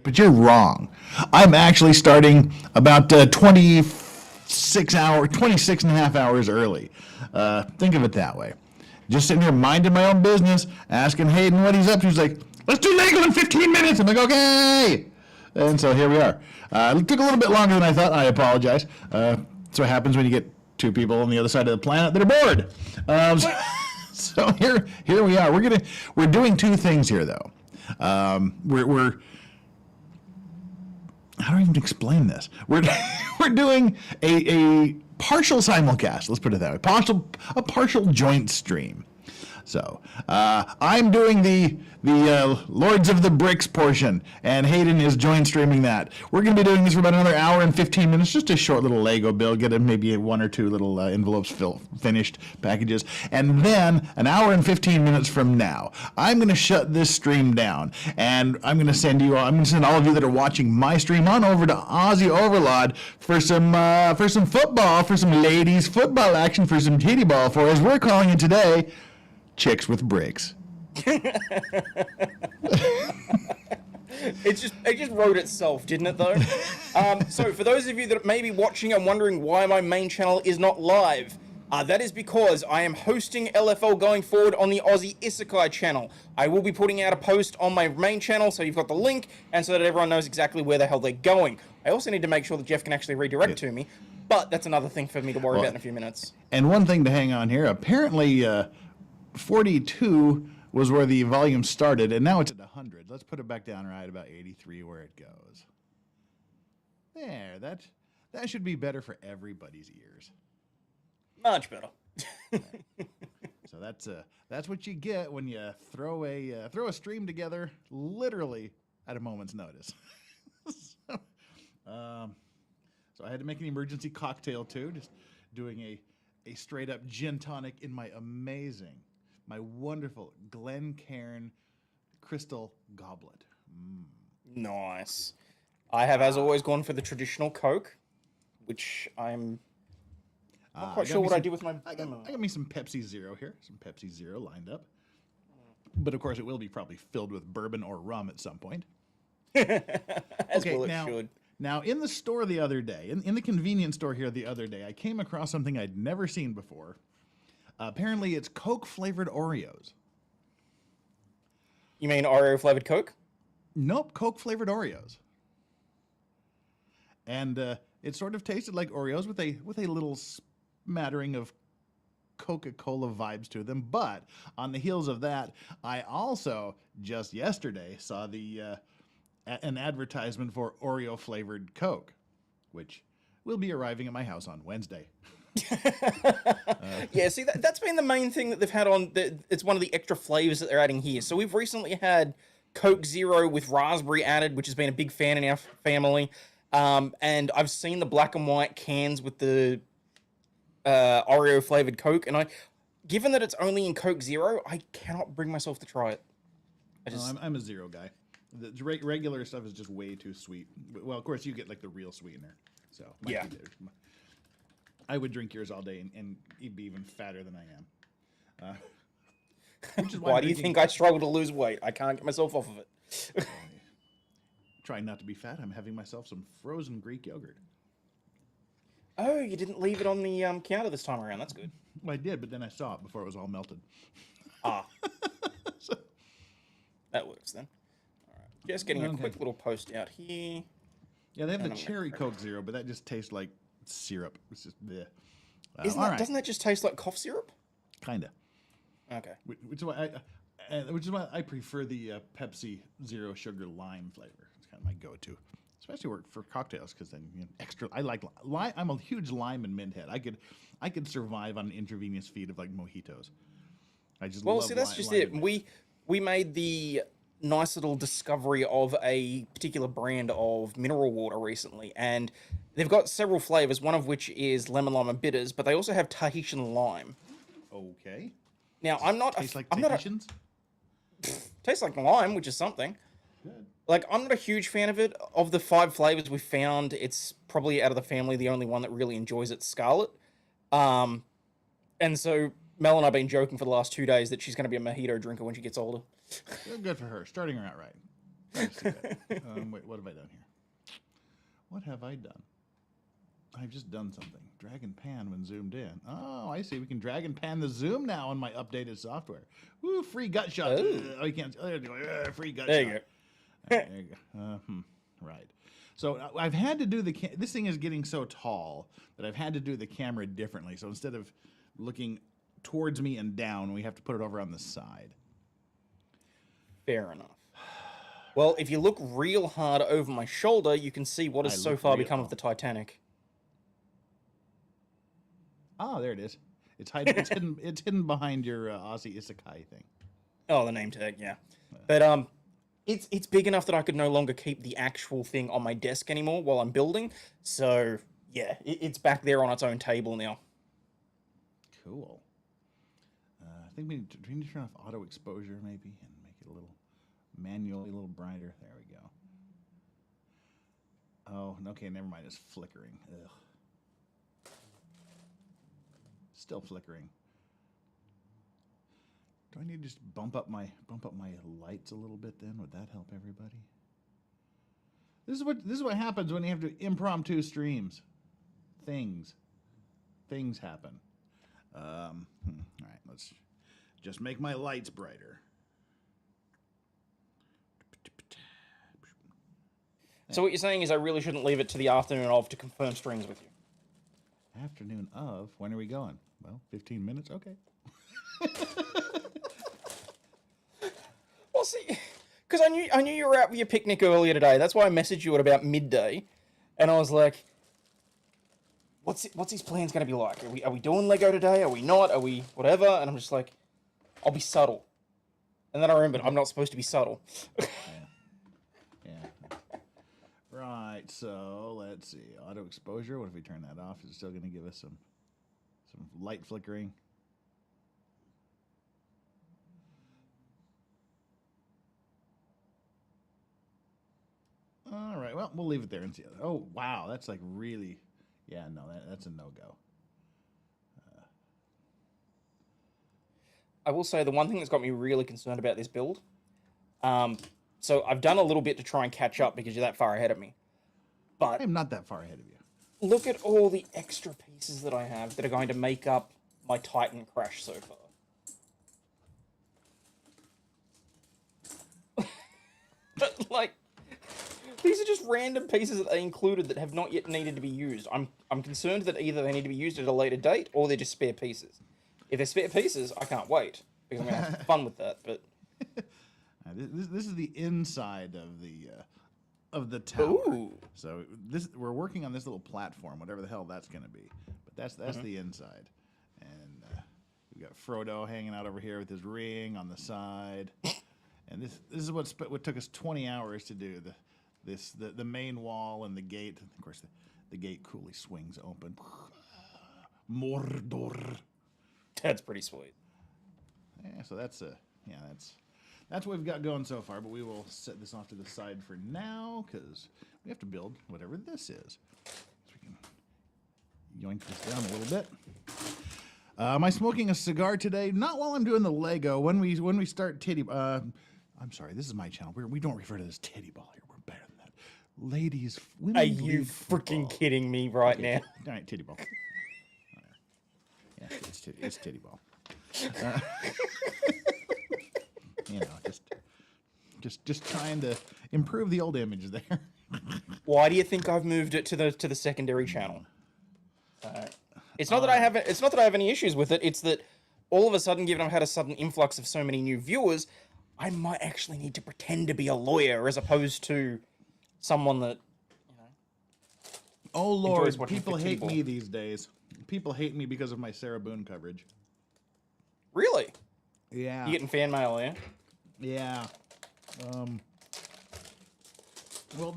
But you're wrong. I'm actually starting about 26 and a half hours early. Think of it that way. Just sitting here minding my own business, asking Hayden what he's up to. He's like, let's do Lego in 15 minutes. I'm like, okay. And so here we are. It took a little bit longer than I thought. I apologize. That's what happens when you get two people on the other side of the planet that are bored. So here we are. We're doing two things here, though. We're how do I even explain this? We're doing a partial simulcast. Let's put it that way. A partial joint stream. So I'm doing the Lords of the Bricks portion, and Hayden is joint streaming that. We're going to be doing this for about another hour and 15 minutes, just a short little Lego build, get maybe one or two little envelopes finished, packages, and then an hour and 15 minutes from now, I'm going to shut this stream down, and I'm going to send all of you that are watching my stream on over to Aussie Overlord for some football, for some ladies football action, for some titty ball, for as we're calling it today, Chicks with Bricks. It just wrote itself, didn't it, though? So for those of you that may be watching and wondering why my main channel is not live, that is because I am hosting LFL going forward on the Aussie Isekai channel. I will be putting out a post on my main channel, so you've got the link, and so that everyone knows exactly where the hell they're going. I also need to make sure that Jeff can actually redirect to me, but that's another thing for me to worry about in a few minutes. And one thing to hang on here, apparently 42 was where the volume started, and now it's at 100. Let's put it back down right about 83 where it goes. There, that should be better for everybody's ears. Much better. So that's what you get when you throw a stream together literally at a moment's notice. So I had to make an emergency cocktail too, just doing a straight up gin tonic in my wonderful Glencairn crystal goblet. Nice. I have, as always, gone for the traditional Coke, which I'm not quite sure what I do with my... I got me some Pepsi Zero here. Some Pepsi Zero lined up. But, of course, it will be probably filled with bourbon or rum at some point. As well it should. Now, in the store the other day, in the convenience store here the other day, I came across something I'd never seen before. Apparently, it's Coke-flavored Oreos. You mean Oreo-flavored Coke? Nope, Coke-flavored Oreos. And it sort of tasted like Oreos with a little smattering of Coca-Cola vibes to them. But on the heels of that, I also just yesterday saw an advertisement for Oreo-flavored Coke, which will be arriving at my house on Wednesday. Yeah, see, that's been the main thing that they've had on. It's one of the extra flavors that they're adding here. So we've recently had Coke Zero with raspberry added, which has been a big fan in our family. And I've seen the black and white cans with the Oreo flavored Coke, and given that it's only in Coke Zero, I cannot bring myself to try it. I'm a Zero guy. The regular stuff is just way too sweet. Well, of course, you get like the real sweetener. So yeah. I would drink yours all day and you'd be even fatter than I am. Which is why do you think I struggle to lose weight? I can't get myself off of it. Trying not to be fat, I'm having myself some frozen Greek yogurt. Oh, you didn't leave it on the counter this time around. That's good. Well, I did, but then I saw it before it was all melted. Ah. That works then. All right. Just getting a quick little post out here. Yeah, they have the cherry Coke Zero, but that just tastes like syrup. It's just bleh. Doesn't that just taste like cough syrup? Kinda. Okay. Which is why I prefer the Pepsi Zero Sugar Lime flavor. It's kind of my go-to, especially for cocktails, because then extra. I like lime. I'm a huge lime and mint head. I could survive on an intravenous feed of like mojitos. I just love see, that's just it. We made the nice little discovery of a particular brand of mineral water recently, and they've got several flavors, one of which is lemon lime and bitters, but they also have Tahitian lime. Okay. Now, Tastes like Tahitians? Tastes like lime, which is something. Good. Like, I'm not a huge fan of it. Of the 5 flavors we found, it's probably out of the family the only one that really enjoys it, Scarlet. And so Mel and I have been joking for the last 2 days that she's going to be a mojito drinker when she gets older. Good for her. Starting her out right. Let's see that. Wait, what have I done here? What have I done? I've just done something. Drag and pan when zoomed in. Oh, I see. We can drag and pan the zoom now on my updated software. Woo, free gut shot. Oh. You can't. Free gut There shot. you go. There you go. Right. So I've had to do this thing is getting so tall that I've had to do the camera differently. So instead of looking towards me and down, we have to put it over on the side. Fair enough. Well, if you look real hard over my shoulder, you can see what has so far become of the Titanic. Oh, there it is. It's hidden. It's hidden behind your Aussie Isekai thing. Oh, the name tag, yeah. But it's big enough that I could no longer keep the actual thing on my desk anymore while I'm building. So yeah, it's back there on its own table now. Cool. I think we need to turn off auto exposure maybe and make it a little manually a little brighter. There we go. Oh, okay, never mind. It's flickering. Ugh. Still flickering. Do I need to just bump up my lights a little bit then? Would that help everybody? This is what happens when you have to impromptu streams. Things happen. All right, let's just make my lights brighter. So what you're saying is I really shouldn't leave it to the afternoon of to confirm streams with you. Afternoon of? When are we going? Well, 15 minutes? Okay. Well, see, because I knew you were out with your picnic earlier today. That's why I messaged you at about midday, and I was like, "What's his plans going to be like? Are we doing Lego today? Are we not? Are we whatever?" And I'm just like, "I'll be subtle." And then I remembered I'm not supposed to be subtle. Yeah. Right. So let's see. Auto exposure. What if we turn that off? Is it still going to give us some light flickering? All right. Well, we'll leave it there and see. Oh, wow. That's like really. Yeah. No, that's a no-go. I will say the one thing that's got me really concerned about this build. So I've done a little bit to try and catch up because you're that far ahead of me. But I'm not that far ahead of you. look at all the extra pieces that I have that are going to make up my Titan crash so far. But like, these are just random pieces that they included that have not yet needed to be used. I'm concerned that either they need to be used at a later date or they're just spare pieces. If they're spare pieces, I can't wait because I'm gonna have fun with that. But this is the inside of the tower. Ooh. So we're working on this little platform, whatever the hell that's going to be. But that's the inside, and we've got Frodo hanging out over here with his ring on the side, and this is what took us 20 hours to do. The main wall and the gate. Of course, the gate coolly swings open. Mordor. that's pretty sweet. Yeah, so that's what we've got going so far, but we will set this off to the side for now because we have to build whatever this is. So we can yoink this down a little bit. Am I smoking a cigar today? Not while I'm doing the Lego. When we start titty, I'm sorry, this is my channel. We don't refer to this titty ball here. We're better than that. Ladies, women. Are you freaking kidding me right now? All right, titty ball. Yeah, it's titty ball. You know, just trying to improve the old image there. Why do you think I've moved it to the secondary channel? It's not that I have any issues with it. It's that all of a sudden, given I've had a sudden influx of so many new viewers, I might actually need to pretend to be a lawyer as opposed to someone that, you know. Oh Lord, watching people Fit hate Titty me these days. People hate me because of my Sarah Boone coverage. Really? Yeah. You getting fan mail, yeah? Yeah. Well,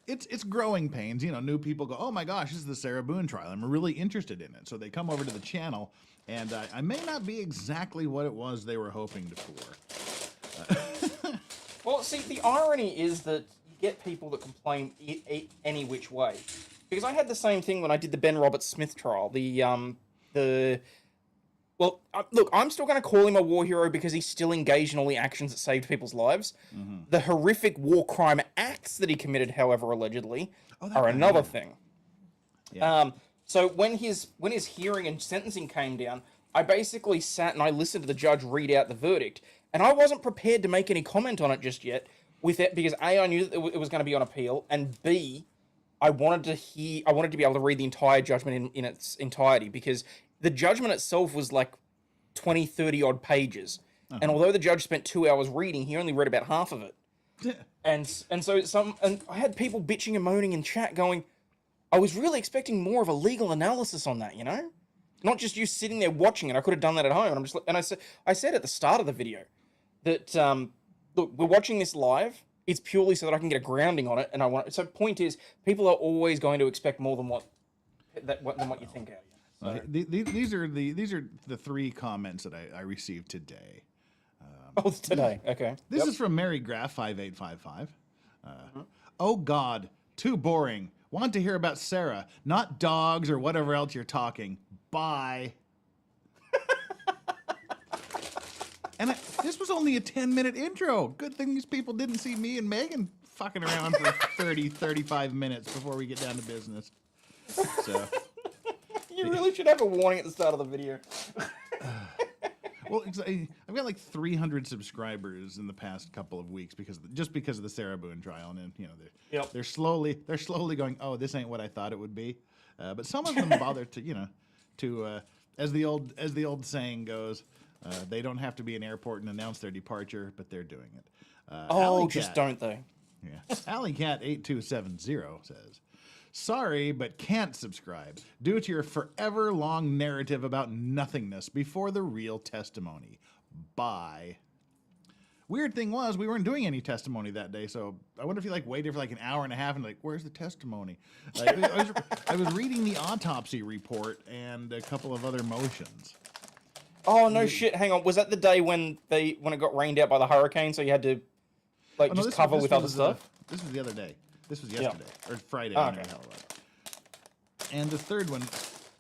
it's growing pains. You know, new people go, oh my gosh, this is the Sarah Boone trial. I'm really interested in it. So they come over to the channel, and I may not be exactly what it was they were hoping for. Well, see, the irony is that you get people that complain any which way. Because I had the same thing when I did the Ben Roberts Smith trial. The Well, look, I'm still going to call him a war hero because he's still engaged in all the actions that saved people's lives. The horrific war crime acts that he committed, however, allegedly, are another thing. Yeah. So when his hearing and sentencing came down, I basically sat and I listened to the judge read out the verdict, and I wasn't prepared to make any comment on it just yet, with it because A, I knew that it was going to be on appeal, and B, I wanted to be able to read the entire judgment in its entirety, because the judgment itself was like 20, 30 odd pages. And although the judge spent 2 hours reading, he only read about half of it. And I had people bitching and moaning in chat going, I was really expecting more of a legal analysis on that, Not just you sitting there watching it. I could have done that at home. And I said at the start of the video that look, we're watching this live. It's purely so that I can get a grounding on it, and so point is, people are always going to expect more than what you think out of you. So. These are the three comments that I received today. Oh, it's today. Okay. This is from Mary Graff 5855. Oh God, too boring. Want to hear about Sarah, not dogs or whatever else you're talking. Bye. And this was only a 10-minute intro. Good thing these people didn't see me and Megan fucking around for 30, 35 minutes before we get down to business. So. You really should have a warning at the start of the video. Well, I've got like 300 subscribers in the past couple of weeks because of the Sarah Boone trial, and they're slowly going, oh, this ain't what I thought it would be. But some of them bother to as the old saying goes, they don't have to be in airport and announce their departure, but they're doing it. Just don't they? Yeah. AlleyCat8270 says, sorry, but can't subscribe due to your forever long narrative about nothingness before the real testimony. Bye. Weird thing was, we weren't doing any testimony that day, so I wonder if you waited for an hour and a half and where's the testimony? I was reading the autopsy report and a couple of other motions. Oh no shit! Hang on, was that the day when it got rained out by the hurricane, so you had to cover with other stuff? This was the other day. This was yesterday or Friday. Okay. And the third one,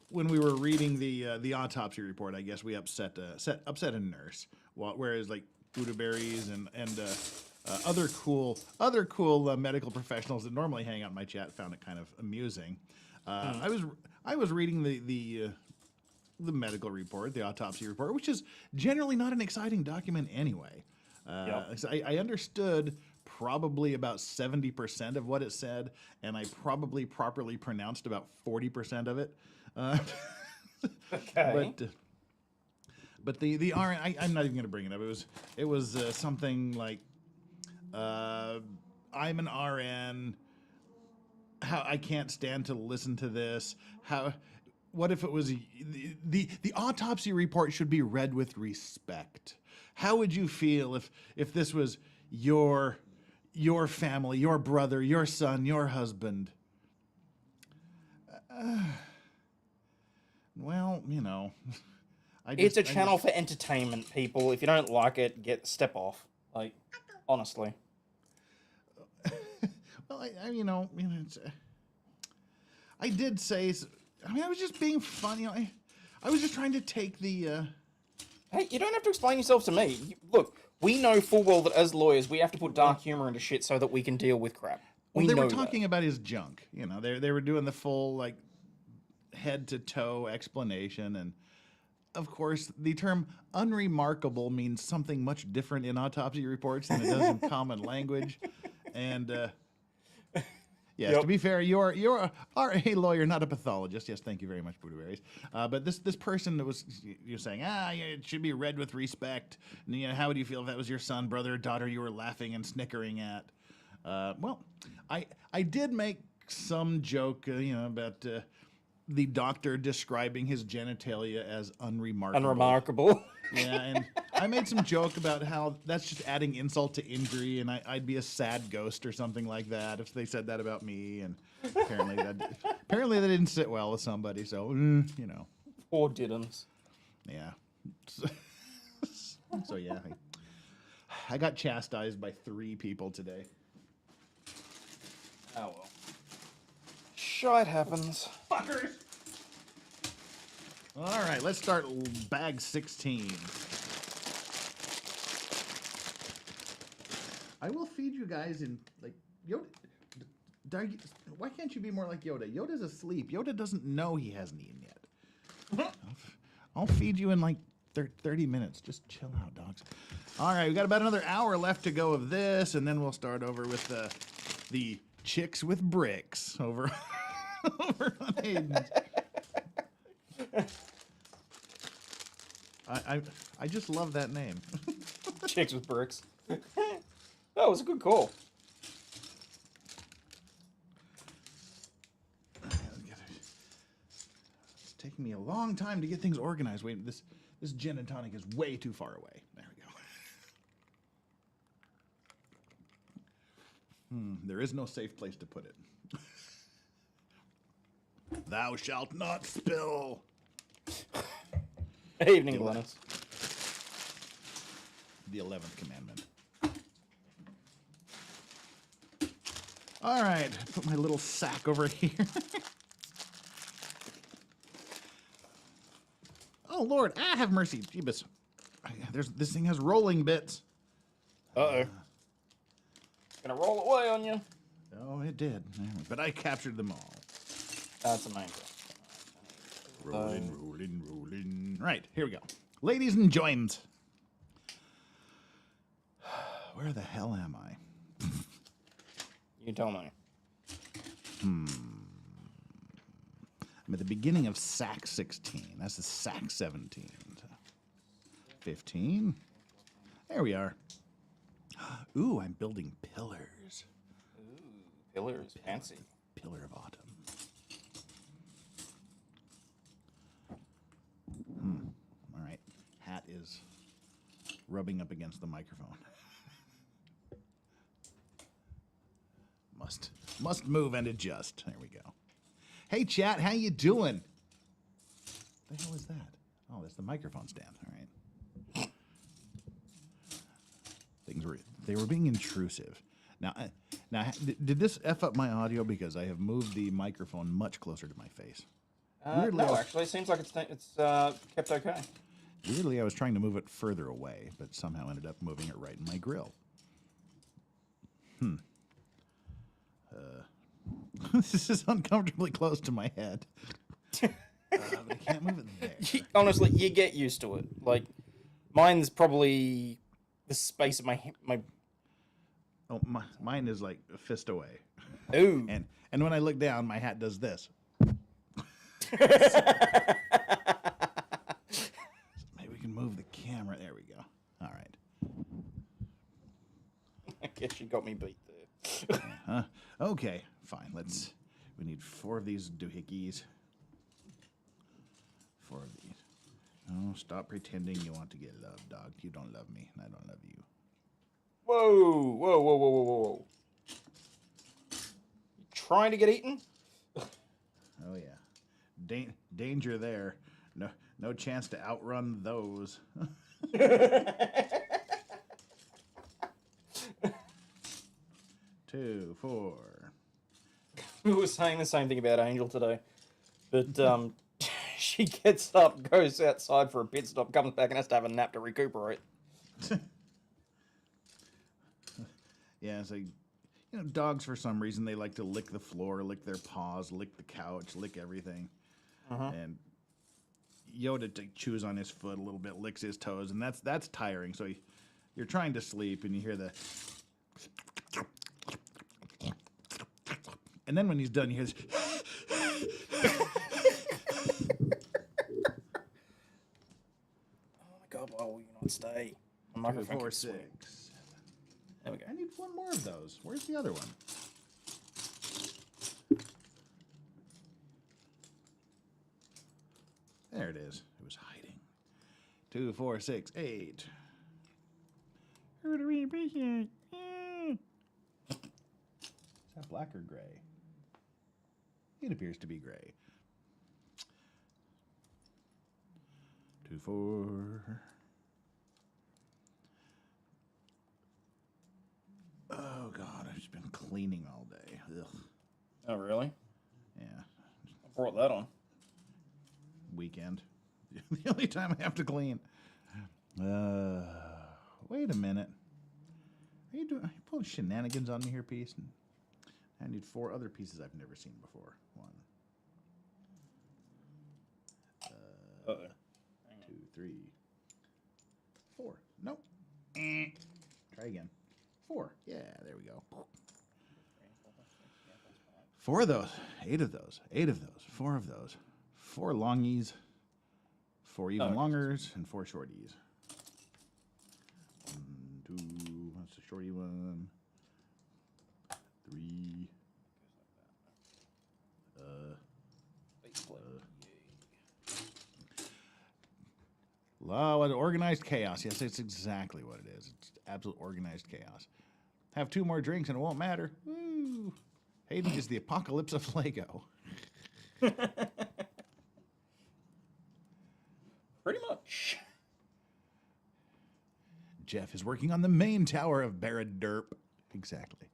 when we were reading the autopsy report, I guess we upset a nurse. Whereas Buddha Berries and other cool medical professionals that normally hang out in my chat found it kind of amusing. I was reading the medical report, the autopsy report, which is generally not an exciting document anyway. I understood probably about 70% of what it said, and I probably properly pronounced about 40% of it. Okay. But the RN, I'm not even going to bring it up. It was something like, I'm an RN. How I can't stand to listen to this. What if it was the autopsy report should be read with respect? How would you feel if this was your family, your brother, your son, your husband? Well, It's a channel for entertainment, people. If you don't like it, step off. Honestly. Well, I did say. I was just being funny. I was just trying to take the. Hey, you don't have to explain yourself to me. Look, we know full well that as lawyers, we have to put dark humor into shit so that we can deal with crap. They were talking about his junk. They were doing the full head to toe explanation, and of course, the term unremarkable means something much different in autopsy reports than it does in common language. And yes, to be fair, you're a lawyer, not a pathologist. Yes, thank you very much, Buddha Berries. But this person that was saying, it should be read with respect. And, how would you feel if that was your son, brother, daughter you were laughing and snickering at? Well, I did make some joke, about the doctor describing his genitalia as unremarkable. Unremarkable. Yeah, and I made some joke about how that's just adding insult to injury, and I'd be a sad ghost or something like that if they said that about me. And apparently that didn't sit well with somebody. So Or didn't. Yeah. So yeah, I got chastised by 3 people today. Oh well. Shite happens. Fuckers. All right, let's start bag 16. I will feed you guys in, like, Yoda. Why can't you be more like Yoda? Yoda's asleep. Yoda doesn't know he hasn't eaten yet. I'll feed you in like 30 minutes. Just chill out, dogs. All right, we got about another hour left to go of this, and then we'll start over with the chicks with bricks over, over on Hayden's. I just love that name. Chicks with bricks. That was a good call. It's taking me a long time to get things organized. Wait, this gin and tonic is way too far away. There we go. There is no safe place to put it. Thou shalt not spill. Evening, Glennis. The 11th commandment. All right, put my little sack over here. Oh Lord, have mercy, Jeebus. This thing has rolling bits. Uh-oh. Gonna roll away on you. Oh, it did, but I captured them all. That's amazing. Rolling. Right, here we go. Ladies and gents. Where the hell am I? You tell me. I'm at the beginning of sack 16. That's the sack 17. 15. There we are. Ooh, I'm building pillars. Ooh, pillars. Fancy. Pillar of Autumn. All right. Hat is rubbing up against the microphone. Must move and adjust. There we go. Hey, chat, how you doing? The hell is that? Oh, that's the microphone stand. All right. They were being intrusive. Now, did this F up my audio because I have moved the microphone much closer to my face? No, actually, it seems like it's kept okay. Weirdly, I was trying to move it further away, but somehow ended up moving it right in my grill. This is uncomfortably close to my head. But I can't move it there. Honestly, you get used to it. Like, mine's probably the space of my. Oh, mine is like a fist away. Ooh. And when I look down, my hat does this. Maybe we can move the camera. There we go. All right. I guess you got me beat there. Okay, fine. We need 4 of these doohickeys. 4 of these. Oh, stop pretending you want to get loved, dog. You don't love me, and I don't love you. Whoa, whoa, whoa, whoa, whoa, whoa. You trying to get eaten? Oh yeah. Danger there. No chance to outrun those. 2, 4. We were saying the same thing about Angel today. But she gets up, goes outside for a pit stop, comes back and has to have a nap to recuperate. Yeah, it's like, dogs for some reason, they like to lick the floor, lick their paws, lick the couch, lick everything. And Yoda chews on his foot a little bit, licks his toes, and that's tiring. So you're trying to sleep, and you hear the... And then when he's done, you hear this... Oh my god, why will you not stay? My 2, microphone 4, keeps swinging. 6. There we go. I need 1 more of those. Where's the other one? There it is. It was hiding. 2, 4, 6, 8. Who do we appreciate? Is that black or gray? It appears to be gray. 2, 4. Oh God, I've just been cleaning all day. Ugh. Oh, really? Yeah, I brought that on. weekend. The only time I have to clean. Wait a minute. Are you pulling shenanigans on me here, piece? I need 4 other pieces I've never seen before. 1, Uh-oh. 2, 3, 4. Nope. Try again. 4. Yeah, there we go. 4 of those. 8 of those. 8 of those. 4 of those. 4 longies. 4 even longers and 4 shorties. 1, 2. That's a shorty one. 3. What organized chaos. Yes, it's exactly what it is. It's absolute organized chaos. Have 2 more drinks and it won't matter. Woo! Hayden is the apocalypse of Lego. Pretty much. Jeff is working on the main tower of Barad Derp. Exactly.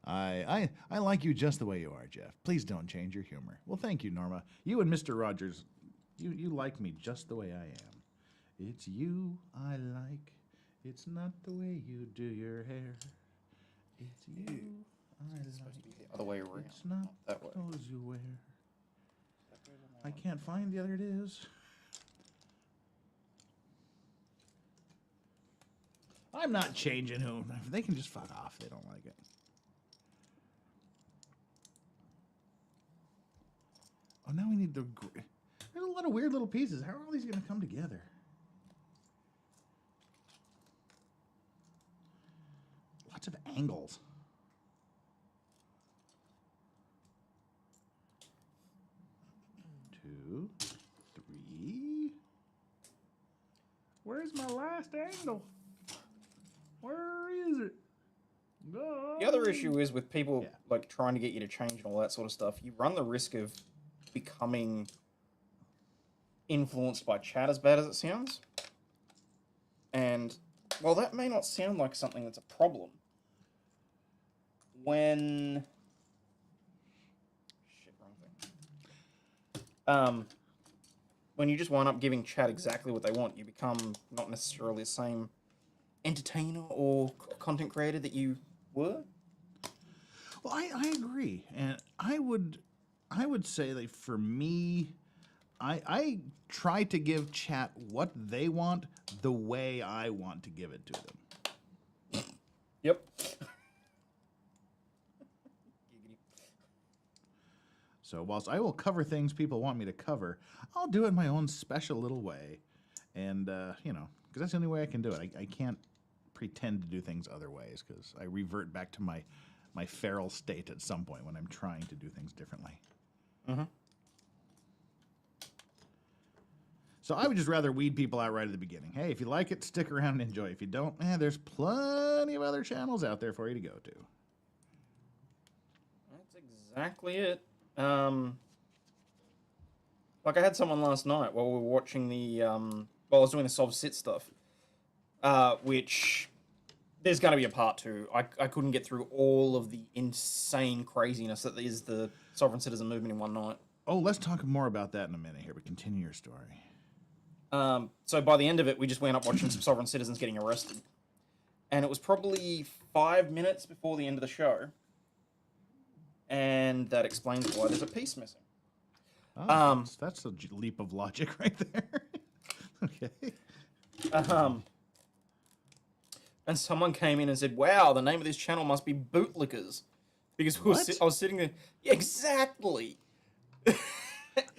I like you just the way you are, Jeff. Please don't change your humor. Well, thank you, Norma. You and Mr. Rogers, you like me just the way I am. It's you I like. It's not the way you do your hair. It's you I It's supposed like. to be the other way around. It's not that the way. clothes you wear. I can't find the other it is. I'm not changing whom. They can just fuck off. They don't like it. Oh, now we need the... There's a lot of weird little pieces. How are all these going to come together? Lots of angles. Two, 3. Where's my last angle? Where is it? The other issue is with people Yeah. like trying to get you to change and all that sort of stuff, you run the risk of becoming influenced by chat, as bad as it sounds. And while that may not sound like something that's a problem, when when you just wind up giving chat exactly what they want, you become not necessarily the same entertainer or content creator that you were. Well, I agree, and I would say that for me, I try to give chat what they want the way I want to give it to them. Yep. So whilst I will cover things people want me to cover, I'll do it in my own special little way, and you know, because that's the only way I can do it. I can't pretend to do things other ways because I revert back to my feral state at some point when I'm trying to do things differently. Mm-hmm. So I would just rather weed people out right at the beginning. Hey, if you like it, stick around and enjoy. If you don't, there's plenty of other channels out there for you to go to. That's exactly it. Like I had someone last night while we were watching the while I was doing the Sov Sit stuff, which there's going to be a part 2. I couldn't get through all of the insane craziness that is the Sovereign Citizen movement in one night. Oh, let's talk more about that in a minute here, but continue your story. So by the end of it, we just went up watching some Sovereign Citizens getting arrested. And it was probably 5 minutes before the end of the show. And that explains why there's a piece missing. Oh, that's a leap of logic right there. Okay. And someone came in and said, wow, the name of this channel must be Bootlickers. Because I was sitting there... Yeah, exactly!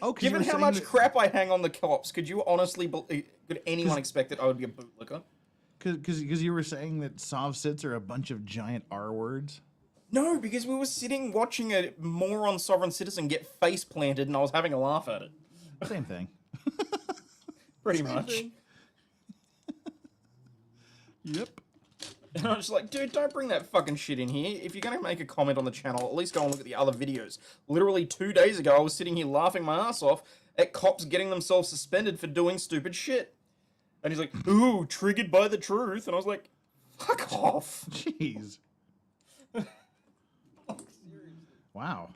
Oh, Given how much crap I hang on the cops, could you honestly... Could anyone expect that I would be a bootlicker? Because you were saying that Sov Sits are a bunch of giant R words? No, because we were sitting watching a moron Sovereign Citizen get face planted and I was having a laugh at it. Same thing. Pretty much. Yep. And I was just like, dude, don't bring that fucking shit in here. If you're going to make a comment on the channel, at least go and look at the other videos. Literally 2 days ago, I was sitting here laughing my ass off at cops getting themselves suspended for doing stupid shit. And he's like, ooh, triggered by the truth. And I was like, fuck off. Jeez. Wow.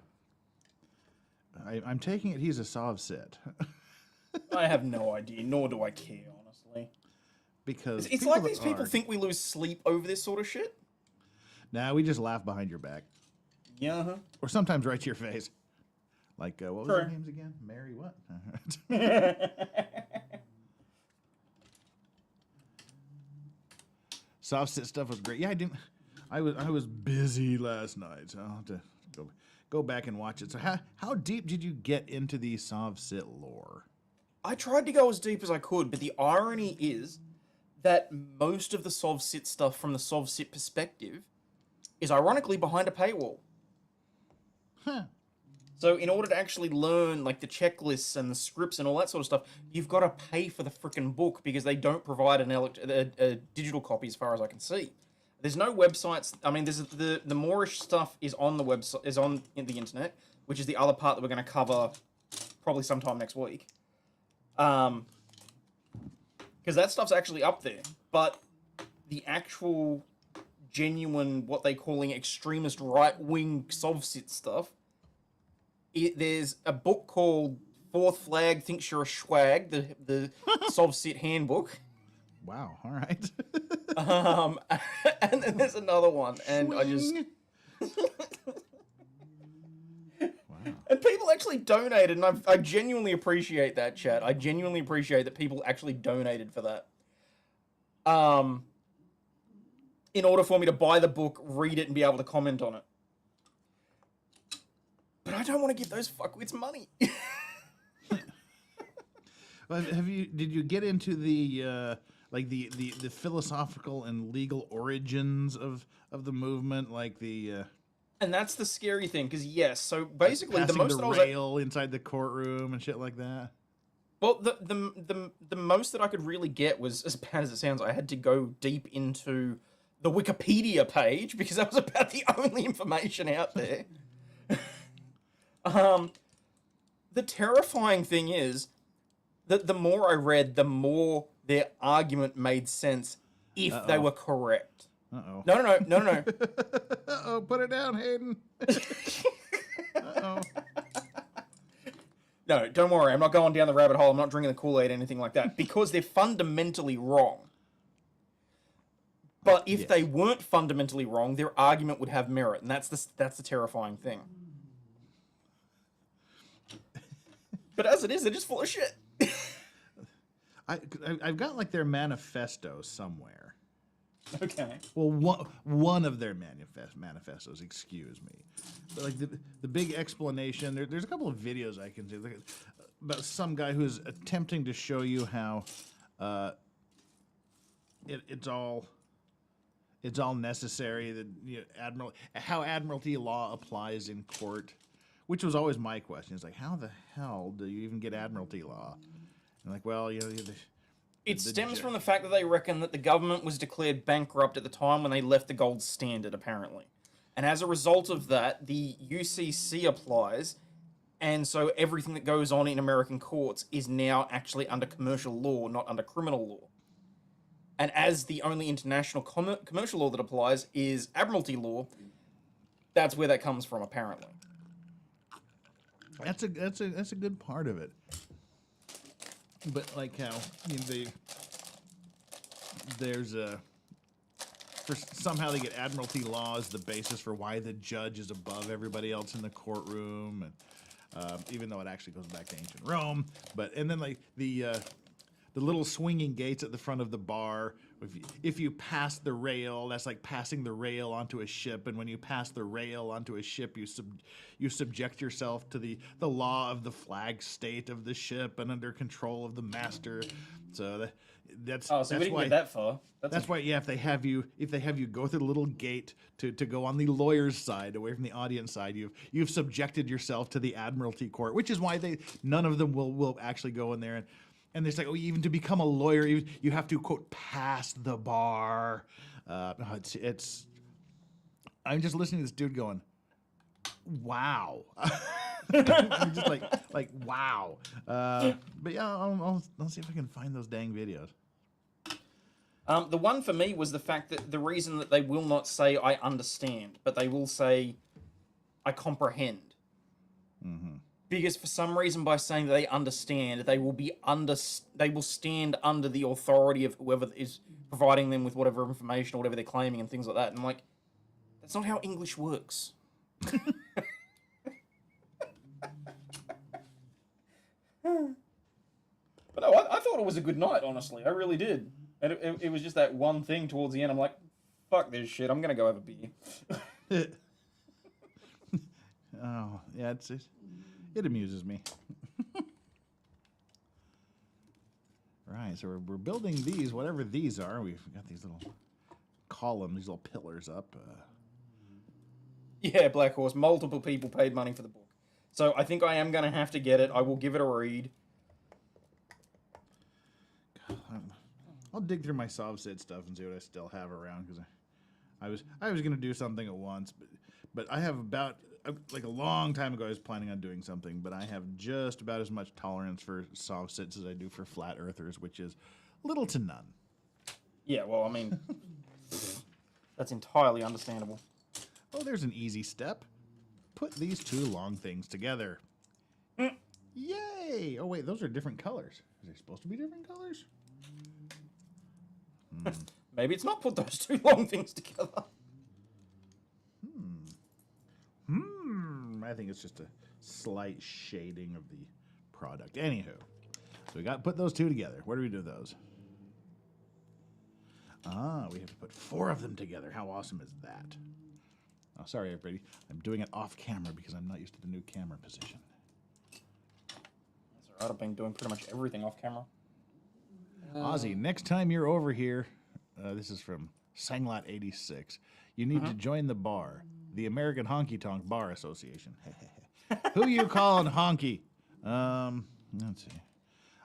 I'm taking it he's a Sov Sit. I have no idea, nor do I care, honestly. Because It's like these people think we lose sleep over this sort of shit. Nah, we just laugh behind your back. Yeah. Or sometimes right to your face. Like, what was Sure. their names again? Mary what? Soft sit stuff was great. Yeah, I was busy last night, so I'll have to go back and watch it. So how deep did you get into the soft sit lore? I tried to go as deep as I could, but the irony is that most of the Sov-Sit stuff from the Sov-Sit perspective is ironically behind a paywall. Huh. So in order to actually learn like the checklists and the scripts and all that sort of stuff, you've got to pay for the frickin' book because they don't provide a digital copy as far as I can see. There's no websites. I mean, there's the Moorish stuff is on the website, is on the internet, which is the other part that we're going to cover probably sometime next week. Because that stuff's actually up there, but the actual genuine, what they calling extremist right-wing Sov-Sit stuff, there's a book called Fourth Flag Thinks You're a Schwag, the Sov-Sit handbook. Wow, all right. And then there's another one, and I just... Wow. And people actually donated, and I genuinely appreciate that, chat. I genuinely appreciate that people actually donated for that. In order for me to buy the book, read it, and be able to comment on it. But I don't want to give those fuckwits money. Well, did you get into the like the philosophical and legal origins of the movement, like the And that's the scary thing, because yes, so basically passing the most the that I was rail inside the courtroom and shit like that? well, the most that I could really get was, as bad as it sounds, I had to go deep into the Wikipedia page because that was about the only information out there. The terrifying thing is that the more I read, the more their argument made sense if they were correct. Uh-oh. No. Uh-oh, put it down, Hayden. Uh-oh. No, don't worry. I'm not going down the rabbit hole. I'm not drinking the Kool-Aid, anything like that, because they're fundamentally wrong. But if they weren't fundamentally wrong, their argument would have merit, and that's the terrifying thing. But as it is, they're just full of shit. I've got like their manifesto somewhere. Okay. Well, one of their manifestos, excuse me. But like the big explanation, there's a couple of videos I can do like, about some guy who's attempting to show you how it's all necessary, that how admiralty law applies in court, which was always my question. It's like, how the hell do you even get admiralty law? And like, well, It stems from the fact that they reckon that the government was declared bankrupt at the time when they left the gold standard, apparently. And as a result of that, the UCC applies, and so everything that goes on in American courts is now actually under commercial law, not under criminal law. And as the only international commercial law that applies is admiralty law, that's where that comes from, apparently. That's a good part of it. But like how somehow they get admiralty law as the basis for why the judge is above everybody else in the courtroom, and even though it actually goes back to ancient Rome. And then like the little swinging gates at the front of the bar. If you pass the rail, that's like passing the rail onto a ship. And when you pass the rail onto a ship, you subject yourself to the law of the flag state of the ship and under control of the master. So that's Oh, so we didn't get that far. That's why, yeah. If they have you go through the little gate to go on the lawyer's side, away from the audience side, you've subjected yourself to the admiralty court, which is why none of them will actually go in there. And it's like, oh, even to become a lawyer, you have to, quote, pass the bar. It's. I'm just listening to this dude going, wow. I'm just like wow. But yeah, I'll see if I can find those dang videos. The one for me was the fact that the reason that they will not say I understand, but they will say I comprehend. Mm-hmm. because for some reason, by saying that they understand, they will be they will stand under the authority of whoever is providing them with whatever information or whatever they're claiming and things like that. And I'm like, that's not how English works. But no, I thought it was a good night, honestly. I really did. And it was just that one thing towards the end. I'm like, fuck this shit. I'm going to go have a beer. Oh, yeah, it amuses me. Right, so we're building these, whatever these are. We've got these little columns, these little pillars up. Yeah, Black Horse. Multiple people paid money for the book. So I think I am going to have to get it. I will give it a read. I'll dig through my SovSit stuff and see what I still have around, because I was going to do something at once, but I have about, like a long time ago I was planning on doing something, but I have just about as much tolerance for SovSits as I do for flat earthers, which is little to none. Yeah, well, I mean, that's entirely understandable. Oh, there's an easy step. Put these two long things together. Yay! Oh, wait, those are different colors. Is they supposed to be different colors? Maybe it's not put those two long things together. I think it's just a slight shading of the product. Anywho, so we got to put those two together. Where do we do those? Ah, we have to put 4 of them together. How awesome is that? Oh, sorry, everybody. I'm doing it off camera because I'm not used to the new camera position. That's alright, I've been doing pretty much everything off camera. Ozzy, next time you're over here, this is from Sanglot86, you need to join the bar, the American Honky Tonk Bar Association. Who you calling honky? Let's see.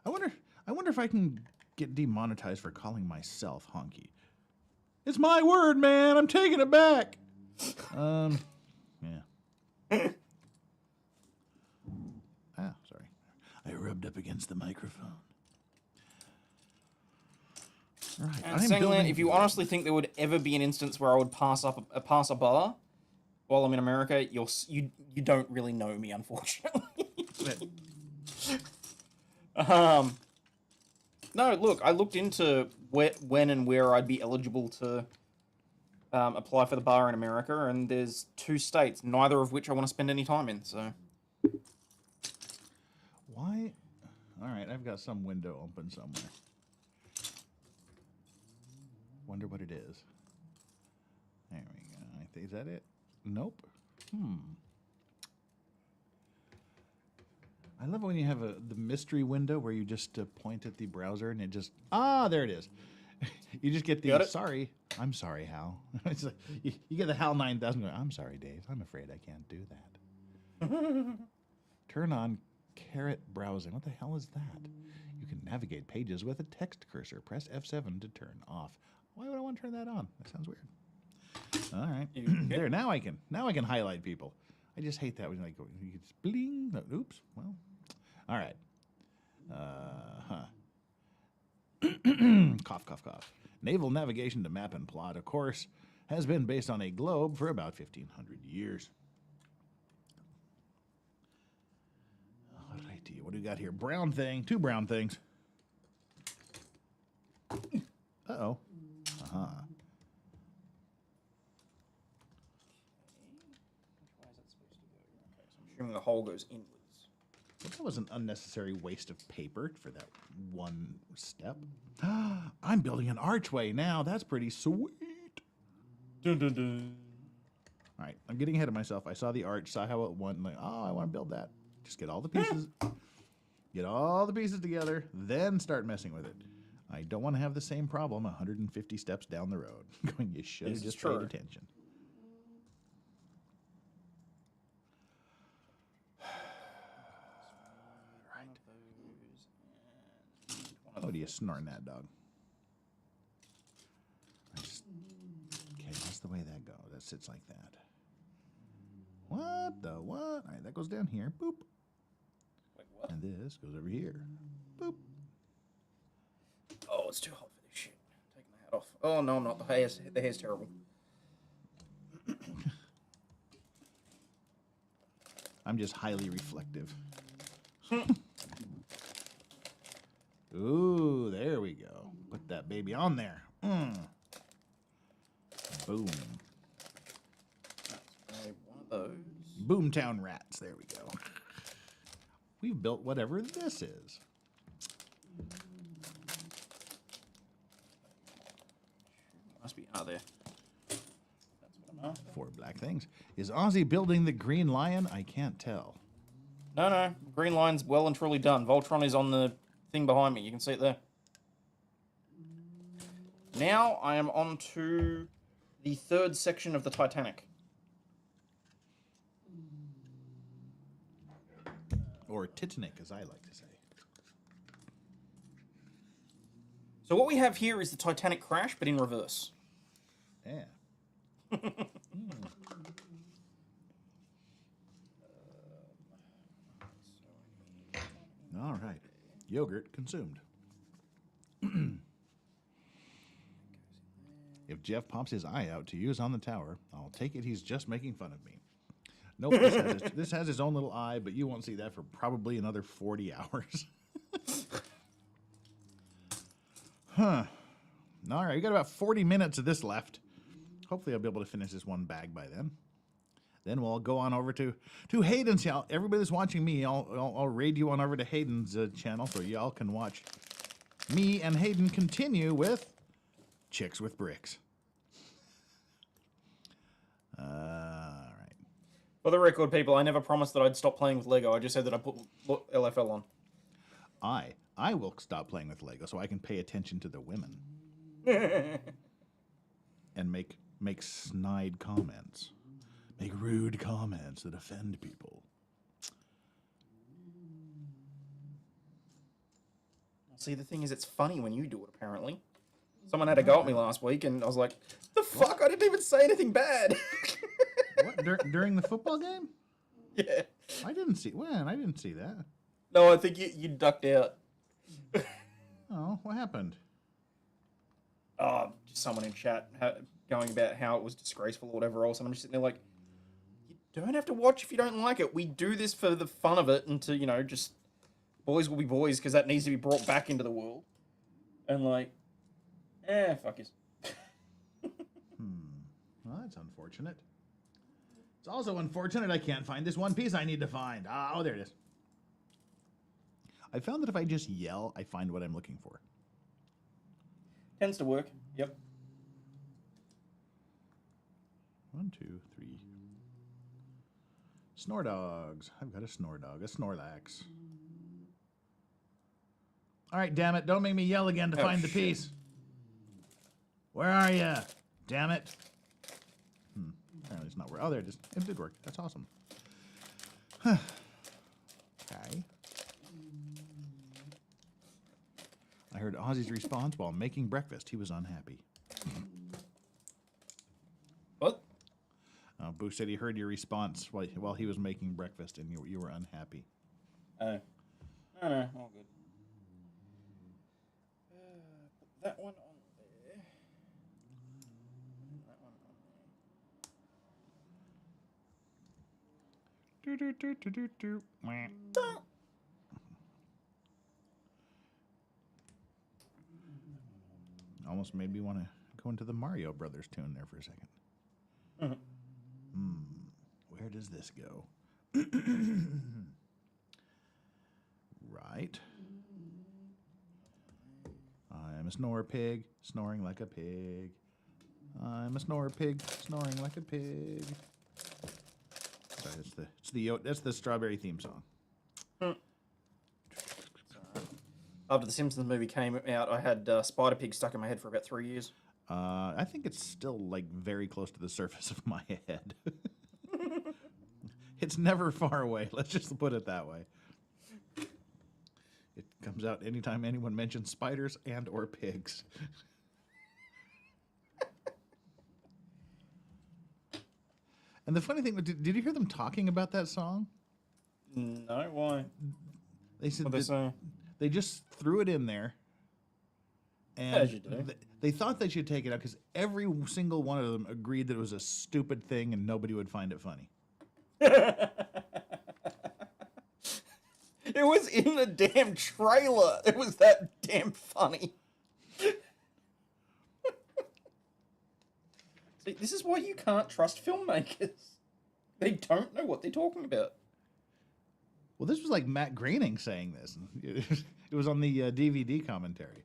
I wonder if I can get demonetized for calling myself honky. It's my word, man. I'm taking it back. Yeah. Sorry. I rubbed up against the microphone. Right. And Sangland, if you honestly think there would ever be an instance where I would pass a bar while I'm in America, you don't really know me, unfortunately. No, look, I looked into when and where I'd be eligible to apply for the bar in America, and there's 2 states, neither of which I want to spend any time in. So, why? All right, I've got some window open somewhere. Wonder what it is. There we go. Is that it? Nope. I love it when you have the mystery window where you just point at the browser and it just... Ah, there it is. You just get the... Got it? Sorry. I'm sorry, Hal. It's like, you get the Hal 9000 going, I'm sorry, Dave. I'm afraid I can't do that. Turn on caret browsing. What the hell is that? You can navigate pages with a text cursor. Press F7 to turn off. Why would I want to turn that on? That sounds weird. All right. There, now I can highlight people. I just hate that when you just bling. No, oops. Well, all right. Cough, cough, cough. Naval navigation to map and plot, of course, has been based on a globe for about 1,500 years. All righty. What do we got here? Brown thing. 2 brown things. Uh-oh. Uh-huh. which way is that supposed to go? Okay, so I'm assuming the hole goes inwards. That was an unnecessary waste of paper for that one step. I'm building an archway now. That's pretty sweet. Dun, dun, dun. All right, I'm getting ahead of myself. I saw the arch, saw how it went, and like, oh, I want to build that. Just get all the pieces. Get all the pieces together, then start messing with it. I don't want to have the same problem 150 steps down the road. Going, you should have just paid attention. Right. Oh, do you snoring that, dog? Okay, that's the way that goes. That sits like that. What the what? All right, that goes down here. Boop. Wait, what? And this goes over here. Boop. Oh, it's too hot for this shit. I'm taking my hat off. Oh, no, I'm not. The hair's terrible. I'm just highly reflective. Ooh, there we go. Put that baby on there. Boom. One of those. Boomtown rats. There we go. We've built whatever this is. Must be out there. That's what I'm after. 4 black things. Is Ozzy building the Green Lion? I can't tell. No. Green line's well and truly done. Voltron is on the thing behind me. You can see it there. Now I am on to the third section of the Titanic. Or Titanic, as I like to say. So what we have here is the Titanic crash, but in reverse. Yeah. All right. Yogurt consumed. If Jeff pops his eye out to use on the tower, I'll take it he's just making fun of me. Nope, this has his own little eye, but you won't see that for probably another 40 hours. Huh. All right, we got about 40 minutes of this left. Hopefully I'll be able to finish this one bag by then. Then we'll go on over to Hayden's channel. Everybody that's watching me, I'll raid you on over to Hayden's channel so y'all can watch me and Hayden continue with Chicks with Bricks. All right. For the record, people, I never promised that I'd stop playing with Lego. I just said that I put LFL on. I will stop playing with Lego so I can pay attention to the women. And make snide comments. Make rude comments that offend people. See, the thing is, it's funny when you do it, apparently. Someone had a go at me last week, and I was like, the fuck? I didn't even say anything bad. What? During the football game? Yeah. I didn't see that. No, I think you ducked out. Oh, what happened? Just someone in chat going about how it was disgraceful or whatever else. And I'm just sitting there like, you don't have to watch if you don't like it. We do this for the fun of it and to, just boys will be boys because that needs to be brought back into the world. And like, fuck you. Well, that's unfortunate. It's also unfortunate I can't find this one piece I need to find. Oh, there it is. I found that if I just yell, I find what I'm looking for. Tends to work. Yep. 1, 2, 3. Snore dogs. I've got a snore dog, a Snorlax. All right, damn it. Don't make me yell again to find the piece. Where are you? Damn it. Apparently it's not working. Oh, there it is. It did work. That's awesome. Okay. I heard Ozzy's response while making breakfast. He was unhappy. What? Boo said he heard your response while he was making breakfast, and you were unhappy. Oh. No, all good. Put that one on there. That one on there. Almost made me want to go into the Mario Brothers tune there for a second. Where does this go? Right. I'm a snore pig, snoring like a pig. I'm a snore pig, snoring like a pig. Sorry, that's the Strawberry theme song. After the Simpsons movie came out, I had Spider-Pig stuck in my head for about 3 years. I think it's still like very close to the surface of my head. It's never far away. Let's just put it that way. It comes out anytime anyone mentions spiders and or pigs. And the funny thing, did you hear them talking about that song? No, why? They said What'd they say? they just threw it in there. And As you do. they thought they should take it out because every single one of them agreed that it was a stupid thing and nobody would find it funny. It was in the damn trailer. It was that damn funny. See, this is why you can't trust filmmakers. They don't know what they're talking about. Well, this was like Matt Groening saying this. It was on the DVD commentary.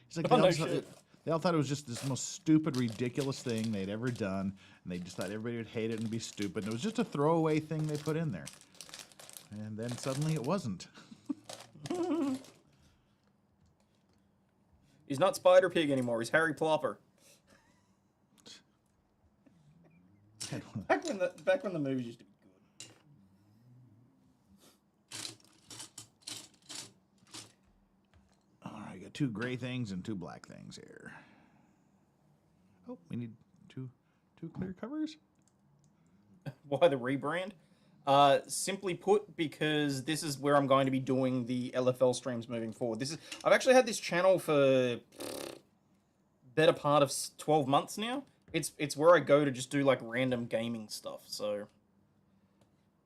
He's like, Oh, no shit. they all thought it was just this most stupid, ridiculous thing they'd ever done, and they just thought everybody would hate it and be stupid. And it was just a throwaway thing they put in there. And then suddenly it wasn't. He's not Spider Pig anymore. He's Harry Plopper. Back when the movies used to be good. All right, got 2 gray things and 2 black things here. Oh, we need two clear covers? Why the rebrand? Simply put, because this is where I'm going to be doing the LFL streams moving forward. I've actually had this channel for better part of 12 months now. It's where I go to just do like random gaming stuff. So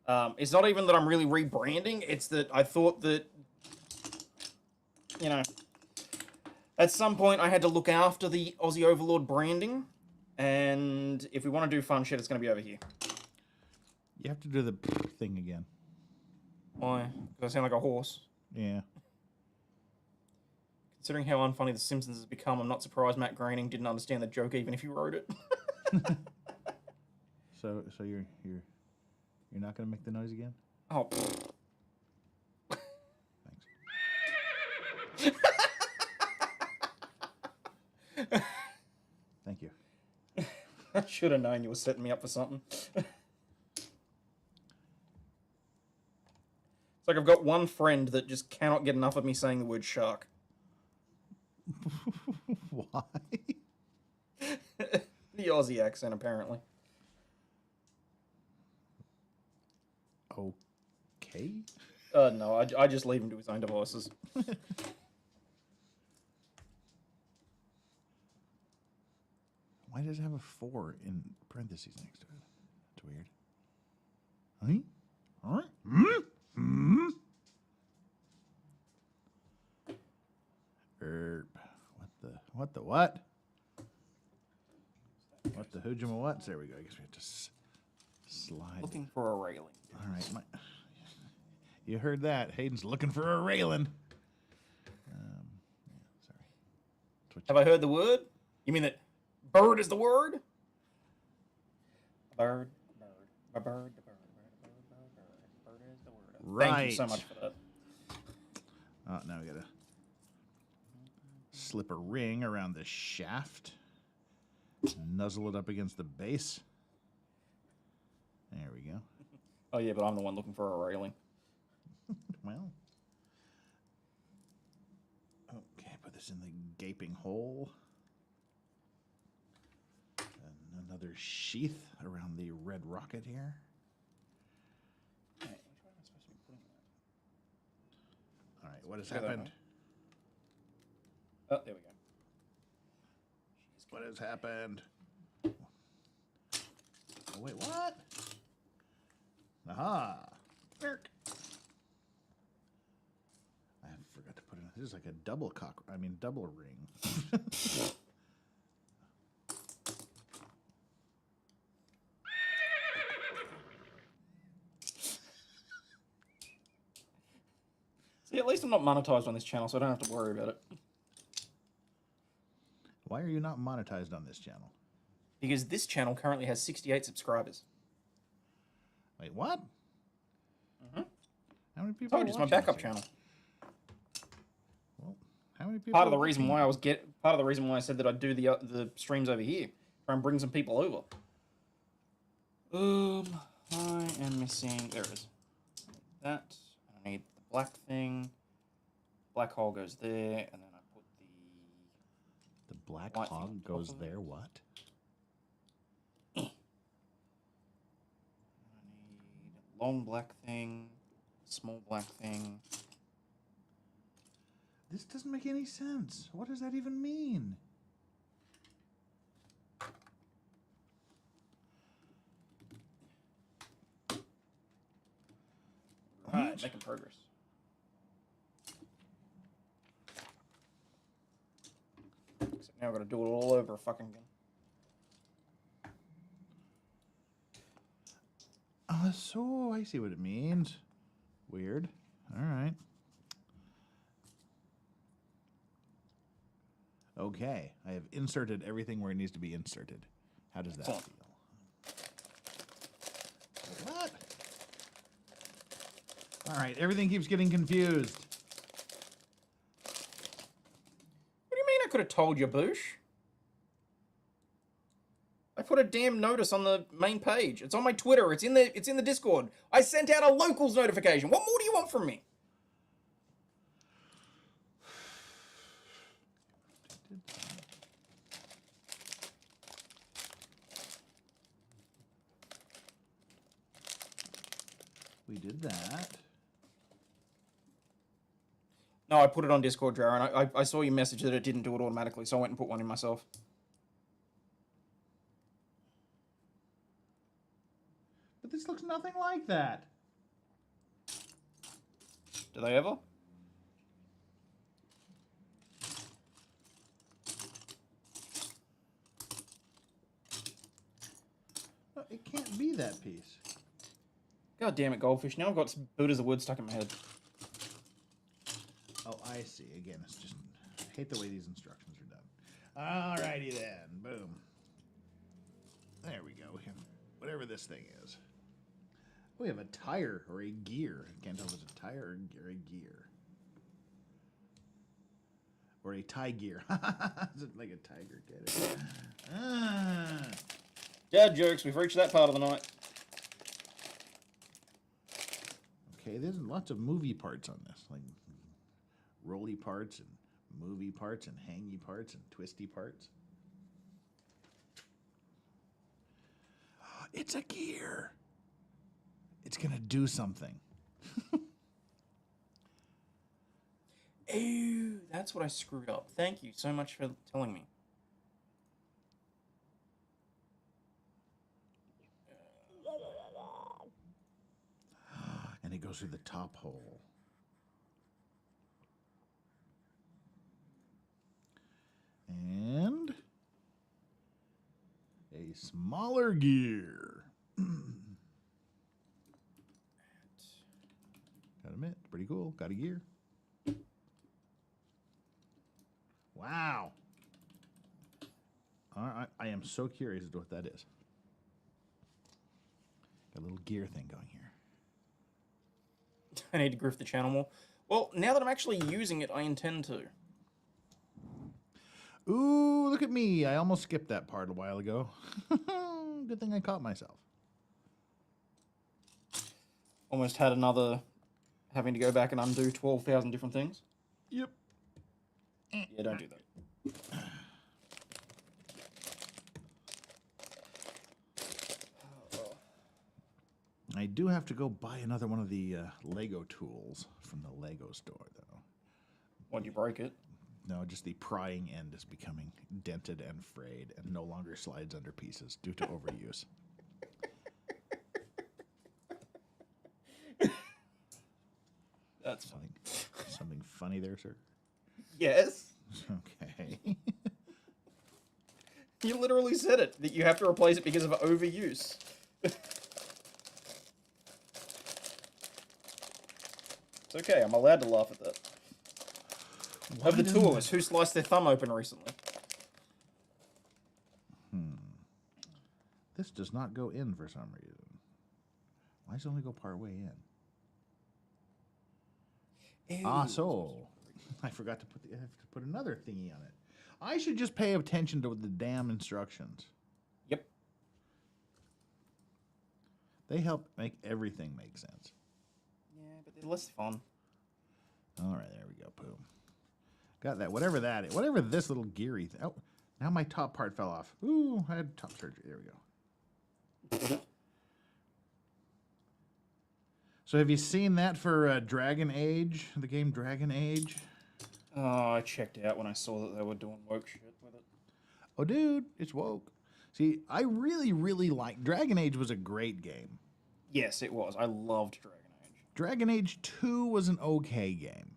it's not even that I'm really rebranding. It's that I thought that, you know, at some point I had to look after the Aussie Overlord branding. And if we want to do fun shit, it's going to be over here. You have to do the thing again. Why? Because I sound like a horse. Yeah. Considering how unfunny The Simpsons has become, I'm not surprised Matt Groening didn't understand the joke even if he wrote it. So you're not gonna make the noise again? Oh. Thanks. Thank you. I should have known you were setting me up for something. It's like I've got one friend that just cannot get enough of me saying the word shark. Why? The Aussie accent, apparently. Okay. No, I just leave him to his own devices. Why does it have a 4 in parentheses next to it? That's weird. Huh? All right. What the what? What the hoojama what's? There we go. I guess we have to slide. Looking for a railing. All right. You heard that. Hayden's looking for a railing. Sorry. Have I heard the word? You mean that bird is the word? Bird is the word. Right. Thank you so much for that. Oh, now we gotta slip a ring around the shaft. Nuzzle it up against the base. There we go. Oh yeah, but I'm the one looking for a railing. Well. Okay, put this in the gaping hole. And another sheath around the red rocket here. All right, what has happened? Oh, there we go. What has happened? Oh, wait, what? Aha! Merk. I forgot to put in. This is like a double double ring. See, at least I'm not monetized on this channel, so I don't have to worry about it. Why are you not monetized on this channel? Because this channel currently has 68 subscribers. Wait, what? Mm-hmm. How many people? Oh, just my backup channel. Well, how many people? Part of the reason why I said that I'd do the streams over here, try and bring some people over. I am missing. There it is. That. I need the black thing. Black hole goes there, and then I put The black white hog thing goes off of there. What? I need a long black thing, small black thing. This doesn't make any sense. What does that even mean? Right, making progress. Now I've got to do it all over fucking again. So I see what it means. Weird. All right. Okay, I have inserted everything where it needs to be inserted. How does that Excellent. feel? What? All right, everything keeps getting confused. What do you mean I could have told you, Boosh? I put a damn notice on the main page. It's on my Twitter. It's in the Discord. I sent out a locals notification. What more do you want from me? We did that. No, I put it on Discord, Darren. I saw your message that it didn't do it automatically, so I went and put one in myself. But this looks nothing like that. Do they ever? No, it can't be that piece. God damn it, Goldfish. Now I've got Buddha's a word stuck in my head. Oh, I see. Again, it's just... I hate the way these instructions are done. Alrighty then. Boom. There we go. We have whatever this thing is. We have a tire or a gear. I can't tell if it's a tire or a gear. Or a tie gear. Is it like a tiger? Get it? Dad jokes, we've reached that part of the night. Okay, there's lots of movie parts on this. Like rolly parts and movie parts and hangy parts and twisty parts. It's a gear. It's gonna do something. Ew, that's what I screwed up. Thank you so much for telling me. And it goes through the top hole. And a smaller gear. Gotta admit, it's pretty cool. Got a gear. Wow. All right, I am so curious as to what that is. Got a little gear thing going here. I need to grift the channel more. Well, now that I'm actually using it, I intend to. Ooh, look at me. I almost skipped that part a while ago. Good thing I caught myself. Almost had another having to go back and undo 12,000 different things. Yep. Yeah, don't do that. I do have to go buy another one of the Lego tools from the Lego store, though. When you break it. No, just the prying end is becoming dented and frayed and no longer slides under pieces due to overuse. That's funny. Something funny there, sir? Yes. Okay. You literally said it, that you have to replace it because of overuse. It's okay, I'm allowed to laugh at that. Of the two of us, who sliced their thumb open recently? This does not go in for some reason. Why does it only go part way in? Ew. Ah, so I forgot to put I have to put another thingy on it. I should just pay attention to the damn instructions. Yep. They help make everything make sense. Yeah, but they're less fun. All right, there we go. Boom. Got that. Whatever that is. Whatever this little geary thing. Oh, now my top part fell off. Ooh, I had top surgery. There we go. So have you seen that for Dragon Age? The game Dragon Age? Oh, I checked out when I saw that they were doing woke shit with it. Oh, dude, it's woke. See, I really, really like... Dragon Age was a great game. Yes, it was. I loved Dragon Age. Dragon Age 2 was an okay game.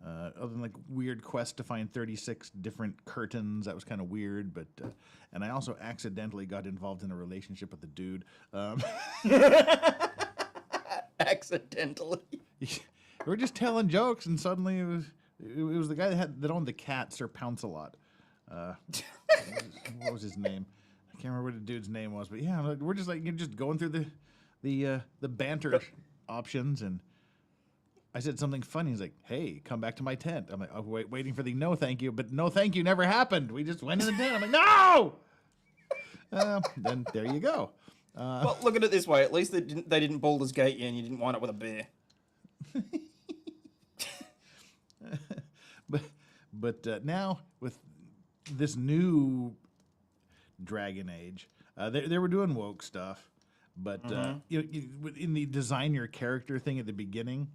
Other than like weird quest to find 36 different curtains, that was kind of weird. But and I also accidentally got involved in a relationship with a dude. Accidentally. We're just telling jokes, and suddenly it was the guy that owned the cat, Sir Pounce-a-Lot. What was his name? I can't remember what the dude's name was, but yeah, we're just like you're just going through the banter options, and I said something funny. He's like, "Hey, come back to my tent." I'm like, "Oh, waiting for the no thank you," but no thank you never happened. We just went in the tent. I'm like, "No!" Then there you go. Well, look at it this way. At least they didn't Baldur's Gate you and you didn't wind up with a bear. But now with this new Dragon Age, they were doing woke stuff, but in the design your character thing at the beginning,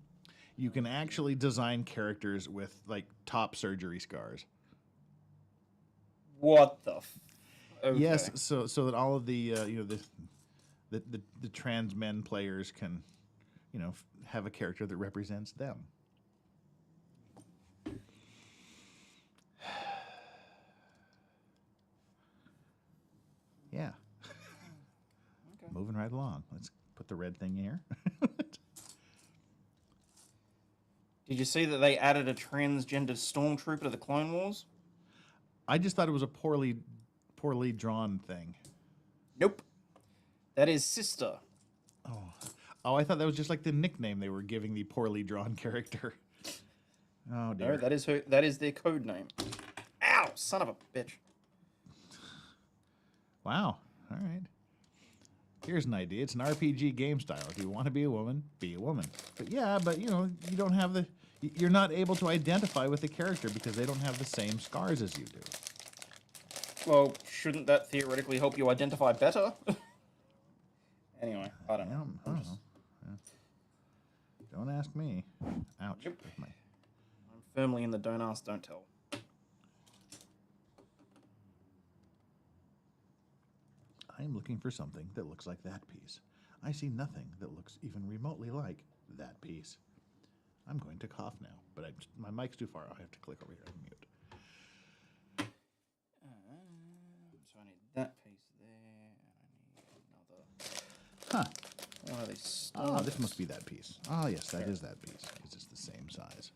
you can actually design characters with like top surgery scars. What the? Okay. Yes, so that all of the the trans men players can, have a character that represents them. Yeah. Okay. Moving right along. Let's put the red thing here. Did you see that they added a transgender stormtrooper to the Clone Wars? I just thought it was a poorly drawn thing. Nope. That is Sister. Oh, I thought that was just like the nickname they were giving the poorly drawn character. Oh dear. No, that is her. That is their code name. Ow, son of a bitch. Wow. All right. Here's an idea. It's an RPG game style. If you want to be a woman, be a woman. But you don't have you're not able to identify with the character because they don't have the same scars as you do. Well, shouldn't that theoretically help you identify better? Anyway, I don't know. I don't know. Yeah. Don't ask me. Ouch. Yep. With my- I'm firmly in the don't ask, don't tell. I'm looking for something that looks like that piece. I see nothing that looks even remotely like that piece. I'm going to cough now, but my mic's too far. I have to click over here and mute. So I need that piece there, and I need another Huh. one of these. Oh, this must be that piece. Oh, yes, that is that piece, because it's the same size.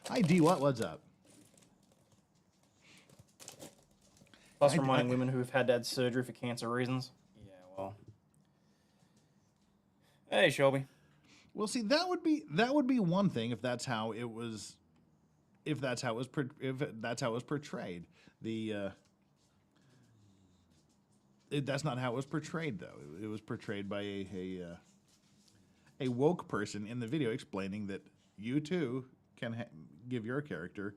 Hi, D. What's up? Plus reminding women who have had to have surgery for cancer reasons. Yeah, well. Hey, Shelby. Well, see, that would be one thing if that's how it was, if that's how it was portrayed. That's not how it was portrayed, though. It was portrayed by a woke person in the video explaining that you too can give your character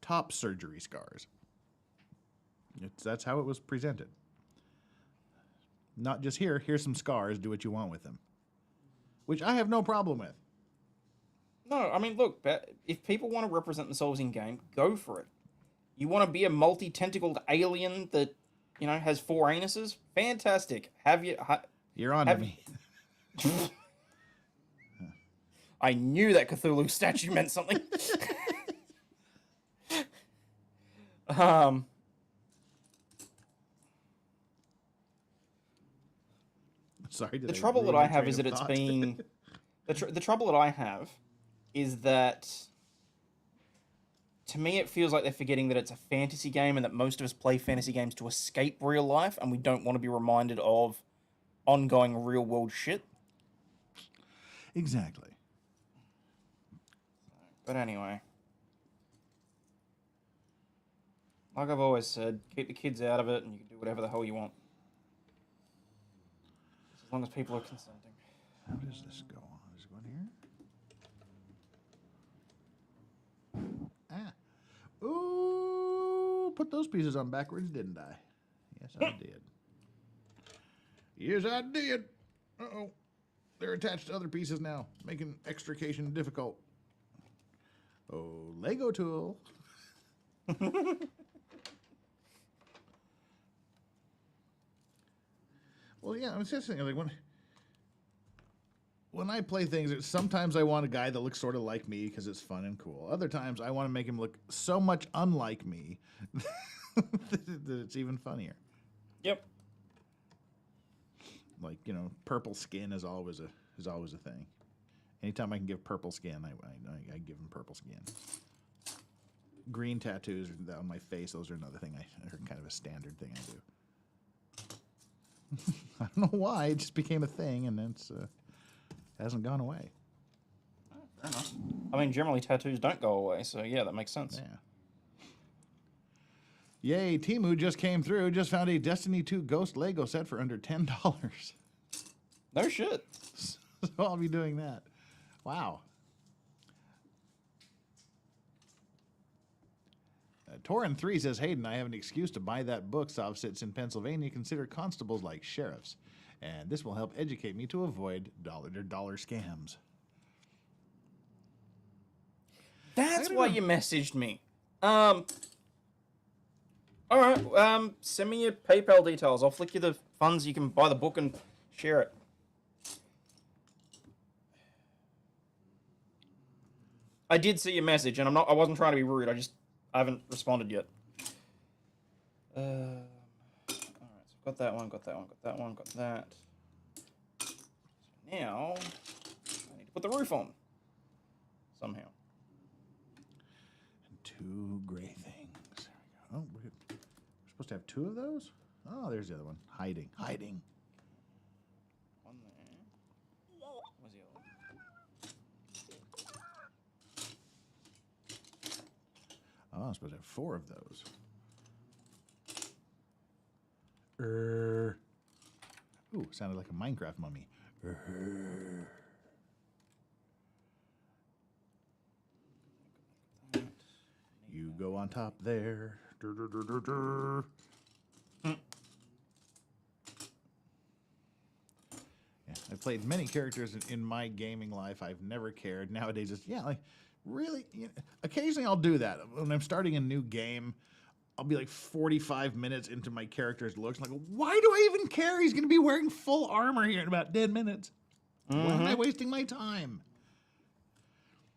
top surgery scars. That's how it was presented. Not just here's some scars, do what you want with them. Which I have no problem with. No, I mean, look, if people want to represent themselves in game, go for it. You want to be a multi-tentacled alien that, has 4 anuses? Fantastic. You're on to me. I knew that Cthulhu statue meant something. Sorry. The trouble that I have is that it's being... The trouble that I have is that... To me, it feels like they're forgetting that it's a fantasy game and that most of us play fantasy games to escape real life, and we don't want to be reminded of ongoing real-world shit. Exactly. But anyway. Like I've always said, keep the kids out of it and you can do whatever the hell you want. As long as people are consenting. How does this go on? Does it go in here? Ah. Ooh, put those pieces on backwards, didn't I? Yes, I did. Yes, I did. Uh-oh. They're attached to other pieces now, making extrication difficult. Oh, Lego tool. Well, yeah, I was just thinking, like, when I play things, sometimes I want a guy that looks sort of like me because it's fun and cool. Other times I want to make him look so much unlike me that it's even funnier. Yep. Like, you know, purple skin is always a thing. Anytime I can give purple skin, I give him purple skin. Green tattoos on my face, those are another thing. Are kind of a standard thing I do. I don't know why, it just became a thing, and it's hasn't gone away. Fair enough. I mean, generally tattoos don't go away, so yeah, that makes sense. Yeah. Yay, Temu just came through. Just found a Destiny 2 Ghost Lego set for under $10. No shit. So I'll be doing that. Wow. Torin3 says, Hayden, I have an excuse to buy that book. Sov sits in Pennsylvania. Consider constables like sheriffs. And this will help educate me to avoid dollar scams. That's why you messaged me. All right. Send me your PayPal details. I'll flick you the funds. You can buy the book and share it. I did see your message, and I wasn't trying to be rude. I haven't responded yet. All right. So got that one. Got that. So now I need to put the roof on somehow. And 2 gray things. There we go. Oh, we're supposed to have 2 of those? Oh, there's the other one. Hiding. One there. Where's the other one? Oh, I'm supposed to have 4 of those. Ooh, sounded like a Minecraft mummy. You go on top there. Yeah, I've played many characters in my gaming life. I've never cared. Nowadays, it's, like, really, occasionally I'll do that. When I'm starting a new game, I'll be like 45 minutes into my character's looks. Like, why do I even care? He's going to be wearing full armor here in about 10 minutes. Why am I wasting my time?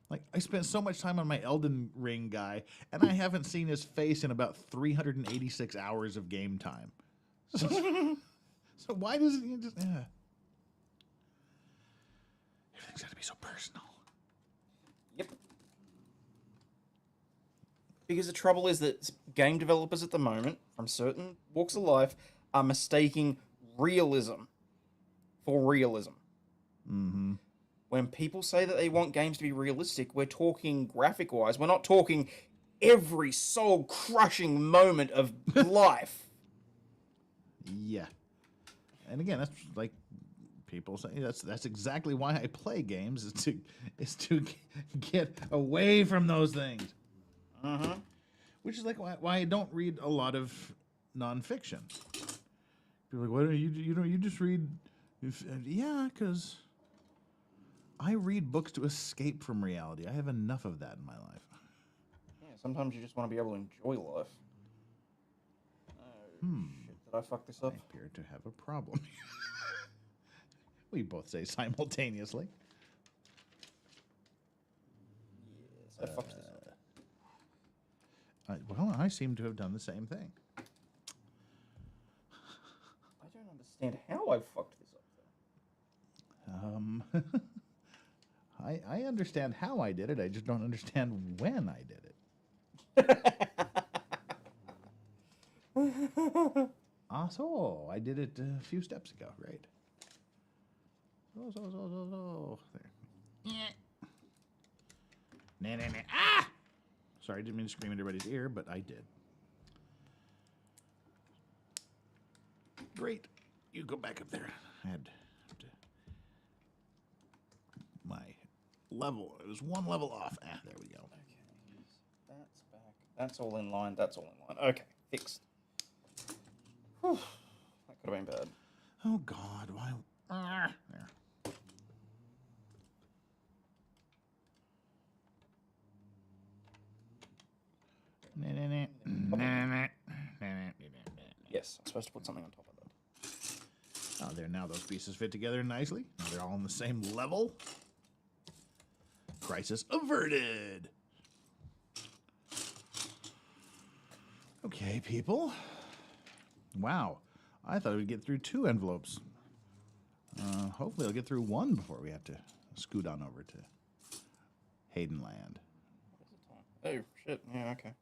Like, I spent so much time on my Elden Ring guy, and I haven't seen his face in about 386 hours of game time. So why does it just... Everything's got to be so personal. Yep. Because the trouble is that game developers at the moment, from certain walks of life, are mistaking realism for realism. Mm-hmm. When people say that they want games to be realistic, we're talking graphic-wise. We're not talking every soul-crushing moment of life. Yeah. And again, that's like people say, that's exactly why I play games, is to get away from those things. Mm-hmm. Which is like why I don't read a lot of nonfiction. People are like, why don't you just read? Yeah, because I read books to escape from reality. I have enough of that in my life. Yeah, sometimes you just want to be able to enjoy life. Shit, did I fuck this up? I appear to have a problem. We both say simultaneously. Yes, I fucked this up. Well, I seem to have done the same thing. I don't understand how I fucked this up, though. I understand how I did it. I just don't understand when I did it. So I did it a few steps ago, right? So. There. Nah. Ah! Sorry, I didn't mean to scream in everybody's ear, but I did. Great. You go back up there. I had to... My level. It was one level off. There we go. Okay, that's back. That's all in line. Okay, fixed. Whew. That could have been bad. Oh, God. Why? There. Yes, I'm supposed to put something on top of that. Oh, there, now those pieces fit together nicely. Now they're all on the same level. Crisis averted. Okay, people. Wow. I thought we'd get through 2 envelopes. Hopefully I'll get through 1 before we have to scoot on over to Haydenland. Oh, shit. Yeah, okay.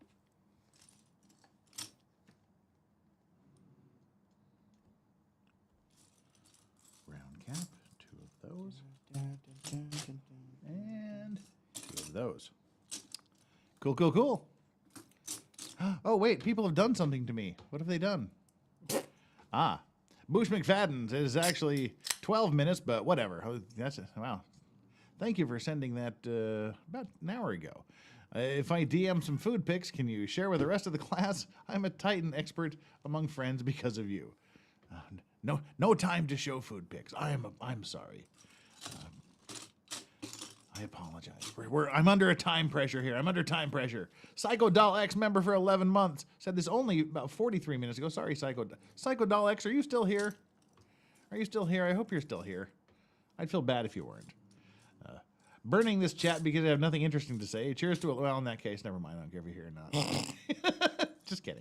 Round cap, 2 of those. And 2 of those. Cool, cool, cool. Oh, wait, people have done something to me. What have they done? Ah, Boosh McFadden's is actually 12 minutes, but whatever. Oh, that's wow. Thank you for sending that about an hour ago. If I DM some food pics, can you share with the rest of the class? I'm a Titan expert among friends because of you. No time to show food pics. I'm sorry. I apologize. I'm under a time pressure here. I'm under time pressure. Psycho Doll X member for 11 months said this only about 43 minutes ago. Sorry, Psycho Doll X, are you still here? Are you still here? I hope you're still here. I'd feel bad if you weren't. Burning this chat because I have nothing interesting to say. Cheers to well, in that case, never mind. I don't care if you're here or not. Just kidding.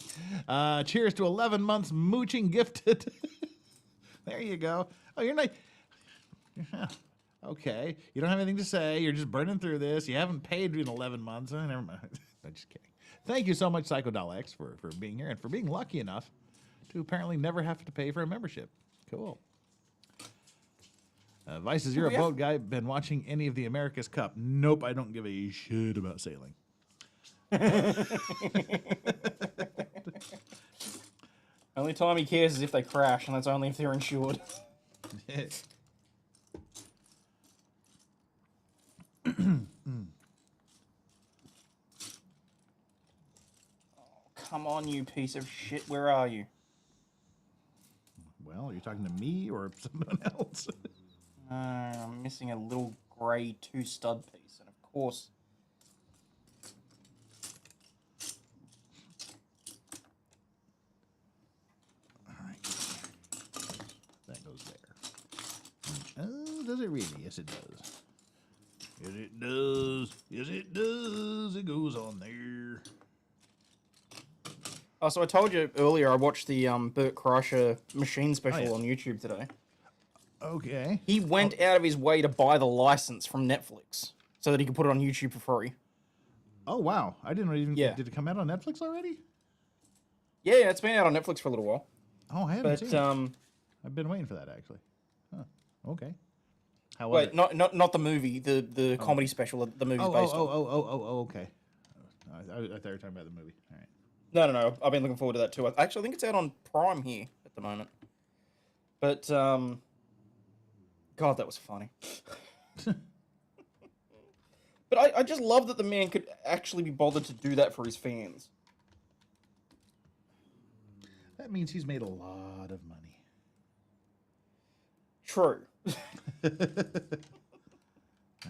Cheers to 11 months mooching gifted. There you go. Oh, you're not. Okay. You don't have anything to say. You're just burning through this. You haven't paid in 11 months. Never mind. I'm just kidding. Thank you so much, Psycho Doll X, for being here and for being lucky enough to apparently never have to pay for a membership. Cool. Vice is, you're a boat guy. Been watching any of the America's Cup? Nope, I don't give a shit about sailing. Only time he cares is if they crash, and that's only if they're insured. Come on, you piece of shit. Where are you? Well, are you talking to me or someone else? I'm missing a little grey 2-stud piece, and of course... Alright. That goes there. Oh, does it really? Yes, it does. Yes, it does. Yes, it does. It goes on there. Oh, so I told you earlier I watched the Bert Kreischer machine special on YouTube today. Okay. He went out of his way to buy the license from Netflix so that he could put it on YouTube for free. Oh, wow. I didn't even... Yeah. Did it come out on Netflix already? Yeah, it's been out on Netflix for a little while. Oh, I haven't But, seen it. I've been waiting for that, actually. Huh. Okay. How was wait, it? not the movie, the comedy special that the movie's based on. Okay. I thought you were talking about the movie. All right. No. I've been looking forward to that too. Actually, I think it's out on Prime here at the moment. But, God, that was funny. But I just love that the man could actually be bothered to do that for his fans. That means he's made a lot of money. True. Now,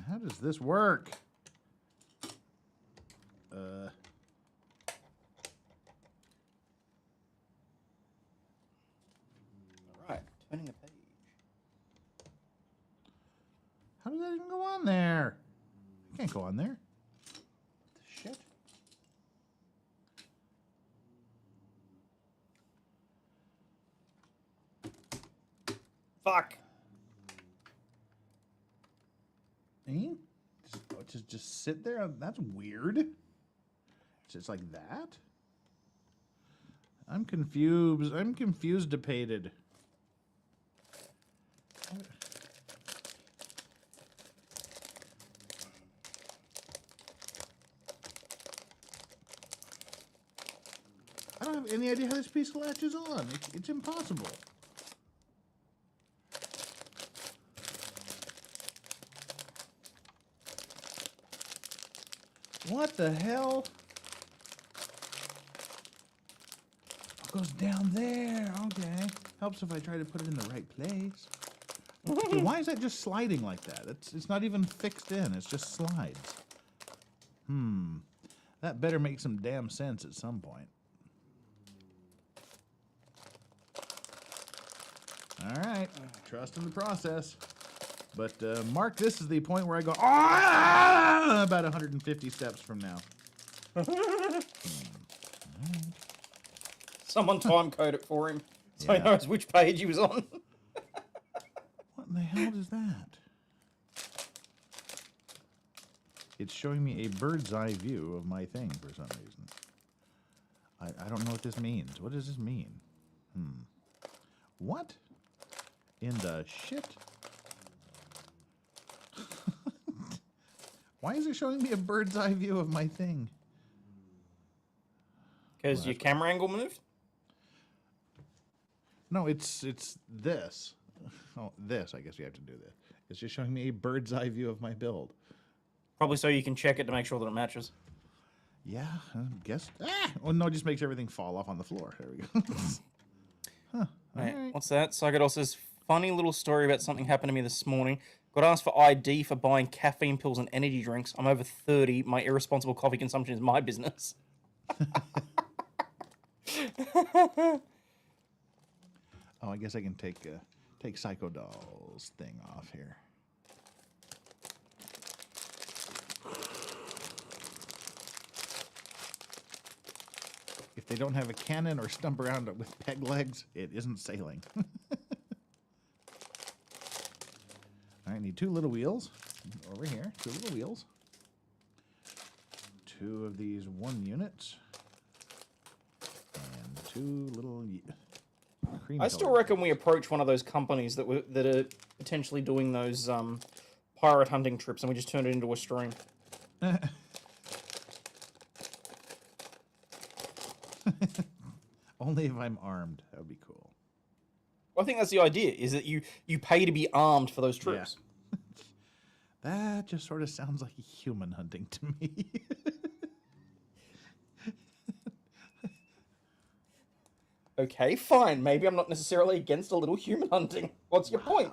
how does this work? Alright, turning the page. How does that even go on there? I can't go on there. What the shit? Fuck. Eh? Just sit there? That's weird. Just like that? I'm confused. I'm confused-depated. I don't have any idea how this piece latches on. It's impossible. What the hell? It goes down there. Okay. Helps if I try to put it in the right place. Dude, why is that just sliding like that? It's not even fixed in. It's just slides. That better make some damn sense at some point. All right. Trust in the process. But, Mark, this is the point where I go, ah! About 150 steps from now. Someone time code it for him so he Yeah. knows which page he was on. What in the hell is that? It's showing me a bird's eye view of my thing for some reason. I don't know what this means. What does this mean? What in the shit? Why is it showing me a bird's eye view of my thing? Because your camera angle moved? No, it's this. Oh, this. I guess you have to do this. It's just showing me a bird's eye view of my build. Probably so you can check it to make sure that it matches. Yeah, I guess. Ah! Oh, no, it just makes everything fall off on the floor. There we go. Right, Alright. what's that? Psychodol says, funny little story about something happened to me this morning. Got asked for ID for buying caffeine pills and energy drinks. I'm over 30. My irresponsible coffee consumption is my business. Oh, I guess I can take Psycho Doll's thing off here. If they don't have a cannon or stump around it with peg legs, it isn't sailing. I need 2 little wheels over here. 2 little wheels. 2 of these 1 units. And 2 little cream I still colored reckon we approach one of those companies that are potentially doing those pirate hunting trips, and we just turn it into a stream. Only if I'm armed. That would be cool. I think that's the idea, is that you pay to be armed for those trips. That just sort of sounds like human hunting to me. Okay, fine. Maybe I'm not necessarily against a little human hunting. What's your point?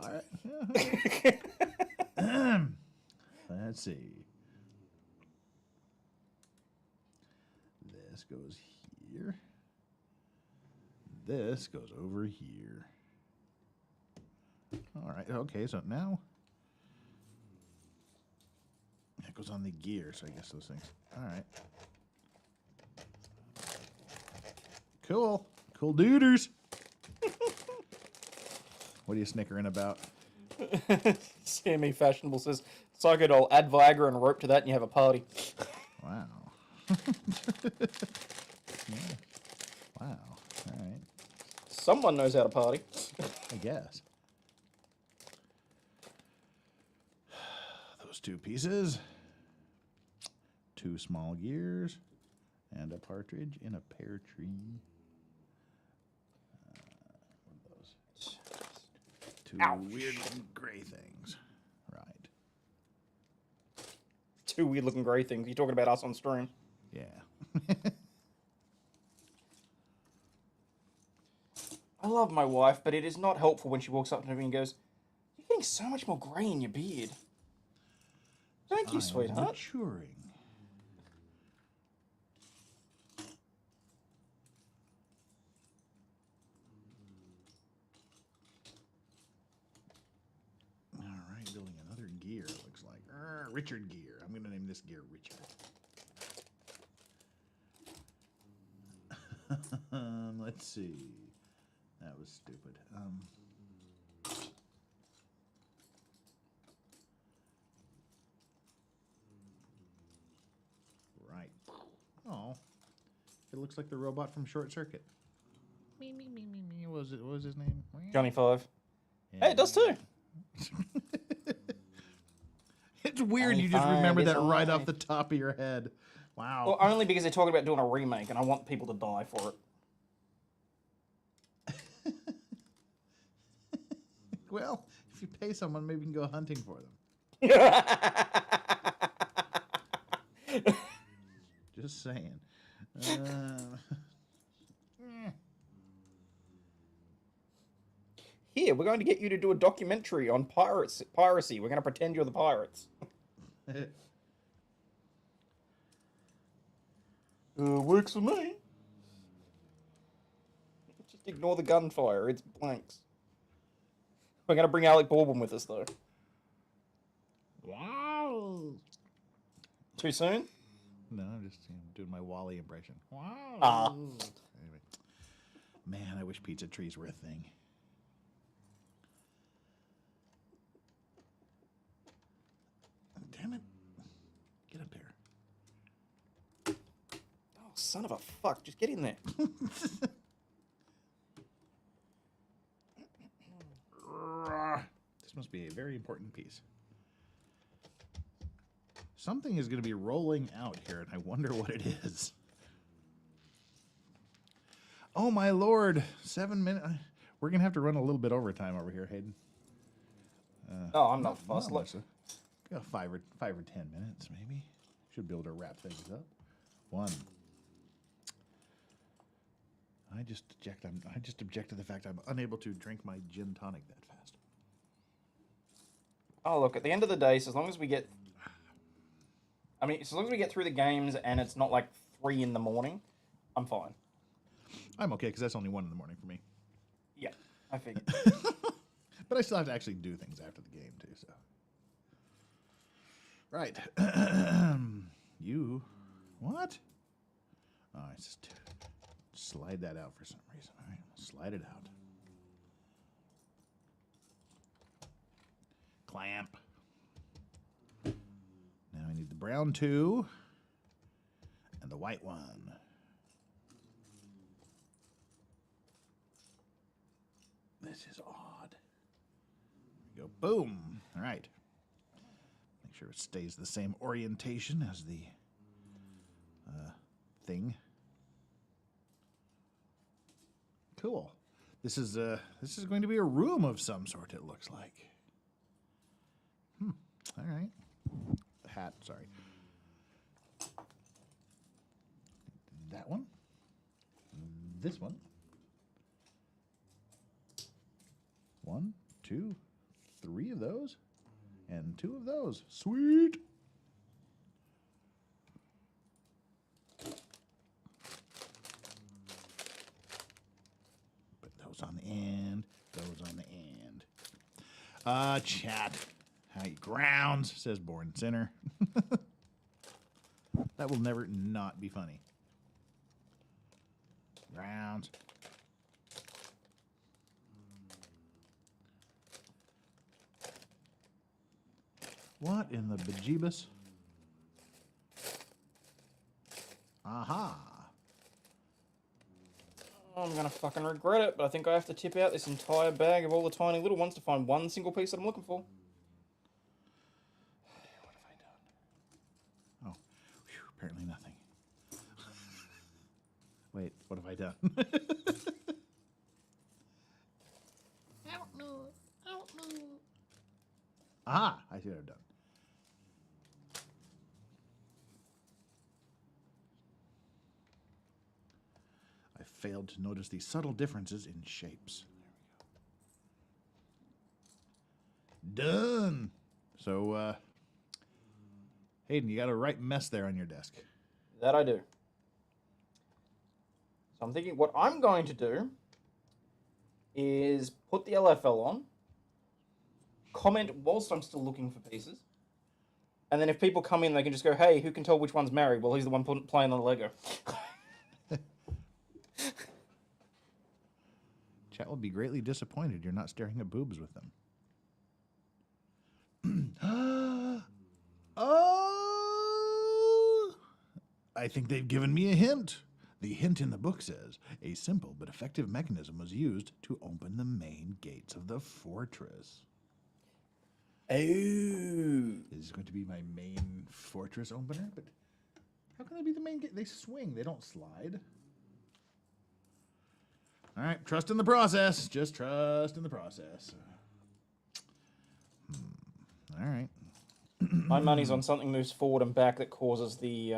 Let's see. This goes here. This goes over here. All right. Okay, so now that goes on the gear, so I guess those things. All right. Cool. Cool duders. What are you snickering about? CME Fashionable says, Psychodol, add Viagra and rope to that and you have a party. Wow. Yeah. Wow. All right. Someone knows how to party. I guess. Those 2 pieces. 2 small gears. And a partridge in a pear tree. What are those? 2 Ouch. weird gray things. Right. 2 weird looking grey things. You're talking about us on stream. Yeah. I love my wife, but it is not helpful when she walks up to me and goes, "You're getting so much more grey in your beard." Thank you, I'm sweetheart. maturing. All right, building another gear, it looks like. Richard Gear. I'm going to name this gear Richard. Let's see. That was stupid. Right. Oh, it looks like the robot from Short Circuit. Me. What was his name? Johnny Five. Yeah. Hey, it does too. It's weird Johnny you just Five remember is that right alive. off the top of your head. Wow. Well, only because they're talking about doing a remake, and I want people to die for it. Well, if you pay someone, maybe you can go hunting for them. Just saying. Here, we're going to get you to do a documentary on piracy. We're going to pretend you're the pirates. Works for me. Just ignore the gunfire. It's blanks. We're gonna bring Alec Baldwin with us though. Wow. Too soon? No, I'm just doing my Wally impression. Wow. Ah. Anyway. Man, I wish pizza trees were a thing. Damn it. Get up there. Oh, son of a fuck! Just get in there. This must be a very important piece. Something is going to be rolling out here, and I wonder what it is. Oh, my lord. 7 minutes. We're going to have to run a little bit overtime over here, Hayden. Oh, I'm not fussed. Look. Got 5 or 10 minutes, maybe. Should be able to wrap things up. 1. I just object to the fact I'm unable to drink my gin tonic that fast. Oh, look, at the end of the day, so as long as we get... I mean, as long as we get through the games and it's not like 3 in the morning, I'm fine. I'm okay, because that's only 1 in the morning for me. Yeah, I figured. But I still have to actually do things after the game, too, so. Right. You... What? Oh, it's just... Slide that out for some reason. All right, slide it out. Clamp. Now I need the brown 2 and the white 1. This is odd. There we go. Boom. All right. Make sure it stays the same orientation as the thing. Cool. This is going to be a room of some sort, it looks like. All right. The hat, sorry. That one. This one. 1, 2, 3 of those. And 2 of those. Sweet. On the end, those on the end. Chat. How you grounds, says Born Sinner. That will never not be funny. Grounds. What in the bejeebus? Aha. I'm gonna fucking regret it, but I think I have to tip out this entire bag of all the tiny little ones to find one single piece that I'm looking for. What have I done? Oh, whew, apparently nothing. Wait, what have I done? I don't know. I don't know. Aha, I see what I've done. Failed to notice the subtle differences in shapes. There we go. Done. So, Hayden, you got a right mess there on your desk. That I do. So I'm thinking what I'm going to do is put the LFL on, comment whilst I'm still looking for pieces, and then if people come in, they can just go, hey, who can tell which one's married? Well, he's the one playing on the Lego. Chat will be greatly disappointed you're not staring at boobs with them. Oh! I think they've given me a hint. The hint in the book says, a simple but effective mechanism was used to open the main gates of the fortress. Oh. This is going to be my main fortress opener, but how can they be the main gate? They swing, they don't slide. All right, trust in the process. Just trust in the process. All right. My money's on something moves forward and back that causes the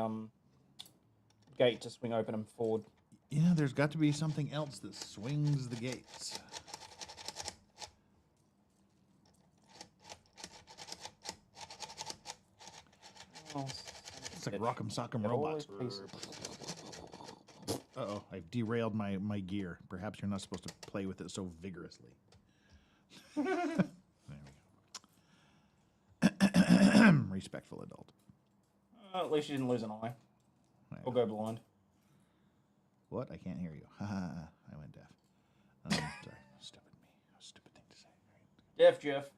gate to swing open and forward. Yeah, there's got to be something else that swings the gates. Oh, It's like Rock'em Sock'em Robots. Uh-oh, I've derailed my gear. Perhaps you're not supposed to play with it so vigorously. Respectful adult. At least you didn't lose an eye. Right. Or go blind. What? I can't hear you. I went deaf. Sorry. Stupid me. Stupid thing to say. Deaf Jeff.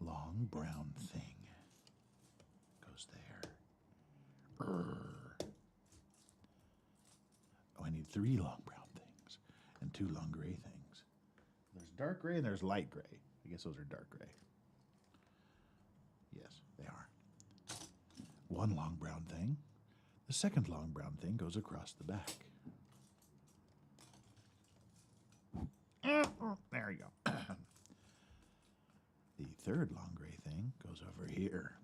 Long brown thing goes there. Oh, I need 3 long brown things and 2 long gray things. There's dark gray and there's light gray. I guess those are dark gray. Yes, they are. 1 long brown thing. The second long brown thing goes across the back. There you go. The third long gray thing goes over here.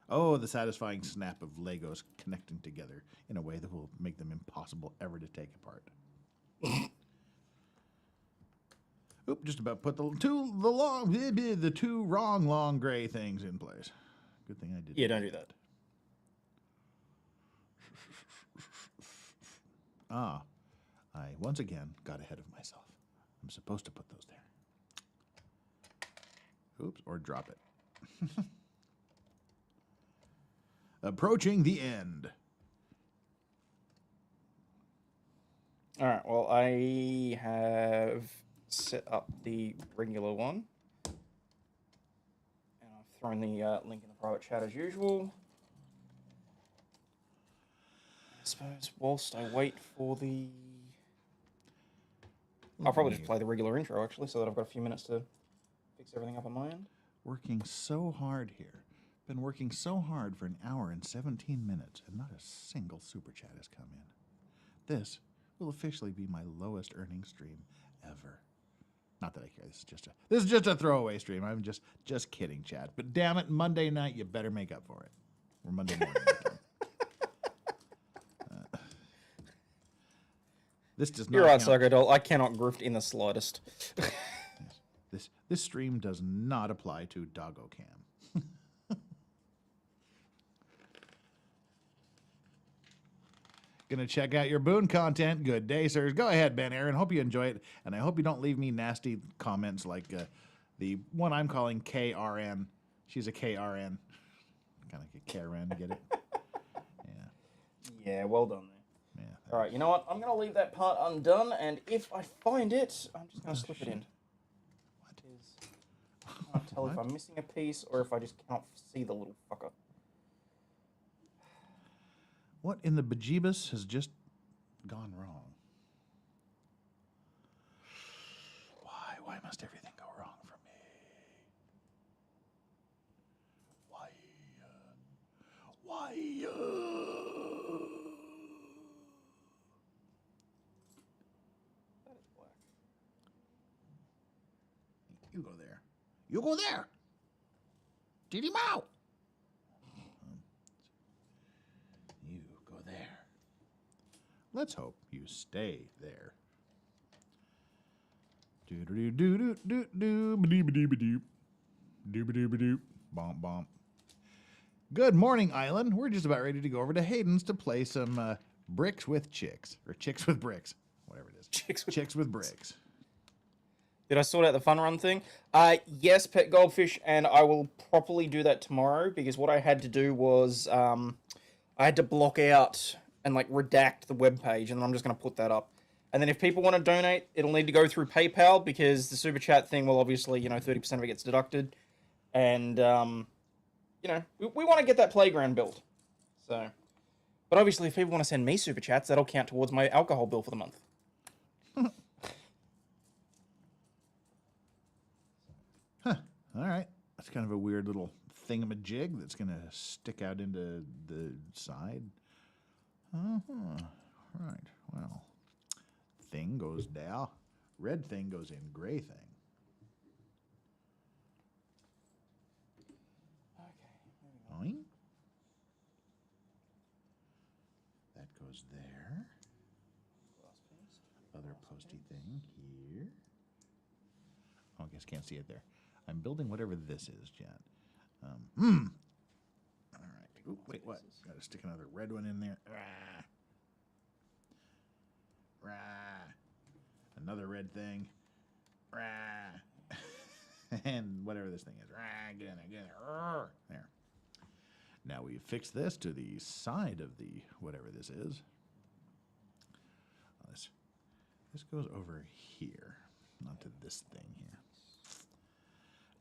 Oh, the satisfying snap of Legos connecting together in a way that will make them impossible ever to take apart. Oop, just about put the 2 wrong long gray things in place. Good thing I did. Yeah, don't do that. I once again got ahead of myself. I'm supposed to put those there. Oops, or drop it. Approaching the end. All right. Well, I have set up the regular one, and I've thrown the link in the private chat as usual. I suppose whilst I wait for the, I'll probably just play the regular intro actually, so that I've got a few minutes to fix everything up on my end. Working so hard here. Been working so hard for 1 hour and 17 minutes, and not a single super chat has come in. This will officially be my lowest earning stream ever. Not that I care. This is just a throwaway stream. I'm just kidding, chat. But damn it, Monday night you better make up for it. Or Monday morning. This does not. You're right, count. Psychodol. I cannot grift in the slightest. This stream does not apply to Doggo Cam. Gonna check out your Boon content. Good day, sirs. Go ahead, Ben Aaron. Hope you enjoy it, and I hope you don't leave me nasty comments like the one I'm calling KRN. She's a KRN, kind of like a Karen. Get it? Yeah. Yeah, well done there. Yeah. All right, you know what? I'm going to leave that part undone, and if I find it, I'm just going to slip it in. What? Because I can't tell if What? I'm missing a piece or if I just cannot see the little fucker. What in the bejeebus has just gone wrong? Why? Why must everything go wrong for me? Why? Why? That is black. You go there. You go there. Diddy Mao. You go there. Let's hope you stay there. Do do do do do do do do do do do do bomp bomp. Good morning, Island. We're just about ready to go over to Hayden's to play some bricks with chicks or chicks with bricks, whatever it is. Chicks with bricks. Did I sort out the fun run thing? Yes, Pet Goldfish, and I will properly do that tomorrow because what I had to do was I had to block out and like redact the web page, and then I'm just going to put that up. And then if people want to donate, it'll need to go through PayPal because the super chat thing will obviously, 30% of it gets deducted, and we want to get that playground built. So, but obviously, if people want to send me super chats, that'll count towards my alcohol bill for the month. All right. That's kind of a weird little thingamajig that's going to stick out into the side. Right. Well, thing goes down. Red thing goes in gray thing. Okay. Oink. That goes there. Other posty thing here. Oh, I guess can't see it there. I'm building whatever this is, Jen. All right. Ooh, wait, what? Got to stick another red one in there. Ah. Rah. Another red thing. Rah. And whatever this thing is. Rah. Get in there. Get in there. There. Now we fix this to the side of the whatever this is. This goes over here, not to this thing here.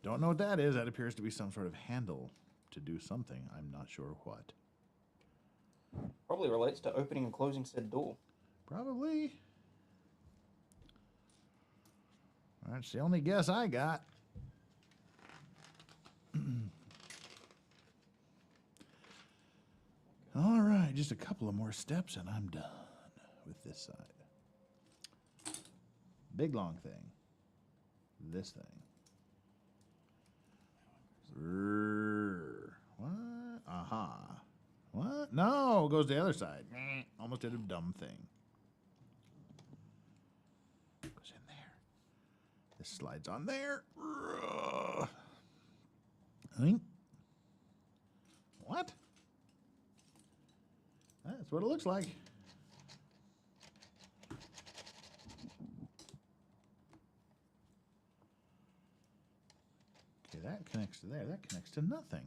Don't know what that is. That appears to be some sort of handle to do something. I'm not sure what. Probably relates to opening and closing said door. Probably. That's the only guess I got. All right, just a couple of more steps and I'm done with this side. Big long thing. This thing. What? Aha. What? No, it goes to the other side. Almost did a dumb thing. Goes in there. This slides on there. What? That's what it looks like. Okay, that connects to there. That connects to nothing.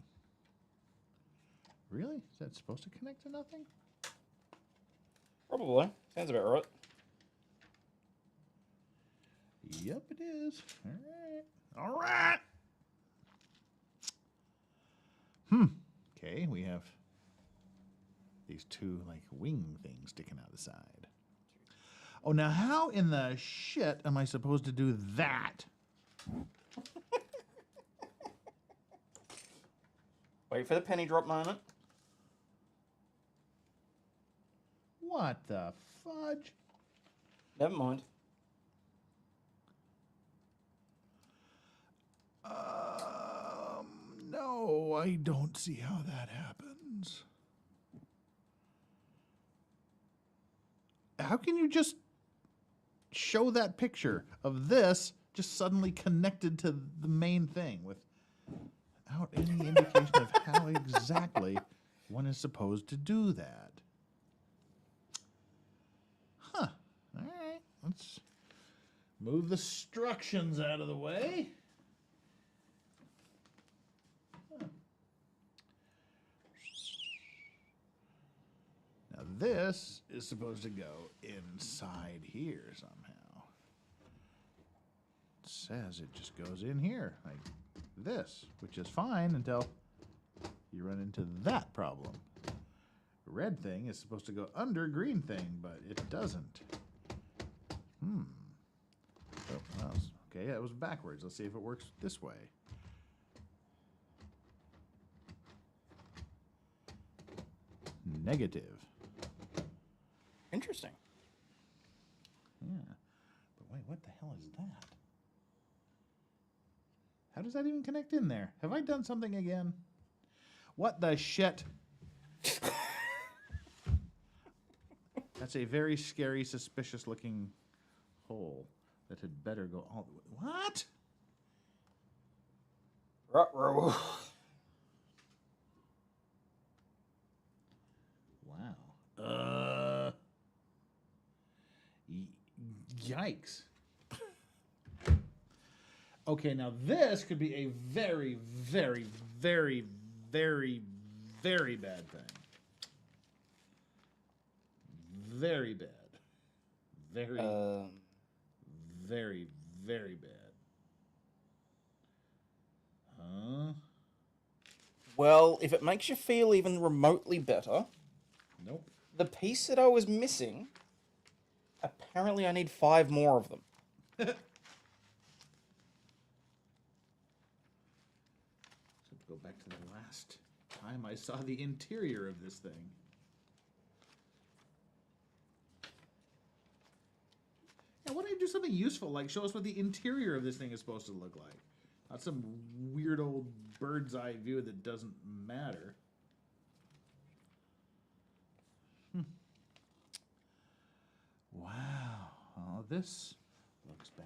Really? Is that supposed to connect to nothing? Probably. Sounds about right. Yep, it is. All right. All right. Okay, we have these two, like, wing things sticking out the side. Oh, now how in the shit am I supposed to do that? Wait for the penny drop moment. What the fudge? Never mind. No, I don't see how that happens. How can you just show that picture of this just suddenly connected to the main thing without any indication of how exactly one is supposed to do that? Huh. All right. Let's move the instructions out of the way. Now this is supposed to go inside here somehow. It says it just goes in here like this, which is fine until you run into that problem. Red thing is supposed to go under green thing, but it doesn't. Oh, well, okay, that was backwards. Let's see if it works this way. Negative. Interesting. Yeah. But wait, what the hell is that? How does that even connect in there? Have I done something again? What the shit? That's a very scary, suspicious looking hole that had better go all the way. What? Ruh-roh. Wow. Yikes. Okay, now this could be a very, very, very, very, very bad thing. Very bad. Very, very, very bad. Huh? Well, if it makes you feel even remotely better, Nope. the piece that I was missing, apparently I need 5 more of them. So go back to the last time I saw the interior of this thing. Yeah, why don't you do something useful, like show us what the interior of this thing is supposed to look like? Not some weird old bird's eye view that doesn't matter. Wow. Oh, this looks bad.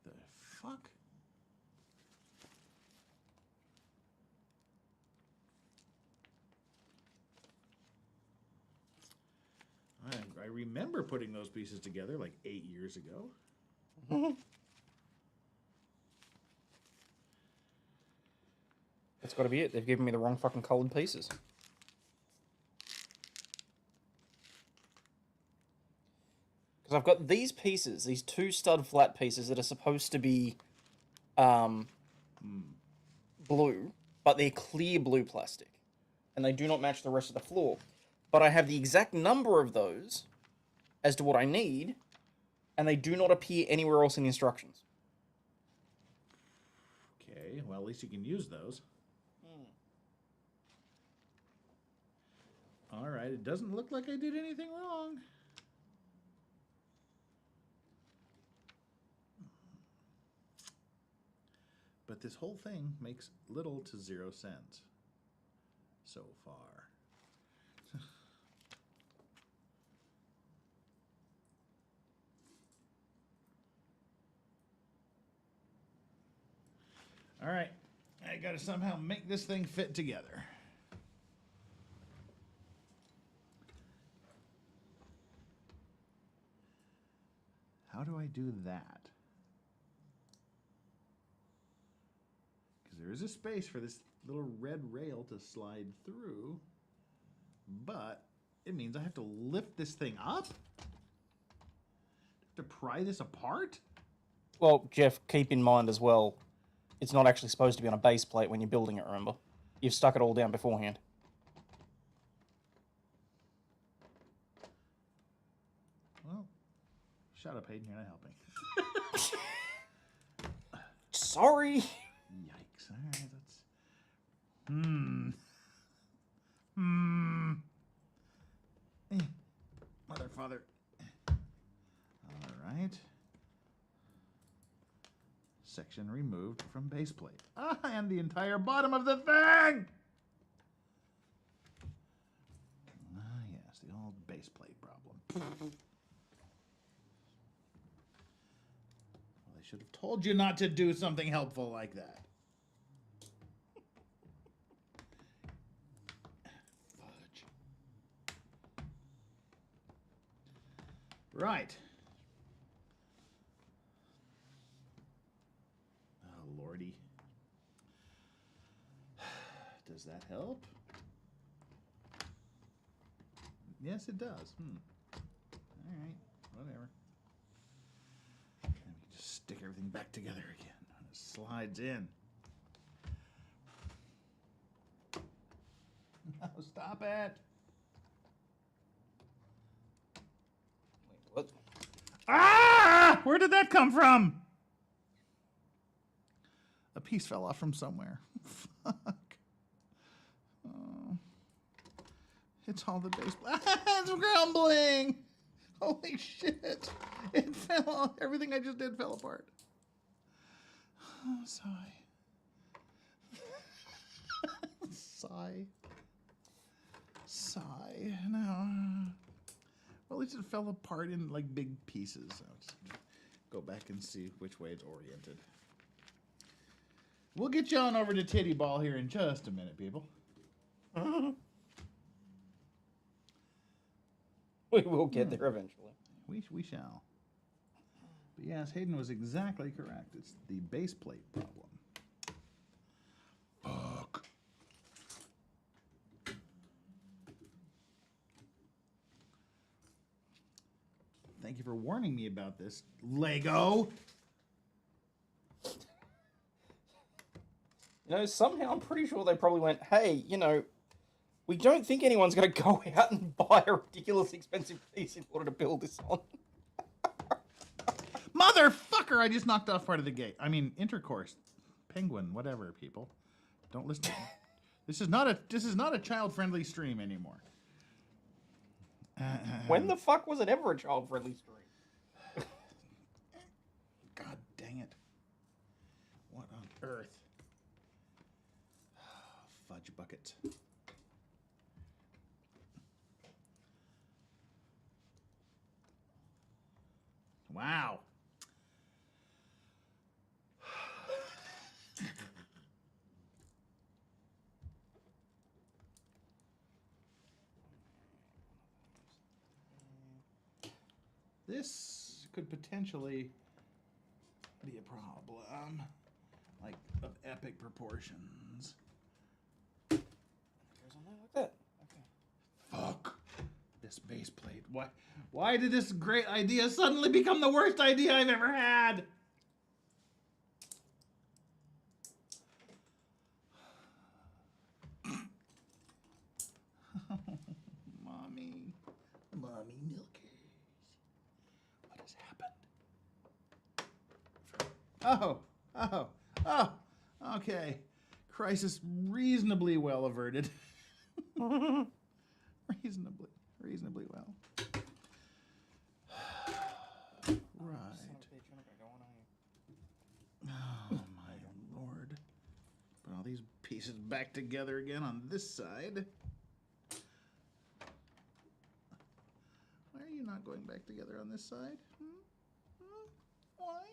The fuck? I remember putting those pieces together like 8 years ago. That's got to be it. They've given me the wrong fucking colored pieces. Because I've got these pieces, these 2 stud flat pieces that are supposed to be blue, but they're clear blue plastic. And they do not match the rest of the floor. But I have the exact number of those as to what I need, and they do not appear anywhere else in the instructions. Okay, well, at least you can use those. All right, it doesn't look like I did anything wrong. But this whole thing makes little to 0 sense so far. All right, I gotta somehow make this thing fit together. How do I do that? Because there is a space for this little red rail to slide through, but it means I have to lift this thing up? To pry this apart? Well, Jeff, keep in mind as well, it's not actually supposed to be on a base plate when you're building it, remember? You've stuck it all down beforehand. Well, shut up, Hayden. You're not helping. Sorry. Yikes. All right, let's... Mother, father. All right. Section removed from base plate. Ah, and the entire bottom of the thing! Ah, yes, the old base plate problem. Well, I should have told you not to do something helpful like that. Fudge. Right. Oh, Lordy. Does that help? Yes, it does. All right, whatever. Let me just stick everything back together again. It slides in. No, stop it. Wait, what? Ah! Where did that come from? A piece fell off from somewhere. Fuck. Oh. It's all the base. It's crumbling. Holy shit. It fell off. Everything I just did fell apart. Oh, sigh. Sigh. Sigh. No. Well, at least it fell apart in like big pieces. So let's go back and see which way it's oriented. We'll get you on over to Titty Ball here in just a minute, people. We will get there eventually. We shall. But yes, Hayden was exactly correct. It's the base plate problem. Fuck. Thank you for warning me about this, Lego. You know, somehow I'm pretty sure they probably went, hey, you know, we don't think anyone's going to go out and buy a ridiculous expensive piece in order to build this on. Motherfucker, I just knocked off part of the gate. I mean, intercourse. Penguin, whatever, people. Don't listen to me. This is not a child-friendly stream anymore. When the fuck was it ever a child-friendly stream? God dang it. What on earth? Fudge buckets. Wow. This could potentially be a problem, like of epic proportions. Goes on there like that. Okay. Fuck this base plate. Why did this great idea suddenly become the worst idea I've ever had? Mommy milkers. What has happened? Oh, okay. Crisis reasonably well averted. reasonably well. Right. Son of a bitch, you're not gonna go on, are you? Oh my lord. Put all these pieces back together again on this side. Why are you not going back together on this side? Why?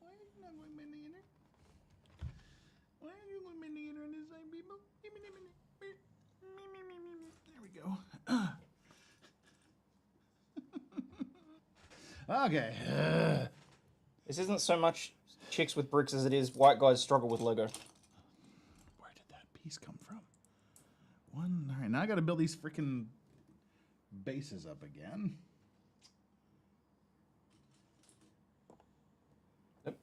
Why are you not going back together? Why are you going back together on this side, people? There we go. Okay. This isn't so much chicks with bricks as it is white guys struggle with Lego. Where did that piece come from? One. All right, now I got to build these freaking bases up again. Yep.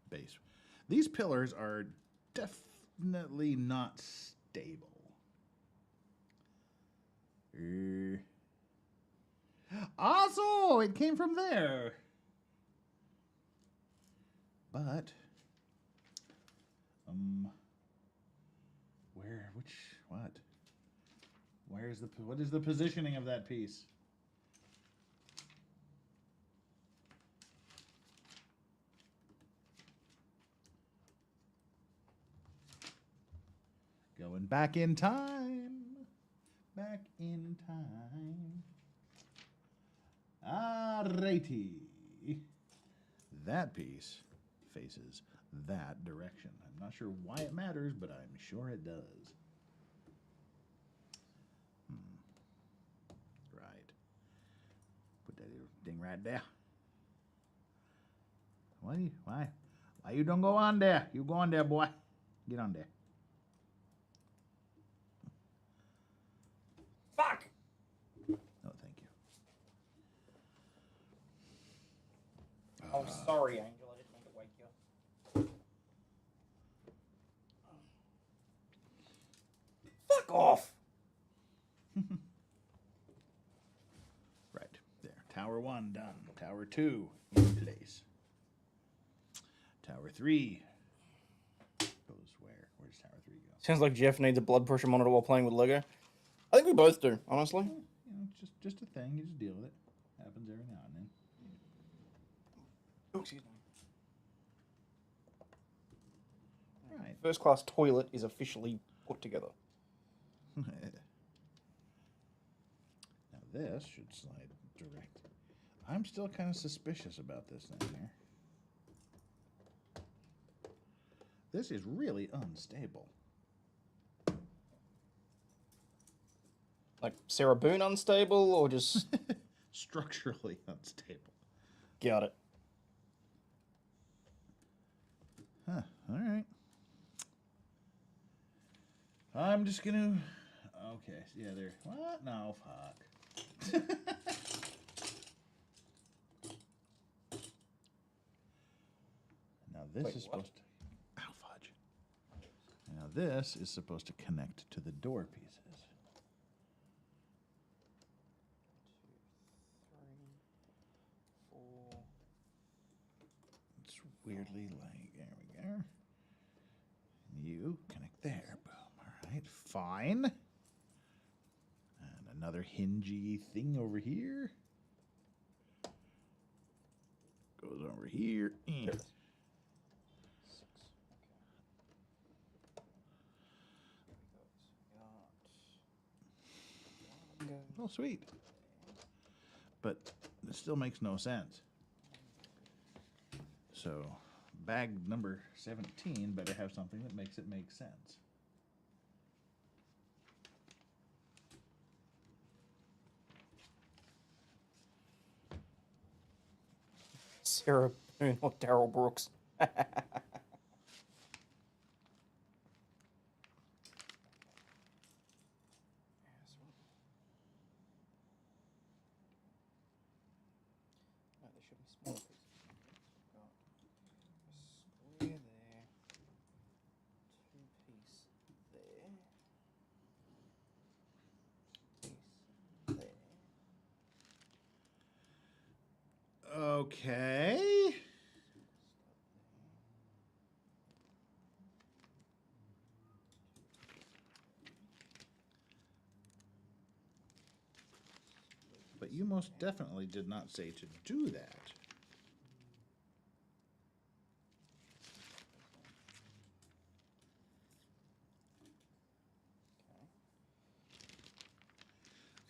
Base. These pillars are definitely not stable. Also, it came from there. But, what? What is the positioning of that piece? Going back in time. Back in time. Alrighty. That piece faces that direction. I'm not sure why it matters, but I'm sure it does. Right. Put that little thing right there. Why you don't go on there? You go on there, boy. Get on there. Fuck! No, thank you. Oh, sorry, Angel. I didn't mean to wake you up. Fuck off! Right. There. Tower 1 done. Tower 2 in place. Tower 3 goes where? Where does Tower 3 go? Sounds like Jeff needs a blood pressure monitor while playing with Lego. I think we both do, honestly. You know, it's just a thing. You just deal with it. Happens every now and then. Oh, excuse me. Right. First class toilet is officially put together. Now this should slide direct. I'm still kind of suspicious about this thing here. This is really unstable. Like Sarah Boone unstable, or just Structurally unstable. got it? Huh. All right. I'm just gonna. Okay. Yeah. There. What? No. Fuck. Now this Wait, is what? supposed to. Ow, fudge. Now this is supposed to connect to the door pieces. 2, 3, 4. It's weirdly like, there we go. You connect there. Boom. All right. Fine. And another hingy thing over here. Goes over here. There it is. 6. Okay. Oh, sweet. But it still makes no sense. So, bag number 17 better have something that makes it make sense. Sarah Boone or Daryl Brooks. No, there should be smaller pieces. Got a square there, two piece there, piece there. Okay. But you most definitely did not say to do that.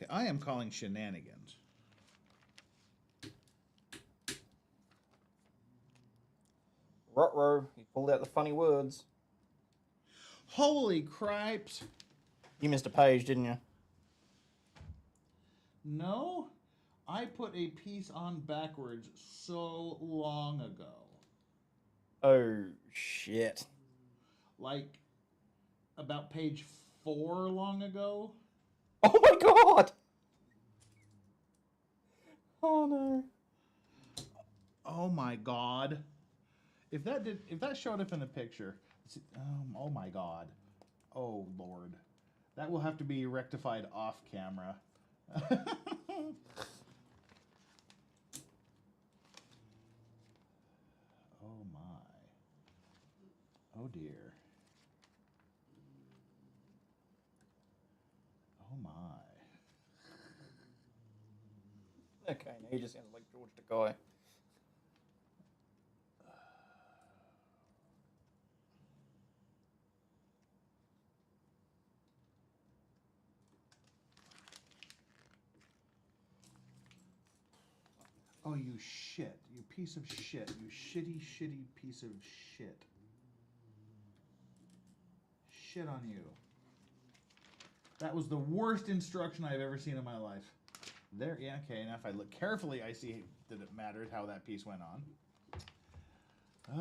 Okay, I am calling shenanigans. Ruh-roh, he pulled out the funny words. Holy cripes! You missed a page, didn't you? No, I put a piece on backwards so long ago. Oh, shit. Like, about page 4 long ago. Oh my god! Oh no. Oh my god. If that showed up in a picture, oh my god. Oh lord. That will have to be rectified off camera. Oh my. Oh dear. Oh my. Okay, now he just sounds like George Takei. Oh, you shit. You piece of shit. You shitty, shitty piece of shit. Shit on you. That was the worst instruction I've ever seen in my life. There, yeah, okay. Now if I look carefully, I see that it mattered how that piece went on.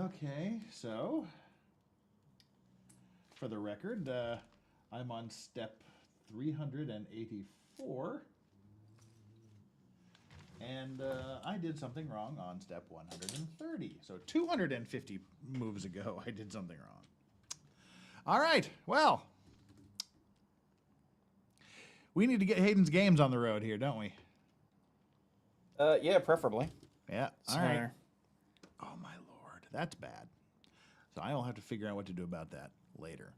Okay, so for the record, I'm on step 384. And I did something wrong on step 130. So 250 moves ago, I did something wrong. All right, well, we need to get Hayden's games on the road here, don't we? Yeah, preferably. Yeah, all So- right. Oh, my lord, that's bad. So I will have to figure out what to do about that later.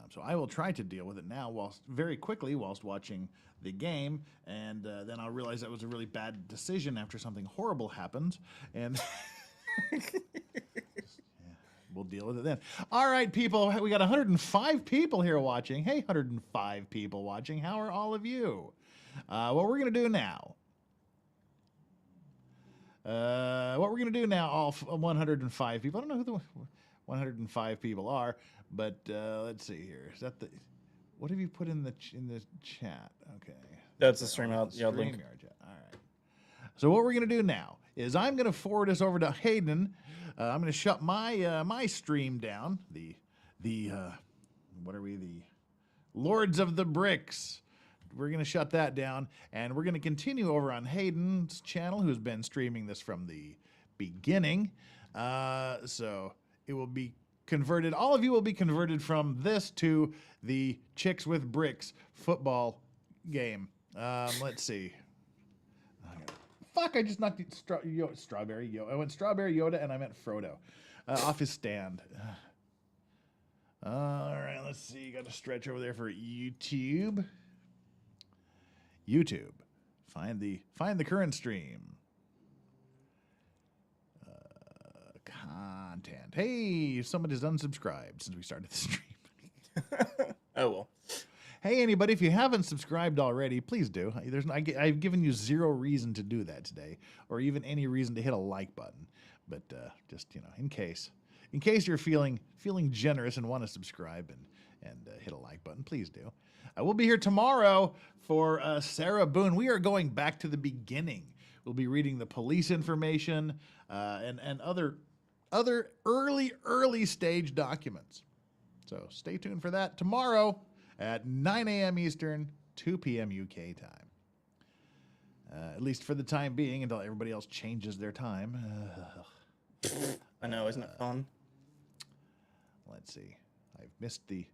So I will try to deal with it now, very quickly, whilst watching the game, and then I'll realize that was a really bad decision after something horrible happens, and yeah, we'll deal with it then. All right, people, we got 105 people here watching. Hey, 105 people watching. How are all of you? What we're gonna do now? What we're gonna do now? All 105 people. I don't know who the 105 people are, but let's see here. Is that the? What have you put in the chat? Okay, That's the StreamYard link. StreamYard chat. All right. So what we're gonna do now is I'm gonna forward us over to Hayden. I'm gonna shut my my stream down. The what are we? The Lords of the Bricks. We're going to shut that down, and we're going to continue over on Hayden's channel, who's been streaming this from the beginning. So it will be converted. All of you will be converted from this to the Chicks with Bricks football game. Let's see. Fuck, I just knocked Strawberry Yoda. I went Strawberry Yoda, and I meant Frodo. Off his stand. All right, let's see. Got to stretch over there for YouTube. YouTube. Find the current stream. Content. Hey, somebody's unsubscribed since we started the stream. Oh well. Hey, anybody, if you haven't subscribed already, please do. I've given you zero reason to do that today, or even any reason to hit a like button. But just in case you're feeling generous and want to subscribe and hit a like button, please do. We'll be here tomorrow for Sarah Boone. We are going back to the beginning We'll be reading the police information and other early stage documents. So stay tuned for that tomorrow at 9 a.m. Eastern, 2 p.m. UK time. At least for the time being, until everybody else changes their time. I know, isn't it fun? Let's see. I've missed the...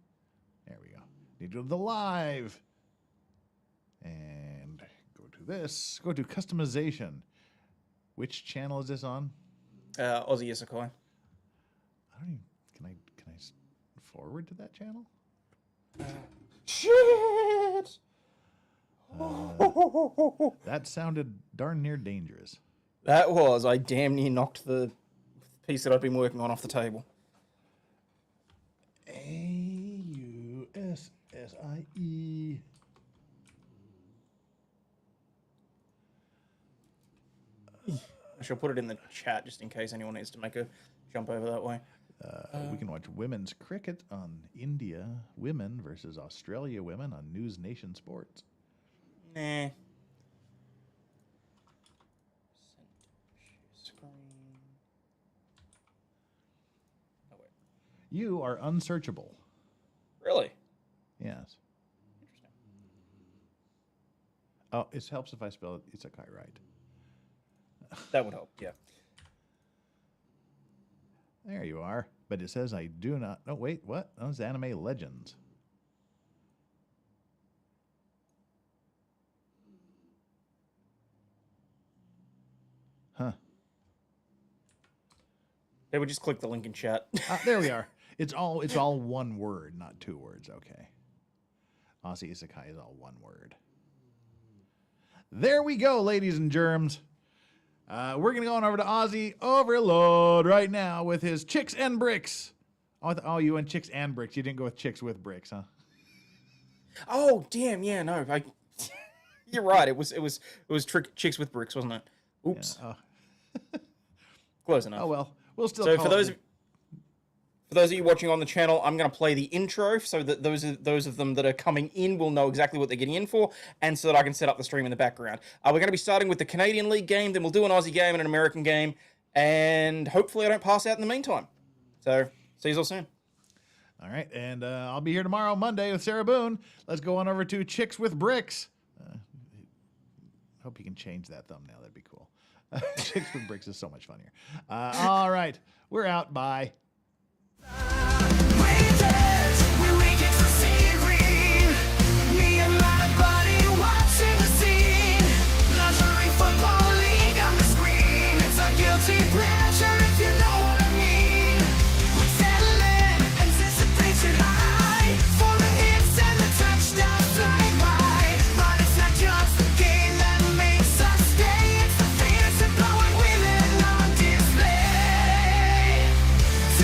There we go. Need to go to the live. And go to this. Go to customization. Which channel is this on? Aussie Isekai. I don't even... Can I forward to that channel? Shit! That sounded darn near dangerous. That was. I damn near knocked the piece that I've been working on off the table. AUSSIE. I shall put it in the chat just in case anyone needs to make a jump over that way. We can watch women's cricket on India women versus Australia women on News Nation Sports. Nah. Screen. Oh, wait. You are unsearchable. Really? Yes. Interesting. Oh, it helps if I spell it Isekai right. That would help, yeah. There you are. But it says I do not... No, wait, what? Oh, it's Anime Legends. Huh. They would just click the link in chat. There we are. It's all one word, not two words. Okay. Aussie Isekai is all one word. There we go, ladies and germs. We're going to go on over to Aussie Overload right now with his Chicks and Bricks. Oh, you went Chicks and Bricks. You didn't go with Chicks with Bricks, huh? Oh, damn, yeah, no. You're right. It was Chicks with Bricks, wasn't it? Oops. Yeah. Close enough. Oh, well. We'll still So call for those it... of you watching on the channel, I'm going to play the intro so that those of them that are coming in will know exactly what they're getting in for, and so that I can set up the stream in the background. We're going to be starting with the Canadian League game, then we'll do an Aussie game and an American game, and hopefully I don't pass out in the meantime. So, see you all soon. All right, and I'll be here tomorrow, Monday, with Sarah Boone. Let's go on over to Chicks with Bricks. Hope you can change that thumbnail. That'd be cool. Chicks with Bricks is so much funnier. All right, we're out. Bye. To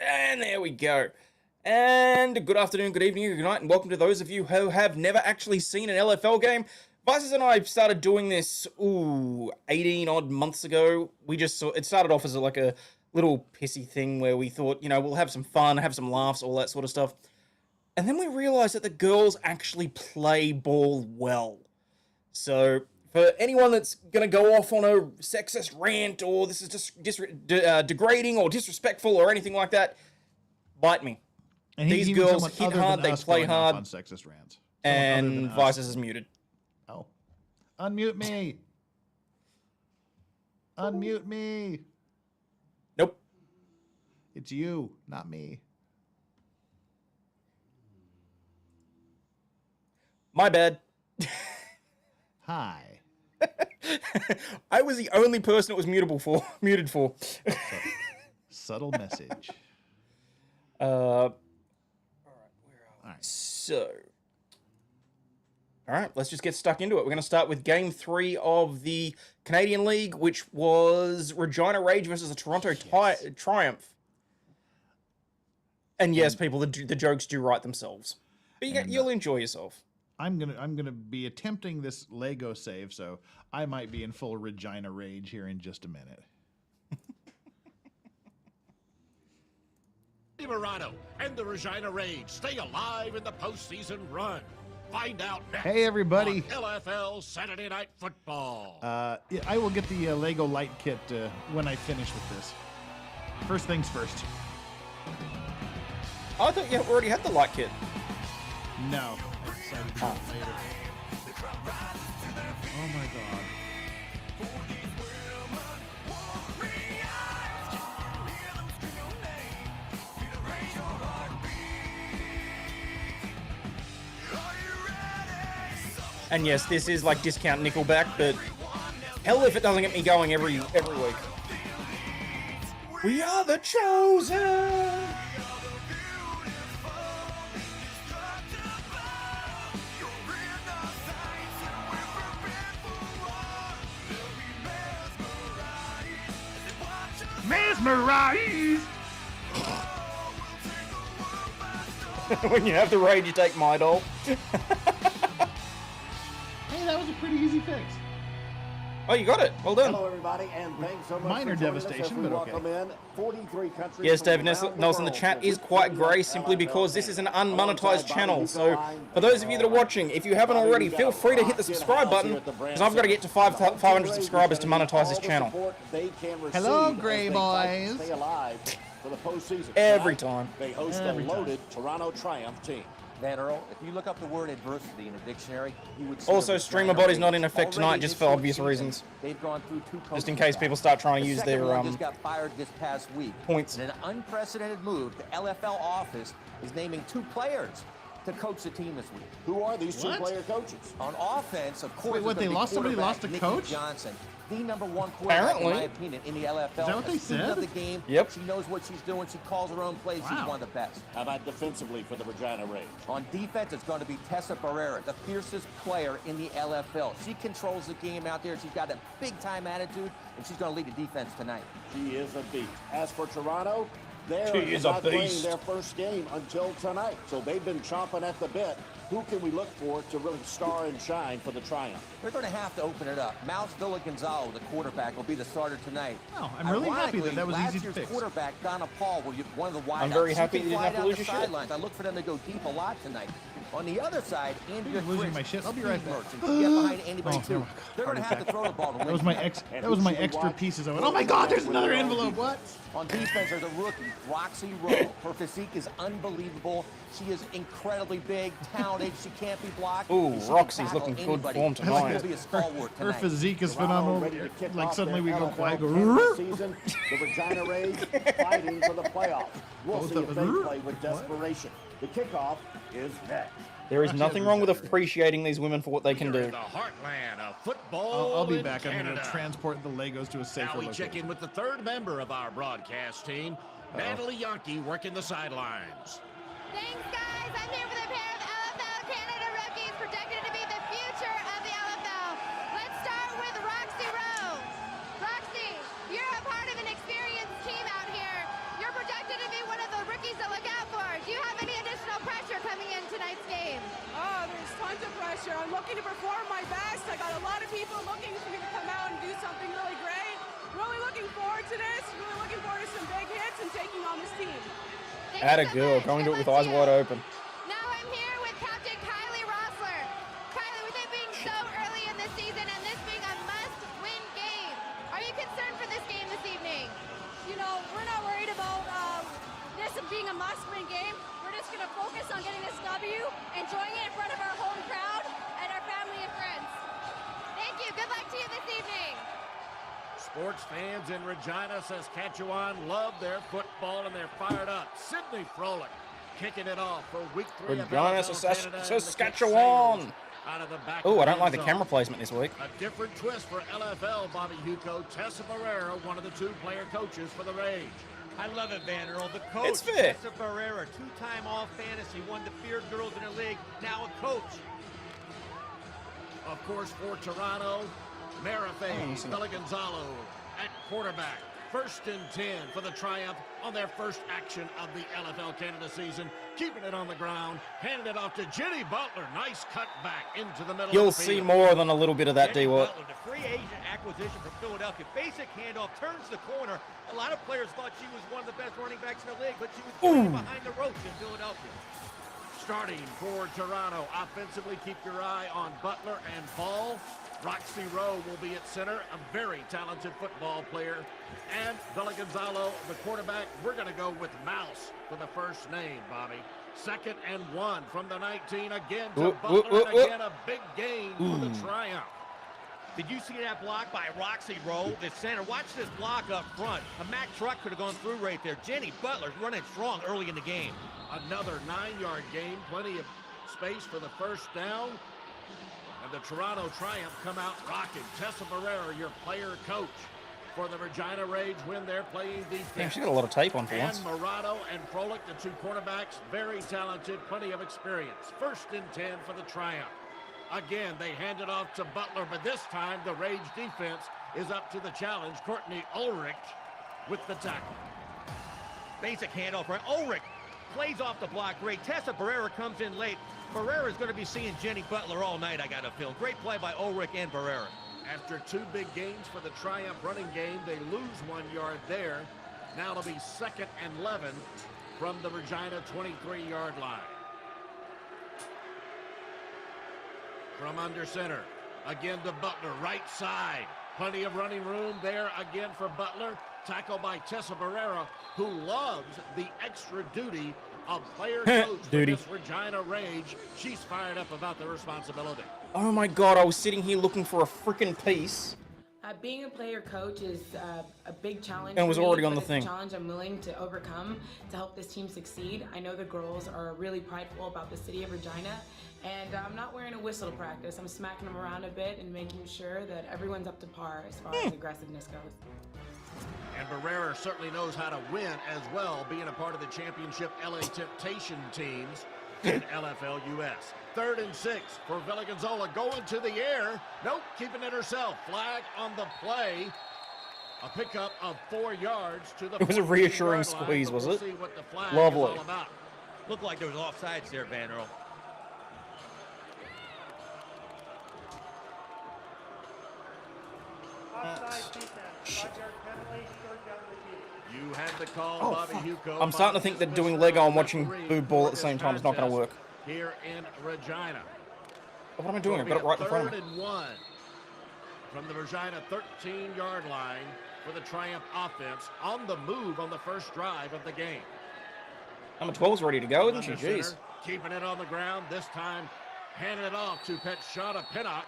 And there we go. And good afternoon, good evening, good night, and welcome to those of you who have never actually seen an LFL game. Vices and I started doing this, 18 odd months ago. It started off as like a little pissy thing where we thought, we'll have some fun, have some laughs, all that sort of stuff. And then we realized that the girls actually play ball well. So for anyone that's going to go off on a sexist rant or this is just degrading or disrespectful or anything like that, bite me. And These even girls someone hit other hard, than they us play going off hard, on sexist rants. Someone other than and us. Vices is muted. Oh. Unmute me. Unmute me. Nope. It's you, not me. My bad. Hi. I was the only person it was muted for. Subtle message. All right. So, all right, let's just get stuck into it. We're going to start with Game 3 of the Canadian League, which was Regina Rage versus the Toronto Triumph. And yes, people, the jokes do write themselves, but you'll enjoy yourself. I'm gonna be attempting this Lego save, so I might be in full Regina Rage here in just a minute. Murano and the Regina Rage stay alive in the postseason run. Find out next. Hey, everybody. On LFL Saturday Night Football. Yeah, I will get the Lego light kit when I finish with this. First things first. I thought you already had the light kit. No. I decided to do it later. Oh my god. And yes, this is like discount Nickelback, but hell if it doesn't get me going every week. We are the chosen. Mesmerized! When you have the rage, you take Midol. Hey, that was a pretty easy fix. Oh, you got it. Well done. Hello, everybody, and thanks so much Minor for joining us devastation, as we but okay. welcome in 43 countries Yes, from Dave around Nelson, the world chat to is quite the grey LFL simply because this is an unmonetized alongside channel. Bobby So Fine. for those of you that are watching, if you haven't already, feel free to hit the subscribe button because I've got to get to 500 subscribers to monetize this channel. Hello, Grey Boys. Stay alive for the postseason. Every Tonight, time. They host Every a loaded Toronto Triumph team. Van Earl, if you look up the word adversity in a dictionary, you would see Also, the Streamer Regina Body's not in Rage. effect tonight Already just this for year's obvious season, reasons. They've gone through two Just in coaching case staffs. people start trying to The use second their one just got fired this past week. points. In an unprecedented move, the LFL office is naming two players to coach the team this week. Who are these What? two-player coaches? On offense, of course, Wait, what, it's they gonna be lost somebody, quarterback lost a Nikki coach? Johnson, the number one quarterback, Apparently. in my opinion, in the LFL. Is that what A they student said? of the game. Yep. She knows what she's doing. She calls her own plays. She's Wow. one of the best. How about defensively for the Regina Rage? On defense, it's going to be Tessa Barrera, the fiercest player in the LFL. She controls the game out there. She's got a big-time attitude, and she's going to lead the defense tonight. She is a beast. As for Toronto, She they're is a not playing beast. their first game until tonight, so they've been chomping at the bit. Who can we look for to really star and shine for the Triumph? They're going to have to open it up. Mouse Villa Gonzalo, the quarterback, will be the starter tonight. Oh, I'm really happy that that was Ironically, easy to last fix. year's quarterback, Donna Paul, will be one of the wideouts. I'm very She happy can you didn't fly have to down lose the your shit. sidelines. I look for them to go deep a lot tonight. On the other side, Andrea of losing Fritz, my shit. I'll be speed right back. merchant, can get behind anybody Oh, too. oh my God. They're going to Heart have to throw the ball to win. That was my tonight. that was my extra pieces. I went, oh my god, there's another envelope. What? On defense, there's a rookie, Roxy Rowe. Her physique is unbelievable. She is incredibly big, talented. She can't be blocked. Ooh, and she can Roxy's tackle looking good anybody. form She'll tonight. be a stalwart Her tonight. physique is Toronto phenomenal. ready to kick Like off suddenly we their go LFL quiet. Go. Canada season. The Regina Rage fighting for the playoffs. We'll Both see of if us. they play with desperation. The kickoff is next. There is nothing wrong with appreciating these women for what they can We're in do. the heartland of football. I'll be in back. I'm going Canada. to transport the Legos to a safer Now we check location. in with the third member of our broadcast team, Natalie Yankee, working the sidelines. Thanks, guys. I'm here with a pair of LFL Canada rookies projected to be the future of the LFL. Let's start with Roxy Rowe. Roxy, you're a part of an experienced team out here. You're projected to be one of the looking to perform my best. I got a lot of people looking for me to come out and do something really great. Really looking forward to this. Really looking forward to some big hits and taking on this team. Atta girl, going to it with eyes wide open. Now I'm here with Captain Kylie Rossler. Kylie, with it being so early in the season and this being a must-win game, are you concerned for this game this evening? You know, we're not worried about this being a must-win game. We're just going to focus on getting this W, enjoying it in front of our home crowd and our family and friends. Thank you. Good luck to you this evening. Sports fans in Regina, Saskatchewan love their football and they're fired up. Sydney Frolic kicking it off for week 3 of Regina, NFL Canada, and the Saskatchewan. Kick out of the back Oh, of I don't like end the zone. camera placement this week. A different twist for LFL, Bobby Huco. Tessa Barrera, one of the 2-player coaches for the Rage. I love it, Vanderbilt. The coach, It's fair. Tessa Barrera, 2-time All-Fantasy, one of the feared girls in the league, now a coach. Of course, for Toronto, Marife Gonzalo at quarterback. 1st and 10 for the Triumph on their first action of the LFL Canada season. Keeping it on the ground, handing it off to Jenny Butler. Nice cut back into the middle You'll of the field. see more than a little bit of that, Jenny D-Watt. Butler, the free agent acquisition from Philadelphia. Basic handoff, turns the corner. A lot of players thought she was one of the best running backs in the league, but she was playing behind the ropes in Philadelphia. Starting for Toronto, offensively, keep your eye on Butler and Ball. Roxy Rowe will be at center, a very talented football player. And Bella Gonzalo, the quarterback. We're going to go with Mouse for the first name, Bobby. 2nd and 1 from the 19 again to Butler, and again a big gain for the Triumph. Did you see that block by Roxy Rowe, the center? Watch this block up front. A Mack truck could have gone through right there. Jenny Butler's running strong early in the game. Another 9-yard gain, plenty of space for the first down. And the Toronto Triumph come out rocking. Tessa Barrera, your player coach for the Regina Rage, when they're playing defense. Damn, she got a lot of tape on for And once. Morado and Frolic, the 2 quarterbacks, very talented, plenty of experience. 1st and 10 for the Triumph. Again, they hand it off to Butler, but this time the Rage defense is up to the challenge. Courtney Ulrich with the tackle. Basic handoff right. Ulrich plays off the block great. Tessa Barrera comes in late. Barrera is going to be seeing Jenny Butler all night, I got a feel. Great play by Ulrich and Barrera. After 2 big gains for the Triumph running game, they lose 1 yard there. Now it'll be 2nd and 11 from the Regina 23-yard line. From under center, again to Butler, right side. Plenty of running room there again for Butler. Tackle by Tessa Barrera, who loves the extra duty of player coach for Duty. this Regina Rage. She's fired up about the responsibility. Oh my God, I was sitting here looking for a freaking piece. Being a player coach is a big challenge. And was for me, already on but the it's thing. a challenge I'm willing to overcome to help this team succeed. I know the girls are really prideful about the city of Regina, and I'm not wearing a whistle to practice. I'm smacking them around a bit and making sure that everyone's up to par as far as aggressiveness goes. And Barrera certainly knows how to win as well, being a part of the championship LA Temptation teams in LFL US. 3rd and 6 for Villa Gonzalo, going to the air. Nope, keeping it herself. Flag on the play. A pickup of 4 yards to the It was a 14-yard reassuring line, squeeze, but was we'll it? see what the flag Lovely. is all about. Looked like there was offsides there, Vanderbilt. You had the call, Oh, Bobby fuck. Huco. I'm starting to think that doing Lego and watching Boob Ball at the same time is not going to work. Here in Regina. What am I doing? I've got it right in front of me. 3rd and 1 from the Regina 13-yard line for the Triumph offense, on the move on the first drive of the game. Number 12's ready to go, isn't she? Under Jeez. center, keeping it on the ground, this time handing it off to Petshada Pinnock.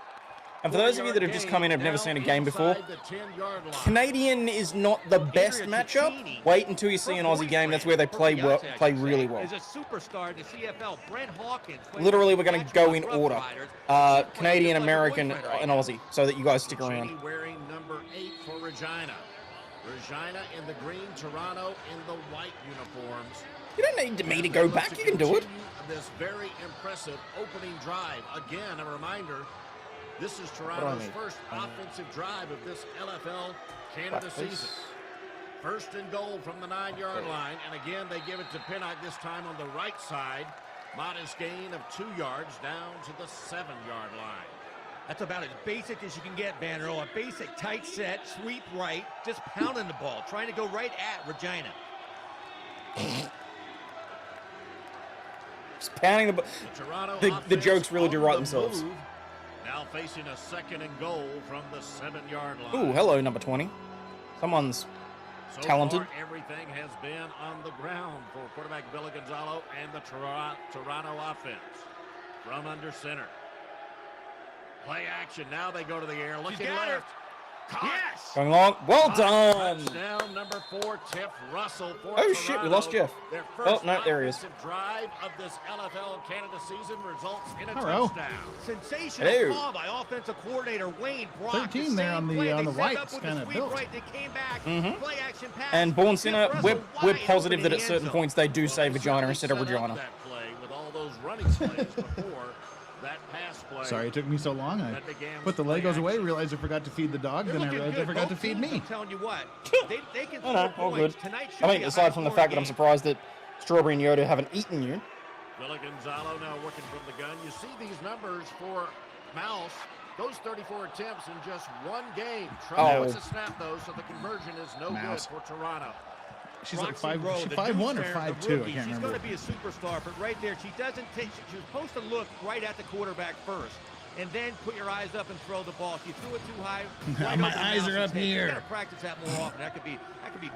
And for those of you that have just come in and have never seen a game before, Inside the 10-yard line. Canadian is not the best matchup. Wait until you see an Aussie game. That's where they play really well. Is a superstar in the CFL. Brent Hawkins. Literally, we're going to go in order. Canadian, American, and Aussie, so that you guys stick around. Cheney wearing number 8 for Regina. Regina in the green, Toronto in the white uniforms. You don't need me to go back. You can do it. Continue This very impressive opening drive. Again, a reminder, this is Toronto's first offensive drive of this LFL Canada season. 1st and goal from the 9-yard line. And again, they give it to Pinnock, this time on the right side. Modest gain of 2 yards down to the 7-yard line. That's about as basic as you can get, Vanderbilt. A basic tight set, sweep right, just pounding the ball, trying to go right at Regina. Just pounding the ball. The jokes really do write themselves. Now facing a 2nd and goal from the 7-yard line. Ooh, hello, number 20. Someone's So talented. far, everything has been on the ground for quarterback Villa Gonzalo and the Toronto offense. From under center. Play action. Now they go to the air. Looking got her. left. Caught. Yes! Going long. Well done. Touchdown number 4, Tiff Russell for Oh, shit, we lost Toronto. Jeff. Their Oh, first no, there he is. offensive drive of this LFL Canada season results in a Hello. touchdown. Sensational Hello. call by offensive coordinator Wayne Brock. 13 there on the right's kind kinda of built. Right, they came back, play action pass. And Born Tiff Center, Russell we're wide positive open that in at the certain end zone. points they do say They vagina certainly instead of set up Regina. that play with all those running plays before that pass play. Sorry it took me so long. I That began put the with play Legos away, action. realized I forgot to feed the dog, They're then I looking realized I good. forgot to Both feed teams, me. I'm telling you what, they can No, no, score all points. good. Tonight should I be mean, a aside from the high-scoring fact that I'm game. surprised that Strawberry and Yoda haven't eaten you. Villa Gonzalo now working from the gun. You see these numbers for Mouse. Those 34 attempts in just one game. Trouble with the snap, though, so the conversion is no Mouse. good for Toronto. She's like Roxy Rowe, the 5'1" or newster, the 5'2", I rookie, can't she's remember. going to be a superstar, but right there, she doesn't take. She was supposed to look right at the quarterback first, and then put your eyes up and throw the ball. If you threw it too high, wide My open eyes Mouse are up instead. You here. got to practice that more often. That could be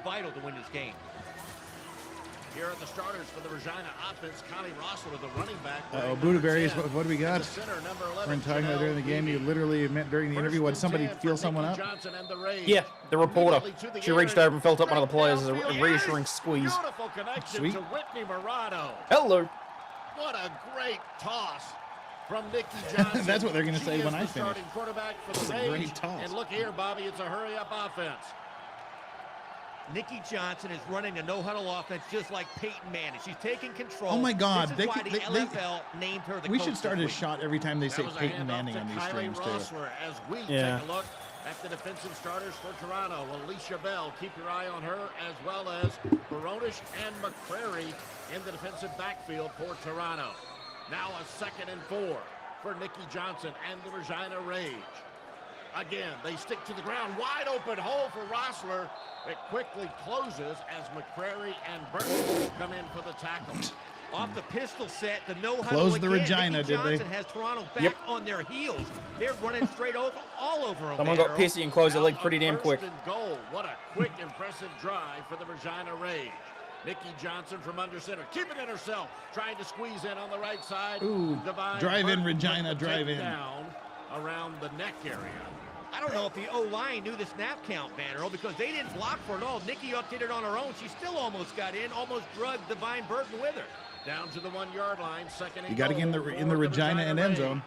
vital to win this game. Here are the starters for the Regina offense. Kylie Rossler, the running back. Uh-oh, wearing number Buddha Berries, 10. what do we got? In the center, number 11, We're talking about during the game. You literally meant during the interview. Would somebody feel someone up? Johnson and the Rays. Yeah, the reporter. Immediately to the She air reached and over and felt up one of the players as a downfield. reassuring Yes! squeeze. Beautiful connection Sweet. to Whitney Morado. Hello. What a great toss from Nikki Johnson. That's what they're gonna She say is when the I finish. starting quarterback for That's the a great Rays. toss. And look here, Bobby, it's a hurry-up offense. Nikki Johnson is running a no-huddle offense just like Peyton Manning. She's taking control. Oh my God, This is they why could- the they- LFL named her the We coach should start this a week. shot every time they That say was a Peyton handoff Manning to on these Kylie streams, too. Rossler as we Yeah. take a look at the defensive starters for Toronto. Alicia Bell, keep your eye on her, as well as Baronish and McCrary in the defensive backfield for Toronto. Now a 2nd and 4 for Nikki Johnson and the Regina Rage. Again, they stick to the ground. Wide open hole for Rossler. It quickly closes as McCrary and Burton come in for the tackle. Off the pistol set, the no-huddle Close the again. Regina, Nikki did they? Johnson has Toronto back Yep. on their heels. They're running straight over, all over them. Someone got pissy and closed the leg pretty damn quick. First and goal. What a quick, impressive drive for the Regina Rage. Nikki Johnson from under center, keeping it herself, trying to squeeze in on the right side. Ooh, Divine drive in, Burton Regina, with the drive in. takedown around the neck area. I don't know if the O-line knew the snap count, Vanderbilt, because they didn't block for it all. Nikki did it on her own. She still almost got in, almost drugged Divine Burton with her. Down to the 1-yard line, 2nd and You got to get in goal the for Regina and end Rage. zone.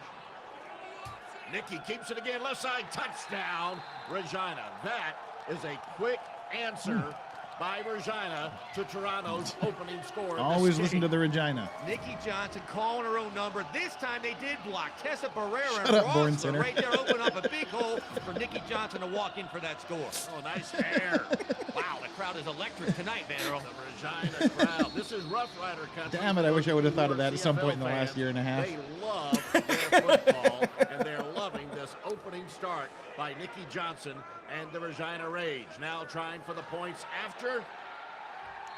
Nikki keeps it again, left side, touchdown, Regina. That is a quick answer by Regina to Toronto's opening score. of this Always listen to game. the Regina. Nikki Johnson calling her own number. This time they did block. Tessa Barrera Shut and up, Born Rossler Center. right there open up a big hole for Nikki Johnson to walk in for that score. Oh, nice air. Wow, the crowd is electric tonight, Vanderbilt. The Regina crowd. This is Rough Rider country. Damn it, I wish I would have thought of that at some CFL point in the last fans. year and a half. They love their football, and they're loving this opening start by Nikki Johnson and the Regina Rage. Now trying for the points after.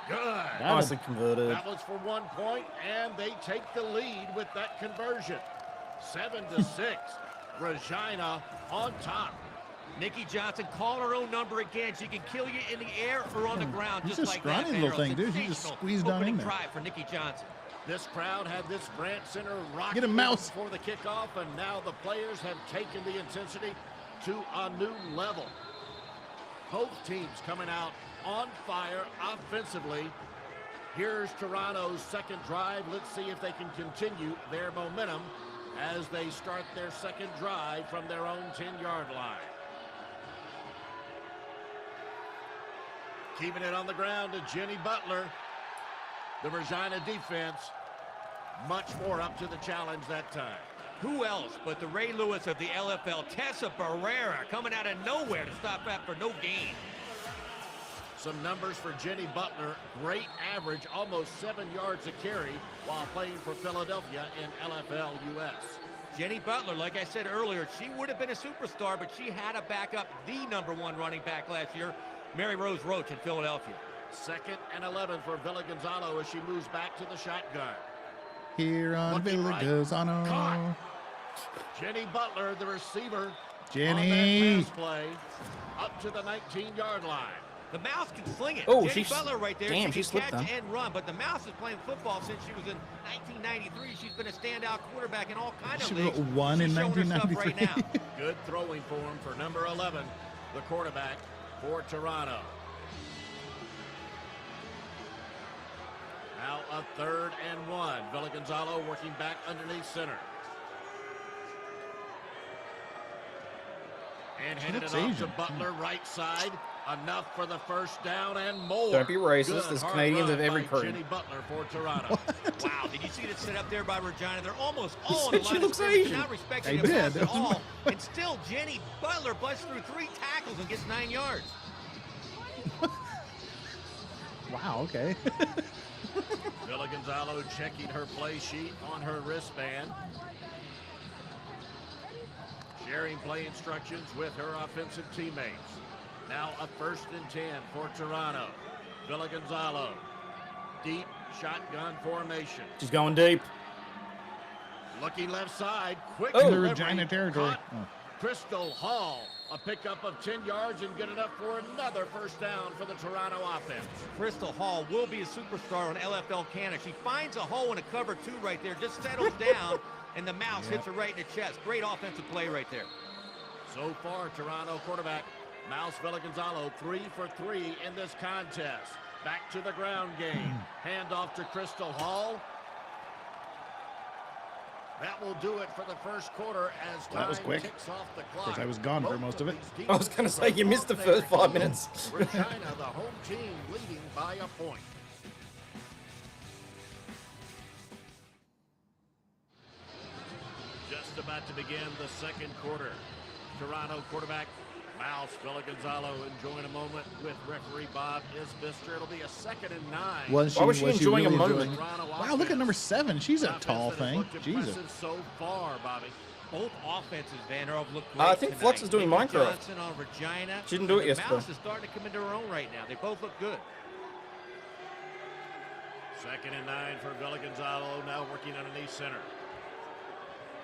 Good. Nicely converted. That was for 1 point, and they take the lead with that conversion. 7-6. Regina on top. Nikki Johnson calling her own number again. She can kill you in the air or on the ground, He's just a like that. scrawny little Vanderbilt. thing, dude. She just Sensational squeezed on opening in there. drive for Nikki Johnson. This crowd had this Brant Center rocking Get him, Mouse. before the kickoff, and now the players have taken the intensity to a new level. Both teams coming out on fire offensively. Here's Toronto's second drive. Let's see if they can continue their momentum as they start their second drive from their own 10-yard line. Keeping it on the ground to Jenny Butler. The Regina defense much more up to the challenge that time. Who else but the Ray Lewis of the LFL, Tessa Barrera, coming out of nowhere to stop that for no gain. Some numbers for Jenny Butler. Great average, almost 7 yards a carry while playing for Philadelphia in LFL US. Jenny Butler, like I said earlier, she would have been a superstar, but she had to back up the #1 running back last year, Mary Rose Roach in Philadelphia. 2nd and 11 for Villa Gonzalo as she moves back to the shotgun. Here on Looking Villa right. Gonzalo. Caught. Jenny Butler, the receiver. Jenny. On that pass play, up to the 19-yard line. The Mouse can sling it. Oh, Jenny she's- Butler right there. damn, she she can slipped catch them. and run, but the Mouse is playing football since she was in 1993. She's been a standout quarterback in all kinds of She leagues. won in She's showing herself 1993. right now. Good throwing form for number 11, the quarterback for Toronto. Now a 3rd and 1. Villa Gonzalo working back underneath center. And handed it looks off to Asian. Butler, right side. Enough for the first down and more. Don't be racist. Good There's hard Canadians run of every by creed. Jenny Butler for Toronto. Wow, did you see it set up there by Regina? They're almost He all said in the she line of looks scrimmage, Asian. not respecting They the pass did. at all. And still, Jenny Butler busts through 3 tackles and gets 9 yards. Wow, okay. Villa Gonzalo checking her play sheet on her wristband. Sharing play instructions with her offensive teammates. Now a 1st and 10 for Toronto. Villa Gonzalo. Deep shotgun formation. She's going deep. Looking left side. Quick Oh. delivery. Regina territory. Caught. Oh. Crystal Hall. A pickup of 10 yards and good enough for another first down for the Toronto offense. Crystal Hall will be a superstar on LFL Canada. She finds a hole in a cover 2 right there, just settles down, and the Mouse hits her right in the chest. Great offensive play right there. So far, Toronto quarterback Mouse Villa Gonzalo 3 for 3 in this contest. Back to the ground game. Handoff to Crystal Hall. That will do it for the first quarter as time That was quick. ticks off the clock. course, I was gone for Both most of it. these I was teams gonna say, you are missed the on first their 5 heels. minutes. Regina, the home team, leading by a point. Just about to begin the second quarter. Toronto quarterback Mouse Villa Gonzalo enjoying a moment with referee Bob Isbister. It'll be a 2nd and 9. Was Why was she enjoying a really moment? enjoying- Toronto Wow, look at offense. number 7. She's a Offense tall that has thing. looked Jesus. impressive so far, Bobby. Both offenses, Vanderhoff, look great I think tonight. Flux is doing Nikki Minecraft. Johnson on Regina. She didn't do it The yesterday. Mouse is starting to come into her own right now. They both look good. 2nd and 9 for Villa Gonzalo, now working underneath center.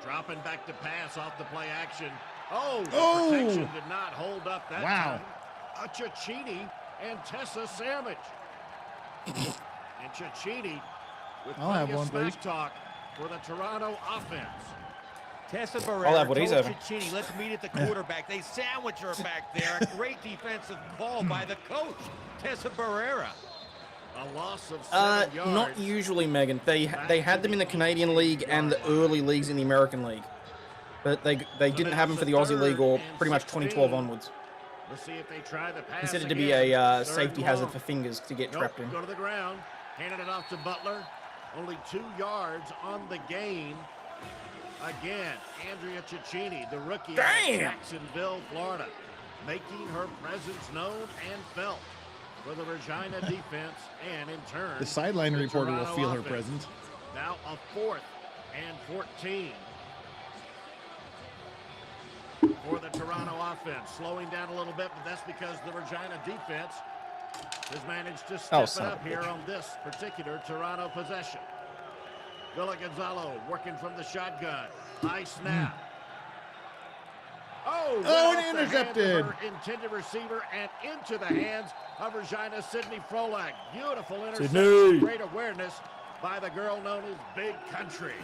Dropping back to pass off the play action. Oh, the protection did not hold up that Wow. time. A Cicchini and Tessa Sandwich. And Cicchini with I'll have plenty of one, smack please. talk for the Toronto offense. Tessa I'll Barrera have what he's told having. Cicchini, let's meet at the quarterback. They sandwich her back there. A great defensive call by the coach, Tessa Barrera. A loss of 7 yards. Not usually, Megan. They had them in the Canadian League and the early leagues in the American League, but they didn't have them for the Aussie League or pretty much 2012 onwards. Let's see if they try the pass Considered to be again. a Third safety and hazard long. for fingers to get Nope, trapped in. go to the ground. Handed it off to Butler. Only 2 yards on the gain. Again, Andrea Cicchini, the rookie out of Damn! Jacksonville, Florida, making her presence known and felt for the Regina defense and in turn The sideline the reporter will Toronto feel her offense. presence. Now a 4th and 14 for the Toronto offense. Slowing down a little bit, but that's because the Regina defense has managed to step it son of up a here bitch. on this particular Toronto possession. Villa Gonzalo working from the shotgun. High snap. Oh, went Oh, off and the hands of intercepted. her intended receiver and into the hands of Regina Sydney Frolak. Beautiful interception. Sydney. Great awareness by the girl known as Big Country.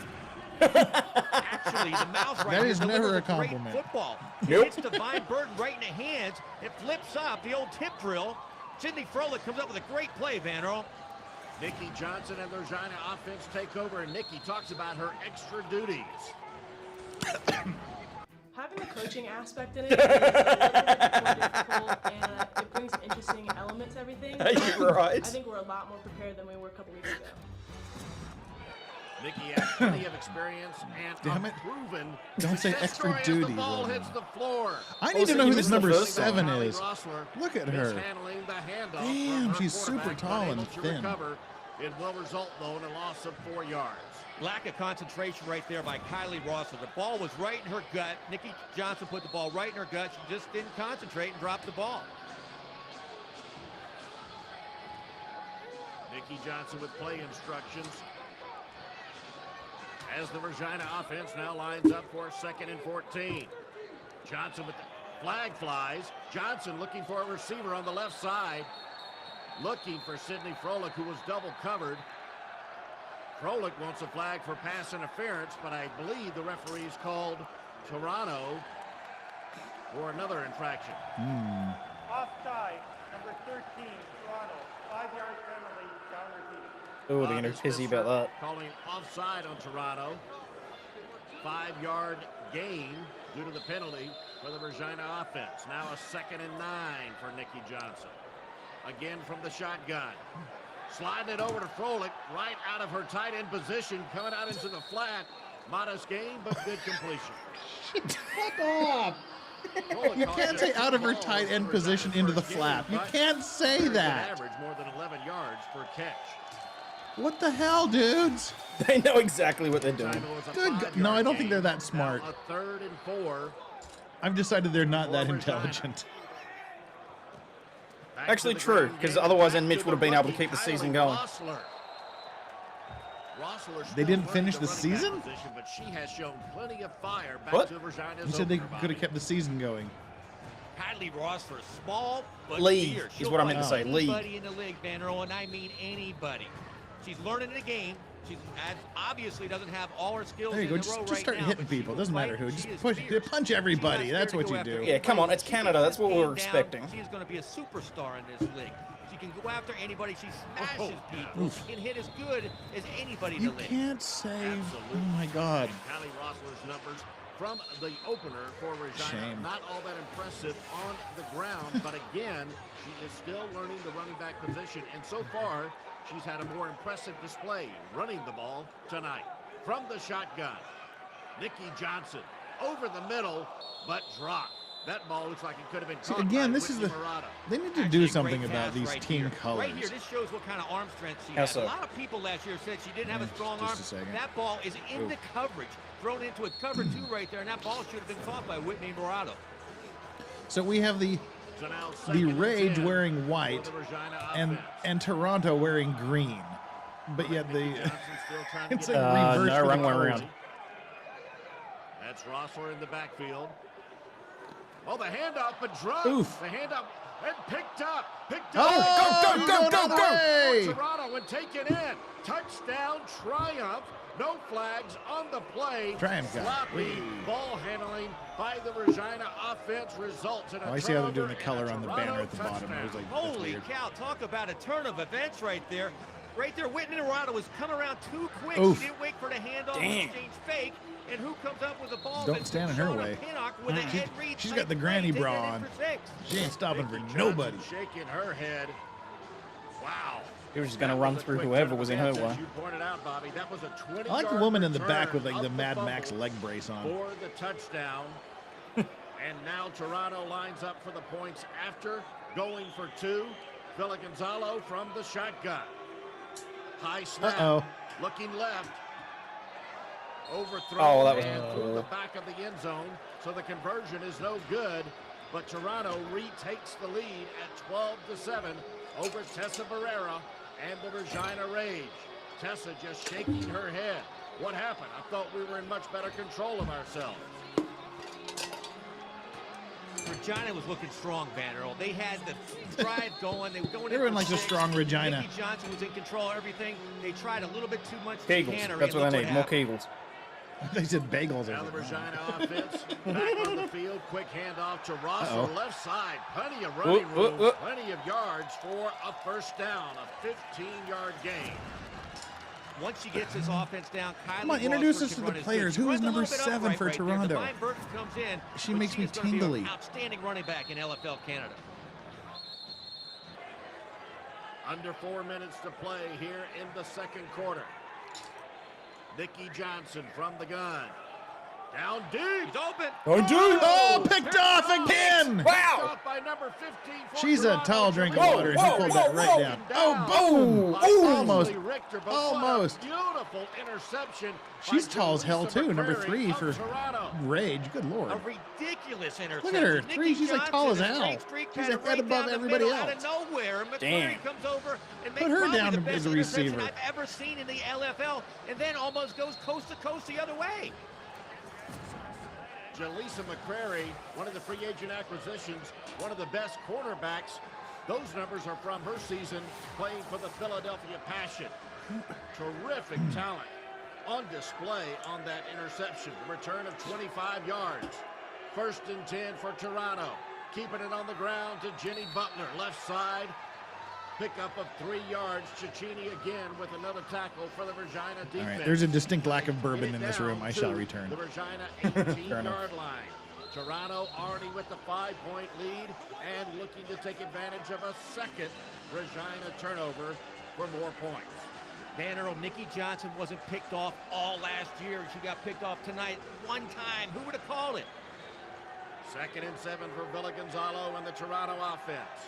Actually, the Mouse right That here is never delivers a great compliment. football. Nope. Hits Divine Burton right in the hands. It flips up, the old tip drill. Sydney Froelich comes up with a great play, Vanderhoff. Nikki Johnson and the Regina offense take over, and Nikki talks about her extra duties. Having the coaching aspect in it is a little bit more difficult, and it brings an interesting element to everything. You're right. I think we're a lot more prepared than we were a couple weeks ago. Nikki has plenty of experience and Damn it. unproven Don't say success extra story as the duty, ball Roman. hits the floor. I need to so know you who this missed the number first 7 Holly is. Rossler Look at her. mishandling the handoff Damn, from her she's super quarterback, tall but and able to thin. recover It will result, though, in a loss of 4 yards. Lack of concentration right there by Kylie Rossler. The ball was right in her gut. Nikki Johnson put the ball right in her gut. She just didn't concentrate and dropped the ball. Nikki Johnson with play instructions. As the Regina offense now lines up for 2nd and 14. Johnson with the flag flies. Johnson looking for a receiver on the left side. Looking for Sydney Froelich, who was double covered. Froelich wants a flag for pass interference, but I believe the referee's called Toronto for another infraction. Offside, number 13, Toronto. 5-yard penalty, down repeat. Oh, they're gonna be pissy about that. Calling offside on Toronto. 5-yard gain due to the penalty for the Regina offense. Now a 2nd and 9 for Nikki Johnson. Again from the shotgun. Sliding it over to Froelich, right out of her tight end position, coming out into the flat. Modest gain, but good completion. Fuck off. You can't say out of her tight end position into the flap. You can't say that. Average more than 11 yards per catch. What the hell, dudes? They know exactly what they're doing. Good. No, I don't think they're that smart. Now a 3rd and 4. I've decided they're not that intelligent. Actually true, because otherwise then Mitch would have been able to keep the season going. They didn't finish the season? But she has shown plenty of fire back What? to Regina's You said they opener, could have kept the season going. Kylie Rossler, small but League fierce. is She'll what I meant to play say, league. Anybody in the league, Van Earl, and I mean anybody. She's learning the game. She obviously doesn't have all her skills There you in go. the row Just right start now, hitting but she people. will Doesn't matter fight. who. She Just is push, fierce. punch She's everybody. not That's scared what to you go after do. Yeah, come on, it's Canada. That's what we're Down, expecting. She's going to be a superstar in this league. She can go after anybody. She smashes people. She can hit as good as anybody in You the league. can't say. Absolutely. Oh my God. Kylie Rossler's numbers from the opener for Regina. Shame. Not all that impressive on the ground, but again, she is still learning the running back position. And so far, she's had a more impressive display running the ball tonight. From the shotgun, Nikki Johnson over the middle, but dropped. That ball looks like it could have been caught Again, by this is Whitney the. Murata. They need to Actually, do a great something about pass these right team here. colors. Right here, this shows what kind of arm strength she How has. so? A lot of people last year said she didn't have a strong Just arm. a second. That ball is in the coverage, thrown into a cover 2 right there, and that ball should have been caught by Whitney Murata. So we have the So now the 2nd and Rage 10 wearing for white the Regina and offense. Toronto wearing green, but yet the Johnson still trying to it's get like it. reversed no, for the wrong way colors. around. That's Rossler in the backfield. Oh, the handoff, but dropped. Oof. The handoff and picked up. Oh, go, way. For Toronto and taken in. Touchdown, triumph. No flags on the play. Triumph guy. Sloppy Whee. ball handling by the Regina offense results in a Oh, I see how they're doing turnover the and color a on the Toronto banner at the bottom. I was touchdown. like, that's Holy weird. cow, talk about a turn of events right there. Right there, Whitney Murata was coming around too quick. Oof. She didn't wait for the handoff Dang. exchange fake. And who comes up with the ball? Don't That's stand in her Shauna way. Pinnock with a Ed Reed She's type got the play, granny taking bra it in on. for 6. She ain't stopping for Nikki nobody. Johnson shaking her head. Wow. He was just going to That run was a through quick whoever turn was of in her events, way. as you pointed out, Bobby. That was a 20-yard I like the woman in the back with return like the of Mad fumble Max leg brace on. for the touchdown. And now Toronto lines up for the points after going for 2. Villa Gonzalo from the shotgun. High snap. Uh-oh. Looking left. Overthrown Oh, that was and through cool. the back of the end zone. So the conversion is no good. But Toronto retakes the lead at 12-7 over Tessa Barrera and the Regina Rage. Tessa just shaking her head. What happened? I thought we were in much better control of ourselves. Regina was looking strong, Van Earl. They had the drive going. They were going in Everyone for likes a 6. strong Regina. Nikki Johnson was in control of everything. They tried a little bit too much Kegels. chicanery, That's and what I look need. More happened. Kegels. They said bagels. Now the Regina offense back on the field. Quick handoff to Ross Uh-oh. on left side. Plenty of running Whoop, room. whoop. Plenty of yards for a first down. A 15-yard gain. Once she gets this offense down, Kylie Come on, introduce Rossler us can to the run as players. good. She Who is runs a number little bit 7 upright for right there. Toronto? Divine Burton comes in. She but makes me is gonna be an tingly. outstanding running back in LFL Canada. Under 4 minutes to play here in the second quarter. Nikki Johnson from the gun. Down deep. He's open. Oh, picked off again. Wow! Off by number 15 for She's a Toronto, tall drink of Jaleel water. He Whoa, pulled whoa, that right whoa. down. Oh, by boom. Ashley Almost. Richter, but Almost. what a beautiful interception. She's by tall as hell, Jaleesa too. Number McCrary 3 of for Toronto. Rage. Good A Lord. ridiculous interception. Look at her. Nikki 3. She's like tall as Johnson, a hell. straight streak She's pattern a head right above down the everybody middle else. Out of nowhere. McCrary Damn. comes over and Put makes her probably down the as best a interception receiver. I've ever seen in the LFL, and then almost goes coast to coast the other way. Jaleesa McCrary, one of the free agent acquisitions, one of the best cornerbacks. Those numbers are from her season playing for the Philadelphia Passion. Terrific talent on display on that interception. The return of 25 yards. 1st and 10 for Toronto. Keeping it on the ground to Jenny Butler, left side. Pickup of 3 yards. Cicchini again with another tackle for the Regina defense. All right, there's a distinct lack of Get bourbon it in this down room. I to shall return. The Regina 18-yard line. Toronto already with the 5-point lead and looking to take advantage of a second Regina turnover for more points. Man, Earl, Nikki Johnson wasn't picked off all last year. She got picked off tonight one time. Who would have called it? 2nd and 7 for Villa Gonzalo and the Toronto offense.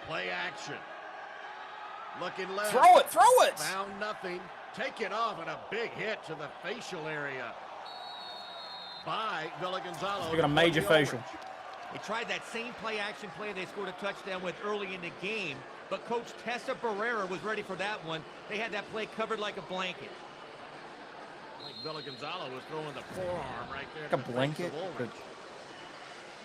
Play action. Looking left. Throw it! Throw it! Found nothing. Take it off and a big hit to the facial area by Villa Gonzalo. They got a major facial. They tried that same play action play they scored a touchdown with early in the game, but Coach Tessa Barrera was ready for that one. They had that play covered like a blanket. I think Villa Gonzalo was throwing the forearm right there. Like a blanket? Ulrich.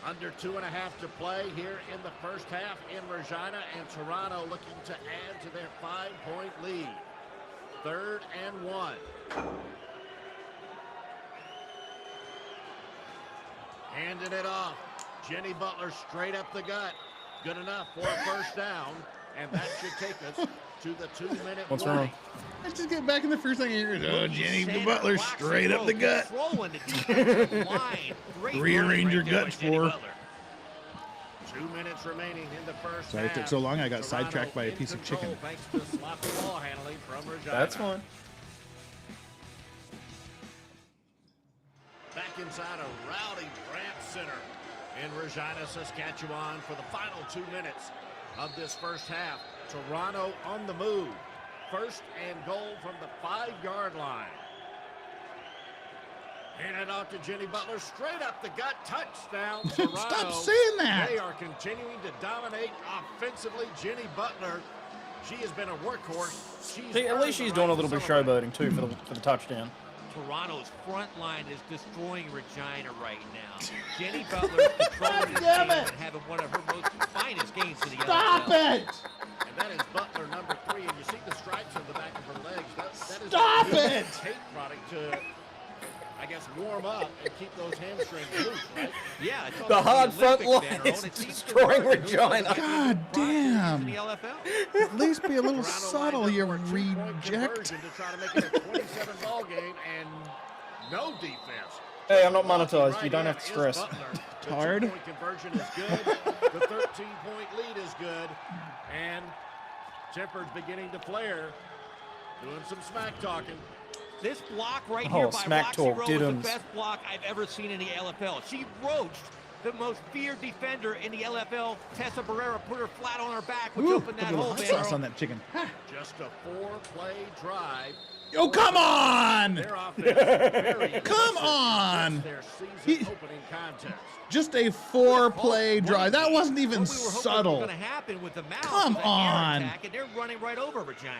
Under 2.5 to play here in the first half in Regina, and Toronto looking to add to their 5-point lead. 3rd and 1. Handing it off. Jenny Butler straight up the gut. Good enough for a first down, and that should take us to the 2-minute What's warning. wrong? Let's just get back in the first thing I hear is, oh, Jenny Center, Butler Roxy straight up the Rowe gut. controlling the defensive line. Great Rearrange run your right there by guts Jenny for her. Butler. 2 minutes remaining in the first Sorry it half. took so long. I got Toronto sidetracked by a in piece of control chicken. Thanks to sloppy ball handling from Regina. That's fine. Back inside a rowdy Brandt Center in Regina, Saskatchewan for the final 2 minutes of this first half. Toronto on the move. 1st and goal from the 5-yard line. Handed off to Jenny Butler, straight up the gut, touchdown Toronto. Stop saying that. They are continuing to dominate offensively. Jenny Butler, she has been a workforce. See, at least she's doing a little bit of showboating too for the touchdown. Toronto's front line is destroying Regina right now. Jenny Butler is controlling this damn game it. and having one of her most finest games in the Stop LFL. it! And that is Butler, number 3, and you see the stripes on the back of her legs. That is Stop a good it! tape product to, I guess, warm up and keep those hamstrings loose, right? Yeah, it's The almost hard front Olympic line banner, is and it seems to destroying work. Regina. God In damn. the LFL. At least be a little Toronto subtle, lined you up for a 2-point reject. conversion to try to make it a 27-ball game, and no defense. Hey, I'm not monetized. You don't have to Is stress. Butler. The Hard. 2-point conversion is good. The 13-point lead is good. And Temper's beginning to flare. Doing some smack talking. This block right Oh, here by smack Roxy talk, Rowe did was 'em. the best block I've ever seen in the LFL. She roached the most feared defender in the LFL. Tessa Barrera put her flat on her back, which Ooh, opened put that a little hole, hot man. sauce on that chicken. Just a 4-play drive. Oh, come on! Their offense very Come aggressive on! against their He- season opening contest. Just a 4-play drive. That wasn't even What we were hoping subtle. was going to happen with the Mouse Come was an air on. attack, and they're running right over Regina.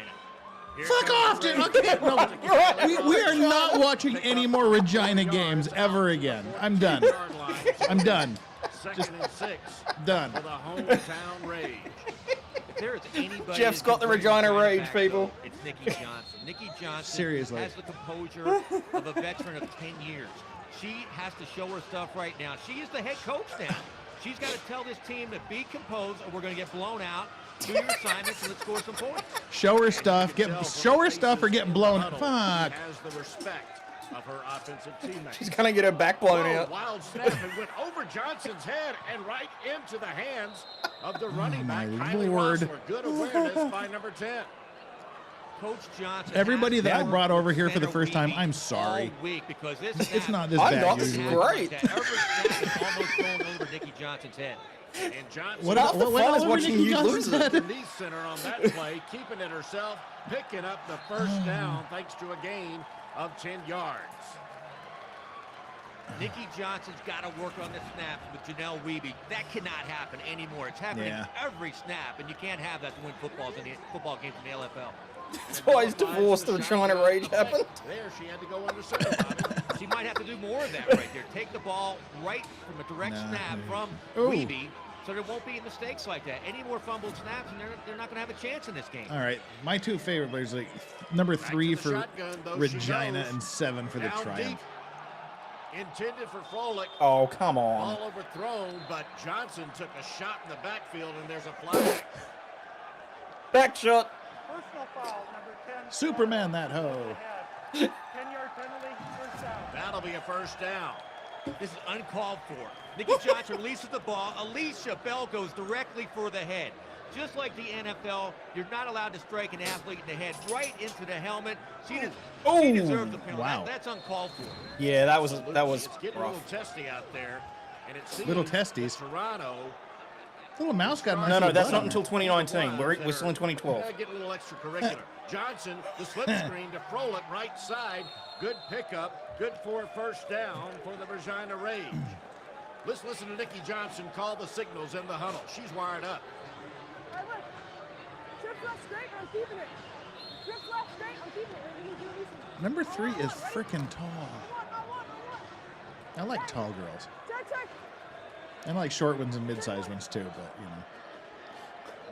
Here Fuck comes off, the dude. race. Okay, no. We are not watching any more Regina games ever again. I'm done. Yard line. I'm done. 2nd and 6 Done. for the hometown Rage. If there is anybody Jeff's that got can the bring Regina rage, back, people. though, it's Nikki Johnson. Nikki Johnson Seriously. has the composure of a veteran of 10 years. She has to show her stuff right now. She is the head coach now. She's got to tell this team to be composed or we're going to get blown out. Do your assignments and let's score some points. Show her stuff. Show her stuff or get blown. Huddle. Fuck. She has the respect of her offensive teammates. She's gonna get her back blown Oh, out. wild snap and went over Johnson's head and right into the hands of the running my back. Kylie Lord. Rossler. Good awareness by number 10. Coach Johnson. Everybody that I has brought over here for the center first time, Weeby I'm sorry. all week because this It's snap- not this I'm bad not. This is usually. great. Every snap is almost going over Nicky Johnson's head. And Johnson What, Half the what fun is over watching Nicky you Johnson's lose it. head? Denise Center on that play, keeping it herself, picking up the first down thanks to a gain of 10 yards. Nicky Johnson's got to work on the snaps with Janelle Weeby. That cannot happen anymore. It's happening Yeah. every snap, and you can't have that to win football games in the LFL. That's why his divorce through China Rage happened. There, she had to go under center. Bobby. She might have to do more of that right there. Take the ball right from a direct snap from Ooh. Weeby, so there won't be mistakes like that. Any more fumbled snaps, and they're not going to have a chance in this game. All right, my two favorite players, like number 3 the for shotgun, though, she Regina goes. and 7 for the Down Triumph. deep. Intended for Froelich. Oh, come on. Ball overthrown, but Johnson took a shot in the backfield, and there's a flag. Back shot. Personal foul, number 10. Superman, that hoe. 10-yard penalty, first down. That'll be a first down. This is uncalled for. Nicky Johnson releases the ball. Alicia Bell goes directly for the head. Just like the NFL, you're not allowed to strike an athlete in the head right into the helmet. She deserves the penalty. Wow. That's uncalled for. Yeah, that was It's getting a little rough. testy out there, and it seems Little that testes. Toronto. Little mouse got a nice No, little that's butt not on until it. 2019. We're still in 2012. Getting a little extracurricular. Johnson, the slip screen to Froelich, right side. Good pickup. Good for a first down for the Regina Rage. Let's listen to Nicky Johnson call the signals in the huddle. She's wired up. Trips left straight, I'm keeping it. Trips left straight, I'm keeping it. Number 3 is freaking tall. I like tall girls. I like short ones and mid-sized ones too, but you know.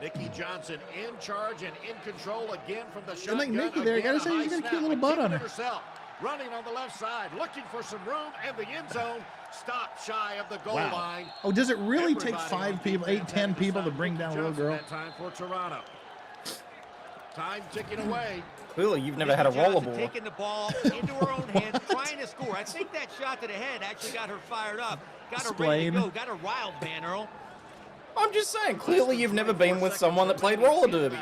Nicky Johnson in charge and in control again from the I shotgun. like Nicky there. I gotta say, she's got a cute little butt on her. Herself, running on the left side, looking for some room, and the end zone stopped shy of the goal line. Oh, does it really take Everybody 5 on people, defense 8, 10 had to people to stop bring Nicky down a little Johnson girl? That time for Toronto. Time ticking away. Clearly, you've never had a Nicky Johnson rollerball. taking the ball into her own hands, trying to score. I think that shot to the head actually got her fired up, got her ready to Explain. go, got her riled, Van Earl. I'm just saying, clearly you've never been with someone that played roller derby.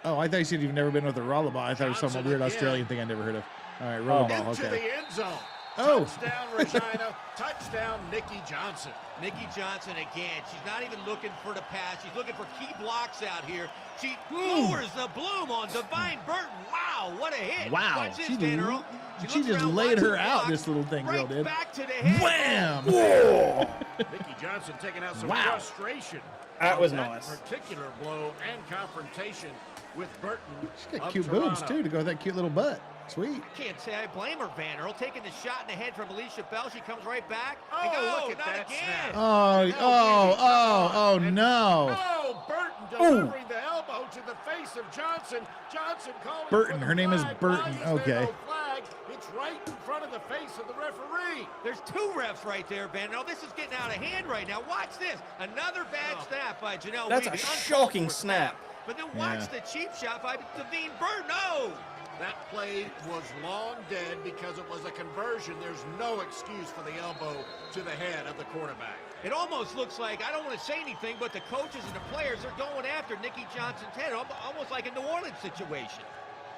Oh, I thought you said you've never been with a rollerball. I thought it was some Johnson weird again. Australian thing I never heard of. All right, rollerball, Into okay. the end zone. Oh. Touchdown, Regina. Touchdown, Nicky Johnson. Nicky Johnson again. She's not even looking for the pass. She's looking for key blocks out here. She lowers the bloom on Divine Burton. Wow, what a hit. Wow, Watch this, she Van Earl. just looks around, laid watches her the out, block, this little thing girl right did. back to the head. Wham! Nicky Johnson taking out some Wow. frustration. That was on nice. Particular blow and confrontation with Burton. She's got of cute boobs, Toronto. too, to go with that cute little butt. Sweet. Can't say I blame her, Van Earl. Taking the shot in the head from Alicia Bell. She comes right back. Oh, and go, look at not that again. snap. Oh, no. Oh, Burton delivering the elbow to the face of Johnson. Johnson calling Burton. for the Her name is flag. Burton. Why is there Okay. no flag? It's right in front of the face of the referee. There's 2 refs right there, Van Earl. This is getting out of hand right now. Watch this. Another bad snap by Janelle That's Weeby. a Uncalled shocking for snap. But then watch Yeah. the cheap shot by Devine Burton. No! That play was long dead because it was a conversion. There's no excuse for the elbow to the head of the quarterback. It almost looks like, I don't want to say anything, but the coaches and the players are going after Nicky Johnson's head, almost like a New Orleans situation.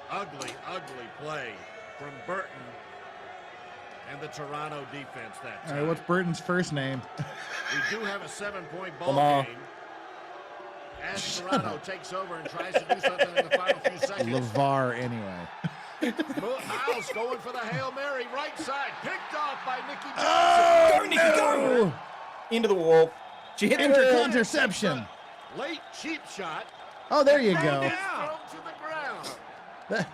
Ugly, ugly play from Burton and the Toronto defense that All time. right, what's Burton's first name? We do have a 7-point ball Lamar. game. As Toronto takes over and tries to do something in the final few seconds. LeVar, anyway. Miles going for the Hail Mary, right side, picked off by Nicky Johnson. Oh, Go, Nicky, go! Into the wall. She hit Enter the contraception. Late cheap shot. Oh, there you go. Thrown to the ground. That-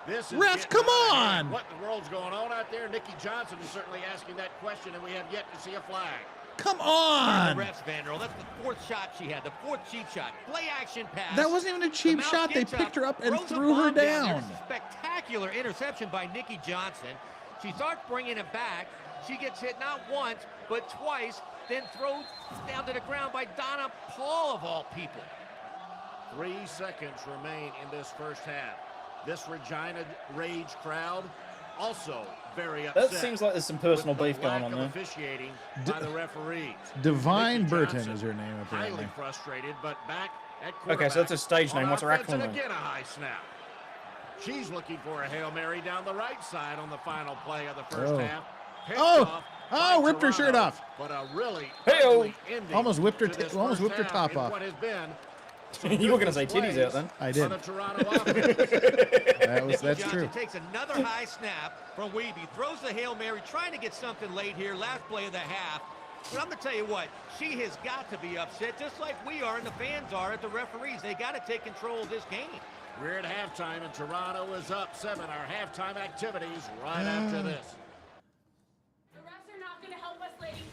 This is Refs, getting come out of hand. on! What in the world's going on out there? Nicky Johnson is certainly asking that question, and we have yet to see a flag. Come The on. refs, Van Earl. That's the 4th shot she had, the 4th cheap shot. Play action pass. That wasn't even a cheap The mouse shot. They gets picked her up and throws a threw her bomb there. down. There's a spectacular interception by Nicky Johnson. She starts bringing it back. She gets hit not once, but twice, then throws down to the ground by Donna Paul, of all people. 3 seconds remain in this first half. This Regina Rage crowd also very upset. That seems like there's some personal with the beef going lack on of there. officiating by the referees. Divine Nicky Burton Johnson is her name, apparently. Highly frustrated, but back at Okay, so that's a stage quarterback. name. What's her On actual offense, and name? again, a high snap. She's looking for a Hail Mary down the right side on the final play of the first half. Picked off by ripped her shirt Toronto, off. But a really Hey-o. ugly ending Almost whipped her to this almost first whipped her half top in off. What has been You were going to say titties out then. I did. on the Toronto offense. That's Johnson true. takes another high snap from Weeby, throws the Hail Mary, trying to get something late here, last play of the half. But I'm going to tell you what, she has got to be upset, just like we are and the fans are at the referees. They got to take control of this game. We're at halftime, and Toronto is up 7. Our halftime activities right after this. The refs are not going to help us, ladies.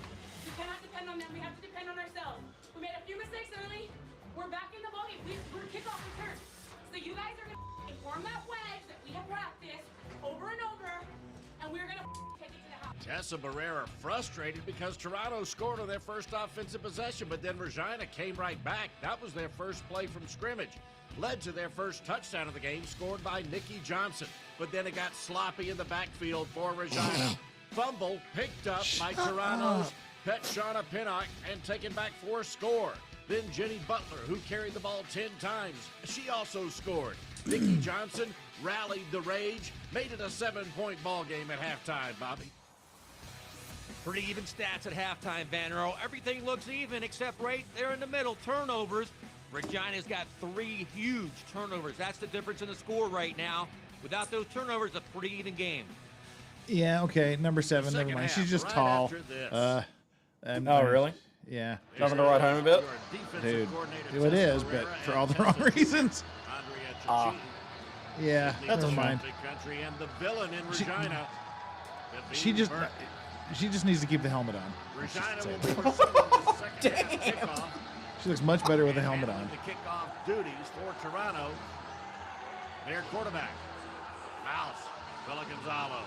We cannot depend on them. We have to depend on ourselves. We made a few mistakes early. We're back in the ballgame. We're kickoff return. So you guys are going to form that wedge that we have practiced over and over, and we're going to take it to the house. Tessa Barrera frustrated because Toronto scored on their first offensive possession, but then Regina came right back. That was their first play from scrimmage. Led to their first touchdown of the game, scored by Nikki Johnson. But then it got sloppy in the backfield for Regina. Fumble picked up by Toronto's Petshana Pinnock and taken back for a score. Then Jenny Butler, who carried the ball 10 times. She also scored. Nikki Johnson rallied the rage, made it a 7-point ball game at halftime, Bobby. Pretty even stats at halftime, Vanero. Everything looks even except right there in the middle. Turnovers. Regina's got 3 huge turnovers. That's the difference in the score right now. Without those turnovers, a pretty even game. Yeah, okay. Number 7, never mind. She's just tall. Oh, really? Yeah. Nothing to write home about? Dude. Well, it is, but for all the wrong reasons. Yeah, That's never a mind. Country and the villain in Regina. She just needs to keep the helmet on. Regina will be pursuing the second half kickoff. She looks much better with the helmet on. The kickoff duties for Toronto. Their quarterback, Mouse, Villa Gonzalo.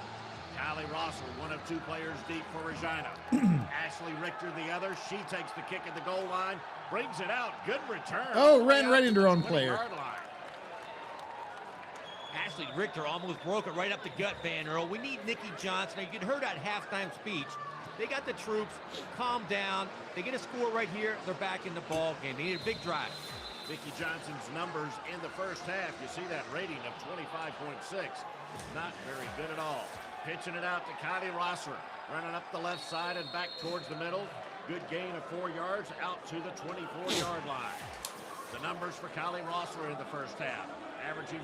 Kylie Russell, one of 2 players deep for Regina. Ashley Richter, the other. She takes the kick at the goal line, brings it out. Good return. Oh, ran right into her own player. Ashley Richter almost broke it right up the gut, Van Earl. We need Nikki Johnson. You can hear that halftime speech. They got the troops. Calm down. They get a score right here. They're back in the ball game. They need a big drive. Nikki Johnson's numbers in the first half. You see that rating of 25.6. Not very good at all. Pitching it out to Kylie Rossler. Running up the left side and back towards the middle. Good gain of 4 yards out to the 24-yard line. The numbers for Kylie Rossler in the first half. Averaging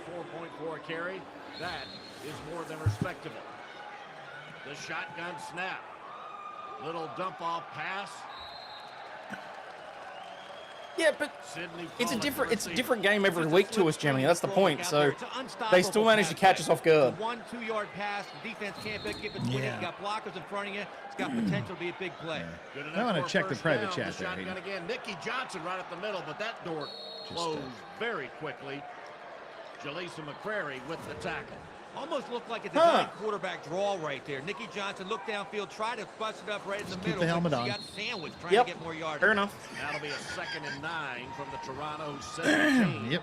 4.4 carry. That is more than respectable. The shotgun snap. Little dump off pass. Yeah, but it's a different game every week to us, Jimmy. That's the point. So they still manage to catch us off guard. 1-2 yard pass. The defense can't get between it. You got blockers in front of you. It's got potential to be a big play. I want to check the private chat there. Shotgun again. Nikki Johnson right up the middle, but that door closed very quickly. Jaleesa McCrary with the tackle. Almost looked like a design quarterback draw right there. Nikki Johnson looked downfield, tried to bust it up right in the middle. the helmet but on. She got sandwiched trying to get more yards. Fair enough. That'll be a 2nd and 9 from the Toronto 17. Yep.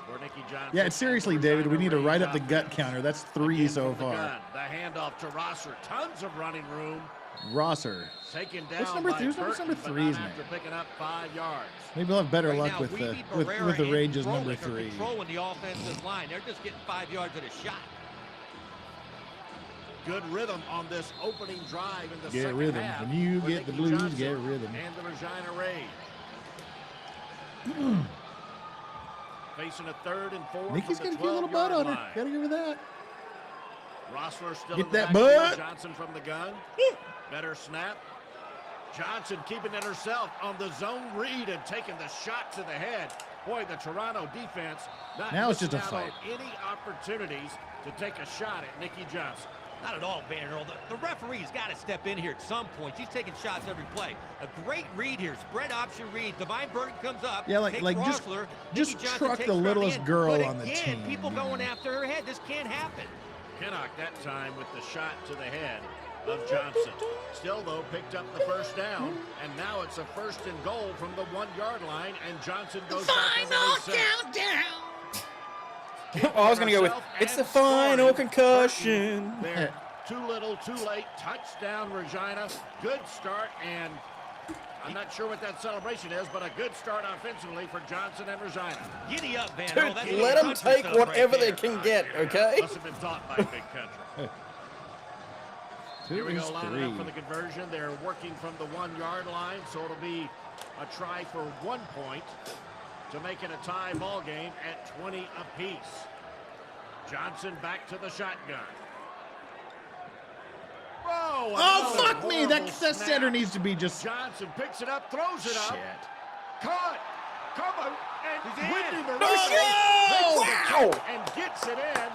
For Nikki Johnson. Yeah, seriously, David, we need to write up the gut counter. That's 3 so far. The handoff to Rosser. Tons of running room. Rosser. Taken down What's number by 3? What's Burton, number but 3's not name? after picking up 5 yards. Maybe we'll have better Right luck now, with we the need with Barrera the and ranges Froelich number are 3. controlling the offensive line. They're just getting 5 yards at a shot. Good rhythm on this opening drive in the Get second rhythm. half. When you for get the Nikki blues, Johnson get rhythm. And the Regina Raid. Facing a 3rd and 4 Nikki's from got the to get a little butt 12-yard on her. line. Gotta give her that. Rossler still Get in the that backfield. butt. Johnson from the gun. Better snap. Johnson keeping it herself on the zone read and taking the shot to the head. Boy, the Toronto defense not Now it's just a missing out fight. on any opportunities to take a shot at Nikki Johnson. Not at all, Van Earl. The referee's got to step in here at some point. She's taking shots every play. A great read here. Spread option read. Divine Burton comes up. Yeah, takes just Rossler. just Nikki Johnson truck takes the her on littlest end. girl But on the again, team. people going after her head. This can't happen. Pinnock that time with the shot to the head of Johnson. Still, though, picked up the first down, and now it's a 1st and goal from the 1-yard line, and Johnson goes back on the countdown. Oh, I was going to go with, it's the final concussion. There. Too little, too late. Touchdown, Regina. Good start, and I'm not sure what that celebration is, but a good start offensively for Johnson and Regina. Giddy up, Van. Dude, Oh, that's let big them country take stuff right whatever they there. can get, okay? Must have been taught by Big Country. Here we go, lining up for the conversion. They're working from the 1-yard line, so it'll be a try for 1 point to make it a tie ball game at 20 apiece. Johnson back to the shotgun. Oh, another fuck me. That horrible center snap. needs to be just... Johnson picks it up, throws it up. Shit. Caught. Come on. And He's in. Whitney No Morales shit! makes the Wow. catch and gets it in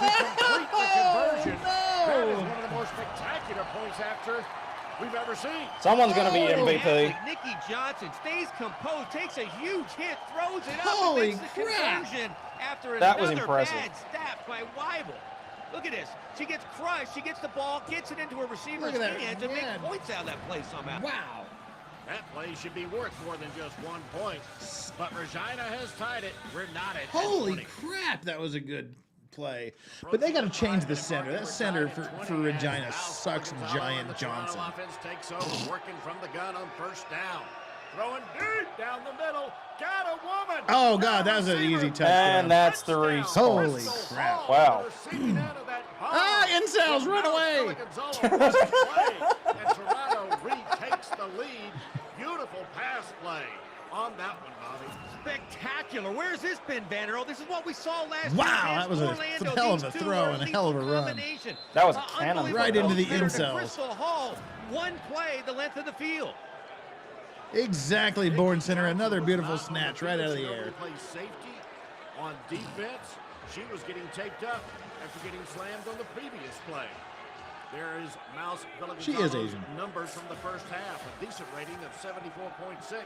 to complete the conversion. no. That is one of the more spectacular points after we've ever seen. Someone's going to be MVP. Athlete Nikki Johnson stays composed, takes a huge hit, throws it up, Holy and makes the crap. conversion after That was another impressive. bad snap by Weibel. Look at this. She gets crushed. She gets the ball, gets it into a receiver's Look at that hands, and makes head. points out of that play somehow. Wow. That play should be worth more than just 1 point. But Regina has tied it. We're not at Holy 20. crap, that was a good play. But they got to change the center. That center for Regina sucks giant Johnson. The offense takes over, working from the gun on first down. Throwing deep down the middle. Got a woman. Oh, God, that was an easy touchdown. And that's the Touchdown. result. Holy Crystal crap. Hall Wow. on the receiving end of that ball. Ah, incels, run away. And Toronto retakes the lead. Beautiful pass play on that one, Bobby. Spectacular. Where's this been, Vanderbilt? This is what we saw last Wow, year that was a against Orlando. hell of These a two throw are and a lethal hell of a run. combination. That was a cannon. Unbelievable. Right into the Center to incels. Crystal Hall. One play, the length of the field. Exactly, Born Center. Another beautiful snatch right out of the air. Plays safety on defense. She was getting taped up after getting slammed on the previous play. There is Mouse She is Asian. numbers from the first half, a decent rating of 74.6.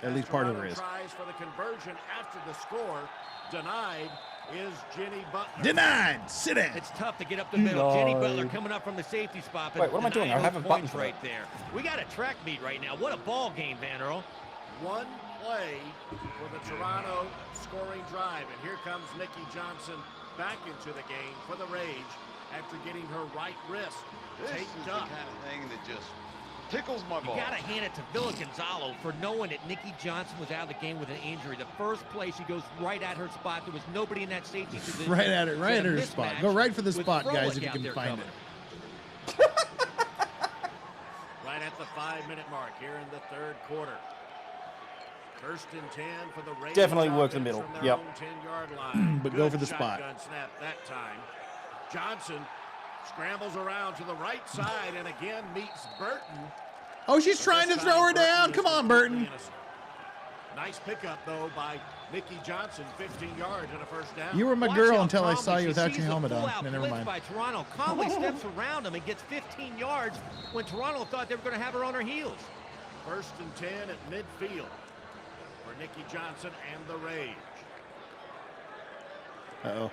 At least part of her Toronto is. Tries for the conversion after the score. Denied is Jenny Butler. Denied. Sit down. It's tough to get up the middle. Jenny Denied. Butler coming up from the safety spot. but Wait, what am I doing? I denying have those a button points for that. right there. We got a track meet right now. What a ball game, Van Earl. One play for the Toronto scoring drive. And here comes Nikki Johnson back into the game for the Rage after getting her right wrist taped up. kind of thing that just tickles my You balls. got to hand it to Villa Gonzalo for knowing that Nikki Johnson was out of the game with an injury. The first play, she goes right at her spot. There was nobody in that safety position. Right at it, She right had at a her spot. mismatch Go right for the with spot, guys, Froelich if you out can there find covering. it. Right at the 5-minute mark here in the third quarter. First and 10 for the Raiders. Definitely work the offense middle. from their Yep. own 10-yard line. But go Good for the spot. shotgun snap that time. Johnson scrambles around to the right side and again meets Burton. Oh, she's trying to This throw her time, down. is Come on, completely Burton. innocent. Nice pickup, though, by Nikki Johnson, 15 yards and a first down. You were my Watch girl out, until I Conley. saw you She without sees your the helmet on. full-out No, never blitz mind. by Toronto. Conley steps around him and gets 15 yards when Toronto thought they were going to have her on her heels. First and 10 at midfield for Nikki Johnson and the Rage. Uh-oh.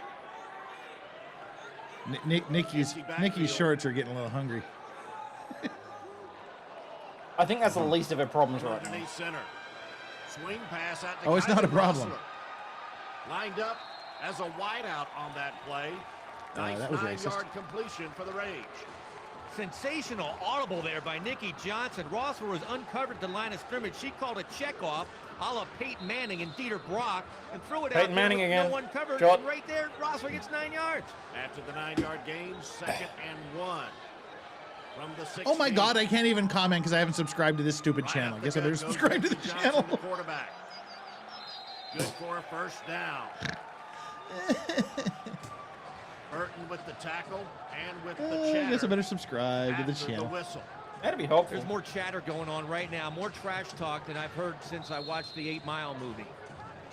Nikki's shorts are getting a little hungry. I think that's the least of her problems right now. Underneath center. Swing pass out to Oh, it's not a Kylie problem. Rossler. Lined up as a wideout on that play. Nice that was racist. 9-yard completion for the Rage. Sensational audible there by Nikki Johnson. Rossler was uncovered at the line of scrimmage. She called a check off, a la Peyton Manning and Dieter Brock, and threw it Peyton out Manning there with again. no one covered. Short. And right there, Rossler gets 9 yards. After the 9-yard gain, 2nd and 1. From the 16. Oh my God, I can't even comment because I haven't subscribed to this stupid Right channel. out I guess the I better gut goes subscribe to the Nikki channel. Johnson, the quarterback. Good for a first down. Burton with the tackle and with the I chatter. guess I better subscribe to the after channel. The whistle. That'd be helpful. There's more chatter going on right now, more trash talk than I've heard since I watched the 8 Mile movie.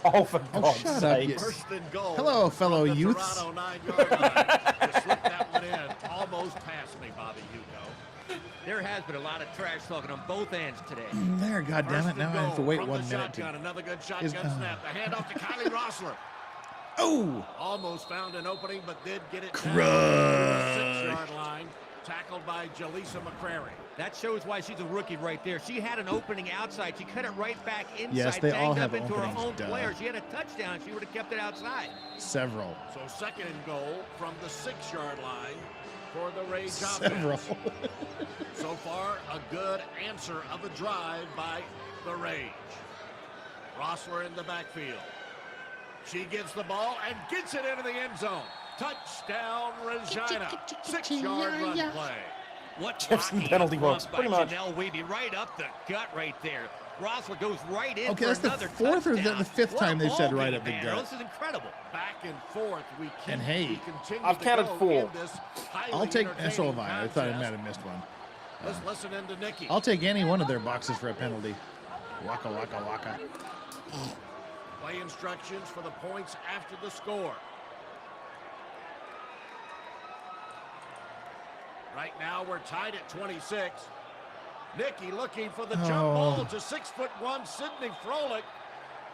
Oh, for Oh, God's shut up, sake. you- First and goal. Hello, fellow from the youths. Toronto 9-yard line. You slipped that one in. Almost past me, Bobby Hugo. There has been a lot of trash talking on both ends today. There, God damn it! First Now and I have to goal wait from 1 the minute shotgun. to. Another good shotgun is- snap. The handoff to Kylie Rossler. Oh, Almost found an opening, but did get it down. Crud. To the 6-yard line. Tackled by Jaleesa McCrary. That shows why she's a rookie right there. She had an opening outside. She cut it right back inside. Yes, they all banged have up into her openings, own duh. player. She had a touchdown. She would have kept it outside. Several. So second and goal from the 6-yard line for the Rage Several. offense. So far, a good answer of the drive by the Rage. Rossler in the backfield. She gets the ball and gets it into the end zone. Touchdown, Regina. 6-yard run play. What Jefferson blocking penalty up box, front by pretty much. Janelle Weeby, right up the gut right there. Rossler goes right in Okay, for that's the another fourth or touchdown. the fifth What a time they've said ball right game, up the man. gut. This is incredible. Back and forth. We keep, And hey, we continue I've to counted go 4. in this highly I'll take. entertaining So have I. I thought I contest. might have missed one. Let's listen into Nikki. I'll take any one of their boxes for a penalty. Waka waka waka. Play instructions for the points after the score. Right now we're tied at 26. Nikki looking for the jump ball to 6'1" Sydney Frolic.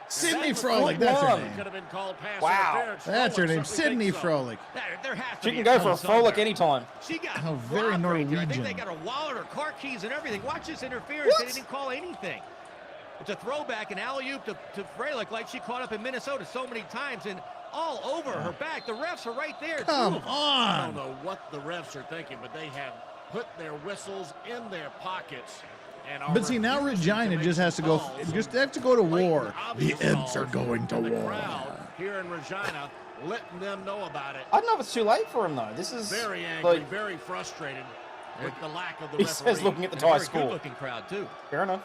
Sydney Frolic, that's her name. Could have been called pass Wow. interference. That's her Frolic name, certainly Sydney thinks so. Frolic. There has to She be can go for a call frolic somewhere. anytime. She got How very robbed right there. I think Norwegian. they got her wallet, her car keys, and everything. Watch this interference. They didn't call anything. It's a throwback, an alley-oop to Frelick, like she caught up in Minnesota so many times, and all over her back. The refs are right there. Come too. I on. don't know what the refs are thinking, but they have put their whistles in their pockets. And are But see, now refusing Regina make just has to some go. calls. Just have to go to Blatant, war. The obvious Ents are calls, going to and the war. crowd here in Regina letting them know about it. I don't know if it's too late for him though. This is Very angry, like, very frustrated with the lack of the he referee. says looking at the And a tie very score. good-looking crowd, too. Fair enough.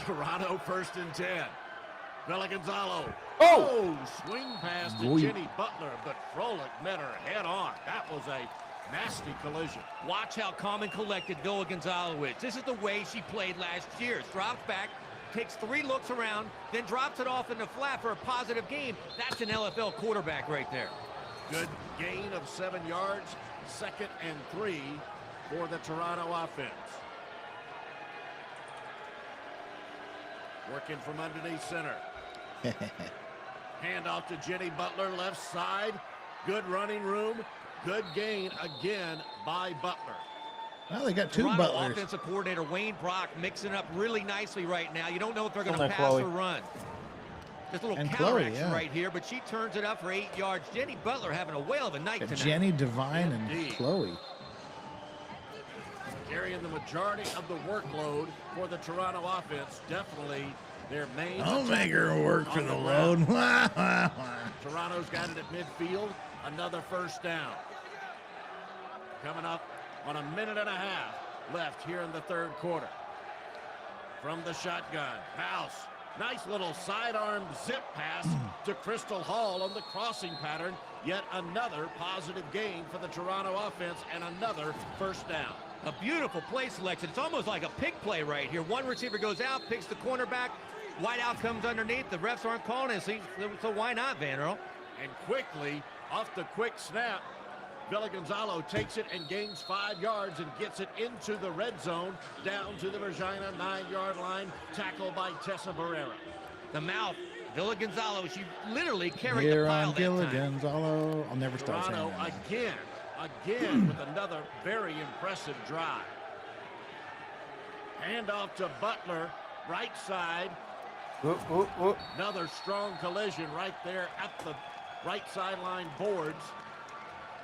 Toronto 1st and 10. Bella Gonzalo. Oh! Swing pass to Boy. Jenny Butler, but Frolic met her head on. That was a nasty collision. Watch how calm and collected Villa Gonzalo is. This is the way she played last year. Drops back, takes 3 looks around, then drops it off in the flat for a positive game. That's an LFL quarterback right there. Good gain of 7 yards. 2nd and 3 for the Toronto offense. Working from underneath center. Handoff to Jenny Butler, left side. Good running room. Good gain again by Butler. Well, they got 2 Toronto butlers. offensive coordinator Wayne Brock mixing up really nicely right now. You don't know if they're going to Isn't that pass Chloe? or run. Just a little And counter Chloe, action yeah. right here, but she turns it up for 8 yards. Jenny Butler having a whale of a night tonight. Jenny, Divine, and Indeed. Chloe. Carrying the majority of the workload for the Toronto offense. Definitely their main. I'll make her attacker work for on the ground. load. Toronto's got it at midfield. Another first down. Coming up on a minute and a half left here in the 3rd quarter. From the shotgun, Mouse. Nice little sidearm zip pass to Crystal Hall on the crossing pattern. Yet another positive gain for the Toronto offense and another first down. A beautiful play selection. It's almost like a pick play right here. One receiver goes out, picks the cornerback. Wide out comes underneath. The refs aren't calling it, so why not, Van Earl? And quickly, off the quick snap, Villa Gonzalo takes it and gains 5 yards and gets it into the red zone, down to the Regina 9-yard line, tackled by Tessa Barrera. The mouth, Villa Gonzalo, she literally carried Here the pile on that time. Gilligan's Hollow. I'll never stop saying Toronto that. again with another very impressive drive. Handoff to Butler, right side. Another strong collision right there at the right sideline boards.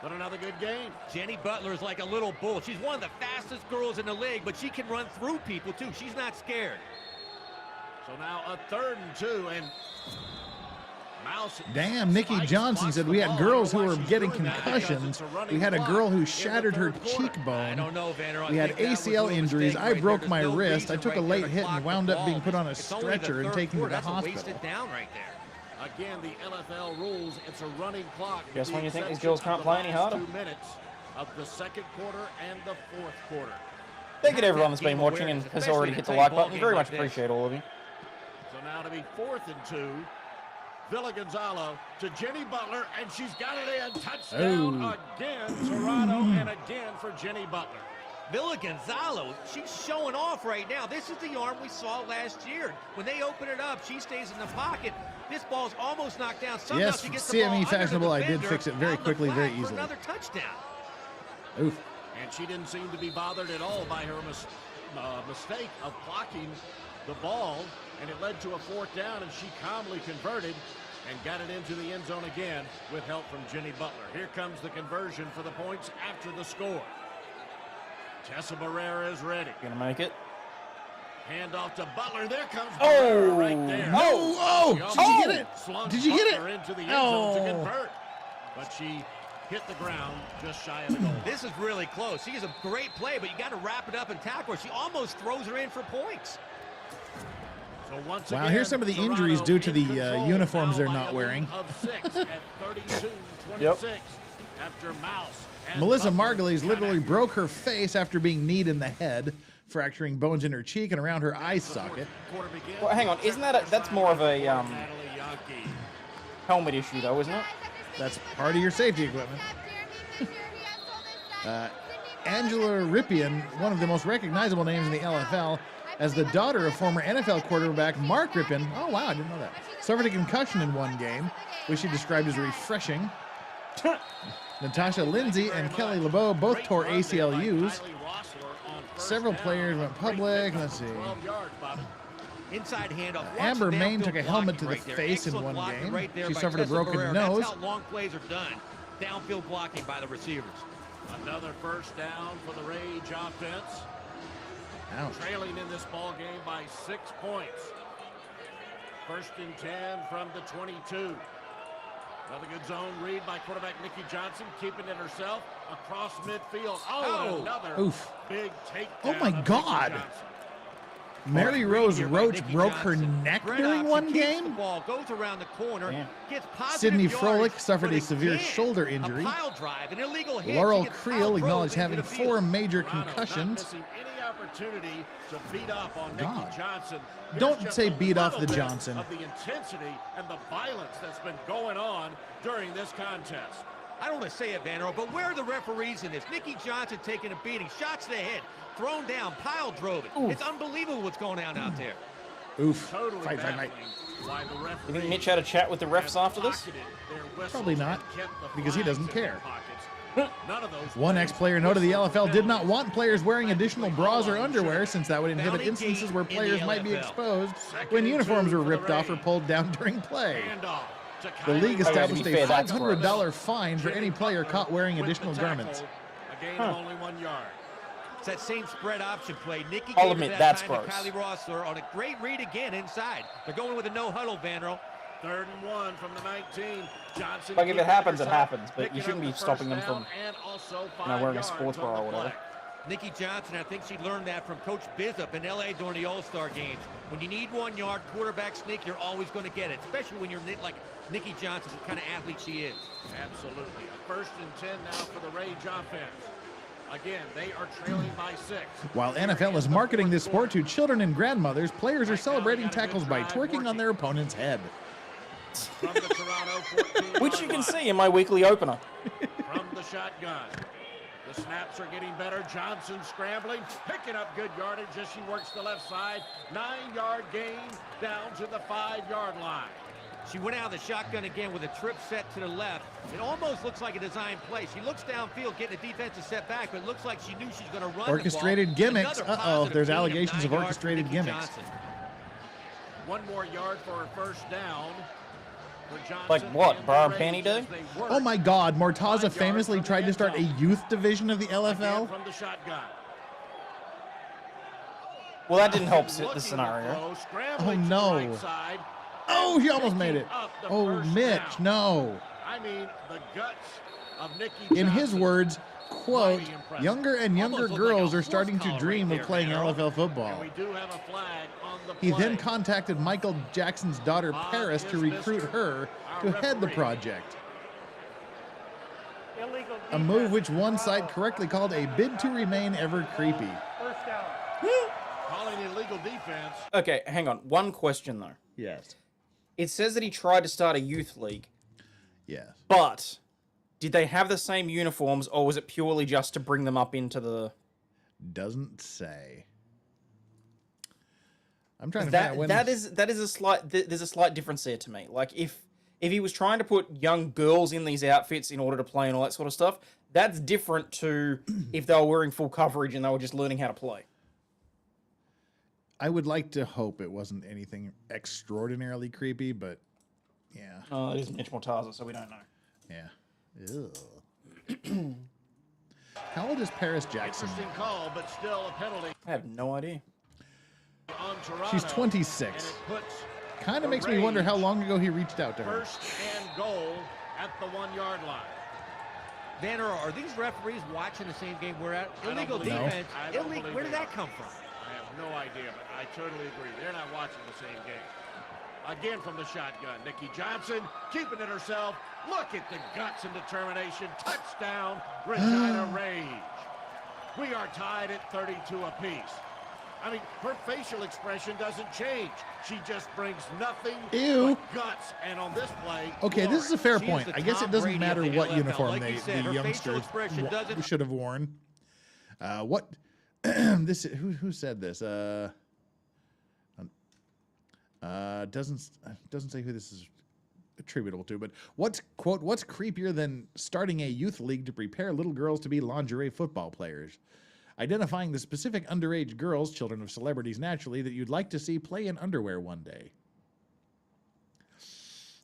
But another good game. Jenny Butler is like a little bull. She's one of the fastest girls in the league, but she can run through people too. She's not scared. So now a 3rd and 2, and Mouse. Damn, Nikki Johnson said we had girls who were getting concussions. We had a girl who shattered her I cheekbone. don't know, Vander. I We had think that was a ACL little injuries. mistake I right broke there. my There's no wrist. I reason took a right late there to hit clock and the wound up ball. being put on a It's only the stretcher and 3rd taken to quarter. the That's a hospital. wasted down right there. Again, the LFL rules, it's a running clock. with Guess the when you think these exception girls of can't the play any last harder? 2 minutes of the 2nd quarter and the 4th quarter. Thank you to everyone that's been Game watching and awareness, has especially already in a hit the tight like ball button. game Very like much this. appreciate all of you. So now to be 4th and 2. Villa Gonzalo to Jenny Butler, and she's got it in. Touchdown again, Toronto, and again for Jenny Butler. Villa Gonzalo, she's showing off right now. This is the arm we saw last year. When they open it up, she stays in the pocket. This ball's almost knocked down. Somehow Yes, she gets the ball CME under the fashionable. I did defender, fix it very out in the quickly, very flat for easily. Another touchdown. Oof. And she didn't seem to be bothered at all by her mistake of blocking the ball, and it led to a 4th down, and she calmly converted and got it into the end zone again with help from Jenny Butler. Here comes the conversion for the points after the score. Tessa Barrera is ready. Gonna make it. Hand off to Butler. There comes Barrera right there. Did you get it? Slung Did you get Butler it? into the end zone to convert, but she hit the ground just shy of the goal. This is really close. She is a great play, but you got to wrap it up and tackle her. She almost throws her in for points. So once Wow, again, here's some of the Toronto injuries due to in the control uniforms now they're by not a lead wearing. Of 6 at 32-26 Yep. after Mouse. And Melissa Butler Margulies literally connect. broke her face after being kneed in the head, fracturing bones in her cheek and around her eye socket. Quarter begins. Well, hang on. Isn't that's more of a Natalie Yankee. helmet issue though, isn't it? That's part of your safety equipment. Angela Ripien, one of the most recognizable names in the LFL, as the daughter of former NFL quarterback Mark Ripien. Oh, wow, I didn't know that. Suffered a concussion in one game, which she described as refreshing. Natasha Lindsay and Kelly LeBeau both tore ACLUs. Several players went public. Let's see. Inside handoff. Amber Watch the Main downfield took a blocking helmet to the right there. face in Excellent one blocking game. right there She by suffered a Tessa broken Barrera. nose. That's how long plays are done. Downfield blocking by the receivers. Another first down for the Rage offense. Ouch. Trailing in this ball game by 6 points. 1st and 10 from the 22. Another good zone read by quarterback Nikki Johnson, keeping it herself across midfield. Oh, another Oof. big takedown. Oh my of Nikki God. Johnson. Mary Rose Here by Roach Nikki broke her Johnson. neck Spread during option, one keeps game. The ball goes around the corner, Yeah. gets positive Sydney yards, Froelich suffered but a severe again, shoulder injury. A pile drive, an illegal hit. Laurel She gets Creel foul acknowledged throws having into the 4 field. major Toronto not concussions. missing any opportunity to beat up on God. Nikki Johnson. Here's Don't just say a beat off little the bit Johnson. Of the intensity and the violence that's been going on during this contest. I don't want to say it, Van Earl, but where are the referees in this? Nikki Johnson taking a beating, shots to the head, thrown down, pile drove it. It's unbelievable what's going on out there. Oof. Totally Fight. baffling why the You think referees Mitch had a chat with the refs after this? pocketed their whistles Probably not, and kept the because he flags doesn't in their care. pockets. None of those One plays ex-player noted the whistled LFL did not penalties. want players wearing additional bras or underwear since that would inhibit Bounty instances gate where in the players might be LFL. exposed Second when and uniforms 2 were for the ripped off or Rage. pulled down during play. Handoff to The Kylie league Rose. established to a be fair, that's $500 fine for any player caught wearing With the additional tackle, garments. A gain of only 1 yard. It's that same spread option play. Nikki I'll gave admit, it that that's time to gross. Kylie Rossler on a great read again inside. They're going with a no huddle, Van Earl. 3rd and 1 from the 19. Johnson. Like, if it keeping happens, it herself, happens, but you picking shouldn't up be the first stopping them down from, and also wearing 5 a yards sports on bra the or whatever. play. Nikki Johnson, I think she learned that from Coach Bizup in L.A. during the All-Star games. When you need 1 yard quarterback sneak, you're always going to get it, especially when you're like Nikki Johnson, the kind of athlete she is. Absolutely. A 1st and 10 now for the Rage offense. Again, they are trailing by 6. While NFL is marketing this sport to children and grandmothers, players are celebrating tackles by twerking on their opponent's head. From the Toronto 14 which you can see in my weekly opener. from the shotgun. The snaps are getting better. Johnson scrambling, picking up good yardage as she works the left side. 9-yard gain down to the 5-yard line. She went out of the shotgun again with a trip set to the left. It almost looks like a design play. She looks downfield, getting a defensive set back, but it looks like she knew she's going to run Orchestrated the ball. gimmicks. Another Uh-oh, positive there's gain of allegations 9 of yards for orchestrated Nikki gimmicks. Johnson. 1 more yard for her first down. For Johnson Like what, and the Bar and Rage Penny as Day? they work Oh my God, 5 Mortaza yards famously from the tried to end start a zone. youth division of the Again LFL. from the shotgun. Well, that didn't help the Looking to scenario. throw, scrambling Oh, to the no. right side, Oh, he almost made it. picking up the Oh, first Mitch, down. no. I mean, the guts of Nikki In his Johnson. words, quote, Mighty impressive. younger and younger Almost looked like girls a are starting horse to collar dream right of there, playing man. LFL And football. we do have a flag on the He play. then contacted Michael Jackson's daughter Bob Paris to is recruit Mr. her our to head the referee. project. Illegal A move defense, which one Toronto. site correctly called a bid to remain ever creepy. First down. Calling illegal defense. Okay, hang on. One question, though. Yes. It says that he tried to start a youth league, Yes. but did they have the same uniforms, or was it purely just to bring them up into the... Doesn't say. I'm trying to find out when That is a slight... There's a slight difference there to me. Like, if If he was trying to put young girls in these outfits in order to play and all that sort of stuff, that's different to if they were wearing full coverage and they were just learning how to play. I would like to hope it wasn't anything extraordinarily creepy, but yeah. Oh, it is Mitch Mortaza, so we don't know. Yeah. Ew. How old is Paris Jackson? Interesting call, but still a penalty. I have no idea. On Toronto, She's and 26. it puts Kind the of makes me wonder how Rage long ago he reached out to her. First and goal at the 1-yard line. Van, are these referees watching the same game we're at? I don't Illegal believe defense. I don't Illegal. believe Where did they that are. come from? I have no idea, but I totally agree. They're not watching the same game. Again from the shotgun, Nikki Johnson keeping it herself. Look at the guts and determination. Touchdown, Regina Rage. We are tied at 32 apiece. I mean, her facial expression doesn't change. She just brings nothing Ew. but guts. And on this play, Okay, this is a fair She is point. the I guess it Tom doesn't Brady matter of the what NFL. uniform Like you said, the her facial youngsters expression doesn't- should have worn. What? This who said this? Doesn't say who this is attributable to, but what's creepier than starting a youth league to prepare little girls to be lingerie football players? Identifying the specific underage girls, children of celebrities naturally, that you'd like to see play in underwear one day.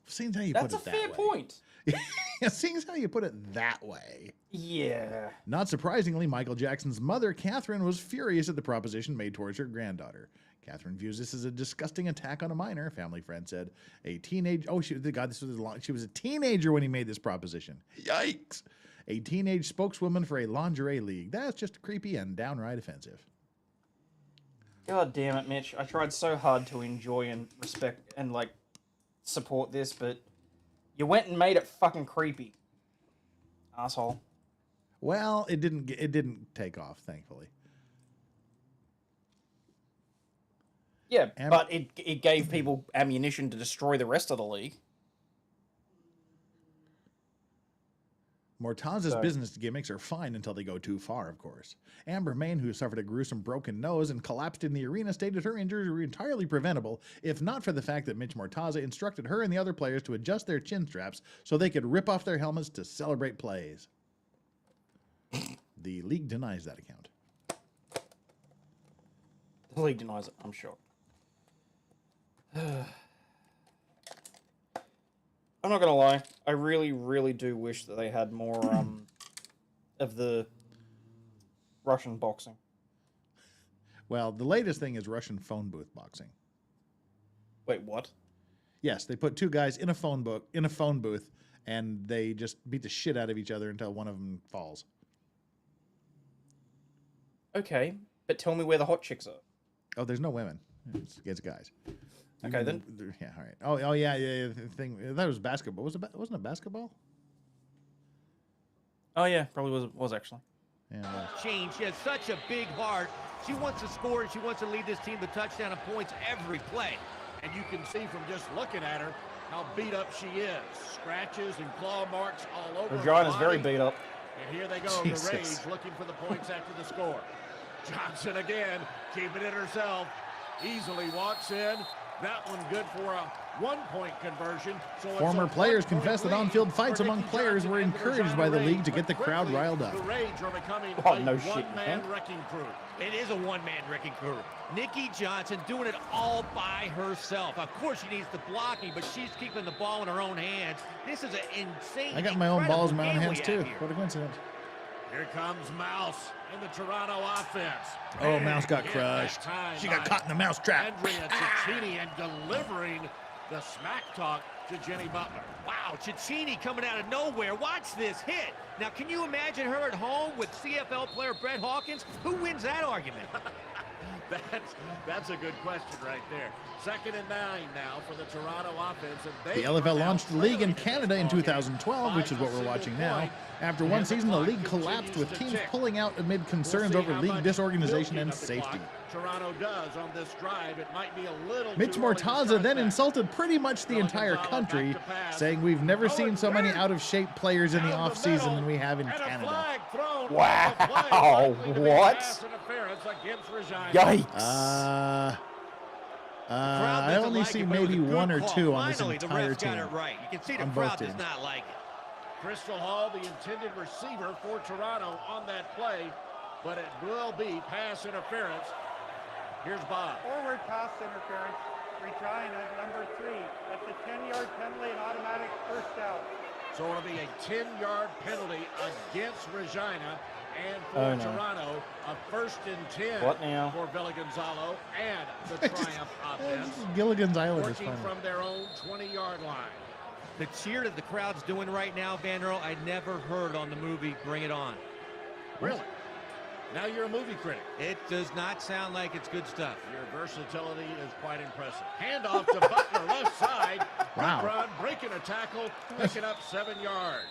Seeing how you That's a put it fair that way. point. Seeing how you put it that way. Yeah. Not surprisingly, Michael Jackson's mother, Catherine, was furious at the proposition made towards her granddaughter. Catherine views this as a disgusting attack on a minor, a family friend said. She was a teenager when he made this proposition. Yikes! A teenage spokeswoman for a lingerie league. That's just creepy and downright offensive. God damn it, Mitch. I tried so hard to enjoy and respect and, like, support this, but you went and made it fucking creepy. Asshole. Well, it didn't take off, thankfully. Yeah, but it gave people ammunition to destroy the rest of the league. Mortaza's business gimmicks are fine until they go too far, of course. Amber Main, who suffered a gruesome broken nose and collapsed in the arena, stated her injuries were entirely preventable, if not for the fact that Mitch Mortaza instructed her and the other players to adjust their chin straps so they could rip off their helmets to celebrate plays. The league denies that account. The league denies it, I'm sure. I'm not gonna lie. I really, really do wish that they had more of the Russian boxing. Well, the latest thing is Russian phone booth boxing. Wait, what? Yes, they put two guys in a phone booth, and they just beat the shit out of each other until one of them falls. Okay, but tell me where the hot chicks are. Oh, there's no women. It's guys. Okay, then. Yeah, all right. Oh, yeah. The thing that was basketball. Wasn't it basketball? Oh yeah, probably was actually. Yeah. It was. Change. She has such a big heart. She wants to score and she wants to lead this team to touchdown and points every play. And you can see from just looking at her how beat up she is. Scratches and claw marks all over Regina's her very body. beat up. And here they go, Jesus. the Rage looking for the points after the score. Johnson again, keeping it herself. Easily walks in. That one good for a 1-point conversion. So it's Former a players 1-point confessed that lead on-field fights for among Nikki players Johnson were and the encouraged Regina by the Rage. league to But get the crowd quickly, riled up. The Rage are becoming Oh, a no shit, you one-man think? wrecking crew. It is a one-man wrecking crew. Nikki Johnson doing it all by herself. Of course, she needs the blocking, but she's keeping the ball in her own hands. This is an insane. I got my own incredible balls in my own game we hands have too. here. What a coincidence. Here comes Mouse and the Toronto offense. Oh, And Mouse got hit crushed. that time She got by caught in the mouse trap. Andrea Cicchini and delivering the smack talk to Jenny Butler. Wow, Cicchini coming out of nowhere. Watch this hit. Now, can you imagine her at home with CFL player Brett Hawkins? Who wins that argument? That's a good question right there. 2nd and 9 now for the Toronto offense. And The LFL launched the league in Canada in 2012, which is what we're watching now. After one season, the league collapsed with teams pulling out amid concerns over league disorganization and safety. Toronto does on this drive. It might be a little Mitch too early to Mortaza start then that. insulted pretty much the entire country, saying we've never seen so many out-of-shape players in the offseason than we have in And a Canada. flag thrown. Wow, what? Pass interference against Regina. Yikes. Crowd I doesn't only like see it, but it was maybe a good one or call. two on this Finally, the entire refs got team. it right. You can see the On both crowd does teams. not like it. Crystal Hall, the intended receiver for Toronto on that play, but it will be pass interference. Here's Bob. Forward pass interference. Regina, number 3. That's a 10-yard penalty and automatic first down. So it'll be a 10-yard penalty against Regina, and for Oh, no. Toronto, a 1st and 10 What now? for Villa Gonzalo and the Triumph offense, Gilligan's Island is working funny. from their own 20-yard line. The cheer that the crowd's doing right now, Van Earl, I never heard on the movie Bring It On. Really? Now you're a movie critic. It does not sound like it's good stuff. Your versatility is quite impressive. Handoff to Butler, left side. Wow. Quick run, breaking a tackle, picking up 7 yards.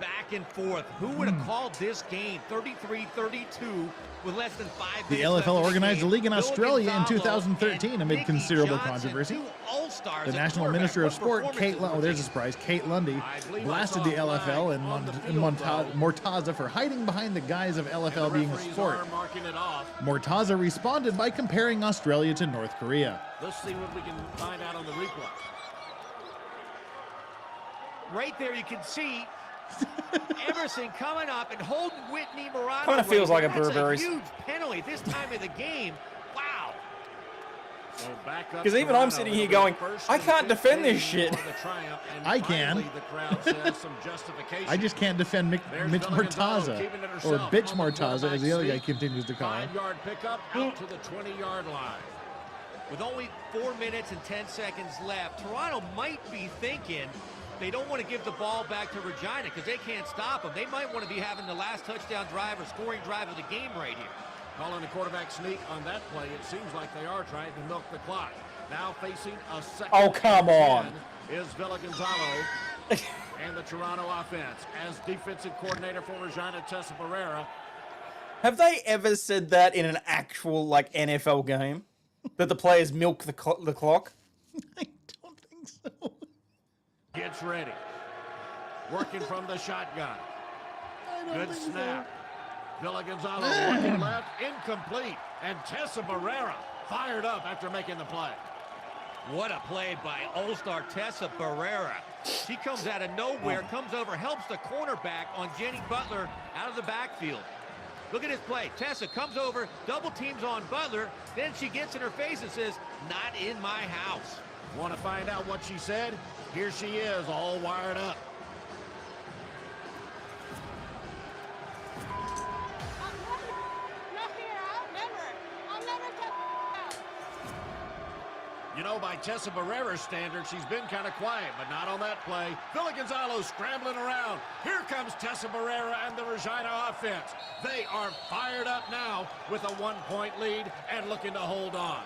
Back and forth. Who would have called this game 33-32 with less than 5 The minutes left LFL in the organized a game? league in Bill Australia in Gonzalo 2013 and amid Nicky considerable Johnson, controversy. 2 All-Stars The at National quarterback. Minister of What Sport, performances Kate were Lundy, there's a these? surprise, Kate Lundy, I believe I blasted saw the a LFL flag and on the field, though. Mortaza for hiding behind the guise of And LFL the being a referees sport. are marking it off. Mortaza responded by comparing Australia to North Korea. Let's see what we can find out on the replay. Right there, you can see Emerson coming up and holding Whitney Morano. Kinda feels like a That's Burberry's. huge penalty at this time of the game. Wow. So back up. Because even I'm Toronto. sitting here It'll be going, first I and can't defend 15 this shit. for the Triumph, and I can. finally the crowd says some justification. I just can't defend Mitch Mortaza, keeping it or herself Bitch on the Mortaza, as the other guy quarterback continues to call him. 5-yard pickup out to the 20-yard line. With only 4 minutes and 10 seconds left, Toronto might be thinking they don't want to give the ball back to Regina because they can't stop them. They might want to be having the last touchdown drive or scoring drive of the game right here. Calling the quarterback sneak on that play. It seems like they are trying to milk the clock. Now facing a second. Oh, come on. Is Villa Gonzalo and the Toronto offense as defensive coordinator for Regina, Tessa Barrera. Have they ever said that in an actual like NFL game? That the players milk the clock? I don't think so. Gets ready. Working from the shotgun. Good snap. Villa Gonzalo looking left, incomplete. And Tessa Barrera fired up after making the play. What a play by All-Star Tessa Barrera. She comes out of nowhere, comes over, helps the cornerback on Jenny Butler out of the backfield. Look at this play. Tessa comes over, double teams on Butler, then she gets in her face and says, "Not in my house." Want to find out what she said? Here she is, all wired up. You know, by Tessa Barrera's standards, she's been kind of quiet, but not on that play. Villa Gonzalo scrambling around. Here comes Tessa Barrera and the Regina offense. They are fired up now with a 1-point lead and looking to hold on.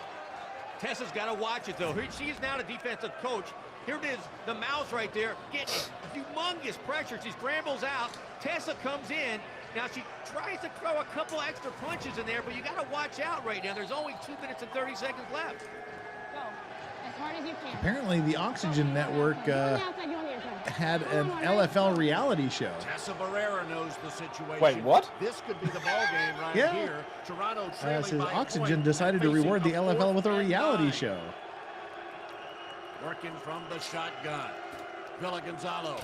Tessa's got to watch it, though. She's now the defensive coach. Here it is, the mouse right there, getting humongous pressure. She scrambles out. Tessa comes in. Now, she tries to throw a couple extra punches in there, but you got to watch out right now. There's only 2 minutes and 30 seconds left. Go. As hard as you can. Apparently, the Oxygen Network had an LFL reality show. Tessa Barrera knows the situation. Wait, what? This could be the ball game right Yeah. here. Toronto trailing Says by a Oxygen point decided to and reward the facing a LFL with a 4th and reality 9. show. Working from the shotgun. Villa Gonzalo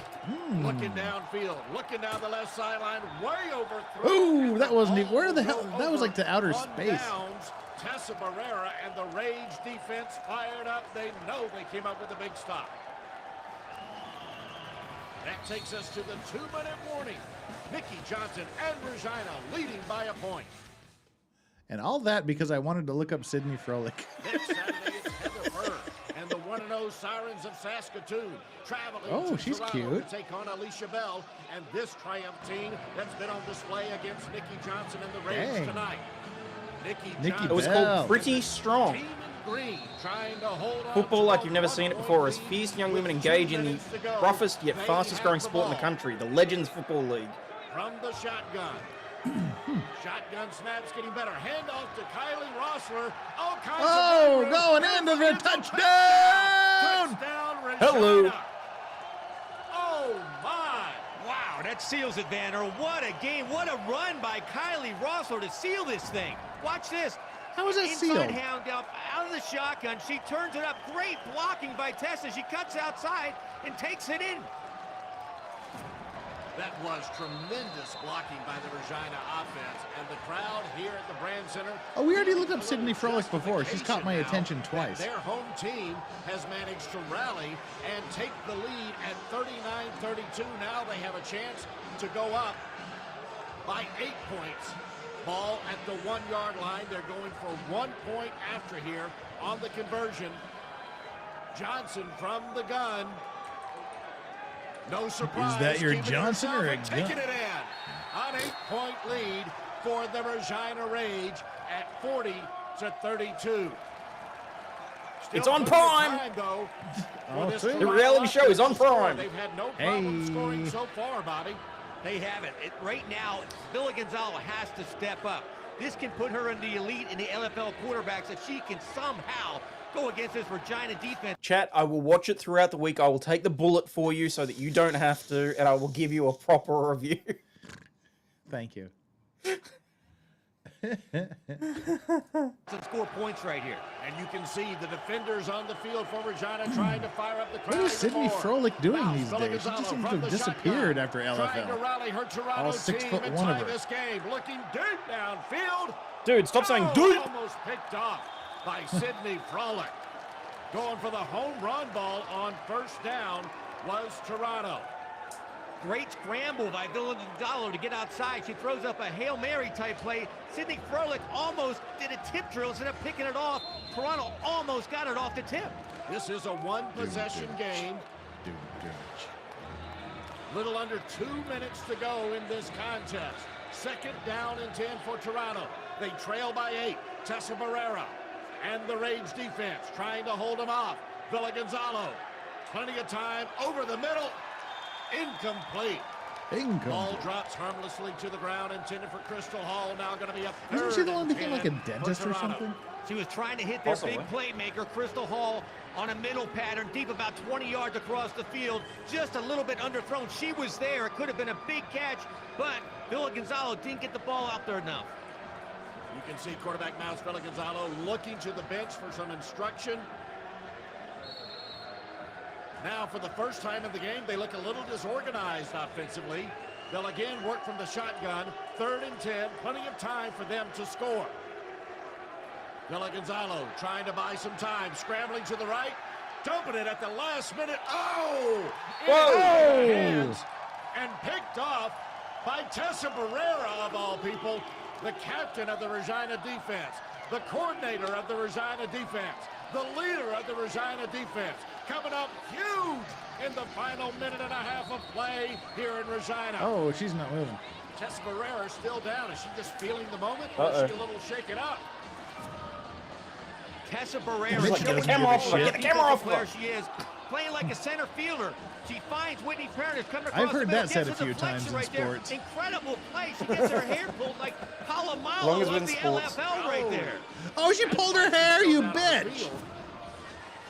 looking downfield, looking down the left sideline, way overthrown. Ooh, that wasn't even, where the hell, that was like to outer On space. downs, Tessa Barrera and the Rage defense fired up. They know they came up with a big stop. That takes us to the 2-minute warning. Nicky Johnson and Regina leading by a point. And all that because I wanted to look up Sydney Froelich. Next Saturday, it's Heather Bird and the 1-0 Sirens of Saskatoon traveling Oh, to she's Toronto cute. to take on Alicia Bell and this Triumph team that's been on display against Nicky Johnson and the Rage Dang. tonight. Nicky Nikki Johnson. It was Bell. called Pretty Strong. Team in green trying to hold on Football to like a you've never seen it 1-point before as lead fierce young with women 2 engage in the minutes to go. roughest yet They fastest growing have the sport in the ball. country, the Legends Football League. From the shotgun. Shotgun snaps getting better. Handoff to Kylie Rossler. All kinds Oh, of going into the touchdown! Touchdown, Regina. Hello. Oh, my. Wow, that seals it, Van Earl. What a game. What a run by Kylie Rossler to seal this thing. Watch this. How is that Inside sealed? hound out of the shotgun. She turns it up. Great blocking by Tessa. She cuts outside and takes it in. That was tremendous blocking by the Regina offense, and the crowd here at the Brand Center. Oh, we already looked up Sydney Froelich before. She's caught my attention twice. Their home team has managed to rally and take the lead at 39-32. Now they have a chance to go up by 8 points. Ball at the 1 yard line. They're going for 1 point after here on the conversion. Johnson from the gun. No surprise. Is that your keeping it Johnson or a herself and taking gun? it in. An 8-point lead for the Regina Rage at 40-32. It's on Prime. Time, though, Oh, for this see? The reality show is on score. Prime. They've had no problem Hey. scoring so far, Bobby. They have it. Right now, Villa Gonzalo has to step up. This can put her in the elite in the LFL quarterbacks if she can somehow go against this Regina defense. Chat, I will watch it throughout the week. I will take the bullet for you so that you don't have to, and I will give you a proper review. Thank you. To score points right here. And you can see the defenders on the field for Regina trying to fire up the crowd. What is Sydney even more. Froelich doing Now, these Villa days? She Gonzalo just seems to from have the disappeared shotgun, after Trying to LFL. rally her Toronto All 6 team foot and one of tie her. this game. Looking deep downfield. Dude, stop saying dude. Almost picked off by Sydney Froelich. Going for the home run ball on first down was Toronto. Great scramble by Villa Gonzalo to get outside. She throws up a Hail Mary type play. Sydney Froelich almost did a tip drill instead of picking it off. Toronto almost got it off the tip. This is a one-possession game. Little under 2 minutes to go in this contest. Second down and 10 for Toronto. They trail by 8. Tessa Barrera and the Rage defense trying to hold them off. Villa Gonzalo, plenty of time over the middle. Incomplete. Ball drops harmlessly to the ground, intended for Crystal Hall. Now going to be up. Isn't she the one that became like a dentist or something? She was trying to hit their big playmaker, Crystal Hall, on a middle pattern, deep about 20 yards across the field. Just a little bit underthrown. She was there. It could have been a big catch, but Villa Gonzalo didn't get the ball out there enough. You can see quarterback Mouse Villa Gonzalo looking to the bench for some instruction. Now, for the first time in the game, they look a little disorganized offensively. They'll again work from the shotgun. 3rd and 10, plenty of time for them to score. Villa Gonzalo trying to buy some time, scrambling to the right, dumping it at the last minute. Oh! Whoa! Hands, and picked off by Tessa Barrera, of all people, the captain of the Regina defense, the coordinator of the Regina defense, the leader of the Regina defense, coming up huge in the final minute and a half of play here in Regina. Oh, she's not moving. Tessa Barrera is still down. Is she just feeling the moment? Uh-oh. Or is she a little shaken up? Tessa Barrera, Mitch showing doesn't you give a what shit. a Get the camera off player her. she is, playing like a center fielder. She finds Whitney Paradis coming across I've heard the middle, that said gets a a few deflection times in right there. sports. Incredible play. She gets her hair pulled like Long Palomalo as of in the sports. LFL right there. Oh, she pulled her hair, you Down the bitch! field.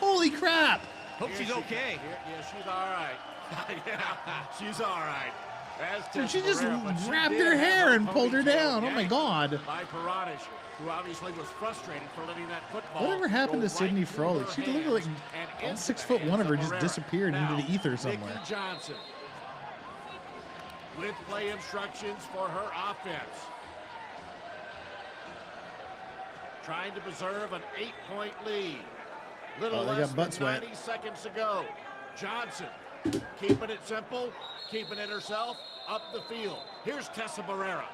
Holy crap! Hope she's okay. Yeah, she's all right. Yeah, she's all right. As Dude, she Tessa just Barrera, but she grabbed did her have hair and pulled her ponytail down. Oh my yanked god. By Paradish, who obviously was frustrated for letting that football. Whatever happened go to Sydney right through Froelich? her She looked like hands and all into 6 the foot hands one of her just Barrera. disappeared Now, into the ether somewhere. Nikki Johnson with play instructions for her offense. Trying to preserve an 8-point lead. Little Oh, they less got butt than sweat. 90 seconds to go. Johnson keeping it simple, keeping it herself up the field. Here's Tessa Barrera.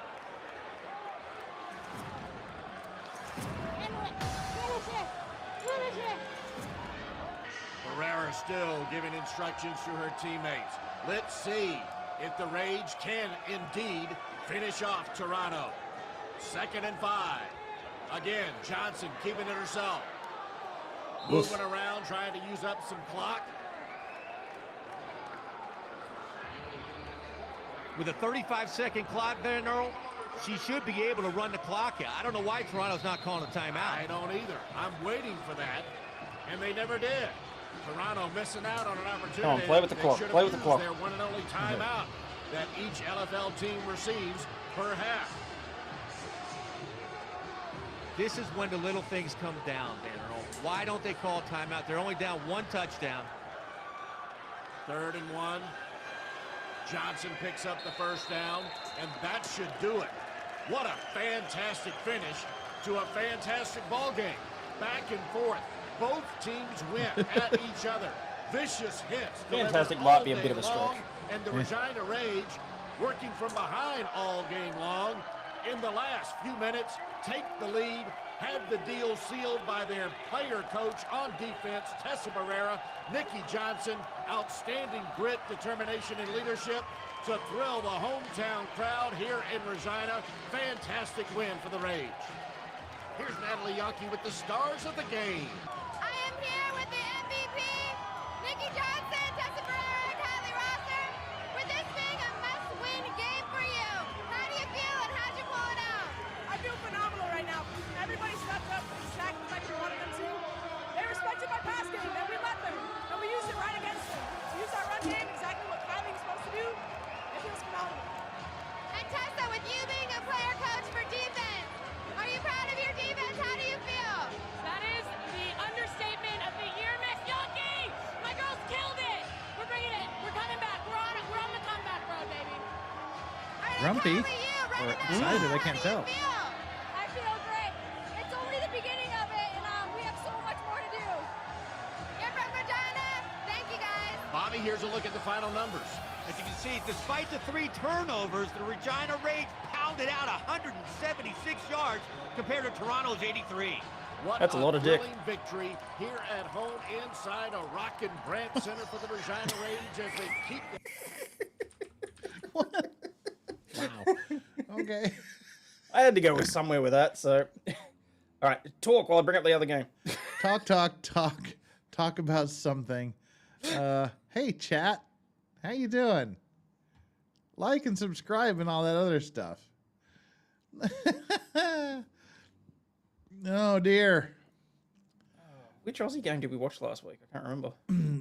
Barrera still giving instructions to her teammates. Let's see if the Rage can indeed finish off Toronto. 2nd and 5. Again, Johnson keeping it herself. Oof. Moving around, trying to use up some clock. With a 35-second clock there, Earl, she should be able to run the clock out. I don't know why Toronto's not calling a timeout. I don't either. I'm waiting for that, and they never did. Toronto missing out on an opportunity. Come on, play with the They clock, should have play with the used clock. Their one and only timeout that each LFL team receives per half. this is when the little things come down, Dan Earl. Why don't they call timeout? They're only down 1 touchdown. 3rd and 1. Johnson picks up the first down, and that should do it. What a fantastic finish to a fantastic ball game. Back and forth. Both teams win at each other. Vicious hits. Fantastic delivered might all be a bit day of a stretch. long, and the Regina Rage working from behind all game long. In the last few minutes, take the lead, had the deal sealed by their player coach on defense, Tessa Barrera. Nikki Johnson, outstanding grit, determination, and leadership to thrill the hometown crowd here in Regina. Fantastic win for the Rage. Here's Natalie Yonke with the stars of the game. I am here with the MVP, Nikki Johnson, Tessa Barrera, and Kylie Rosser. With this being a must-win game for you, how do you feel and how'd you pull it out? I feel phenomenal right now. Everybody stepped up exactly like we wanted them to. They respected my pass game, and we let them. And we used it right against them. To use our run game, exactly what Kylie was supposed to do, it feels phenomenal. And Tessa, with you being a player coach for defense, are you proud of your defense? How do you feel? That is the understatement of the year, Miss Yonke. My girls killed it. We're bringing it. We're coming back. We're on the comeback road, baby. Grumpy Kylie, you, or running that excited, ball, I can't how tell. do you feel? I feel great. It's only the beginning of it, and we have so much more to do. You're from Regina. Thank you, guys. Bobby, here's a look at the final numbers. As you can see, despite the 3 turnovers, the Regina Rage pounded out 176 yards compared to Toronto's 83. What That's a lot of dick. thrilling victory here at home inside a Rockin' Brant Center for the Regina Rage as they keep Wow. Okay. I had to go with somewhere with that, so. All right, talk while I bring up the other game. Talk about something. Hey, chat. How you doing? Like and subscribe and all that other stuff. Oh, dear. Which Aussie game did we watch last week? I can't remember.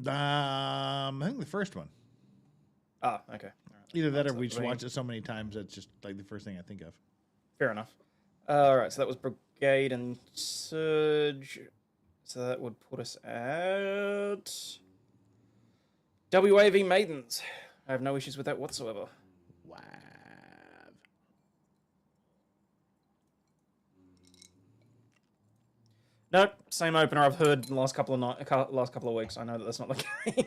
I think the first one. Ah, okay. All right. Either that or So we just three. watched it so many times that's just like the first thing I think of. Fair enough. All right, so that was Brigade and Surge. So that would put us at WAV Maidens. I have no issues with that whatsoever. Wow. Nope, same opener I've heard in the last couple of weeks. I know that that's not the game.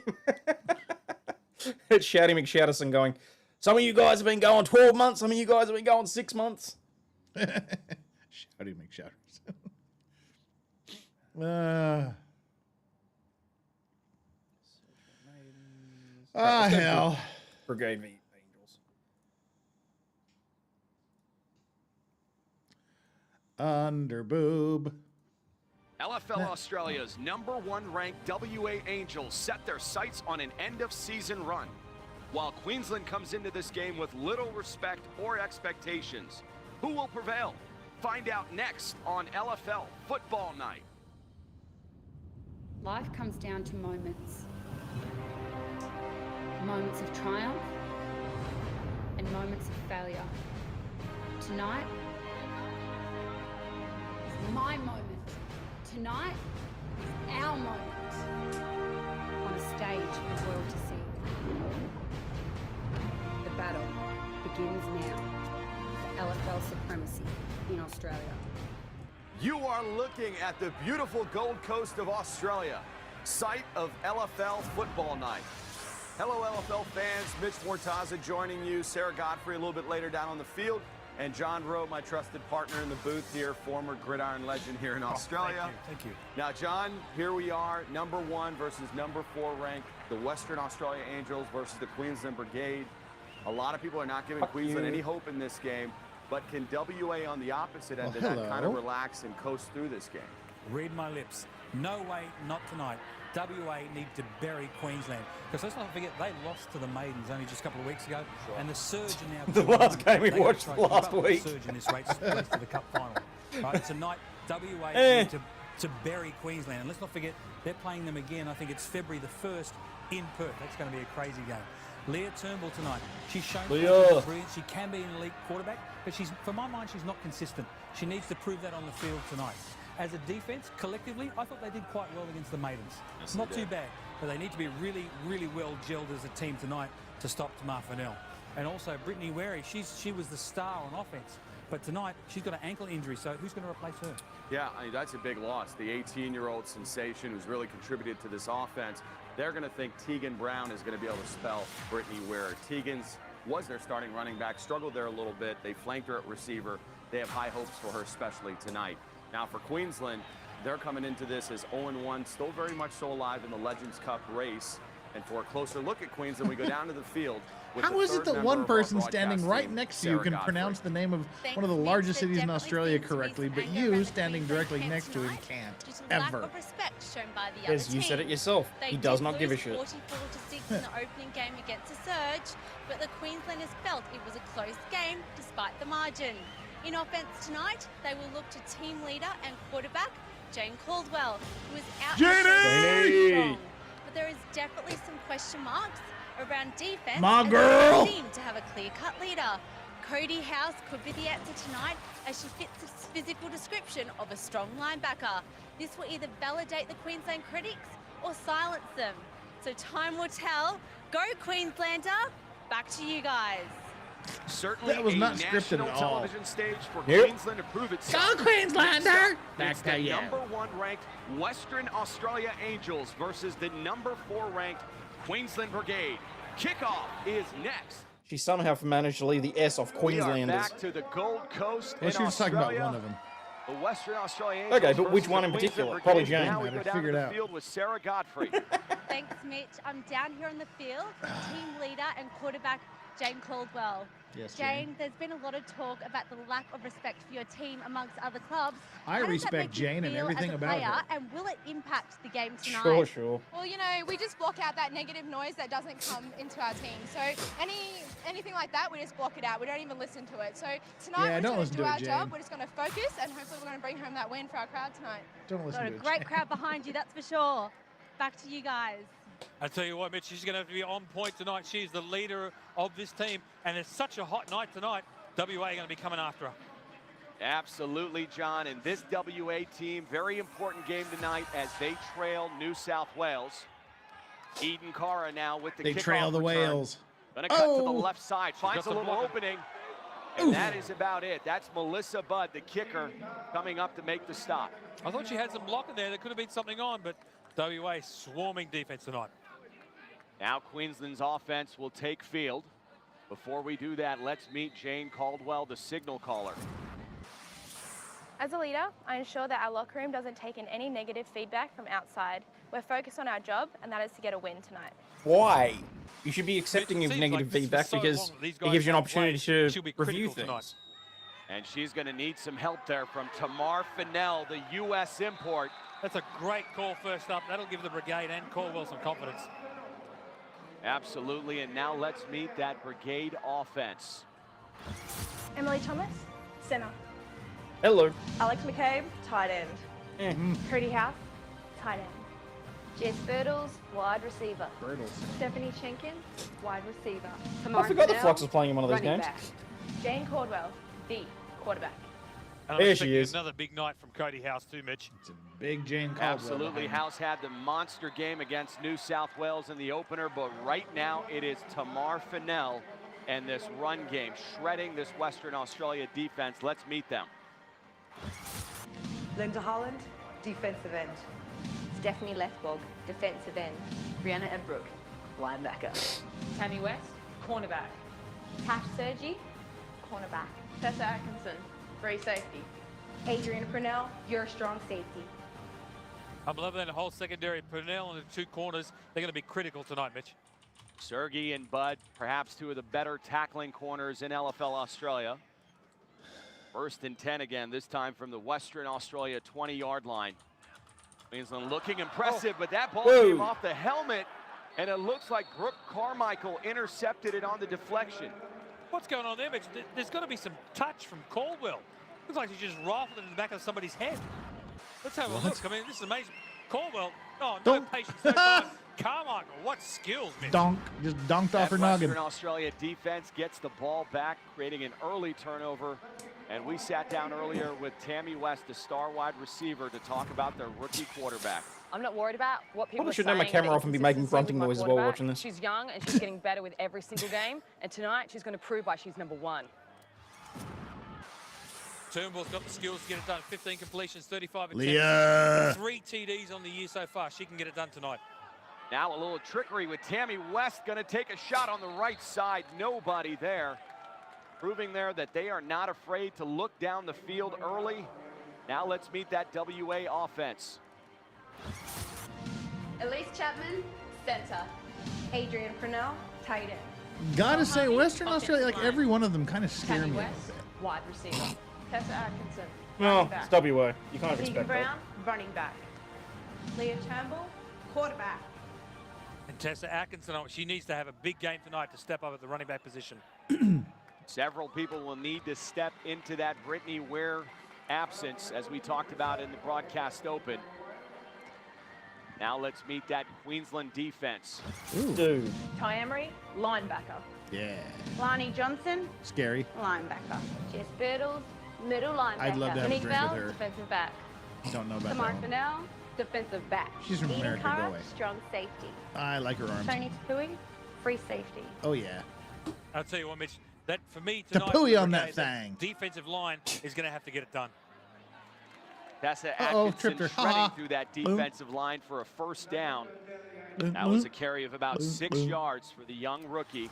It's Shouty McShouterson going, some of you guys have been going 12 months, some of you guys have been going 6 months. Shouty McShouterson. Hell. Brigade v Angels. Under boob. LFL Australia's #1 ranked WA Angels set their sights on an end-of-season run, while Queensland comes into this game with little respect or expectations. Who will prevail? Find out next on LFL Football Night. Life comes down to moments. Moments of triumph and moments of failure. Tonight is my moment. Tonight is our moment on a stage for the world to see. The battle begins now for LFL supremacy in Australia. You are looking at the beautiful Gold Coast of Australia, site of LFL Football Night. Hello, LFL fans. Mitch Mortaza joining you. Sarah Godfrey a little bit later down on the field. And John Rowe, my trusted partner in the booth here, former gridiron legend here in Australia. Thank you. Now, John, here we are, #1 versus #4 ranked, the Western Australia Angels versus the Queensland Brigade. A lot of people are not giving Queensland any hope in this game, but can WA on the opposite end of that kind of relax and coast through this game? Read my lips. No way, not tonight. WA need to bury Queensland. Because let's not forget, they lost to the Maidens only just a couple of weeks ago. Sure. And the surge in our The last game we they watched gotta try to last keep up with week. the surge in this race to the cup final. Right, tonight, WA need to bury Queensland. And let's not forget, they're playing them again. I think it's February the 1st in Perth. That's going to be a crazy game. Leah Turnbull tonight. She's shown Leah. brilliance. She can be an elite quarterback, but for my mind, she's not consistent. She needs to prove that on the field tonight. As a defense, collectively, I thought they did quite well against the Maidens. Yes, not they too did. bad, but they need to be really, really well gelled as a team tonight to stop Tamar Fennell. And also, Brittany Wary, she was the star on offense. But tonight, she's got an ankle injury, so who's going to replace her? Yeah, I mean, that's a big loss. The 18-year-old sensation who's really contributed to this offense. They're going to think Tegan Brown is going to be able to spell Brittany Ware. Tegan's was their starting running back, struggled there a little bit. They flanked her at receiver. They have high hopes for her, especially tonight. Now for Queensland, they're coming into this as 0-1, still very much so alive in the Legends Cup race. And for a closer look at Queensland, we go down to the field. with How the is it third that member one of our person standing broadcast right team, next to you Sarah can Godfrey. pronounce the name of one of the largest cities in Australia correctly, but you standing directly next to him can't? Lack Ever. of respect shown by the other Because you team. said it yourself. They He does did not give a lose shit. 44-6 in the opening game against the Surge, but the Queenslanders felt it was a close game despite the margin. In offense tonight, they will look to team leader and quarterback Jane Caldwell, who is out Janie! strong. But there is definitely some question marks around defense. My as girl! they seem to have a clear-cut leader. Cody House could be the answer tonight, as she fits the physical description of a strong linebacker. This will either validate the Queensland critics or silence them. So time will tell. Go Queenslander! Back to you guys. Certainly That was a not scripted national at all. television stage for Yep. Queensland to prove itself. Go Queenslander! Back It's to the you. #1 ranked Western Australia Angels versus the #4 ranked Queensland Brigade. Kickoff is next. She somehow managed to leave the S off We are Queenslanders. back to the Gold Coast Well, in she was talking about Australia. one of them. The Western Australia Angels. Okay, but which versus one the in Queensland particular? Brigade. Probably Jane. Now we go down Figure to it the out. field with Sarah Godfrey. Thanks, Mitch. I'm down here on the field. Team leader and quarterback Jane Caldwell. Yes, Jane, there's been a lot of talk about the lack of respect for your team amongst other clubs. I How does that respect make you Jane and feel everything as a about player, her. And will it impact the game tonight? Sure, sure. Well, you know, we just block out that negative noise that doesn't come into our team. So anything like that, we just block it out. We don't even listen to it. So tonight, Yeah, we're don't just listen going to do to our it, job. Jane. We're just going to focus, and hopefully we're going to bring home that win for our crowd tonight. Don't listen Got a to it. great crowd behind you, that's for sure. Back to you guys. I tell you what, Mitch, she's going to have to be on point tonight. She's the leader of this team, and it's such a hot night tonight. WA are going to be coming after her. Absolutely, John. And this WA team, very important game tonight as they trail New South Wales. Eden Cara now with the They kickoff trail the return. wales. Gonna cut to the Oh! left side. Finds a got some little blocking. opening. And that is about it. That's Melissa Budd, the kicker, coming up to make the stop. I thought she had some blocking there. There could have been something on, but WA swarming defense tonight. Now Queensland's offense will take field. Before we do that, let's meet Jane Caldwell, the signal caller. As a leader, I ensure that our locker room doesn't take in any negative feedback from outside. We're focused on our job, and that is to get a win tonight. Why? You should be accepting It of seems negative like this feedback for so because long that these it guys gives you an can't opportunity play. to She'll be review critical tonight. things. And she's going to need some help there from Tamar Fennell, the U.S. import. That's a great call first up. That'll give the Brigade and Caldwell some confidence. Absolutely, and now let's meet that Brigade offense. Emily Thomas, center. Hello. Alex McCabe, tight end. Eh. Cody House, tight end. Jess Birtles, wide receiver. Stephanie Schenkin, wide receiver. I forgot the Flux was playing in one of those running games. back. Jane Caldwell, the quarterback. And I'm There she expecting is. another big night from Cody House too, Mitch. It's a big Jane Caldwell. Absolutely, behind House had the monster game against New South Wales in the opener, but right now it is Tamar Fennell and this run game, shredding this Western Australia defense. Let's meet them. Linda Holland, defensive end. Stephanie Lethbog, defensive end. Brianna Edbrook, linebacker. Tammy West, cornerback. Tash Sergi, cornerback. Tessa Atkinson, free safety. Adrian Purnell, you're a strong safety. I'm loving the whole secondary. Purnell and the two corners. They're going to be critical tonight, Mitch. Sergey and Bud, perhaps two of the better tackling corners in LFL Australia. First and 10 again, this time from the Western Australia 20-yard line. Queensland looking impressive, but that ball Whoa. came off the helmet, and it looks like Brooke Carmichael intercepted it on the deflection. What's going on there, Mitch? There's got to be some touch from Caldwell. Looks like he just rifled it in the back of somebody's head. Let's have a look. I mean, this is amazing. Caldwell, oh, no Don't- patience. No time. Carmichael, what skills, man. Donk, just donked off her noggin. Western Australia defense gets the ball back, creating an early turnover. And we sat down earlier with Tammy West, the star wide receiver, to talk about their rookie quarterback. I'm not worried about what people Probably are should saying. turn my camera off and be making grunting noise noises while watching this. She's young and she's getting better with every single game. And tonight, she's going to prove why she's number one. Turnbull's got the skills to get it done. 15 completions, 35 attempts. Leah. 3 TDs on the year so far. She can get it done tonight. Now a little trickery with Tammy West, going to take a shot on the right side. Nobody there. Proving there that they are not afraid to look down the field early. Now let's meet that WA offense. Elise Chapman, center. Adrian Purnell, tight end. Gotta say, Western Australia, like every one of them kind of scare Tammy me a West, little bit. wide receiver. Tessa Atkinson, Well, running back. it's WA. You can't Tegan expect Brown, running back. Leah Turnbull, quarterback. And Tessa Atkinson, she needs to have a big game tonight to step up at the running back position. Several people will need to step into that Brittany Ware absence, as we talked about in the broadcast open. Now let's meet that Queensland defense. Dude. Ty Emery, linebacker. Yeah. Lani Johnson, Scary. linebacker. Jess Birtles, middle linebacker. I'd love to have a Monique drink with Bell, her. defensive back. Don't know about Tamar that one. Fennell, defensive back. She's from Eden America, go Curra, away. strong safety. I like her arms. Tony Tapui, free safety. Oh, yeah. I'll tell you what, Mitch, that for me The tonight, pooey the on that Brigade, thing. defensive line is going to have to get it done. Tessa Uh-oh, Atkinson tripped her. shredding Ha-ha. through that Boom. defensive line for a first down. Boom, That was boom. a carry of about Boom, 6 boom. yards for the young rookie.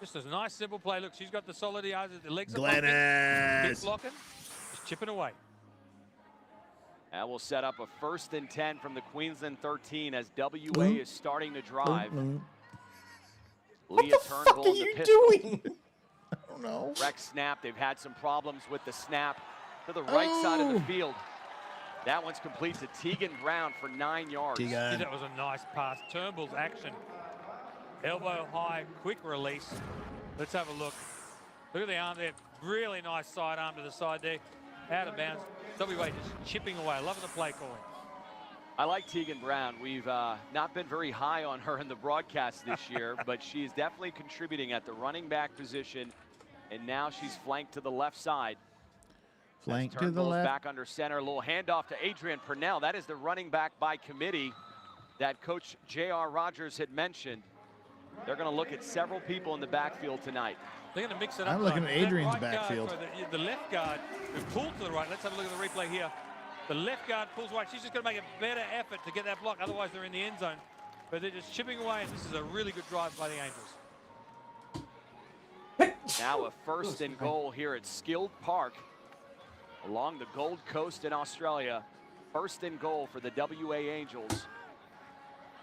Just a nice, simple play. Look, she's got the solid yards. The legs are blocking. Gladys. Keep blocking. Just chipping away. That will set up a 1st and 10 from the Queensland 13 as WA is starting to drive. Leah Turnbull in the pistol. Doing? I don't know. Rex snap. They've had some problems with the snap to the right side of the Oh. field. That one's complete to Tegan Brown for 9 yards. Yeah, that was a nice pass. Turnbull's action. Elbow high, quick release. Let's have a look. Look at the arm there. Really nice side arm to the side there. Out of bounds. WA just chipping away. Loving the play calling. I like Tegan Brown. We've not been very high on her in the broadcast this year, but she is definitely contributing at the running back position. And now she's flanked to the left side. Flank As to the Turnbull's left. back under center. A little handoff to Adrian Purnell. That is the running back by committee that Coach J.R. Rogers had mentioned. They're going to look at several people in the backfield tonight. They're going to mix it up. I'm looking though. at That Adrian's right guard, backfield. sorry, the left guard who pulled to the right. Let's have a look at the replay here. The left guard pulls right. She's just going to make a better effort to get that block. Otherwise, they're in the end zone. But they're just chipping away, and this is a really good drive by the Angels. Now a 1st and goal here at Skilled Park along the Gold Coast in Australia. 1st and goal for the WA Angels.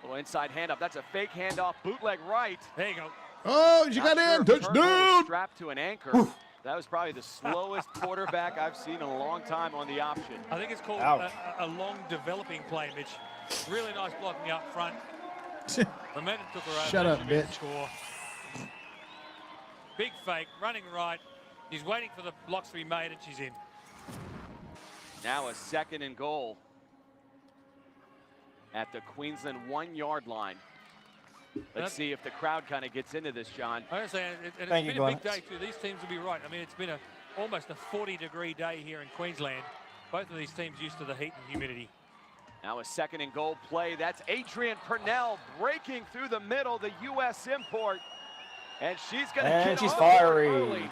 Little inside handoff. That's a fake handoff. Bootleg right. There you go. Oh, she got in. Turnbull was Touchdown. strapped to an anchor. That was probably the slowest quarterback I've seen in a long time on the option. I think it's called Ouch. a long developing play, Mitch. Really nice blocking up front. Momentum took her over. Shut up, Should be the bitch. Score. Big fake, running right. He's waiting for the blocks to be made, and she's in. Now a 2nd and goal at the Queensland 1-yard line. Let's see if the crowd kind of gets into this, John. I understand, and Thank it's you, been a big Glenn. day too. These teams will be right. I mean, it's been almost a 40-degree day here in Queensland. Both of these teams used to the heat and humidity. Now a 2nd and goal play. That's Adrian Purnell breaking through the middle, the U.S. import. And she's going to And get she's on the board fiery. early.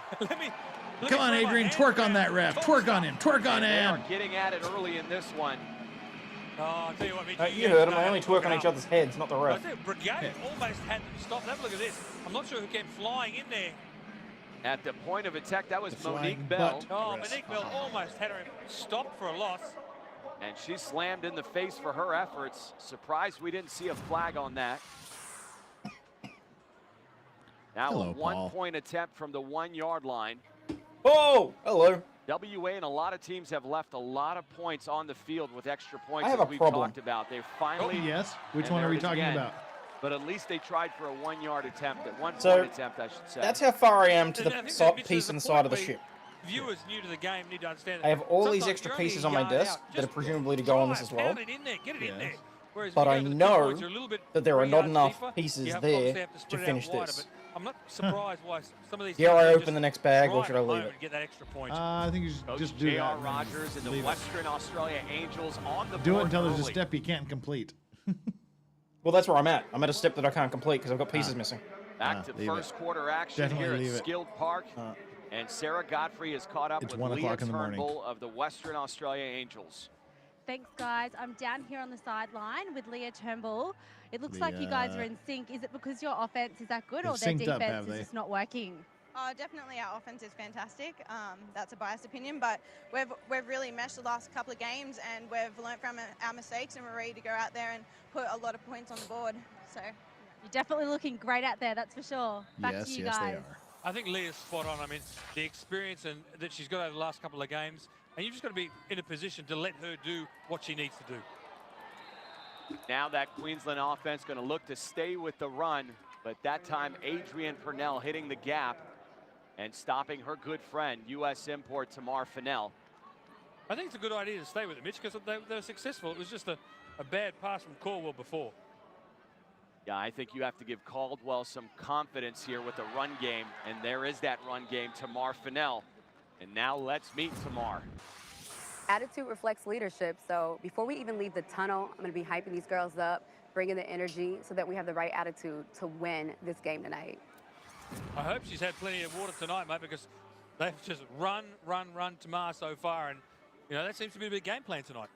Come on, Adrian. Twerk on that ref. Twerk on him. Twerk on And they are him. getting at it early in this one. Oh, I'll tell you what, Mitch. You heard them. They only twerk on each other's heads, not the I ref. tell you, Brigade almost had them stopped. Have a look at this. I'm not sure who came flying in there. At the point of attack, that was The flying Monique Bell. butt. Oh, Monique Bell almost had her stopped for a loss. And she slammed in the face for her efforts. Surprised we didn't see a flag on that. Now Hello, a Paul. 1-point attempt from the 1-yard line. Oh, hello. WA and a lot of teams have left a lot of points on the field with extra points I have as a we've problem. talked about. They've finally. Yes. Which and one are there we it is talking again. about? But at least they tried for a 1-yard attempt, at 1-point So, attempt, I should say. That's how far I am to And I the think side, Mitch, piece there's on a the side of the point ship. where Viewers new to the game need to understand. I have all these sometimes extra you're only pieces a on my yard desk out. that are Just presumably to go on this drive, as well. pound it in there, get it in Yes. there. Whereas But if you I go to the know points, you're a little bit that there are 3 not yards enough deeper. pieces You have there obviously have to to spread it finish out wider, this. but I'm not surprised why some of these Do I teams are open just the next bag, or trying should I at leave moment it? to get that extra point. I think you should Coach just do that. J.R. and Rogers and the leave it. Western Australia Angels on the Do it board until there's a early. step you can't complete. Well, that's where I'm at. I'm at a step that I can't complete because I've got pieces Ah. missing. Back to leave it. first quarter action Definitely here leave at it. Skilled Park. And Sarah Godfrey is caught up It's with 1 Leah o'clock in the morning. Turnbull of the Western Australia Angels. Thanks, guys. I'm down here on the sideline with Leah Turnbull. It looks like you guys are in sync. Is it because your offense is that good, They've or their synced up, defense have is they? just not working? Definitely our offense is fantastic. That's a biased opinion, but we've really meshed the last couple of games, and we've learnt from our mistakes, and we're ready to go out there and put a lot of points on the board. So You're definitely looking great out there, that's for sure. Back to you yes, guys. they are. I think Leah's spot on. I mean, the experience and that she's got over the last couple of games, and you've just got to be in a position to let her do what she needs to do. Now that Queensland offense going to look to stay with the run, but that time Adrienne Purnell hitting the gap and stopping her good friend, U.S. import Tamar Fennell. I think it's a good idea to stay with it, Mitch, because they were successful. It was just a bad pass from Caldwell before. Yeah, I think you have to give Caldwell some confidence here with the run game, and there is that run game, Tamar Fennell. And now let's meet Tamar. Attitude reflects leadership, so before we even leave the tunnel, I'm going to be hyping these girls up, bringing the energy so that we have the right attitude to win this game tonight. I hope she's had plenty of water tonight, mate, because they've just run Tamar so far, and you know that seems to be a big game plan tonight.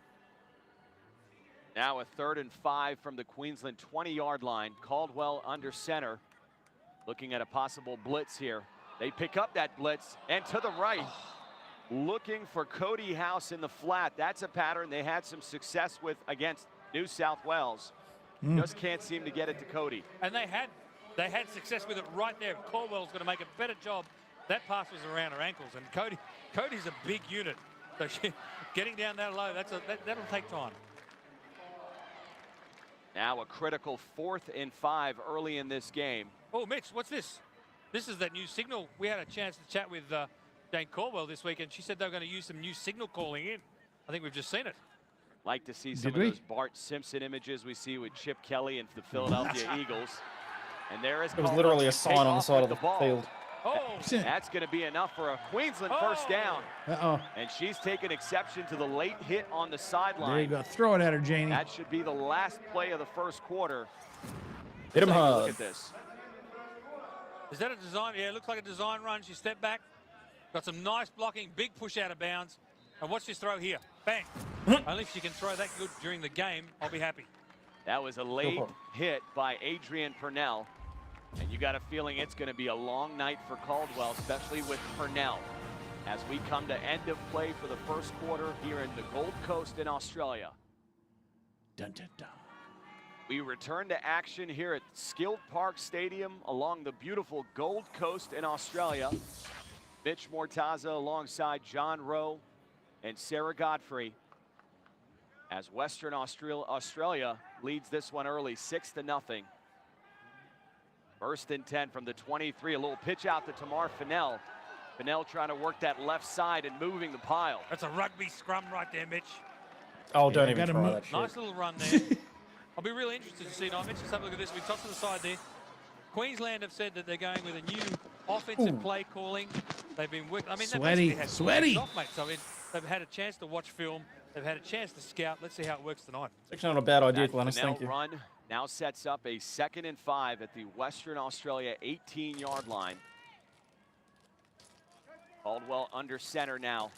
Now a 3rd and 5 from the Queensland 20-yard line. Caldwell under center, looking at a possible blitz here. They pick up that blitz, and to the right, looking for Cody House in the flat. That's a pattern they had some success with against New South Wales. Just can't seem to get it to Cody. And they had success with it right there. Caldwell's going to make a better job. That pass was around her ankles, and Cody's a big unit. So getting down that low, that'll take time. Now a critical 4th and 5 early in this game. Oh, Mitch, what's this? This is that new signal. We had a chance to chat with Jane Caldwell this week, and she said they were going to use some new signal calling in. I think we've just seen it. Like to see some of those Bart Simpson images we see with Chip Kelly and the Philadelphia Eagles. And there is It was literally a sign on the side of the field. Oh, that's going to be enough for a Queensland first down. Uh-oh. And she's taken exception to the late hit on the sideline. There you go. Throw it at her, Janie. That should be the last play of the first quarter. Hit him Take a hard. look at this. Is that a design? Yeah, it looks like a design run. She stepped back, got some nice blocking, big push out of bounds. And watch this throw here. Bang. Only if she can throw that good during the game, I'll be happy. That was a late hit by Adrienne Purnell. And you got a feeling it's going to be a long night for Caldwell, especially with Purnell, as we come to end of play for the first quarter here in the Gold Coast in Australia. Dun, dun, dun. We return to action here at Skilled Park Stadium along the beautiful Gold Coast in Australia. Mitch Mortaza alongside John Rowe and Sarah Godfrey, as Western Australia leads this one early, 6-0. First and 10 from the 23. A little pitch out to Tamar Fennell. Fennell trying to work that left side and moving the pile. That's a rugby scrum right there, Mitch. Oh, don't even try that shit. Nice little run there. I'll be really interested to see. Now, Mitch, let's have a look at this. We toss to the side there. Queensland have said that they're going with a new offensive play calling. They've been working. I mean, Sweaty, they've had sweaty. off, mate. So, I mean, they've had a chance to watch film. They've had a chance to scout. Let's see how it works tonight. It's actually not a bad idea, That Glennis. Fennell Thank you. run now sets up a 2nd and 5 at the Western Australia 18-yard line. Caldwell under center now.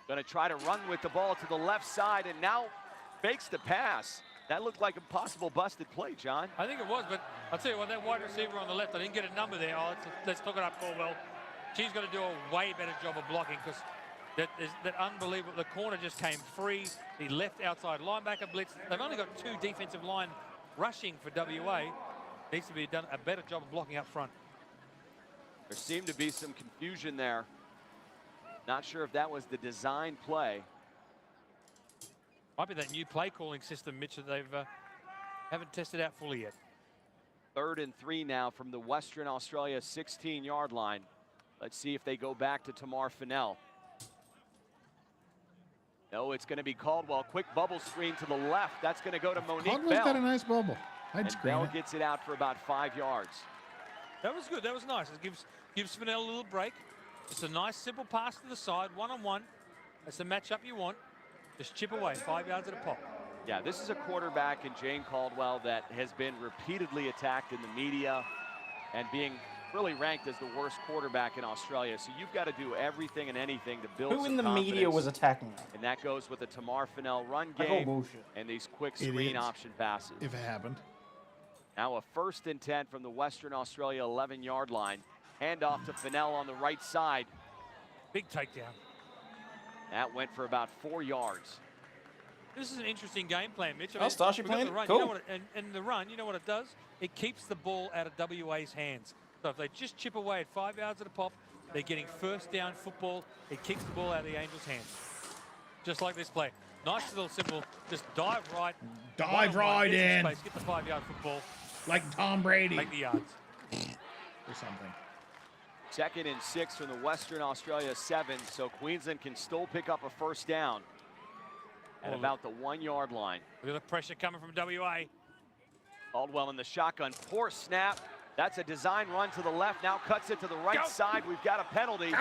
Going to try to run with the ball to the left side, and now fakes the pass. That looked like a possible busted play, John. I think it was, but I'll tell you what, that wide receiver on the left, I didn't get a number there. Oh, let's talk it up, Caldwell. She's going to do a way better job of blocking, because that unbelievable. The corner just came free. The left outside linebacker blitz. They've only got 2 defensive line rushing for WA. Needs to be done a better job of blocking up front. There seemed to be some confusion there. Not sure if that was the design play. Might be that new play calling system, Mitch, that they've haven't tested out fully yet. 3rd and 3 now from the Western Australia 16-yard line. Let's see if they go back to Tamar Fennell. No, it's going to be Caldwell. Quick bubble screen to the left. That's going to go to Monique Caldwell's Bell. got a nice bubble. I'd And screen Bell it. gets it out for about 5 yards. That was good. That was nice. It gives Fennell a little break. It's a nice, simple pass to the side, one-on-one. That's the matchup you want. Just chip away, 5 yards at a pop. Yeah, this is a quarterback in Jane Caldwell that has been repeatedly attacked in the media and being really ranked as the worst quarterback in Australia. So you've got to do everything and anything to build Who some in the media confidence. was attacking her? And that goes with the Tamar Fennell run Like all game bullshit. and these quick screen Idiots. option passes. If it happened. Now a 1st and 10 from the Western Australia 11-yard line. Handoff to Fennell on the right side. Big takedown. That went for about 4 yards. This is an interesting game plan, Mitch. Oh, Starship we've got plan? the run. Cool. You know what and the run, you know what it does? It keeps the ball out of WA's hands. So if they just chip away at 5 yards at a pop, they're getting first down football. It keeps the ball out of the Angels' hands. Just like this play. Nice little simple. Just dive right. Dive one-on-one, right get some in. Space, get the 5-yard football. Like Tom Brady. Make the yards. Or something. 2nd and 6 from the Western Australia 7, so Queensland can still pick up a first down at about the 1-yard line. Look at the pressure coming from WA. Caldwell in the shotgun, poor snap. That's a design run to the left, now cuts it to the right side. We've got a penalty.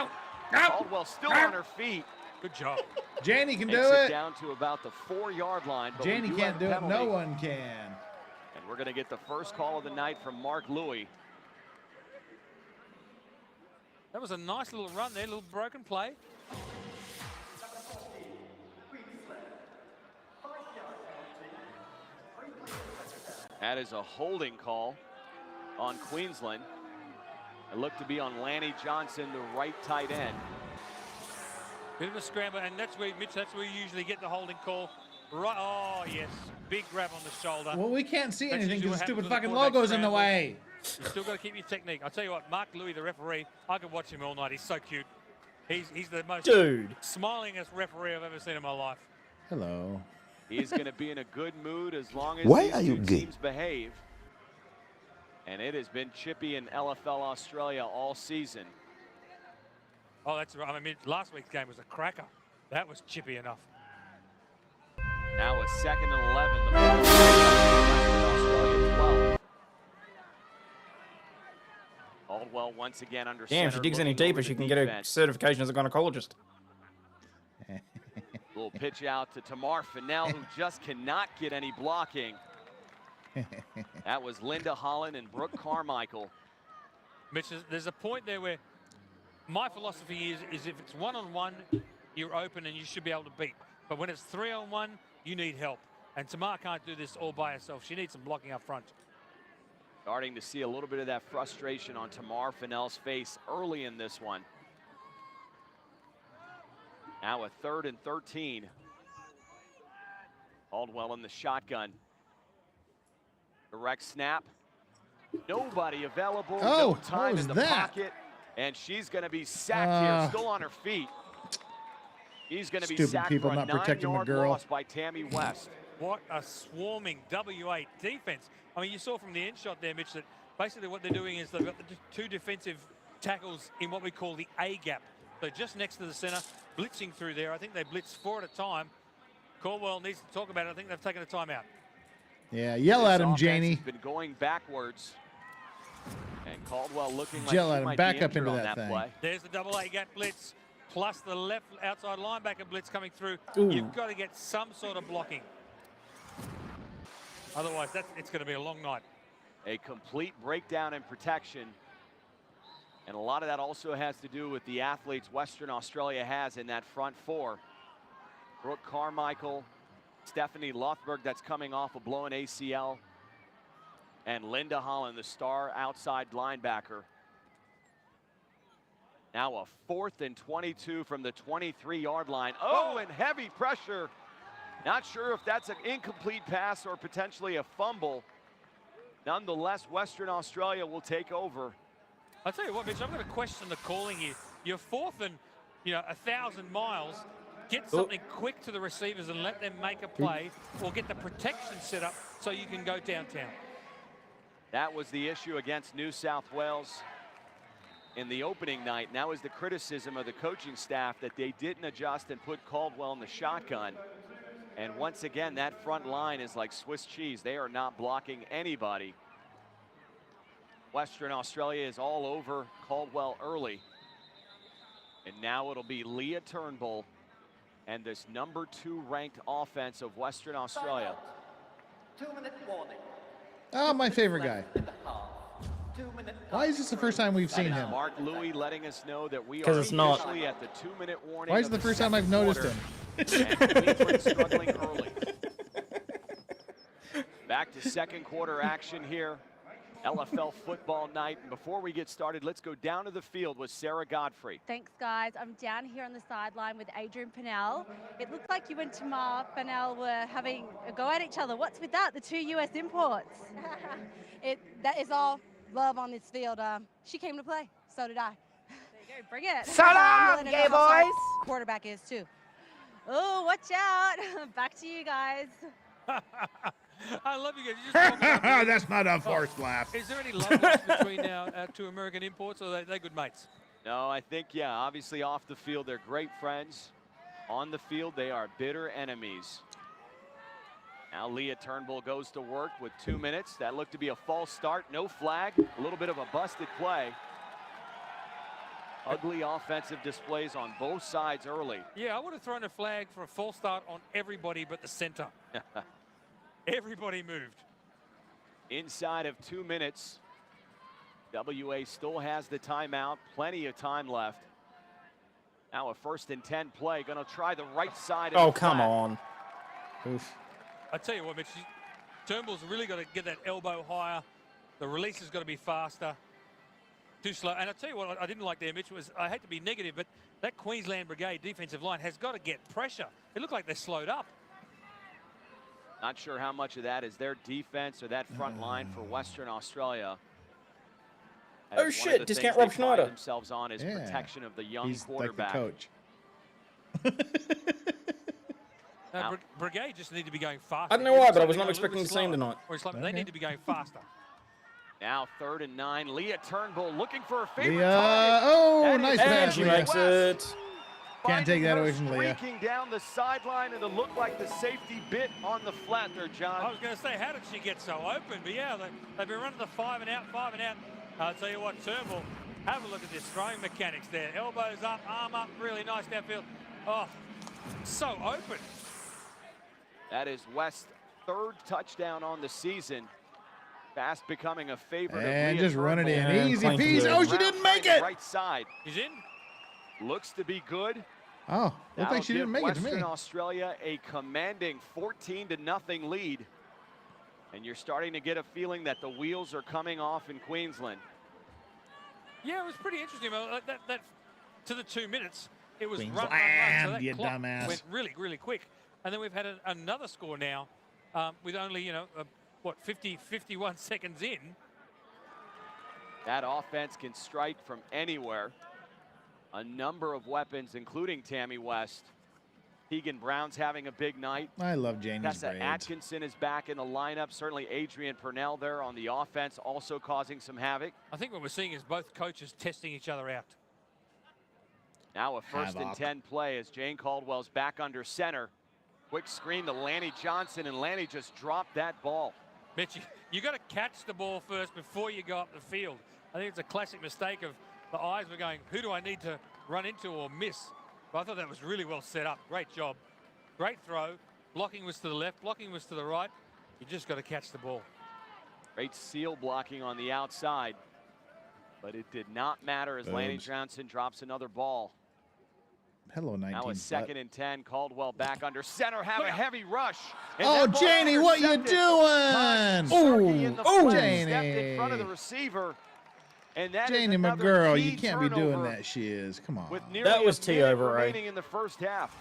Caldwell still on her feet. Good job. Janie can do Takes it it. down to about the 4-yard line. But we Janie do can't have do a it. No penalty. one can. And we're going to get the first call of the night from Mark Louie. That was a nice little run there, little broken play. That is a holding call on Queensland. It looked to be on Lanny Johnson, the right tight end. Bit of a scramble, and that's where, Mitch, that's where you usually get the holding call. Right, oh yes, big grab on the shoulder. Well, we can't see Makes anything you because the what stupid happens when fucking the quarterback logo's in the scrambles. way. You still got to keep your technique. I'll tell you what, Mark Louie, the referee, I could watch him all night. He's so cute. He's the most smilingest referee I've ever seen in my life. Hello. He's going to be in a good mood as long as Why these are you two gay? teams behave. And it has been chippy in LFL Australia all season. Oh, that's right. I mean, last week's game was a cracker. That was chippy enough. Now a 2nd and 11. The ball is Australia 12. Caldwell once again under Damn, center. she digs any looking over deeper, the she can get a defense. certification as a gynecologist. Little pitch out to Tamar Fennell, who just cannot get any blocking. That was Linda Holland and Brooke Carmichael. Mitch, there's a point there where my philosophy is if it's one-on-one, you're open and you should be able to beat. But when it's 3-on-1, you need help. And Tamar can't do this all by herself. She needs some blocking up front. Starting to see a little bit of that frustration on Tamar Fennell's face early in this one. Now a 3rd and 13. Caldwell in the shotgun. Direct snap. Nobody available. Oh, no what time was in the that? pocket. And she's going to be sacked here, still on her feet. He's going to be Stupid sacked people for a not protecting the 9-yard girl. loss by Tammy West. What a swarming WA defense. I mean, you saw from the end shot there, Mitch, that basically what they're doing is they've got the two defensive tackles in what we call the A gap. So just next to the center, blitzing through there. I think they blitz 4 at a time. Caldwell needs to talk about it. I think they've taken a timeout. Yeah, yell at This him, offense Janie. has been going backwards. And Caldwell looking like Yell she at him. might Back be up injured into on that thing. play. There's the double A gap blitz, plus the left outside linebacker blitz coming through. Ooh. You've got to get some sort of blocking. Otherwise, it's going to be a long night. A complete breakdown in protection. And a lot of that also has to do with the athletes Western Australia has in that front four. Brooke Carmichael, Stephanie Lothberg, that's coming off a blown ACL, and Linda Holland, the star outside linebacker. Now a 4th and 22 from the 23-yard line. Oh, and heavy pressure. Not sure if that's an incomplete pass or potentially a fumble. Nonetheless, Western Australia will take over. I'll tell you what, Mitch, I'm going to question the calling here. You're 4th and, 1,000 miles. Get something quick to the receivers and let them make a play, or get the protection set up so you can go downtown. That was the issue against New South Wales. in the opening night. And that was the criticism of the coaching staff, that they didn't adjust and put Caldwell in the shotgun. And once again, that front line is like Swiss cheese. They are not blocking anybody. Western Australia is all over Caldwell early. And now it'll be Leah Turnbull and this number 2 ranked offense of Western Australia. 2-minute warning. Oh, my favorite guy. Why is this the first time we've seen him? Mark Louis letting us know that we are 'Cause it's not. officially at the 2-minute warning. Why is it the first time I've noticed him? And Cleveland struggling early. Back to second quarter action here. LFL football night. And before we get started, let's go down to the field with Sarah Godfrey. Thanks, guys. I'm down here on the sideline with Adrian Pennell. It looked like you and Tamar Pennell were having a go at each other. What's with that? The 2 U.S. imports. That is all love on this field. She came to play. So did I. There you go. Bring it. So long, I'm gay boys. Quarterback is too. Oh, watch out. Back to you guys. I love you guys. You just talk about That's not a forced laugh. Is there any love lost between our 2 American imports, or are they good mates? No, I think, yeah, obviously off the field, they're great friends. On the field, they are bitter enemies. Now Leah Turnbull goes to work with 2 minutes. That looked to be a false start. No flag. A little bit of a busted play. Ugly offensive displays on both sides early. Yeah, I would have thrown a flag for a false start on everybody but the center. Everybody moved. Inside of 2 minutes, WA still has the timeout. Plenty of time left. Now a 1st and 10 play. Going to try the right side. Oh, come on. Oof. I tell you what, Mitch, Turnbull's really got to get that elbow higher. The release has got to be faster. Too slow. And I tell you what, I didn't like there, Mitch, was I hate to be negative, but that Queensland Brigade defensive line has got to get pressure. It looked like they slowed up. Not sure how much of that is their defense or that front line for Western Australia. As Oh one of shit, the discount things Rob they pride Schneider. themselves on is Yeah. protection of the young He's quarterback. like the coach. No, Brigade just need to be going faster. I don't know why, but I was Every not time expecting they the go a same little tonight. Or it's like they need to be going faster. Now 3rd and 9. Leah Turnbull looking for her favorite Leah, target. oh, That is nice And pass, she Leah. makes it. Can't take that Finding away her from Leah. streaking down the sideline, and it looked like the safety bit on the flat there, I John. was going to say, how did she get so open? But yeah, they've been running the 5 and out, 5 and out. I'll tell you what, Turnbull, have a look at this throwing mechanics there. Elbows up, arm up, really nice downfield. Oh, so open. That is West's 3rd touchdown on the season. Fast becoming a favorite And of Leah just run it Turnbull. in. Easy clank peasy. it. Oh, she didn't make it. Right side. He's in. Looks to be good. Oh, looked That'll like she didn't give make it to Western me. Australia a commanding 14-0 lead. And you're starting to get a feeling that the wheels are coming off in Queensland. Yeah, it was pretty interesting. That to the 2 minutes, it was run. Queensland, So that you clock dumbass. went really, really quick. And then we've had another score now with only, 51 seconds in. That offense can strike from anywhere. A number of weapons, including Tammy West. Keegan Brown's having a big night. I love Janie's Tessa braids. Atkinson is back in the lineup. Certainly Adrian Purnell there on the offense, also causing some havoc. I think what we're seeing is both coaches testing each other out. Now a 1st and Havoc. 10 play as Jane Caldwell's back under center. Quick screen to Lanny Johnson, and Lanny just dropped that ball. Mitch, you got to catch the ball first before you go up the field. I think it's a classic mistake of the eyes were going, who do I need to run into or miss? But I thought that was really well set up. Great job. Great throw. Blocking was to the left, blocking was to the right. You just got to catch the ball. Great seal blocking on the outside. But it did not matter as Lanny Booms. Johnson drops another ball. Hello, 19. Now a 2nd and 10. Caldwell back under center. Have Look a out. heavy rush. And Oh, that ball Janie, what you intercepted. doing? Sergey in the Oh, flat, stepped in Janie. front of the receiver. And that is Janie, my another girl, key you can't be doing turnover that. She is. Come on. With nearly That was a T minute over, Ray. remaining in the first half.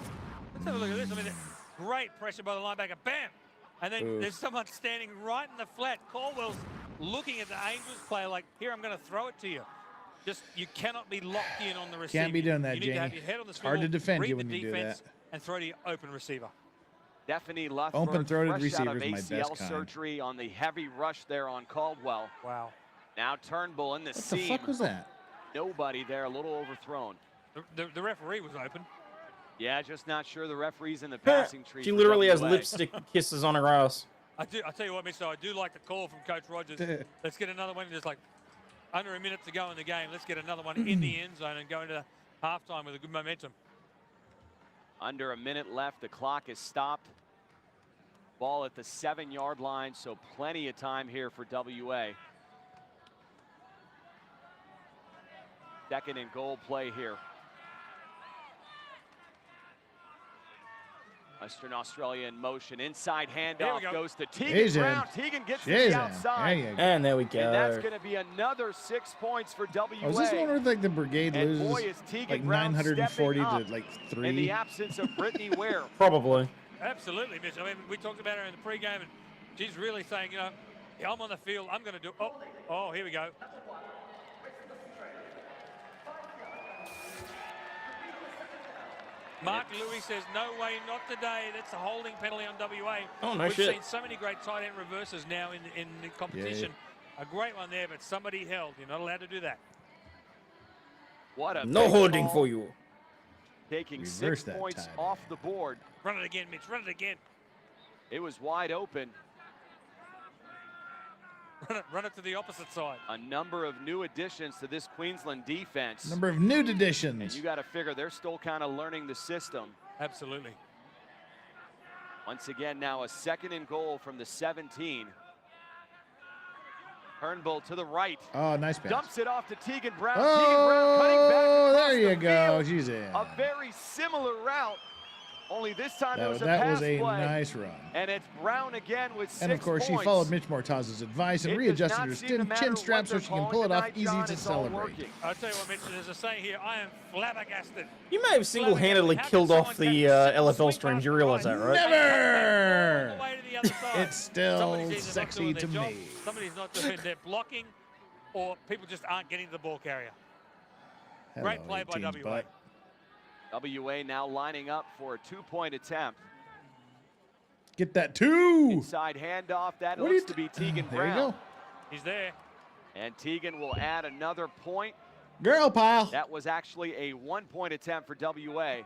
Let's have a look at this. I mean, great pressure by the linebacker. Bam! And then Oof. there's someone standing right in the flat. Caldwell's looking at the Angels player like, here, I'm going to throw it to you. Just, you cannot be locked in on the receiver. Can't be doing that, You need to have Janie. your head on the It's hard to swivel, defend read you the when you do defense, that. and throw to your open receiver. Stephanie Lethbrook, Open-throated fresh out of receiver is my ACL best kind. surgery on the heavy rush there on Caldwell. Wow. Now Turnbull in the What the seam. fuck was that? Nobody there, a little overthrown. The referee was open. Yeah, just not sure the referee's in the passing tree. She for literally has WA. lipstick kisses on her ass. I tell you what, Mitch, though, I do like the call from Coach Rogers. Let's get another one. There's like under a minute to go in the game. Let's get another one in the end zone and go into halftime with a good momentum. Under a minute left. The clock is stopped. Ball at the 7-yard line, so plenty of time here for WA. Second and goal play here. Western Australia in motion. Inside handoff goes to Tegan Brown. Tegan gets to the outside. And there we go. And that's going to be another 6 points for WA. Oh, is this one where like the brigade And loses boy, is Tegan like Brown 940 to stepping up like in 3? the absence of Brittany Ware. Probably. Absolutely, Mitch. I mean, we talked about her in the pregame, and she's really saying, you know, yeah, I'm on the field. I'm going to do. Oh, here we go. Mark Louis says, no way, not today. That's a holding penalty on WA. Oh, no We've shit. seen so many great tight end reverses now in the competition. A great one there, but somebody held. You're not allowed to do that. What a No big holding ball. for you. Taking Reverse 6 that points time. off the board. Run it again, Mitch. Run it again. It was wide open. Run it to the opposite side. A number of new additions to this Queensland defense. Number of nude And additions. you got to figure they're still kind of learning the system. Absolutely. Once again, now a second and goal from the 17. Turnbull to the right. Oh, nice pass. Dumps it off to Tegan Brown. Oh, Tegan Brown cutting back across there you the go. field. She's in. A very similar route. Only this time it was a That pass was a play. nice run. And it's Brown again with 6 And of course, points. she followed Mitch Mortaz's advice and It does readjusted not her seem to matter chin strap what so they're she can calling pull it off tonight, easy John, to it's all celebrate. working. I'll tell you what, Mitch, there's a saying here, I am flabbergasted. You may have single-handedly killed off the LFL streams. You realize that, right? Never! All the way to the other side. It's still Somebody's either not sexy doing to their job, me. Somebody's not doing their blocking, or people just aren't getting to the ball carrier. Hello, Great play by 18's WA. butt. WA now lining up for a 2-point attempt. Get that 2. Inside handoff. That What are looks you to be Tegan There you Brown. go. He's there. And Tegan will add another point. Girl pile. That was actually a 1-point attempt for WA.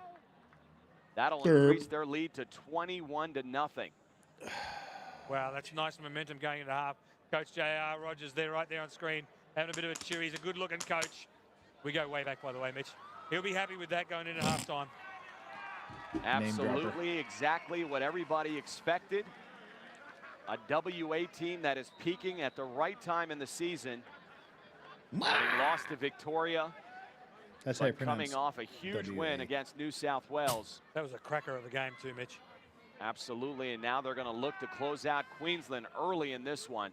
That'll Third. increase their lead to 21-0. Wow, that's nice momentum going into half. Coach J.R. Rogers there, right there on screen, having a bit of a chew. He's a good-looking coach. We go way back, by the way, Mitch. He'll be happy with that going into halftime. Absolutely, exactly what everybody expected. A WA team that is peaking at the right time in the season. Having lost to Victoria, That's how you but pronounce coming off a huge WA. win against New South Wales. That was a cracker of the game too, Mitch. Absolutely, and now they're going to look to close out Queensland early in this one.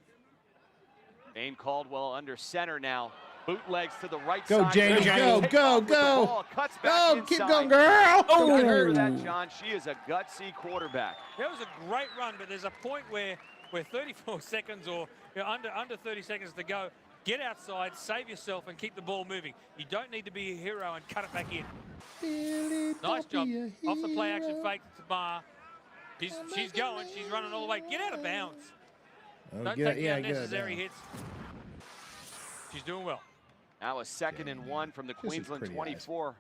Jane Caldwell under center now. Bootlegs to the right Go, side. Jane, Takes go, off go, with the go. ball, cuts Go, back keep inside. going, girl. Oh, you heard Oh. that, John. She is a gutsy quarterback. That was a great run, but there's a point where 34 seconds or under 30 seconds to go. Get outside, save yourself, and keep the ball moving. You don't need to be a hero and cut it back in. Nice job. Off the play action fake to Bar. She's going. She's running all the way. Get out of bounds. Oh, Don't get take it, the yeah, get it unnecessary down. hits. She's doing well. Now a 2nd and 1 from the This is Queensland pretty 24.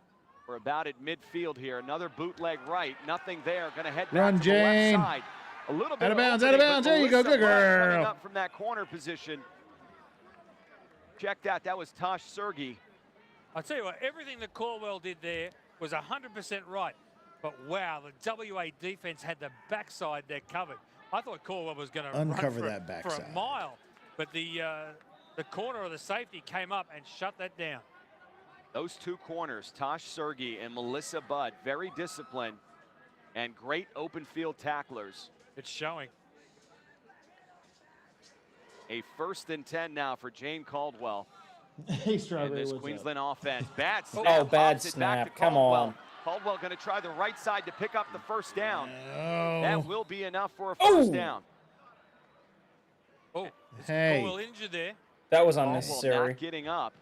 We're about at midfield here. Another bootleg right. Nothing there. Going to head back Run, to Jane. the left side. A little bit Out of bounds, opening, out of bounds. but There you go, Melissa good Budd coming girl. up from that corner position. Check that. That was Tosh Sergey. I'll tell you what, everything that Caldwell did there was 100% right. But wow, the WA defense had the backside there covered. I thought Caldwell was going to Uncover run that for a backside. mile. But the corner of the safety came up and shut that down. Those two corners, Tosh Sergey and Melissa Budd, very disciplined and great open field tacklers. It's showing. A 1st and 10 now for Jane Caldwell. Hey, in Strawberry, this what's Queensland offense. Bad snap. Oh, bad Hops it back snap. to Come Caldwell. on. Caldwell going to try the right side to pick up the first down. Oh. That will be enough for a first down. Oh, Hey. Caldwell injured there. That was Caldwell unnecessary. not getting up.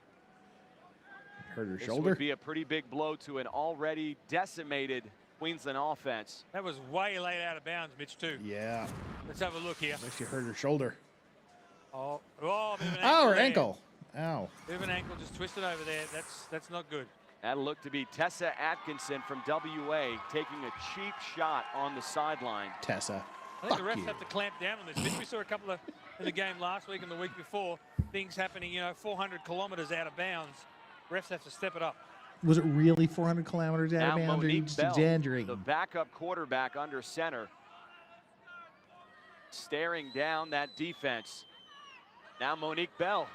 Hurt her This shoulder. would be a pretty big blow to an already decimated Queensland offense. That was way late out of bounds, Mitch, too. Yeah. Let's have a look here. Looks she hurt her shoulder. Oh, bit of an Oh, her there. ankle. Ow. Bit of an ankle just twisted over there. That's not good. That looked to be Tessa Atkinson from WA taking a cheap shot on the sideline. Tessa. I think the refs have to clamp down on this. We saw a couple of in the game last week and the week before, things happening, 400 kilometers out of bounds. Refs have to step it up. Was it really 400 kilometers out Now of bounds, or Monique just Bell, exaggerating? the backup quarterback under center, staring down that defense. Now Monique Bell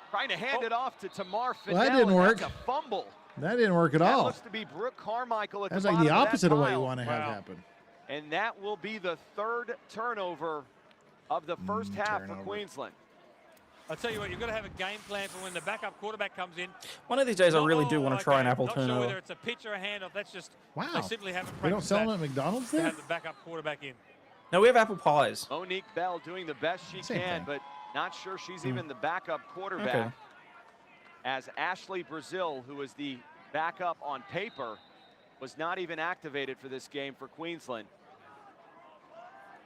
trying to hand it off to Tamar Fidel. Well, that didn't and work. That's a fumble. That didn't work at That all. looks to be Brooke Carmichael at That's the like the bottom of that opposite of what you pile. want to have happen. And that will be the third turnover of the first half for Queensland. I'll tell you what, you've got to have a game plan for when the backup quarterback comes in. One of these days, I really do want to try an apple Not sure turnover. whether it's a pitch or a handoff. That's just Wow. they simply haven't They don't practiced sell that them at McDonald's to there? have the backup quarterback in. No, we have apple pies. Monique Bell doing the best she Same can, thing. but not sure she's even the backup quarterback. Okay. As Ashley Brazil, who is the backup on paper, was not even activated for this game for Queensland.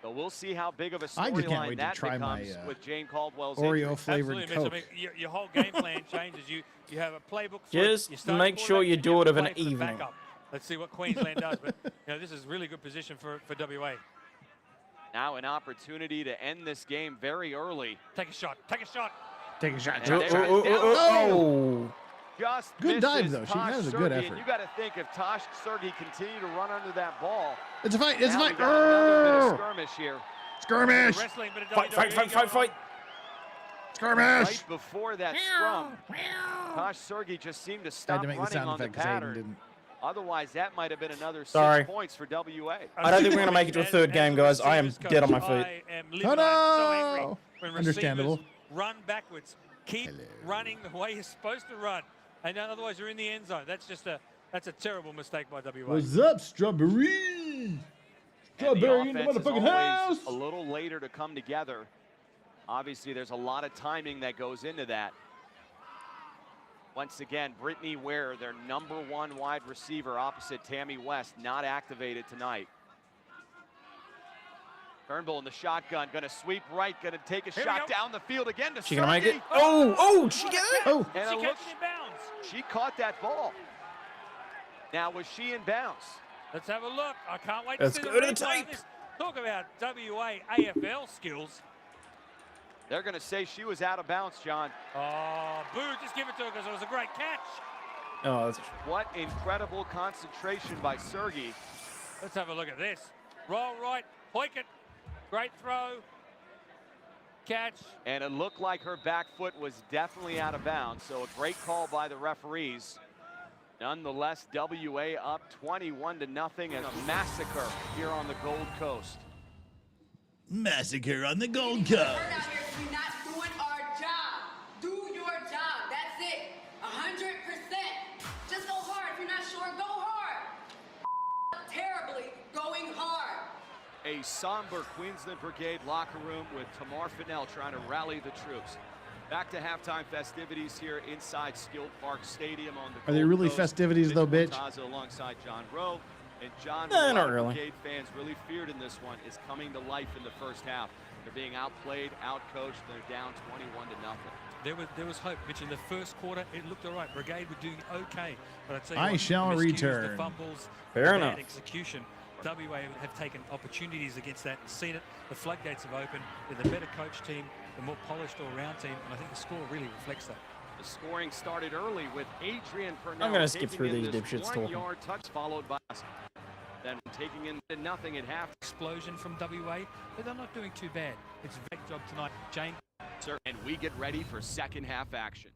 So we'll see how big of a I just can't storyline wait to that try my, becomes with Jane Caldwell's Oreo injury. flavored Absolutely, Coke. Mitch. I mean, your whole game plan changes. You have a playbook. For Just your starting make sure quarterback, you do it of have an a play for the evening. backup. Let's see what Queensland does. But this is really good position for WA. Now an opportunity to end this game very early. Take a shot. Take a shot. Take a shot. And there's a Oh. Just Good dive, misses though. She Tosh has a good Sergey, effort. And you got to think if Tosh Sergey continued to run under that ball. It's a fight. It's a now fight. we got another bit of Arrgh! skirmish here. Skirmish. Wrestling, but Fight, fight, fight, fight, fight. Skirmish. Right before that scrum, Tosh Sergey just seemed to I stop had to make the running sound on the effect because Aiden pattern. didn't. Otherwise, that might have been another Sorry. 6 points for WA. I don't think we're going to make it to a third game, guys. I am dead on my feet. I am Oh, livid. no. I'm so angry when Understandable. receivers run backwards. Keep running the way you're supposed to run, and otherwise you're in the end zone. That's just that's a terrible mistake by WA. What's up, Strawberry? And Strawberry the in the offense is motherfucking always house. a little later to come together. Obviously, there's a lot of timing that goes into that. Once again, Brittany Ware, their #1 wide receiver opposite Tammy West, not activated tonight. Turnbull in the shotgun, going to sweep right, going to take a shot down the field again to She gonna make Sergey. it? Oh, she get it? Oh, And She it catches looks, it in bounds. she caught that ball. Now, was she in bounds? Let's have a look. I can't wait Let's to see go to the replay of tape. this. Talk about WA AFL skills. They're going to say she was out of bounds, John. Oh, boo, just give it to her because it was a great catch. Oh, that's What incredible concentration by Sergey. Let's have a look at this. Roll right, hoik it. Great throw. Catch. And it looked like her back foot was definitely out of bounds, so a great call by the referees. Nonetheless, WA up 21-0 and a massacre here on the Gold Coast. Massacre on the Gold Coast. We're out here if you're not doing our job. Do your job. That's it. 100%. Just go hard. If you're not sure, go hard. Terribly going hard. A somber Queensland Brigade locker room with Tamar Fennell trying to rally the troops. Back to halftime festivities here inside Skilled Park Stadium on the Are they Gold really Coast. festivities though, Mitch bitch? Mortaza alongside John Rowe. And John, Nah, what a not lot of really. Brigade fans really feared in this one is coming to life in the first half. They're being outplayed, outcoached. They're down 21-0. There was hope, Mitch. In the first quarter, it looked all right. Brigade were doing okay. But I tell you I what, shall the miscues, return. The fumbles, Fair the enough. bad execution. WA have taken opportunities against that and seen it. The floodgates have opened. They're the better coach team, the more polished all-round team, and I think the score really reflects that. The scoring started early with Adrian Purnell. I'm gonna skip taking through in these this dipshits talking. 1-yard touch followed by then taking in to nothing at half. Explosion from WA, but they're not doing too bad. It's a great job tonight. Jane. And we get ready for second half action.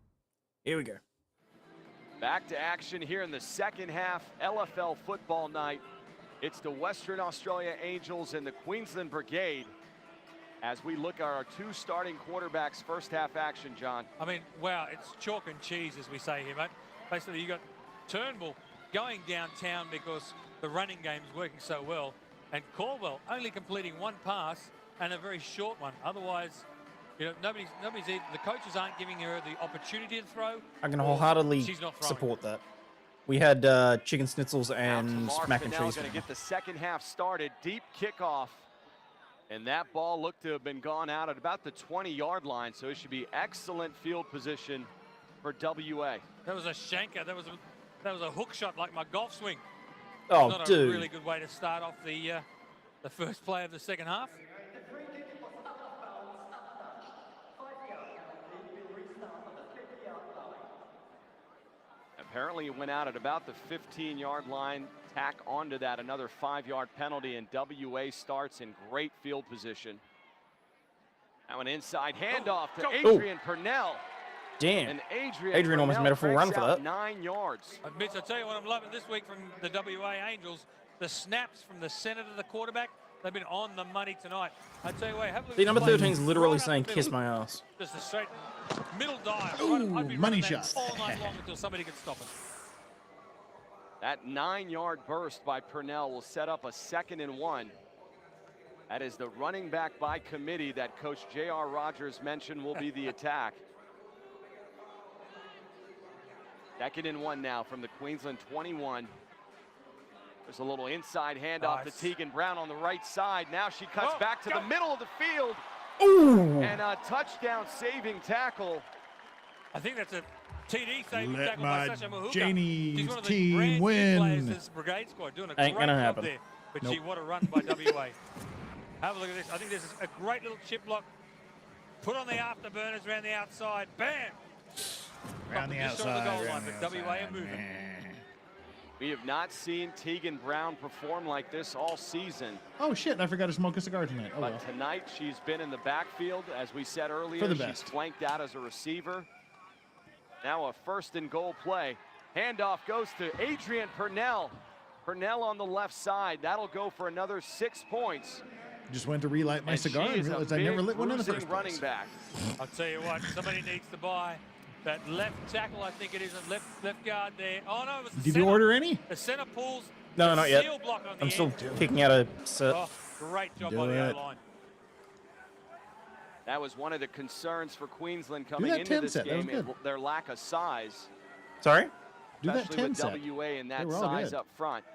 Here we go. Back to action here in the second half, LFL football night. It's the Western Australia Angels and the Queensland Brigade as we look at our two starting quarterbacks first half action, John. I mean, wow, it's chalk and cheese, as we say here, mate. Basically, you got Turnbull going downtown because the running game is working so well, and Caldwell only completing one pass and a very short one. Otherwise, nobody's the coaches aren't giving her the opportunity to throw. I can wholeheartedly She's not throwing. support that. We had chicken schnitzels and Tamar mac and Fennell cheese. going to get the second half started. Deep kickoff. And that ball looked to have been gone out at about the 20-yard line, so it should be excellent field position for WA. That was a shanker. That was a hook shot like my golf swing. Oh, Not dude. a really good way to start off the first play of the second half. Apparently it went out at about the 15-yard line. Tack onto that another 5-yard penalty, and WA starts in great field position. Now an inside handoff to Adrian Purnell. Damn. And Adrian almost made a full run for that. 9 yards. Mitch, I tell you what I'm loving this week from the WA Angels. The snaps from the center to the quarterback, they've been on the money tonight. I tell you what, have a look. The number 13 is literally right up saying, the kiss middle. my ass. Just a straight middle dive. Ooh, I'd be money running that shot. all night long until somebody can stop it. That 9-yard burst by Purnell will set up a 2nd and 1. That is the running back by committee that Coach J.R. Rogers mentioned will be the attack. 2nd and 1 now from the Queensland 21. There's a little inside handoff to Tegan Brown on the right side. Now she cuts back to the middle of the field. Ooh. And a touchdown saving tackle. I think that's a TD saving Let tackle by my Sasha Mahuka. Janie's She's one of the team brand new win. players this brigade squad, doing a Ain't great gonna job happen. there. But Nope. gee, what a run by WA. Have a look at this. I think this is a great little chip block. Put on the afterburners around the outside. Bam! Around the Just short of the outside. goal line, around but the WA are outside. moving. We have not seen Tegan Brown perform like this all season. Oh shit! I forgot to smoke a cigar tonight. Oh well. But tonight she's been in the backfield, as we said earlier. For the She's best. flanked out as a receiver. Now a 1st and goal play. Handoff goes to Adrian Purnell. Purnell on the left side. That'll go for another 6 points. Just went to relight my And cigar she and is a realized I never big lit one in the bruising first running place. back. I'll tell you what, somebody needs to buy that left tackle, I think it is, and left guard there. Oh no, it was the Did center. you order any? The center pulls. No, the not yet. seal block on the I'm still end. picking out a set. Oh, great job Do by the it. O-line. That was one of the concerns for Queensland coming that into 10 this set, that was game, good. their lack of size. Sorry? Do that Especially 10 with set. WA and They that were all size good. up front.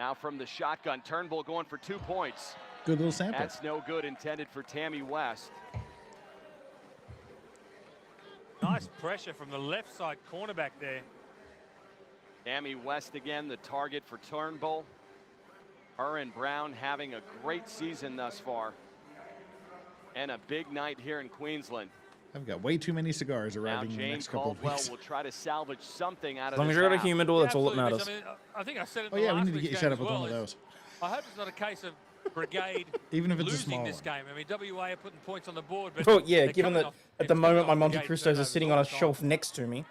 Now from the shotgun, Turnbull going for 2 points. Good little sample. That's no good, intended for Tammy West. Nice pressure from the left side cornerback there. Tammy West again, the target for Turnbull. Her and Brown having a great season thus far. And a big night here in Queensland. I've got way too many cigars Now arriving in the Jane next couple of Caldwell weeks. will try to salvage something out As of long this as you're got a half. humidor, that's all that Absolutely, matters. Mitch. I mean, I think I said it in Oh the yeah, we last need to week's get you game set as up with well, one of is those. I hope it's not a case of Brigade Even if it's a losing small this one. game. I mean, WA are putting points on the board, but Oh, yeah, they're given coming that off- at the it's moment my coming off Monte Brigade Cristos turnovers is sitting all on a the time. shelf next to me.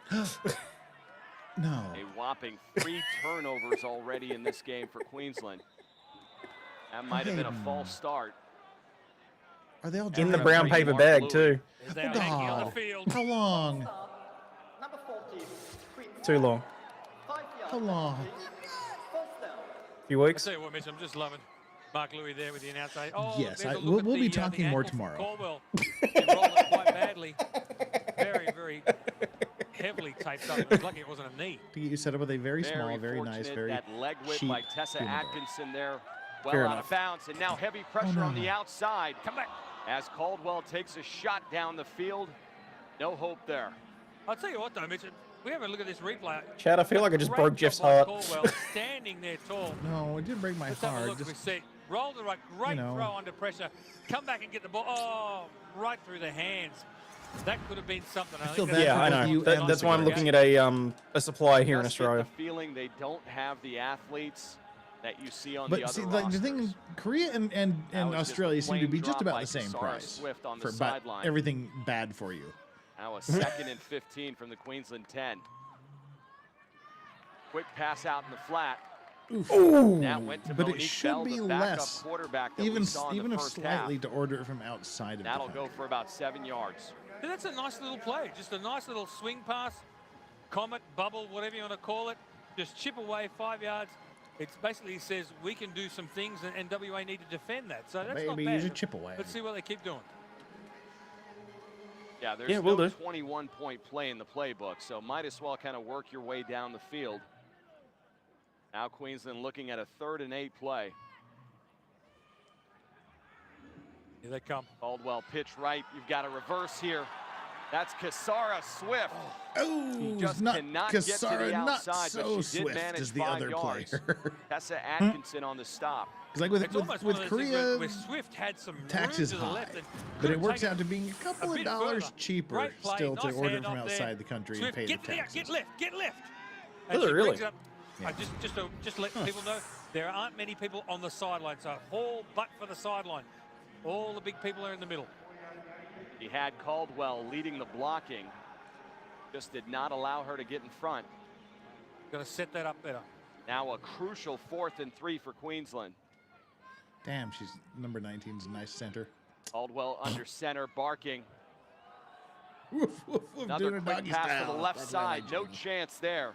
No. A whopping 3 turnovers already in this game for Queensland. That might have been a false start. Are they all In the dry? brown paper bag, too. They're Oh, hanging on the God. field. How long? Number 14, Too long. 5 yards. How long? First down. Few I weeks. tell you what, Mitch, I'm just loving Mark Louis there with the announcer. Oh, Yes, there's a we'll look at be the talking more ankle from tomorrow. Caldwell. They rolled it quite badly. Very, very heavily taped up. It was lucky it wasn't a knee. To get you set up with a very small, very fortunate, nice, very that leg whip cheap by Tessa humidor. Atkinson there. Well Fair out enough. of bounds, and now heavy pressure no. on the outside. Come back. As Caldwell takes a shot down the field. No hope there. I'll tell you what, though, Mitch, we have a look at this replay. Chad, I feel like I just Great broke job Jeff's by heart. Caldwell, standing there tall. No, it did break my Let's have a heart. look. We Just, see. Roll the right. Great know. throw under pressure. Come back and get the ball. Oh, right through the hands. That could have been something. I feel think bad Yeah, for I both know. you and That's why I'm Cigar looking at a supply here in Just get Australia. the feeling they don't have the athletes that you see on the but other see, like the thing rosters. is, Korea and That was just Australia seem to plain be just drop about by the same Kasara price Swift on the for about sideline. everything bad for you. Now a 2nd and 15 from the Queensland 10. Quick pass out in the flat. Ooh, That went to but Monique it should Bell, be the backup less, quarterback that even we saw in even the if first slightly, half. to order it from outside of That'll the go for about 7 yards. Yeah, that's a nice little play. Just a nice little swing pass, comet, bubble, whatever you want to call it. Just chip away 5 yards. It basically says we can do some things, and WA need to defend that. So that's not Maybe bad. use a chip away. Let's see what they keep doing. Yeah, there's Yeah, will no do. 21-point play in the playbook, so might as well kind of work your way down the field. Now Queensland looking at a 3rd and 8 play. Here they come. Caldwell pitch right. You've got a reverse here. That's Kasara Swift. Oh, He just not cannot get to Kasara, the not outside, so but she did swift manage as the 5 other yards. player. Tessa Atkinson on the stop. Because like It's almost with one of those things Korea, where Swift had some tax room is to the high, left and but could it have works taken out to being a couple bit of dollars further. cheaper Great play, still to nice order hand from off outside there. the country Swift, and pay the get taxes. Get left, get left. Does And it she really? brings up, Yeah. just to let people know, there aren't many people on the sideline, so whole butt for the sideline. All the big people are in the middle. He had Caldwell leading the blocking. Just did not allow her to get in front. Got to set that up better. Now a crucial 4th and 3 for Queensland. Damn, she's number 19's a nice center. Caldwell under center, barking. Woof, woof, woof, Another doing a quick doggy pass style. to the left That's why I side. like No Jamie. chance there.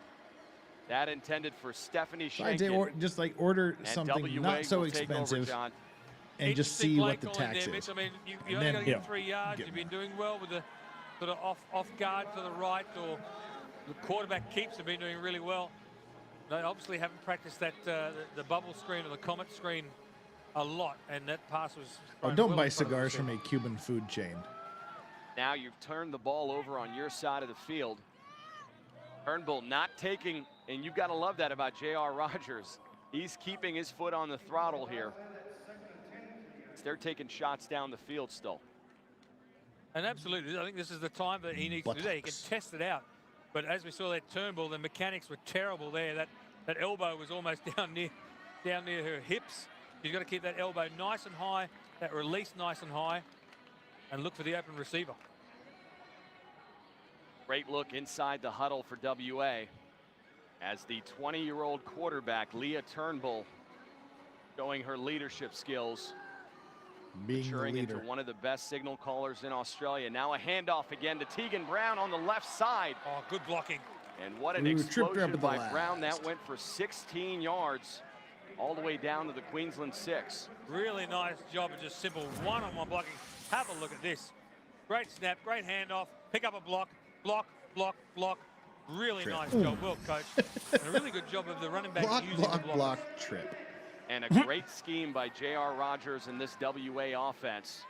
That intended for Stephanie So I'd say Schenken. just like order And something WA not so will take over, expensive John. and just Interesting see play what the calling tax there, is. Mitch. I mean, you And only then, got to get 3 yards. get You've been doing well with the sort of off guard to the right, or the quarterback keeps have been doing really well. They obviously haven't practiced that the bubble screen or the comet screen a lot, and that pass was. Oh, thrown don't well buy in front of the cigars from receiver. a Cuban food chain. Now you've turned the ball over on your side of the field. Turnbull not taking, and you've got to love that about J.R. Rogers. He's keeping his foot on the throttle here. They're taking shots down the field still. And absolutely, I think this is the time that he needs to do that. He can test it out. But as we saw that Turnbull, the mechanics were terrible there. That elbow was almost down near her hips. You've got to keep that elbow nice and high, that release nice and high, and look for the open receiver. Great look inside the huddle for WA as the 20-year-old quarterback, Leah Turnbull, showing her leadership skills. Being the Maturing into leader. one of the best signal callers in Australia. Now a handoff again to Tegan Brown on the left side. Oh, good blocking. And what an Ooh, tripped her up explosion at the by last. Brown. That went for 16 yards all the way down to the Queensland 6. Really nice job of just simple one-on-one blocking. Have a look at this. Great snap, great handoff, pick up a block, block, block, block. Really Trip. nice job, well coached. And a really good job of the running back Block, using block, the block. block, trip. And a great scheme by J.R. Rogers in this WA offense.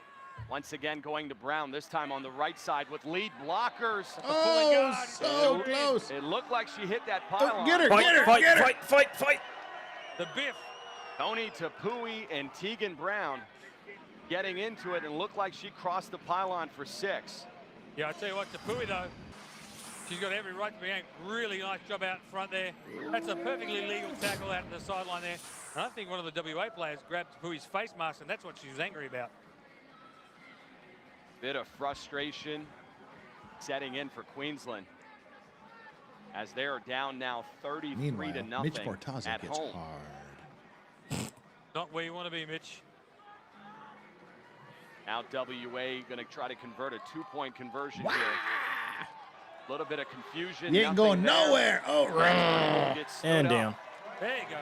Once again going to Brown, this time on the right side with lead blockers. Oh, so It- close. It looked like she hit that Oh, pylon. get her, Fight, get her, fight, get her. fight, fight, fight. The biff. Tony Tapui and Tegan Brown getting into it and looked like she crossed the pylon for 6. Yeah, I tell you what, Tapui though, she's got every right to be angry. Really nice job out front there. That's a perfectly legal tackle out to the sideline there. And I think one of the WA players grabbed Tapui's face mask, and that's what she's angry about. Bit of frustration setting in for Queensland as they're down now 33 Meanwhile, to Mitch nothing Bortazzo at gets home. hard. Not where you want to be, Mitch. Now WA going to try to convert a 2-point conversion here. A little bit of confusion. You ain't nothing going there. nowhere. Oh, right. Gets stood And up. down. There you go.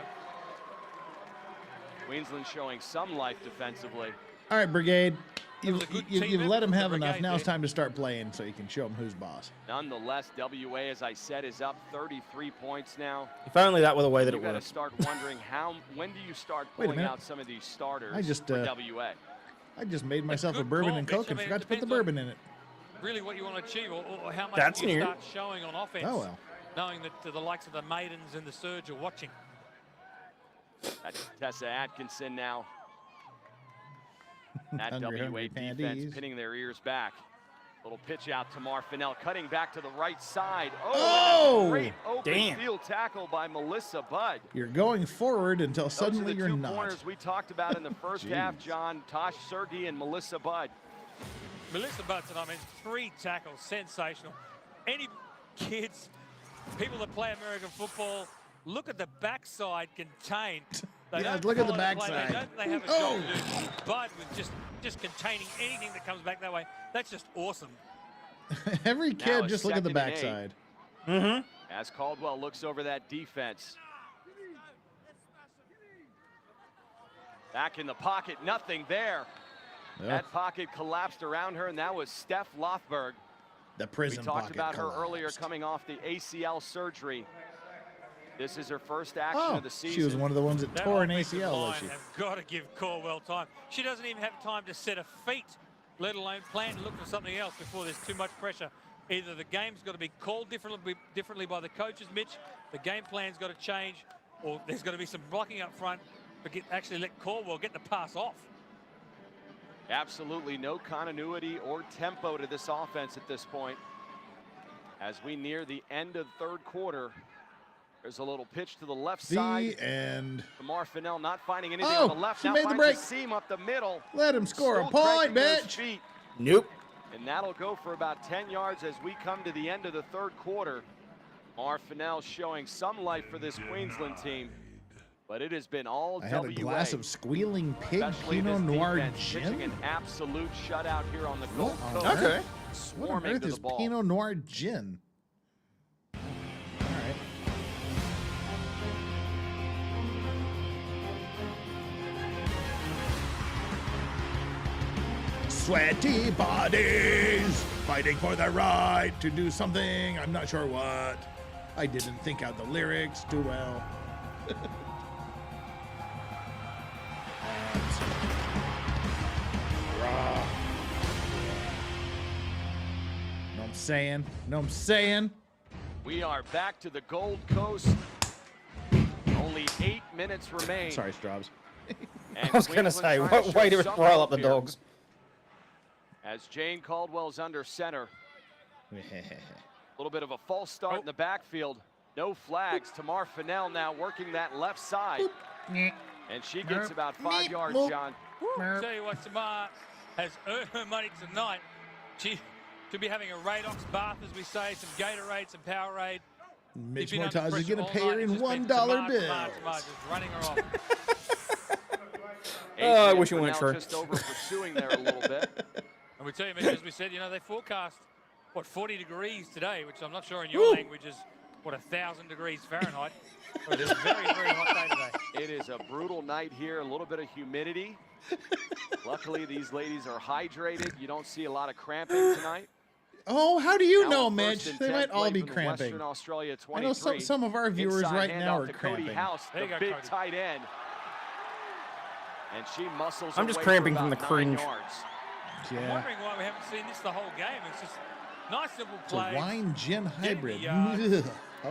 Queensland showing some life defensively. All right, Brigade. That was a good You've team let effort him from the have enough. Brigade Now it's there. time to start playing so you can show him who's boss. Nonetheless, WA, as I said, is up 33 points now. If only that were the way that You it got to worked. start wondering when do you start Wait a pulling minute. out some of these starters I just, for WA? I just made myself a good bourbon call, and Mitch. Coke I and mean, it forgot to put the depends on- bourbon in it. Really what you want to achieve, or how much That's you new. start showing on offense. Oh, well. Knowing that the likes of the Maidens and the Surge are watching. That's Tessa Atkinson now. That Hungry, WA hungry defense panties. pinning their ears back. Little pitch out to Marfinel, cutting back to the right side. Oh, great open damn. field tackle by Melissa Budd. You're going forward until Those suddenly are the you're two not. corners we talked about in the first half, Jeez. John. Tosh Sergey and Melissa Budd. Melissa Button, I mean, 3 tackles, sensational. Any kids, people that play American football, look at the backside contained. They Yeah, don't look at the follow play, backside. They have a Oh. job to do. Bud with just containing anything that comes back that way. That's just awesome. Every Now kid a just look at the 2nd and 8. backside. Mm-hmm. As Caldwell looks over that defense. Back in the pocket, nothing there. Yep. That pocket collapsed around her, and that was Steph The We prison talked pocket about her earlier collapsed. coming off the ACL surgery This is her first action Oh, of the season. she was one of the ones that That tore an offensive ACL, was line she? have got to give Caldwell time. She doesn't even have time to set her feet, let alone plan to look for something else before there's too much pressure. Either the game's got to be called differently by the coaches, Mitch, the game plan's got to change, or there's got to be some blocking up front, but actually let Caldwell get the pass off. Absolutely no continuity or tempo to this offense at this point. As we near the end of the third quarter, there's a little pitch to the left side. And Tamar Fennell not finding anything Oh, on the left. she Now made the finds break. a seam up the middle. Let him score a Still point, cranking those bitch. feet. Nope. And that'll go for about 10 yards as we come to the end of the third quarter. Tamar Fennell showing some life for this Queensland team, but it has been all I had a WA. glass of Squealing Pig Especially Pinot this Noir defense pitching gin. an absolute shutout here on the Gold Coast. Okay. What on Swarming earth to is the ball. Pinot Noir gin? All right. Sweaty bodies fighting for the right to do something. I'm not sure what. I didn't think out the lyrics too well. Rah. Know what I'm saying? Know what I'm saying? We are back to the Gold Coast. Only 8 minutes remain. Sorry, Straubs. And I was going to Queensland's say, trying what show way to some rile hope up the here. dogs. As Jane Caldwell's under center. A little bit of a false start in the backfield. No flags. Tamar Fennell now working that left side. And she gets about 5 yards, John. Tell you what, Tamar has earned her money tonight. She to be having a Radox bath, as we say, some Gatorade, some Powerade. Mitch She's been under Mortaz is pressure going to all pay her night. in It's just been $1 Tamar, bills. Tamar, just running her off. Oh, I wish it weren't Fennell true. just over pursuing there a little bit. And we tell you, Mitch, as we said, you know, they forecast, what, 40 degrees today, which I'm not sure in your language is, what, 1,000 degrees Fahrenheit. But it's a very, very hot day today. It is a brutal night here, a little bit of humidity. Luckily, these ladies are hydrated. You don't see a lot of cramping tonight. Oh, how do you Now know, a Mitch? first and They 10 might all play be from the cramping. Western Australia I know 23. some of our viewers Inside right now handoff are to Cody cramping. House, There the you go, big Cody. tight end. And she muscles I'm just away cramping for from about the 9 cringe. yards. I'm Yeah. wondering why we haven't seen this the whole game. It's just nice simple It's a play. wine gin hybrid. yards. Ugh.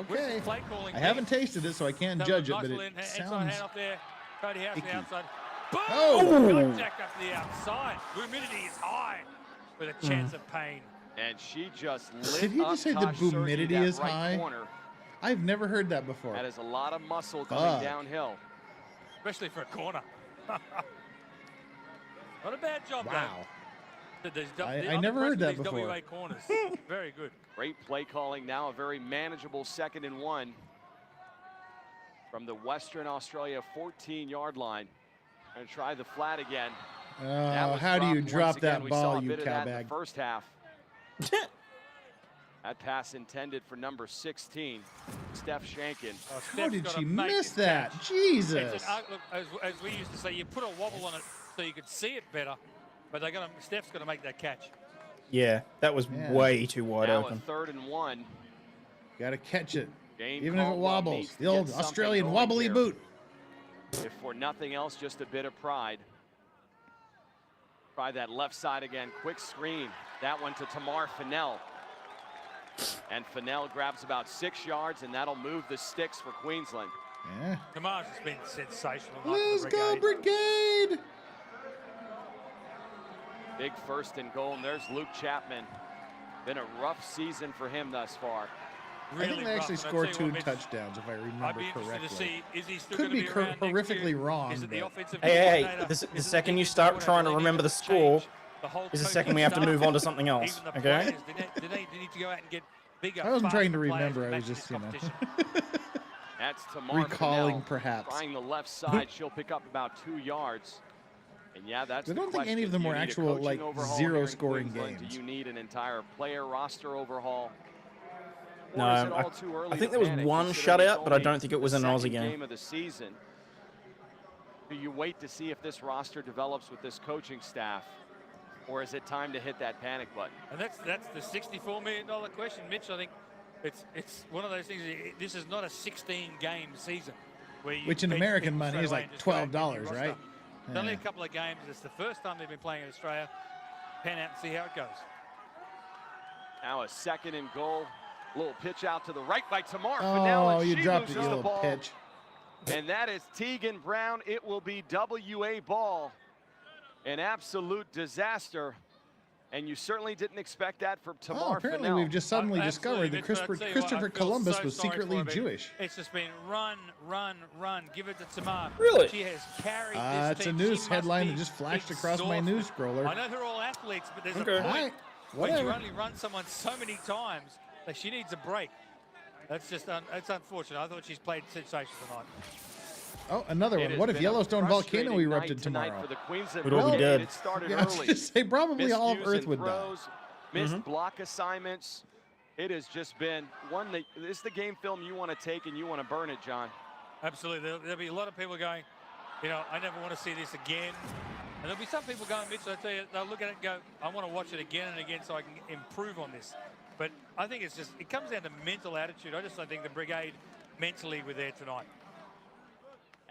With Okay. some play calling I haven't there. tasted it, so I can't Nice judge it, but little it inside sounds. hand off there. Cody House on icky. the outside. Boom! Oh! Jack up to the outside. Humidity is high with a chance of pain. And she just lit Did he up just say the Tosh Sergi, humidity that is right high? corner. I've never heard that before. That is a lot of muscle coming Fuck. downhill. Especially for a corner. Not a bad job, Wow. though. I never heard that before. WA corners. Very good. Great play calling. Now a very manageable 2nd and 1 from the Western Australia 14-yard line. Going to try the flat again. That was how do you dropped drop once again. that We ball, saw a you bit of that in the cowbag? first half. That pass intended for number 16, Steph Shankin. Oh, How Steph's did gotta she make miss this that? catch. Jesus. It's an, look, as we used to say, you put a wobble on it so you could see it better, but Steph's got to make that catch. Yeah, that was Yeah. way too wide Now open. a 3rd and 1. Got to catch it, Jane even if it Caldwell wobbles. needs to The old get something Australian going wobbly here. boot. If for nothing else, just a bit of pride. Try that left side again. Quick screen. That one to Tamar Fennell. And Fennell grabs about 6 yards, and that'll move the sticks for Queensland. Yeah. Kamar's has been sensational. Let's go, Brigade. Big 1st and goal, and there's Luke Chapman. Been a rough season for him thus far. I think they actually rough, and I'll scored tell you 2 what, Mitch, touchdowns, if I I'd remember be interested correctly. to see, is he still Could going to be be around next horrifically year? wrong, Is it the but- offensive Hey, coordinator? the Is it second the you start coordinator? trying to They need remember the change score the whole is the coaching second we have to staff. move on to something else, Even the okay? players, they need to go out and get bigger. I wasn't trying to faster players remember, I match was this just, you know. competition. That's Tamar Recalling, Fennell perhaps. trying the left side. She'll pick up about 2 yards. And yeah, that's I the don't think any of question. them Do you were need a actual, coaching like, overhaul zero here in scoring Queensland? games. Do you need an entire player roster overhaul? No, Or is it all too early I think to there was panic, one considering it's shutout, but I only don't think it was the an Aussie second game. of the season? Do you wait to see if this roster develops with this coaching staff, or is it time to hit that panic button? And that's the $64 million question, Mitch. I think It's one of those things. This is not a 16-game season. Which in beat American people money straight is away like and just go $12, and get your right? roster. It's only a couple of games. It's the first time they've been playing in Australia. Pan out and see how it goes. Now a 2nd and goal. Little pitch out to the right by Tamar Oh, Fennell, and you she dropped it, loses you the little ball. pitch. And that is Tegan Brown. It will be WA ball. An absolute disaster. And you certainly didn't expect that from Tamar Oh, apparently Fennell. we've just suddenly discovered that Mitch, but I tell you what, I Christopher feel Columbus so was sorry secretly for her. Jewish. It's just been run. Give it to Tamar. Really? She has carried this It's a team. news She must headline be that just flashed across my exhausted. news scroller. I know they're all athletes, but there's Okay. a point Alright, when you whatever. only run someone so many times that she needs a break. That's just it's unfortunate. I thought she's played sensational tonight. Oh, another It one. has What if been a Yellowstone volcano frustrating erupted night tonight tomorrow? For the Queensland We'd all be Brigade. dead. It started Yeah, I was early. just say probably all of Miscues Earth and would die. throws, missed block assignments. It has just been one that this is the game film you want to take and you want to burn it, John. Absolutely. There'll be a lot of people going, I never want to see this again. And there'll be some people going, Mitch, I tell you, they'll look at it and go, I want to watch it again and again so I can improve on this. But I think it comes down to mental attitude. I just don't think the Brigade mentally were there tonight.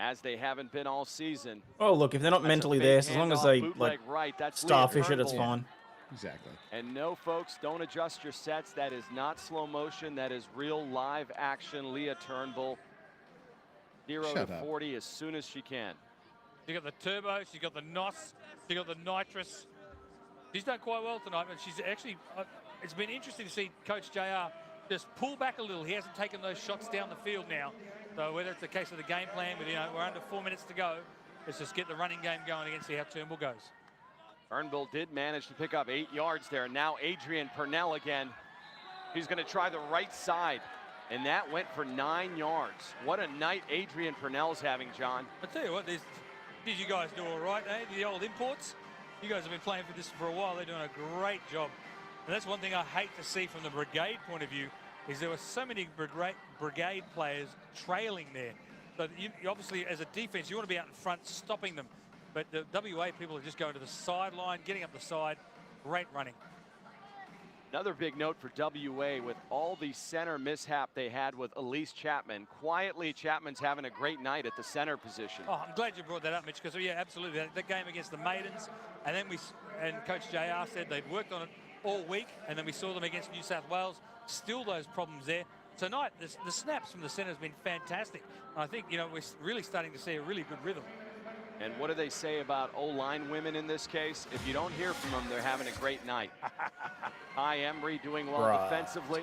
As they haven't been all season. Oh, look, if they're not That's a mentally fake there, so as long as handoff, they bootleg right, that's Leah starfish it, it's Turnbull. fine. Exactly. And no, folks, don't adjust your sets. That is not slow motion. That is real live action. Leah Turnbull, 0 Shut to up. 40 as soon as she can. She got the turbo, she got the NOS, she got the nitrous. She's done quite well tonight, but she's actually, it's been interesting to see Coach JR just pull back a little. He hasn't taken those shots down the field now. So whether it's a case of the game plan, but we're under 4 minutes to go, let's just get the running game going again, see how Turnbull goes. Turnbull did manage to pick up 8 yards there. Now Adrian Purnell again. He's going to try the right side, and that went for 9 yards. What a night Adrian Purnell's having, John. I tell you what, did you guys do all right, eh? The old imports? You guys have been playing for this for a while. They're doing a great job. And that's one thing I hate to see from the Brigade point of view, is there were so many Brigade players trailing there. So you obviously, as a defense, you want to be out in front stopping them. But the WA people are just going to the sideline, getting up the side. Great running. Another big note for WA with all the center mishap they had with Elise Chapman. Quietly, Chapman's having a great night at the center position. Oh, I'm glad you brought that up, Mitch, because, yeah, absolutely. That game against the Maidens, and then Coach JR said they'd worked on it all week, and then we saw them against New South Wales. Still those problems there. Tonight, the snaps from the center has been fantastic. And I think, we're really starting to see a really good rhythm. And what do they say about O-line women in this case? If you don't hear from them, they're having a great night. Ty Embry doing well defensively.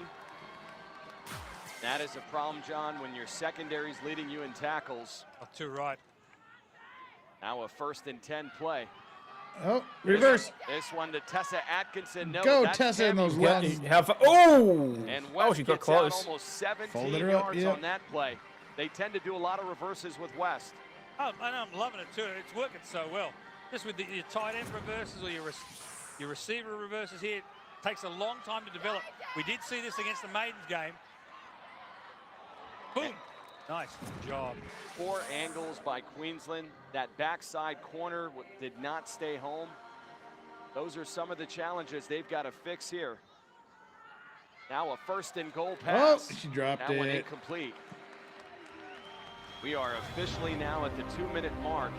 That is a problem, John, when your secondary's leading you in tackles. Oh, too right. Now a 1st and 10 play. Oh, reverse. This one to Tessa Atkinson. No, Go, that's Tessa, in Tammy those West. legs. Oh! And Oh, West she got gets out close. almost 17 Folded her up, yards yeah. on that play. They tend to do a lot of reverses with West. Oh, and I'm loving it too. It's working so well. Just with your tight end reverses or your receiver reverses here, it takes a long time to develop. We did see this against the Maidens game. Boom. Nice job. 4 angles by Queensland. That backside corner did not stay home. Those are some of the challenges they've got to fix here. Now a 1st and goal pass. Oh, she dropped that one it. incomplete. We are officially now at the 2-minute mark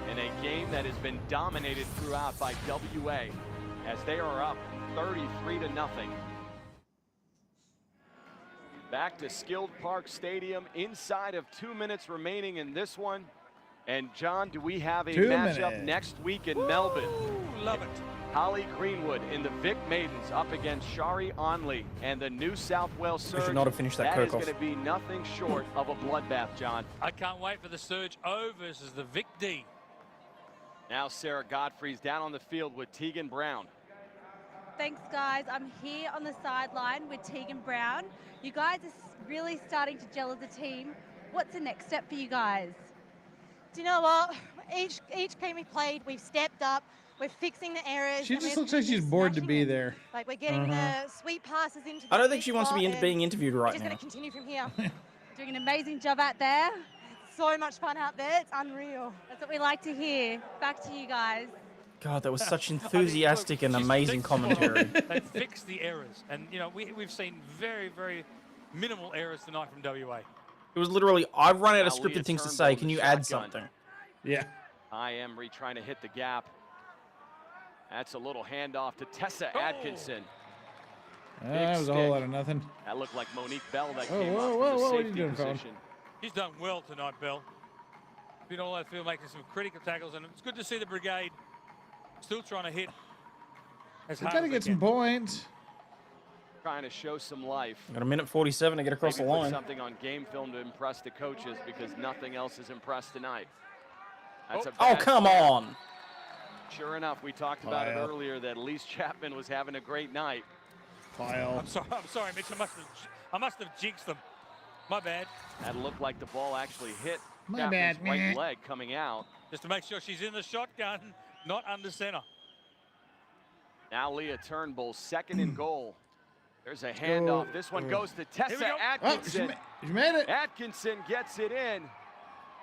in a game that has been dominated throughout by WA as they are up 33-0. Back to Skilled Park Stadium inside of 2 minutes remaining in this one. And John, do we have a 2 matchup minutes. next week in Melbourne? Love it. Holly Greenwood in the Vic Maidens up against Shari Onley and the New South Wales We Surge. should not have finished that That is Kirkhoff. going to be nothing short of a bloodbath, John. I can't wait for the Surge O versus the Vic D. Now Sarah Godfrey's down on the field with Tegan Brown. Thanks, guys. I'm here on the sideline with Tegan Brown. You guys are really starting to gel as a team. What's the next step for you guys? Do you know what? Each game we played, we've stepped up. We're fixing the errors. She and just we're looks like she's bored to be there. Like we're getting the sweet passes into the I don't think sweet she wants to be spot, and being interviewed we're right just now. going to continue from here. Doing an amazing job out there. So much fun out there. It's unreal. That's what we like to hear. Back to you guys. God, that was such I mean, enthusiastic and she's amazing fixed- commentary. They fixed the errors, and you know we've seen very, very minimal errors tonight from WA. It was literally, I've run out of Now Leah scripted things to Turnbull say. in Can the you add shotgun. something? Yeah. Emery trying to hit the gap. That's a little handoff to Tessa Atkinson. That was a whole lot of nothing. That looked like Monique Bell that Oh, came whoa, up whoa, from the whoa, what are you safety doing, Colin? position. She's done well tonight, Bell. Been all over the field making some critical tackles, and it's good to see the brigade still trying to hit as We hard got to as get they some can. points. Trying to show some life. Got a minute 47 to get across Maybe the put line. something on game film to impress the coaches because nothing else has impressed tonight. That's a Oh, bad come snap. on. Sure enough, we talked about it File. earlier that Elise Chapman was having a great night. File. I'm sorry, Mitch. I must have jinxed them. My bad. That looked like the ball actually hit My Chapman's bad, right meh. leg coming out. Just to make sure she's in the shotgun, not under center. Now Leah Turnbull, second and goal. There's a handoff. This one goes to Here we Tessa go. Atkinson. She made it. Atkinson gets it in.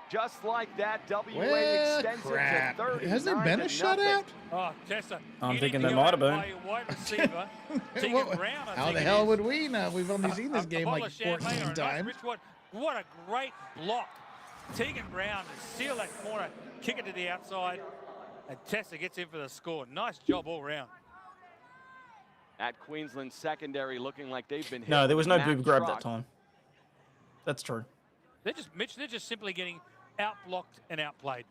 Just like that, WA Well, extends crap. it to 30. Has there been a shutout? Oh, Tessa. I'm you thinking need to there go might out have and been. play a wide receiver. Tegan What- Brown, I How think the it hell is. would we know? We've only seen this game bottle like of champagne 14 or a nice times. rich one. What a great block. Tegan Brown to seal that corner, kick it to the outside, and Tessa gets in for the score. Nice job all round. At Queensland secondary looking like they've been hit No, there with was a no Mack boob grab truck. that time. That's true. They're just, Mitch, they're just simply getting outblocked and outplayed.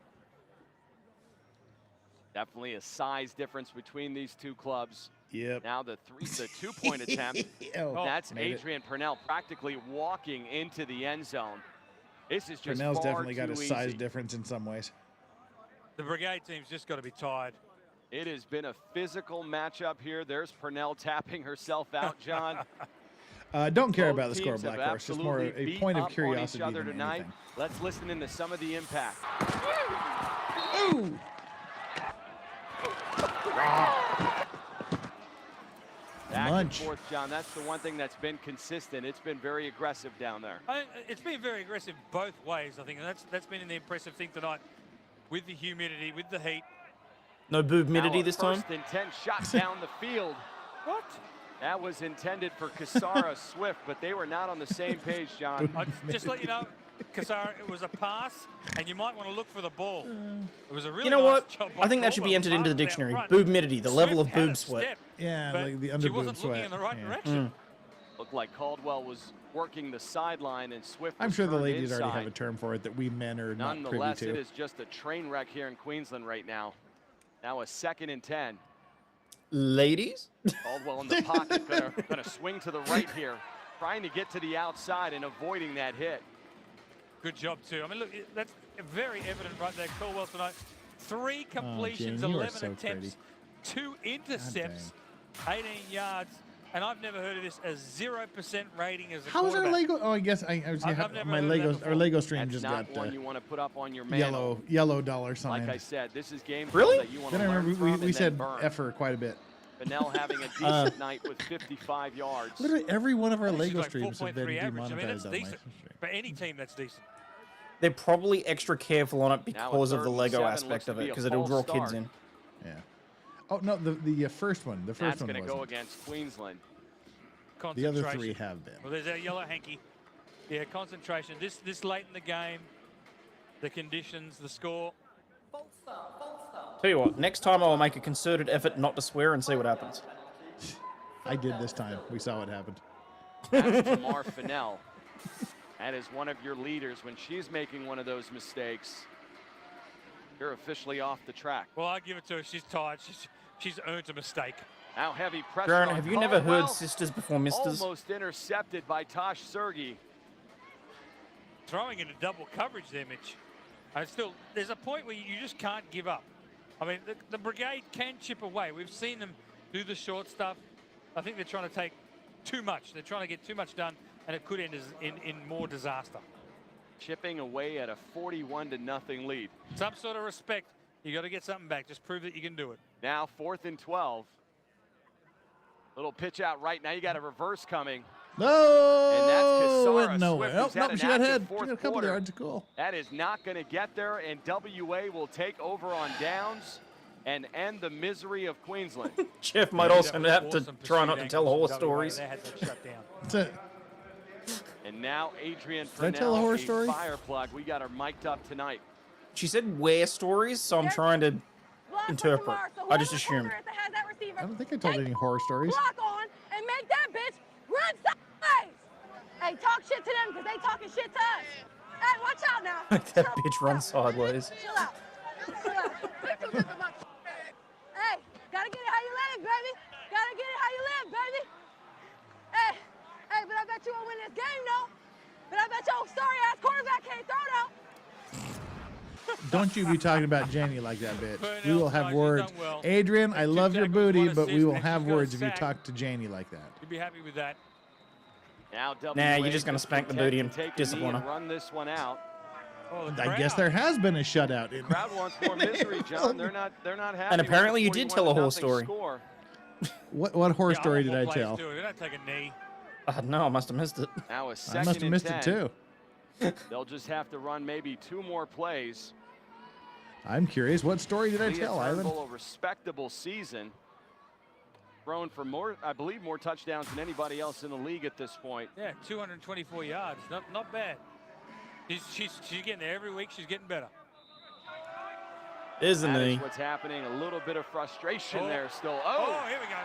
Definitely a size difference between these two clubs. Yep. Now the two-point attempt. Oh, That's made it. Adrian Purnell practically walking into the end zone. This is just Purnell's far definitely got too a size easy. difference in some ways. The brigade team's just got to be tired. It has been a physical matchup here. There's Purnell tapping herself out, John. Don't care Both about the score, teams have Black Horse. Just more absolutely a beat point up of on each curiosity other than tonight. anything. Let's listen into some of the impact. Ooh. Back Munch. and forth, John. That's the one thing that's been consistent. It's been very aggressive down there. It's been very aggressive both ways, I think, and that's been the impressive thing tonight with the humidity, with the heat. No boob Now humidity a this time? First and 10 shot down the field. What? That was intended for Kasara Swift, but they were not on the same page, John. Just let you know, Kasara, it was a pass, and you might want to look for the ball. It was a really You know nice what? job I think by that should be Caldwell, entered into the passed it out dictionary. front. Boob humidity, the level Swift of had boob a sweat. step, Yeah, but like the she under wasn't boob looking in sweat. the right Yeah. direction. Looked like Caldwell was working the sideline and Swift I'm was sure the turned ladies already have a inside. term for it that we men are not privy Nonetheless, to. it is just a train wreck here in Queensland right now. Now a second and 10. Ladies? Caldwell in the pocket, gonna swing to the right here, trying to get to the outside and avoiding that hit. Good job, too. I mean, look, that's very evident right there. Caldwell tonight. 3 completions, Jamie, you are 11 so attempts, 2 intercepts, 18 yards, and I've never heard of this, a 0% rating as a How's our quarterback. Lego? Oh, I guess I was I've never my heard of that Lego. before. Our Lego stream That's just not got one you want to put up on your mantle. yellow dollar sign. Like I said, this is game Really? that you want Then to I learn remember from we and then said burn. effer quite a bit. Vanell having a decent night with 55 yards. Literally every one of our This is Lego like streams have 4.3 been average. I mean, demonetized that's on my decent. stream. For any team, that's decent. They're probably extra careful on it Now a because of the 3rd and Lego 7 aspect looks of to it, be a because it'll draw false kids start. in. Yeah. Oh no, the first one. The first That's one going to go wasn't. against Queensland. The other Concentration. 3 have been. Well, there's our yellow hanky. Yeah, concentration. This late in the game, the conditions, the score. Tell you what, next time I'll make a concerted effort not to swear and see what happens. I did this time. We saw what happened. That's Tamar Fennell. That is one of your leaders. When she's making one of those mistakes, you're officially off the track. Well, I give it to her. She's tired. She's earned a mistake. Now heavy pressure Jaron, on have you never heard Caldwell. sisters before misters? Almost intercepted by Tosh Sergey. Throwing into double coverage there, Mitch. And still, there's a point where you just can't give up. I mean, the brigade can chip away. We've seen them do the short stuff. I think they're trying to take too much. They're trying to get too much done, and it could end in more disaster. Chipping away at a 41-0 lead. Some sort of respect. You got to get something back. Just prove that you can do it. Now 4th and 12. Little pitch out right now. You got a reverse coming. No. And that's Kasara no Swift, way. who's had Nope, an she got active head. She fourth got a couple quarter. yards. Cool. That is not going to get there, and WA will take over on downs. and end the misery of Queensland. Jeff might also have to try not to tell horror stories. They had that shut down. That's it. And now Adrian Did I tell a horror Purnell, story? fire plug. We got her mic'd up tonight. She said wear stories, so I'm trying to interpret. I just assumed. I don't think I told any horror stories. Block on and make that bitch run sideways. Hey, talk shit to them because they talking shit to us. Hey, watch out now. Make that bitch run sideways. Chill out. Chill out. Hey, gotta get it how you live, baby. Gotta get it how you live, baby. Hey, but I bet you won't win this game, though. But I bet your sorry-ass quarterback can't throw, though. Don't you be talking about Jenny like that, bitch. We will have Purnell, words. you've done well. Adrian, I Two love your tackles, booty, one but we assist, will and have she's got a words if you sack. talk to Janie like that. You'd be happy with that. Now Nah, you're WA just gonna is spank the content booty to and take a knee discipline and her. Run this one out. Oh, the I guess crowd. there has been a shutout. In Crowd wants more misery, John. They're not happy. And apparently you with the did tell a horror 41-0 story. Score. what horror Yeah, story I did want I more players tell? to do it. They don't take a knee. No, I must have missed it. Now a I second must have and missed 10. it too. They'll just have to run maybe 2 more plays. I'm curious. What story did I Leah tell, Ivan? Turnbull, a respectable season. Thrown for more, I believe, more touchdowns than anybody else in the league at this point. Yeah, 224 yards. Not bad. She's getting there every week. She's getting better. Isn't That is he? what's happening. A little bit of frustration Oh. there still. Oh, here we go.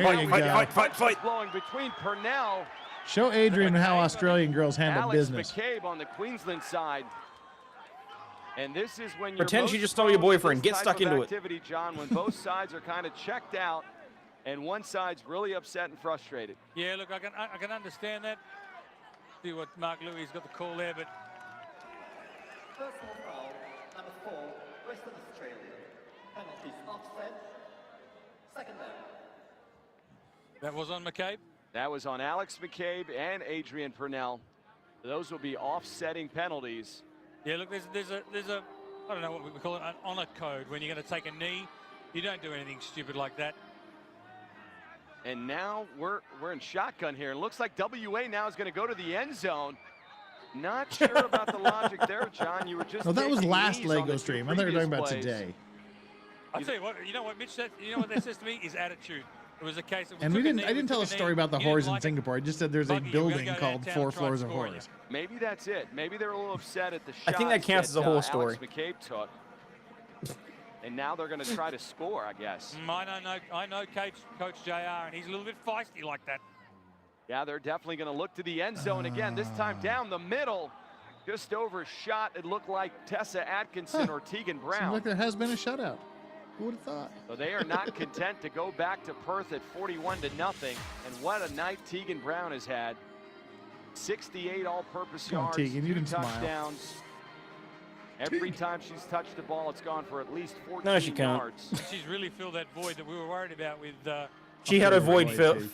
There you go. Fight. Blowing between Purnell. Show Adrian how Australian girls handle Alex business. McCabe on the Queensland side. And this is when you're Pretend most you just stole your prone to boyfriend. this Get type stuck of into it. activity, John, when both sides are kind of checked out and one side's really upset and frustrated. Yeah, look, I can understand that. See what Mark Louis got the call there, but Personal foul, number 4, Western Australia. Penalties offset. Second down. that was on McCabe. That was on Alex McCabe and Adrian Purnell. Those will be offsetting penalties. Yeah, look, there's a I don't know what we call it, an honor code. When you're going to take a knee, you don't do anything stupid like that. And now we're in shotgun here. It looks like WA now is going to go to the end zone. Not sure about the logic there, John. You were just No, that was taking last knees on Lego the stream. two I thought you were talking previous about plays. today. I'll tell you what, Mitch, you know what that says to me is attitude. It was a case of And took a I knee, didn't tell a took story about the you didn't horrors in like it. Singapore. I just said there's a Buggy, you're gonna building go called downtown 4 and try and Floors of score on you. Horrors. Maybe that's it. Maybe they're a little upset at the I shots think that counts as a whole Alex story. McCabe took. And now they're going to try to score, I guess. I know Coach JR, and he's a little bit feisty like that. Yeah, they're definitely going to look to the end zone again, this time down the middle. Just overshot. It looked like Tessa Atkinson or Tegan Seems Brown. like there has been a shutout. Who would have thought? So they are not content to go back to Perth at 41-0. And what a night Tegan Brown has had. 68 all-purpose Come on, yards, Tegan, you 2 can smile. touchdowns. Every time she's touched the ball, it's gone for at least 14 No, she can't. yards. She's really filled that void that we were worried about with. She had her void filled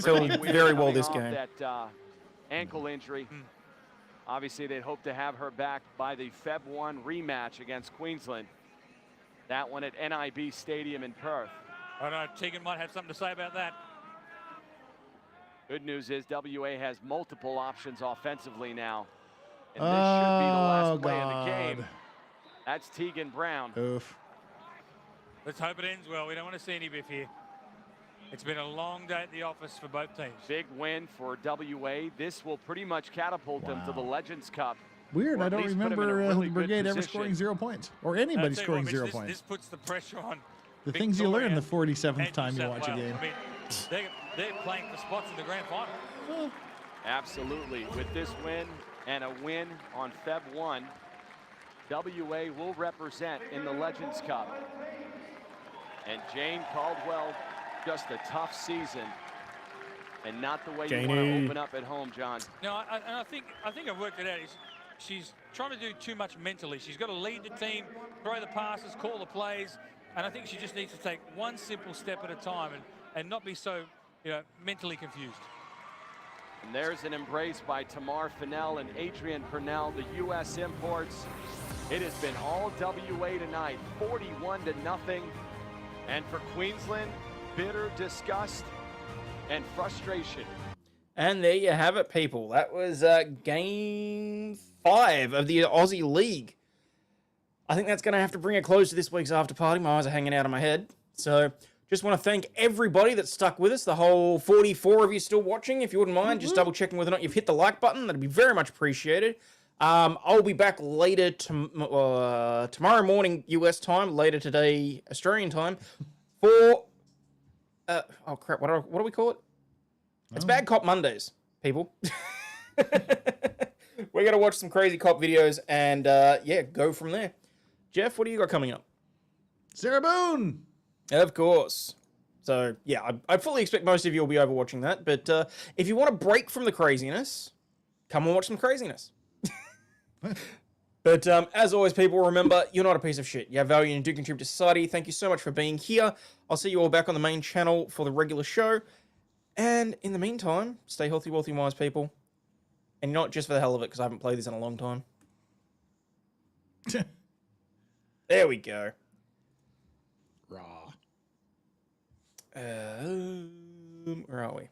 Really very well coming this off game. That ankle injury. Obviously, they'd hope to have her back by the Feb 1 rematch against Queensland. That one at NIB Stadium in Perth. I don't know, Tegan might have something to say about that. Good news is WA has multiple options offensively now. And this should be the last play of the game. That's Tegan Brown. Oof. Let's hope it ends well. We don't want to see any biff here. It's been a long day at the office for both teams. Big win for WA. This will pretty much catapult them to the Legends Cup. Weird, or I at don't least put them in a remember really the good Brigade ever position. scoring 0 points. Or anybody I'll tell you scoring what, 0 Mitch, points. This puts the pressure on The things you learn the Victoria 47th and time New you South watch a Wales. game. I mean, they're playing for spots in the grand final. Absolutely. With this win and a win on Feb 1, WA will represent in the Legends Cup. And Jane Caldwell, just a tough season. And not the way you want to Janie. open up at home, John. No, I think I've worked it out. She's trying to do too much mentally. She's got to lead the team, throw the passes, call the plays, and I think she just needs to take one simple step at a time and not be so mentally confused. And there's an embrace by Tamar Fennell and Adrian Purnell, the U.S. imports. It has been all WA tonight, 41-0. And for Queensland, bitter disgust and frustration. And there you have it, people. That was game 5 of the Aussie League. I think that's going to have to bring a close to this week's after party. My eyes are hanging out of my head. So just want to thank everybody that stuck with us, the whole 44 of you still watching. If you wouldn't mind, just double checking whether or not you've hit the like button. That'd be very much appreciated. I'll be back later tomorrow morning US time, later today Australian time, for oh crap, what do we call it? It's Bad Cop Mondays, people. We're gonna watch some crazy cop videos and yeah, go from there. Jeff, what do you got coming up? Sarah Boone, of course. So yeah, I fully expect most of you will be over watching that. But if you want a break from the craziness, come and watch some craziness. But as always, people, remember, you're not a piece of shit. You have value and do contribute to society. Thank you so much for being here. I'll see you all back on the main channel for the regular show. And in the meantime, stay healthy, wealthy, wise, people. And not just for the hell of it, because I haven't played this in a long time. There we go. Raw. Where are we?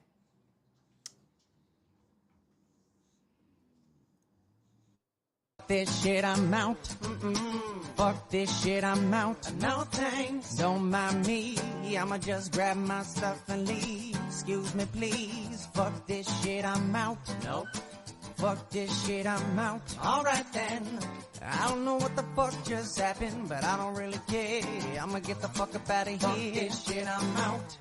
This shit, I'm out. Fuck this shit, I'm out. No thanks. Don't mind me. I'ma just grab my stuff and leave. Excuse me, please. Fuck this shit, I'm out. Nope. Fuck this shit, I'm out. Alright then. I don't know what the fuck just happened, but I don't really care. I'ma get the fuck up out of here. Fuck this shit, I'm out.